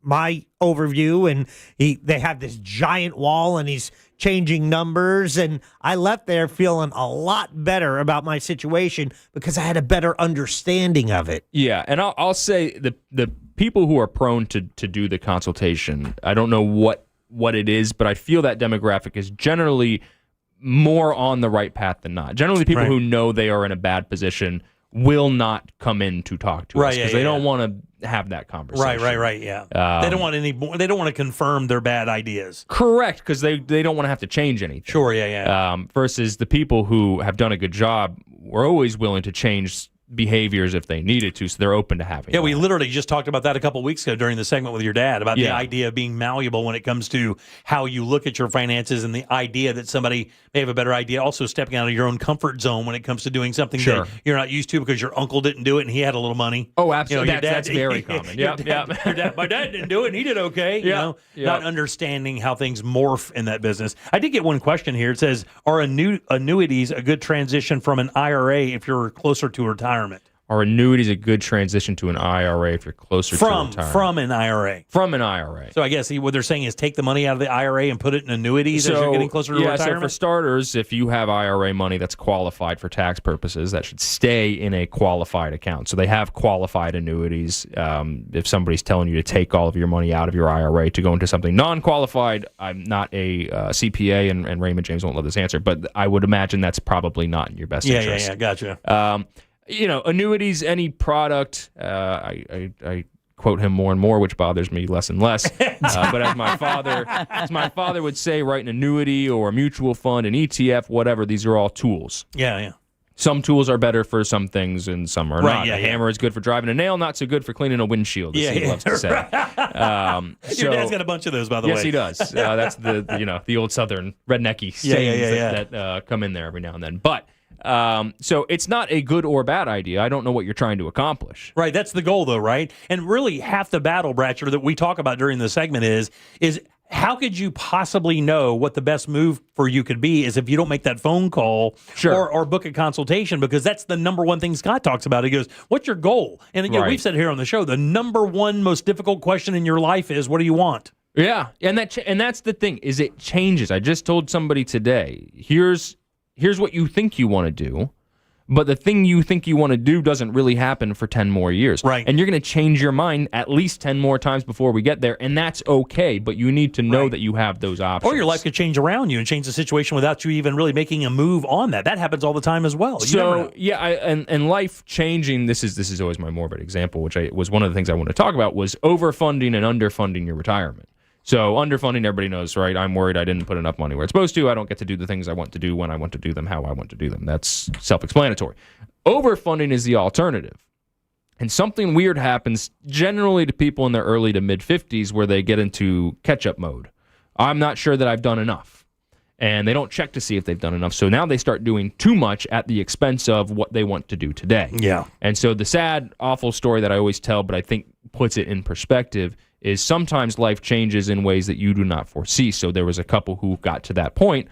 my overview, and they have this giant wall, and he's changing numbers, and I left there feeling a lot better about my situation because I had a better understanding of it. Yeah, and I'll say the people who are prone to do the consultation, I don't know what it is, but I feel that demographic is generally more on the right path than not. Generally, people who know they are in a bad position will not come in to talk to us because they don't want to have that conversation. Right. Yeah, they don't want They don't want to confirm their bad ideas. Correct, because they don't want to have to change anything. Sure. Yeah. Versus the people who have done a good job, we're always willing to change behaviors if they needed to, so they're open to having. Yeah, we literally just talked about that a couple of weeks ago during the segment with your dad about the Yeah. idea of being malleable when it comes to how you look at your finances, and the idea that somebody may have a better idea. Also, stepping out of your own comfort zone when it comes to doing something Sure. that you're not used to because your uncle didn't do it and he had a little money. Oh, absolutely. You know, That's very common. Your Yeah, dad, my dad didn't do it and he did okay. You Yeah, know, yeah. not understanding how things morph in that business. I did get one question here. It says, "Are annuities a good transition from an IRA if you're closer to retirement?" Are annuities a good transition to an IRA if you're closer to retirement? From an IRA. From an IRA. So I guess what they're saying is take the money out of the IRA and put it in annuities as you're getting closer to So retirement? for starters, if you have IRA money that's qualified for tax purposes, that should stay in a qualified account. So they have qualified annuities. If somebody's telling you to take all of your money out of your IRA to go into something non-qualified, I'm not a CPA, and Raymond James won't love this answer, but I would imagine that's probably not in your best interest. Yeah, gotcha. Annuities, any product, I quote him more and more, which bothers me less and less. But as my father would say, write an annuity or a mutual fund, an ETF, whatever, these are all tools. Yeah. Some tools are better for some things and some are Right, not. yeah, A yeah. hammer is good for driving a nail, not so good for cleaning a windshield, as he loves to say. Your dad's got a bunch of those, by the way. Yes, he does. That's the old Southern rednecky sayings that come in there every now and then. But so it's not a good or bad idea. I don't know what you're trying to accomplish. Right, that's the goal, though, right? And really, half the battle, Bratcher, that we talk about during the segment is how could you possibly know what the best move for you could be is if you don't make that phone call or book a consultation, because that's the number one thing Scott talks about. He goes, what's your goal? And again, we've said here on the show, the number one most difficult question in your life is, what do you want? Yeah, and that's the thing, is it changes. I just told somebody today, here's what you think you want to do, but the thing you think you want to do doesn't really happen for 10 more years. Right. And you're going to change your mind at least 10 more times before we get there, and that's okay, but you need to know that you have those options. Or your life could change around you and change the situation without you even really making a move on that. That happens all the time as well. You never know. And life changing, this is always my morbid example, which was one of the things I want to talk about, was overfunding and underfunding your retirement. So underfunding, everybody knows, right? I'm worried I didn't put enough money where it's supposed to. I don't get to do the things I want to do when I want to do them, how I want to do them. That's self-explanatory. Overfunding is the alternative. And something weird happens generally to people in their early to mid-50s where they get into catch-up mode. I'm not sure that I've done enough. And they don't check to see if they've done enough. So now they start doing too much at the expense of what they want to do today. Yeah. And so the sad, awful story that I always tell, but I think puts it in perspective, is sometimes life changes in ways that you do not foresee. So there was a couple who got to that point.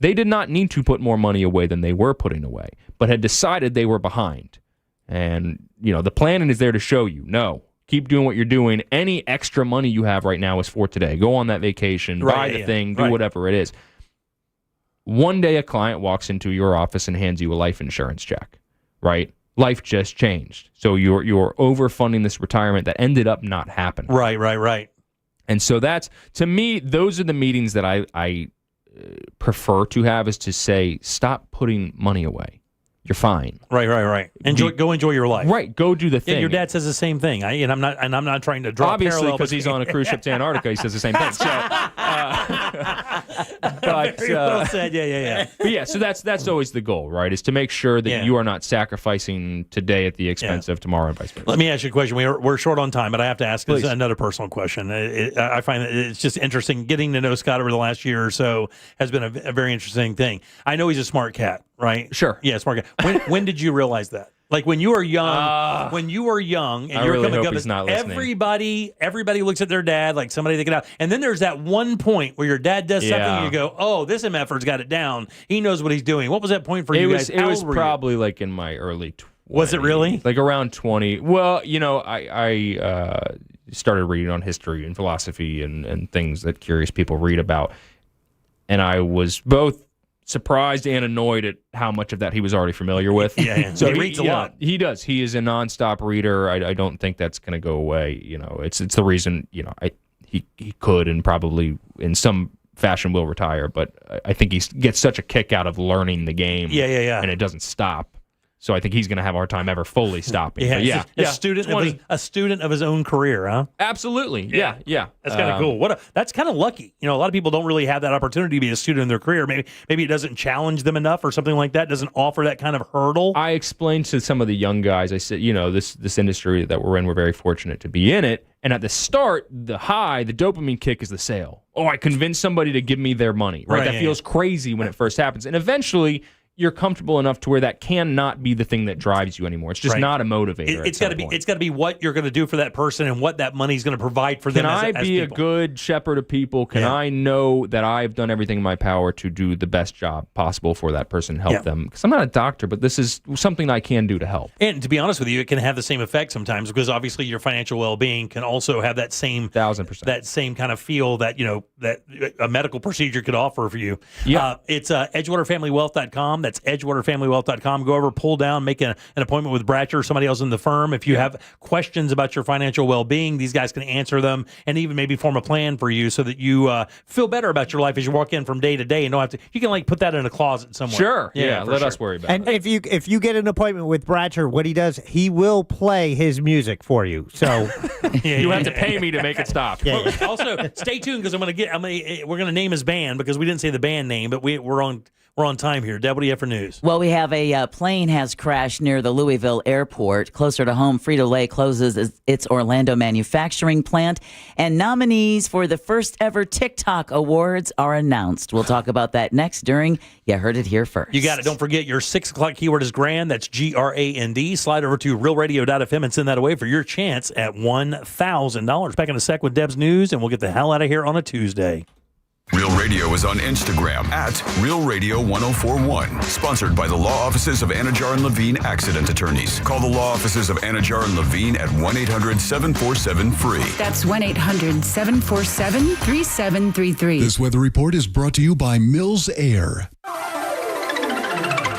They did not need to put more money away than they were putting away, but had decided they were behind. And, the planning is there to show you, no, keep doing what you're doing. Any extra money you have right now is for today. Go on that vacation, buy the thing, do whatever it is. One day a client walks into your office and hands you a life insurance check, right? Life just changed. So you're overfunding this retirement that ended up not happening. Right. And so that's, to me, those are the meetings that I prefer to have, is to say, stop putting money away. You're fine. Right. Go enjoy your life. Right. Go do the thing. Yeah, your dad says the same thing. I'm not trying to draw obviously parallel because he's on a cruise ship to Antarctica. He says the same thing. So, but Very well said. Yeah. But yeah, so that's always the goal, right? Is to make sure that you are not sacrificing today at the expense of tomorrow and vice versa. Let me ask you a question. We're short on time, but I have to ask another personal question. I find that it's just interesting. Getting to know Scott over the last year or so has been a very interesting thing. I know he's a smart cat, right? Sure. Yeah, smart cat. When did you realize that? Like when you were young, and I you're really coming hope up, he's not listening. everybody looks at their dad like somebody they get out. And then there's that one point where your dad does something and you go, oh, this MFer's got it down. He knows what he's doing. What was that point for you guys? It was probably like in my early 20s. Was it really? Like around 20. Well, I started reading on history and philosophy and things that curious people read about. And I was both surprised and annoyed at how much of that he was already familiar with. Yeah. So he reads a lot. He does. He is a nonstop reader. I don't think that's going to go away. It's the reason, he could and probably in some fashion will retire, but I think he gets such a kick out of learning the game. Yeah. And it doesn't stop. So I think he's going to have a hard time ever fully stopping. Yeah, a student of his own career, huh? Absolutely. Yeah. That's kind of cool. That's kind of lucky. A lot of people don't really have that opportunity to be a student in their career. Maybe it doesn't challenge them enough or something like that. Doesn't offer that kind of hurdle. I explained to some of the young guys, I said, this industry that we're in, we're very fortunate to be in it. And at the start, the dopamine kick is the sale. Oh, I convinced somebody to give me their money, right? That feels crazy when it first happens. And eventually, you're comfortable enough to where that cannot be the thing that drives you anymore. It's just not a motivator. It's got to be what you're going to do for that person and what that money's going to provide for them. Can I be a good shepherd of people? Can I know that I've done everything in my power to do the best job possible for that person, help them? Because I'm not a doctor, but this is something I can do to help. And to be honest with you, it can have the same effect sometimes because obviously your financial well-being can also have that same 1,000%, that same kind of feel that that a medical procedure could offer for you. It's EdgewaterFamilyWealth.com. That's EdgewaterFamilyWealth.com. Go over, pull down, make an appointment with Bratcher or somebody else in the firm. If you have questions about your financial well-being, these guys can answer them and even maybe form a plan for you so that you feel better about your life as you walk in from day to day and don't have to. You can put that in a closet somewhere. Sure. Let us worry about it. And if you get an appointment with Bratcher, what he does, he will play his music for you. So you have to pay me to make it stop. Also, stay tuned because we're going to name his band because we didn't say the band name, but we're on time here. Deb, what do you have for news? Well, we have a plane has crashed near the Louisville airport. Closer to home, Frito-Lay closes its Orlando manufacturing plant, and nominees for the first ever TikTok Awards are announced. We'll talk about that next during You Heard It Here First. You got it. Don't forget your 6 o'clock keyword is GRAND. That's GRAND. Slide over to realradio.fm and send that away for your chance at $1,000. Back in a sec with Deb's news, and we'll get the hell out of here on a Tuesday. Real Radio is on Instagram at Real Radio 1041. Sponsored by the law offices of Anajar and Levine Accident Attorneys. Call the law offices of Anajar and Levine at 1-800-747-FREE. That's 1-800-747-3733. This weather report is brought to you by Mills Air.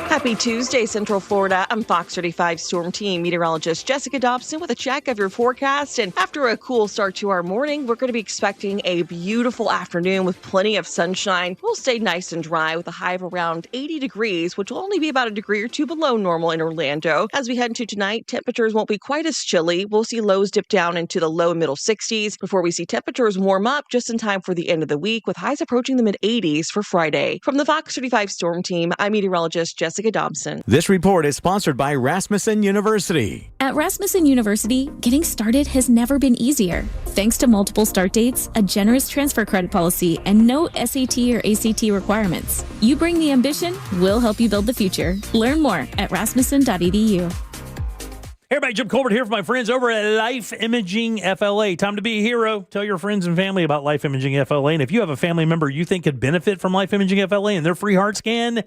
Happy Tuesday, Central Florida. I'm Fox 35 Storm Team meteorologist Jessica Dobson with a check of your forecast. And after a cool start to our morning, we're going to be expecting a beautiful afternoon with plenty of sunshine. We'll stay nice and dry with a high of around 80 degrees, which will only be about a degree or two below normal in Orlando. As we head into tonight, temperatures won't be quite as chilly. We'll see lows dip down into the low and middle 60s before we see temperatures warm up just in time for the end of the week with highs approaching the mid 80s for Friday. From the Fox 35 Storm Team, I'm meteorologist Jessica Dobson. This report is sponsored by Rasmussen University. At Rasmussen University, getting started has never been easier. Thanks to multiple start dates, a generous transfer credit policy, and no SAT or ACT requirements. You bring the ambition, we'll help you build the future. Learn more at rasmussen.edu. Hey everybody, Jim Colbert here for my friends over at Life Imaging FLA. Time to be a hero. Tell your friends and family about Life Imaging FLA. And if you have a family member you think could benefit from Life Imaging FLA and their free heart scan,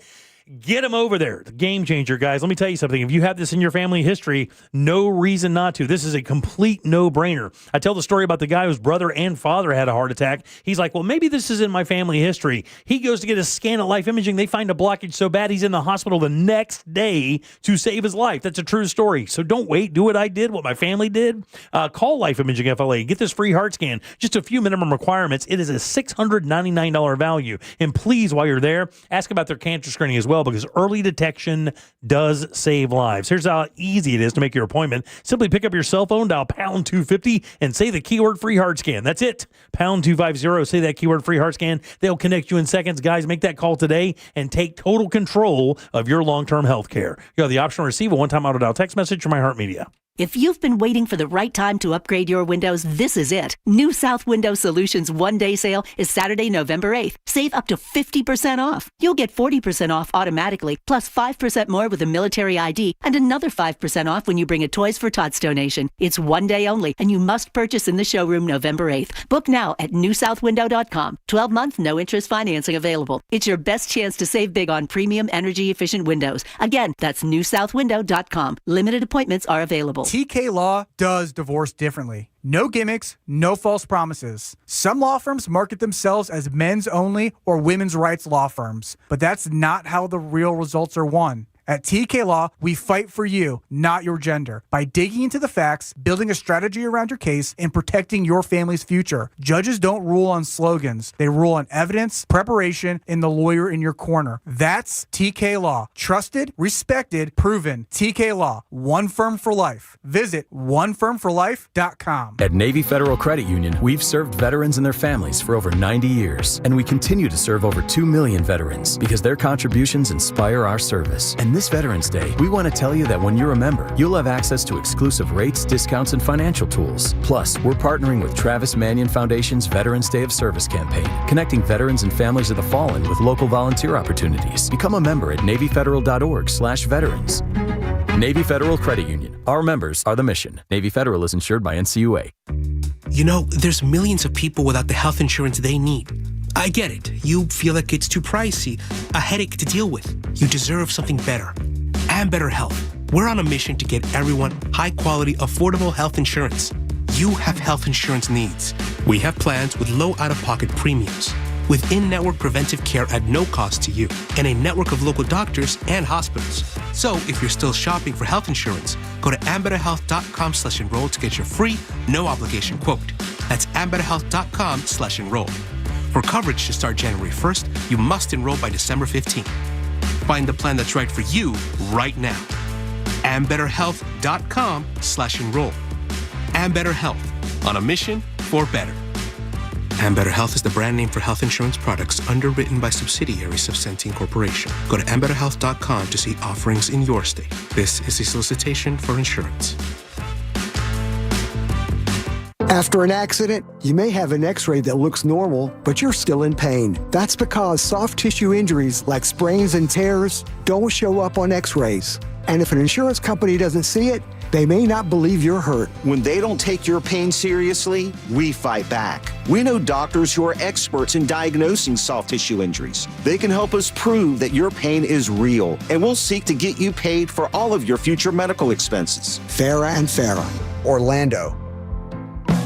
get them over there. The game changer, guys. Let me tell you something. If you have this in your family history, no reason not to. This is a complete no-brainer. I tell the story about the guy whose brother and father had a heart attack. He's like, well, maybe this is in my family history. He goes to get a scan at Life Imaging. They find a blockage so bad he's in the hospital the next day to save his life. That's a true story. So don't wait. Do what I did, what my family did. Call Life Imaging FLA. Get this free heart scan. Just a few minimum requirements. It is a $699 value. And please, while you're there, ask about their cancer screening as well, because early detection does save lives. Here's how easy it is to make your appointment. Simply pick up your cell phone, dial pound 250, and say the keyword free heart scan. That's it. Pound 250, say that keyword free heart scan. They'll connect you in seconds. Guys, make that call today and take total control of your long-term health care. You have the option to receive a one-time auto-dial text message from iHeartMedia. If you've been waiting for the right time to upgrade your windows, this is it. New South Window Solutions one-day sale is Saturday, November 8th. Save up to 50% off. You'll get 40% off automatically, plus 5% more with a military ID, and another 5% off when you bring a Toys for Tots donation. It's one day only, and you must purchase in the showroom November 8th. Book now at newsouthwindow.com. 12-month, no-interest financing available. It's your best chance to save big on premium energy-efficient windows. Again, that's newsouthwindow.com. Limited appointments are available. TK Law does divorce differently. No gimmicks, no false promises. Some law firms market themselves as men's only or women's rights law firms, but that's not how the real results are won. At TK Law, we fight for you, not your gender, by digging into the facts, building a strategy around your case, and protecting your family's future. Judges don't rule on slogans. They rule on evidence, preparation, and the lawyer in your corner. That's TK Law. Trusted, respected, proven. TK Law. One firm for life. Visit onefirmforlife.com. At Navy Federal Credit Union, we've served veterans and their families for over 90 years, and we continue to serve over 2 million veterans because their contributions inspire our service. And this Veterans Day, we want to tell you that when you're a member, you'll have access to exclusive rates, discounts, and financial tools. Plus, we're partnering with Travis Manion Foundation's Veterans Day of Service campaign, connecting veterans and families of the fallen with local volunteer opportunities. Become a member at NavyFederal.org/veterans. Navy Federal Credit Union. Our members are the mission. Navy Federal is insured by NCUA. You know, there's millions of people without the health insurance they need. I get it. You feel like it's too pricey, a headache to deal with. You deserve something better. Ambetter Health. We're on a mission to get everyone high-quality, affordable health insurance. You have health insurance needs. We have plans with low out-of-pocket premiums, with in-network preventive care at no cost to you, and a network of local doctors and hospitals. So if you're still shopping for health insurance, go to ambetterhealth.com/enroll to get your free, no-obligation quote. That's ambetterhealth.com/enroll. For coverage to start January 1st, you must enroll by December 15th. Find the plan that's right for you right now. ambetterhealth.com/enroll. Ambetter Health, on a mission for better. Ambetter Health is the brand name for health insurance products underwritten by subsidiaries of Centene Corporation. Go to ambetterhealth.com to see offerings in your state. This is a solicitation for insurance. After an accident, you may have an x-ray that looks normal, but you're still in pain. That's because soft tissue injuries like sprains and tears don't show up on x-rays. And if an insurance company doesn't see it, they may not believe you're hurt. When they don't take your pain seriously, we fight back. We know doctors who are experts in diagnosing soft tissue injuries. They can help us prove that your pain is real, and we'll seek to get you paid for all of your future medical expenses. Farah and Farah, Orlando.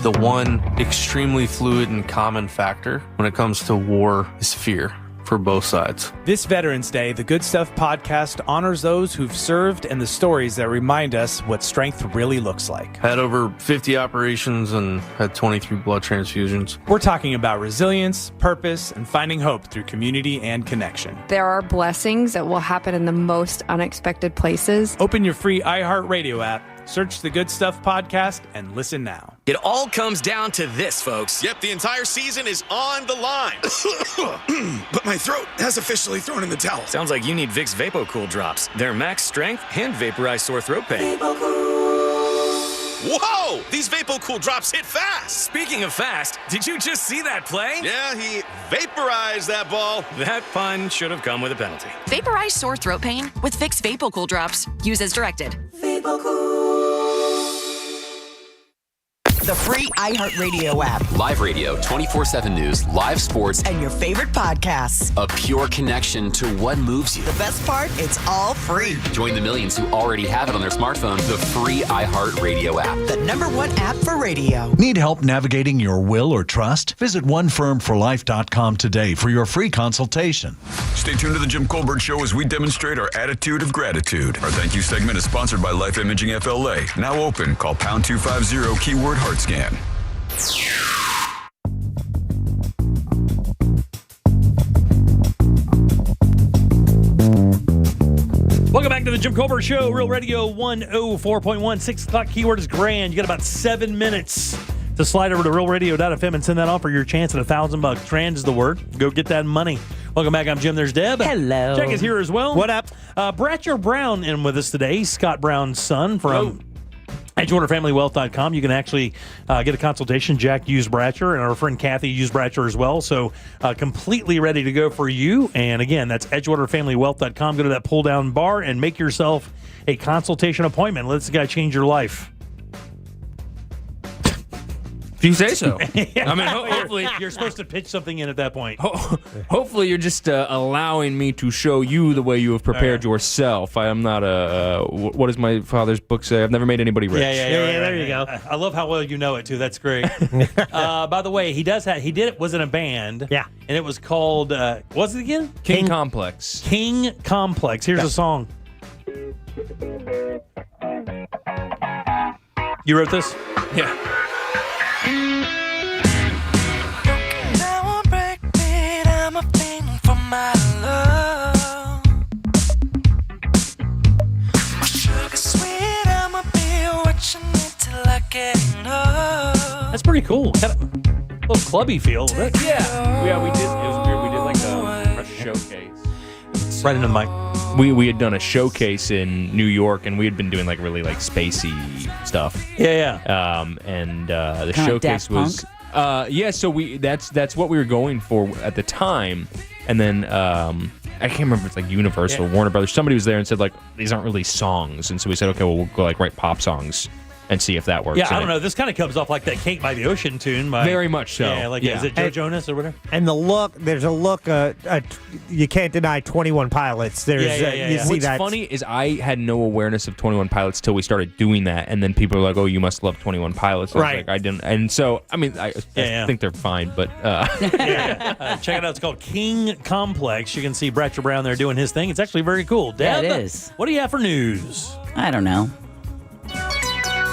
The one extremely fluid and common factor when it comes to war is fear for both sides. This Veterans Day, the Good Stuff podcast honors those who've served and the stories that remind us what strength really looks like. Had over 50 operations and had 23 blood transfusions. We're talking about resilience, purpose, and finding hope through community and connection. There are blessings that will happen in the most unexpected places. Open your free iHeartRadio app, search the Good Stuff podcast, and listen now. It all comes down to this, folks. Yep, the entire season is on the line. But my throat has officially thrown in the towel. Sounds like you need Vicks VapoCool drops. They're max strength and vaporize sore throat pain. Whoa! These VapoCool drops hit fast. Speaking of fast, did you just see that play? Yeah, he vaporized that ball. That pun should have come with a penalty. Vaporize sore throat pain with Vicks VapoCool drops. Use as directed. The free iHeartRadio app. Live radio, 24/7 news, live sports, and your favorite podcasts. A pure connection to what moves you. The best part, it's all free. Join the millions who already have it on their smartphone. The free iHeartRadio app. The #1 app for radio. Need help navigating your will or trust? Visit onefirmforlife.com today for your free consultation. Stay tuned to the Jim Colbert Show as we demonstrate our attitude of gratitude. Our thank you segment is sponsored by Life Imaging FLA. Now open. Call pound 250 keyword heart scan. Welcome back to the Jim Colbert Show, Real Radio 104.1. 6 o'clock keyword is grand. You got about 7 minutes to slide over to realradio.fm and send that off for your chance at $1,000. Trans is the word. Go get that money. Welcome back. I'm Jim. There's Deb. Hello. Jack is here as well. What up? Bratcher Brown in with us today. Scott Brown's son from EdgewaterFamilyWealth.com. You can actually get a consultation. Jack used Bratcher, and our friend Kathy used Bratcher as well. So completely ready to go for you. And again, that's EdgewaterFamilyWealth.com. Go to that pull-down bar and make yourself a consultation appointment. Let this guy change your life. If you say so. Yeah. I mean, hopefully you're supposed to pitch something in at that point. Hopefully you're just allowing me to show you the way you have prepared yourself. I am not what does my father's book say? I've never made anybody rich. Yeah, there you go. I love how well you know it too. That's great. By the way, he did it was in a band. Yeah. And it was called, what's it again? King Complex. King Complex. Here's a song. You wrote this? Yeah. That's pretty cool. Kind of a little clubby feel. Yeah. Yeah, we did. It was weird. We did like a showcase. Right into the mic. We had done a showcase in New York, and we had been doing like really like spacey stuff. Yeah. And the Kinda showcase Daft was so that's what we were going for at the time. And then I can't remember if it's like Universal, Warner Brothers. Somebody was there and said like these aren't really songs, and so we said okay, well we'll go like write pop songs and see if that works. Yeah, I And don't know. This kind of comes off like that Cake by the Ocean tune. Very much so. Yeah, is it Joe Jonas or whatever? And the look, there's a look, you can't deny 21 Pilots. There's, you see What's that. funny is I had no awareness of 21 Pilots till we started doing that, and then people were like, "Oh, you must love 21 Pilots." I was Right. like, I didn't, and so I mean, I think they're fine, but Check it out. It's called King Complex. You can see Bratcher Brown there doing his thing. It's actually very cool. Deb, Yeah, it is. What do you have for news? I don't know.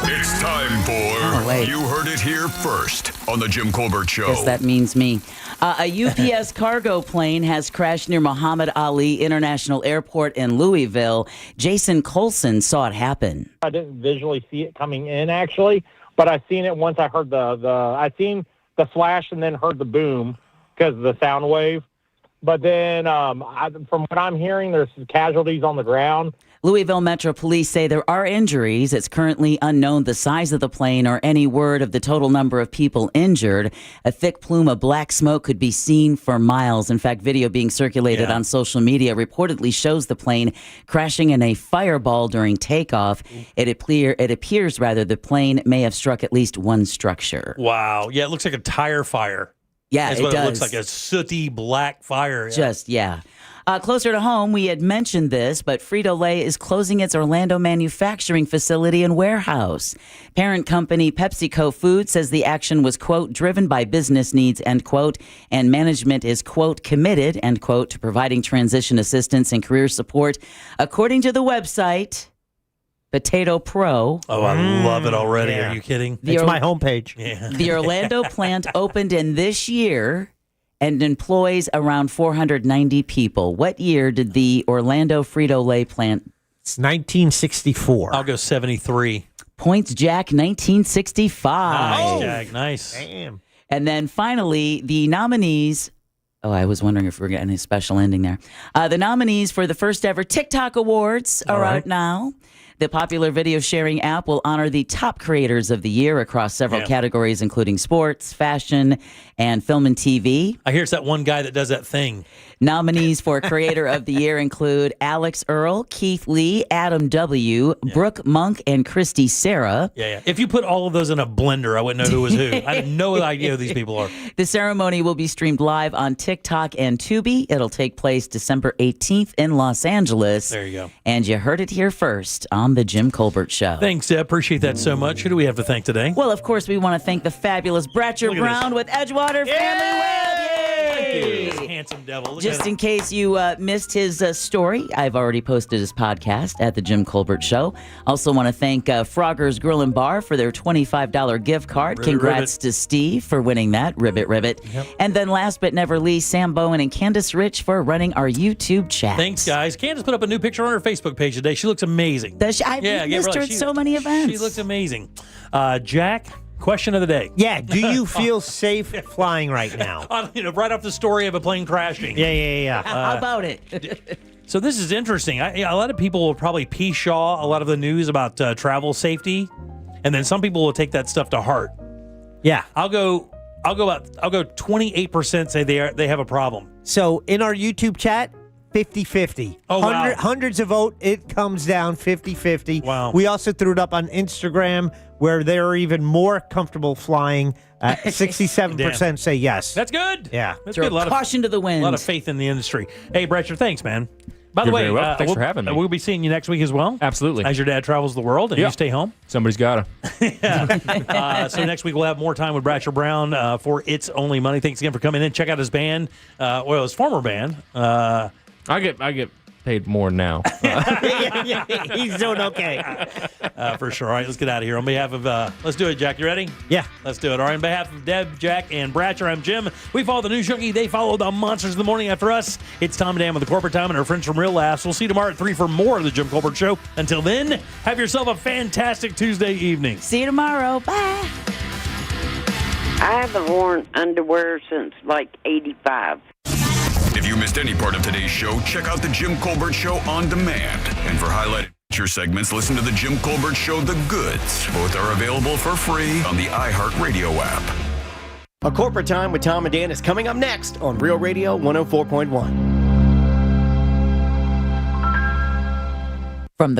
It's time for wait. You Heard It Here First on The Jim Colbert Show. Guess that means me. A UPS cargo plane has crashed near Muhammad Ali International Airport in Louisville. Jason Colson saw it happen. I didn't visually see it coming in, actually, but I seen it once I heard I seen the flash and then heard the boom because of the sound wave. But then from what I'm hearing, there's casualties on the ground. Louisville Metro Police say there are injuries. It's currently unknown the size of the plane or any word of the total number of people injured. A thick plume of black smoke could be seen for miles. In fact, video being circulated on social media reportedly shows the plane crashing in a fireball during takeoff. It appears the plane may have struck at least one structure. Wow. Yeah, it looks like a tire fire. Yeah, That's it what does. It looks like a sooty black fire. Closer to home, we had mentioned this, but Frito-Lay is closing its Orlando manufacturing facility and warehouse. Parent company PepsiCo Foods says the action was, quote, driven by business needs, end quote, and management is, quote, committed, end quote, to providing transition assistance and career support. According to the website, Potato Pro. Oh, I love it already. Are you kidding? It's my homepage. Yeah. The Orlando plant opened in this year and employs around 490 people. What year did the Orlando Frito-Lay plant? It's 1964. I'll go 73. Points, Jack, 1965. Nice, Jack. Nice. Damn. And then finally, the nominees. Oh, I was wondering if we were getting a special ending there. The nominees for the first ever TikTok Awards are out now. The popular video sharing app will honor the top creators of the year across several categories, including sports, fashion, and film and TV. I hear it's that one guy that does that thing. Nominees for Creator of the Year include Alex Earl, Keith Lee, Adam W., Brooke Monk, and Christy Sarah. Yeah. If you put all of those in a blender, I wouldn't know who was who. I have no idea who these people are. The ceremony will be streamed live on TikTok and Tubi. It'll take place December 18th in Los Angeles. There you go. And you heard it here first on The Jim Colbert Show. Thanks, Deb. Appreciate that so much. Who do we have to thank today? Well, of course, we want to thank the fabulous Bratcher Brown with Edgewater Family Web. Yay! This handsome devil. Look Just at in case you missed his story, I've already posted his podcast at The Jim Colbert Show. Also want to thank Frogger's Grill and Bar for their $25 gift card. Ribbit, Congrats to Steve for winning that. Ribbit. Yep. And then last but never least, Sam Bowen and Candace Rich for running our YouTube chat. Thanks, guys. Candace put up a new picture on her Facebook page today. She looks amazing. I've missed her at so many events. She looks amazing. Jack, question of the day. Yeah, do you feel safe flying right now? Right off the story of a plane crashing. Yeah. How about it? So this is interesting. A lot of people will probably pshaw a lot of the news about travel safety, and then some people will take that stuff to heart. Yeah. I'll go 28% say they have a problem. So in our YouTube chat, 50-50. Oh, wow. Hundreds of vote. It comes down 50-50. Wow. We also threw it up on Instagram where they're even more comfortable flying. 67% say yes. That's good. Yeah. That's Throw good. A lot caution to the wind. A lot of faith in the industry. Hey, Bratcher, thanks, man. By the You're way, very welcome. Thanks for having me. We'll be seeing you next week as well. Absolutely. As your dad travels the world and you stay home. Somebody's got to. So next week we'll have more time with Bratcher Brown for It's Only Money. Thanks again for coming in. Check out his band, his former band. I get paid more now. He's doing okay. For sure. All right, let's get out of here. On behalf of, let's do it, Jack. You ready? Yeah. Let's do it. All right, on behalf of Deb, Jack, and Bratcher, I'm Jim. We follow the News Junkie. They follow the monsters of the morning after us. It's Tom and Dan with the Corporate Time and our friends from Real Laughs. We'll see you tomorrow at 3 for more of the Jim Colbert Show. Until then, have yourself a fantastic Tuesday evening. See you tomorrow. Bye. I haven't worn underwear since like 85. If you missed any part of today's show, check out the Jim Colbert Show on demand. And for highlighted feature segments, listen to the Jim Colbert Show The Goods. Both are available for free on the iHeartRadio app. A Corporate Time with Tom and Dan is coming up next on Real Radio 104.1. From the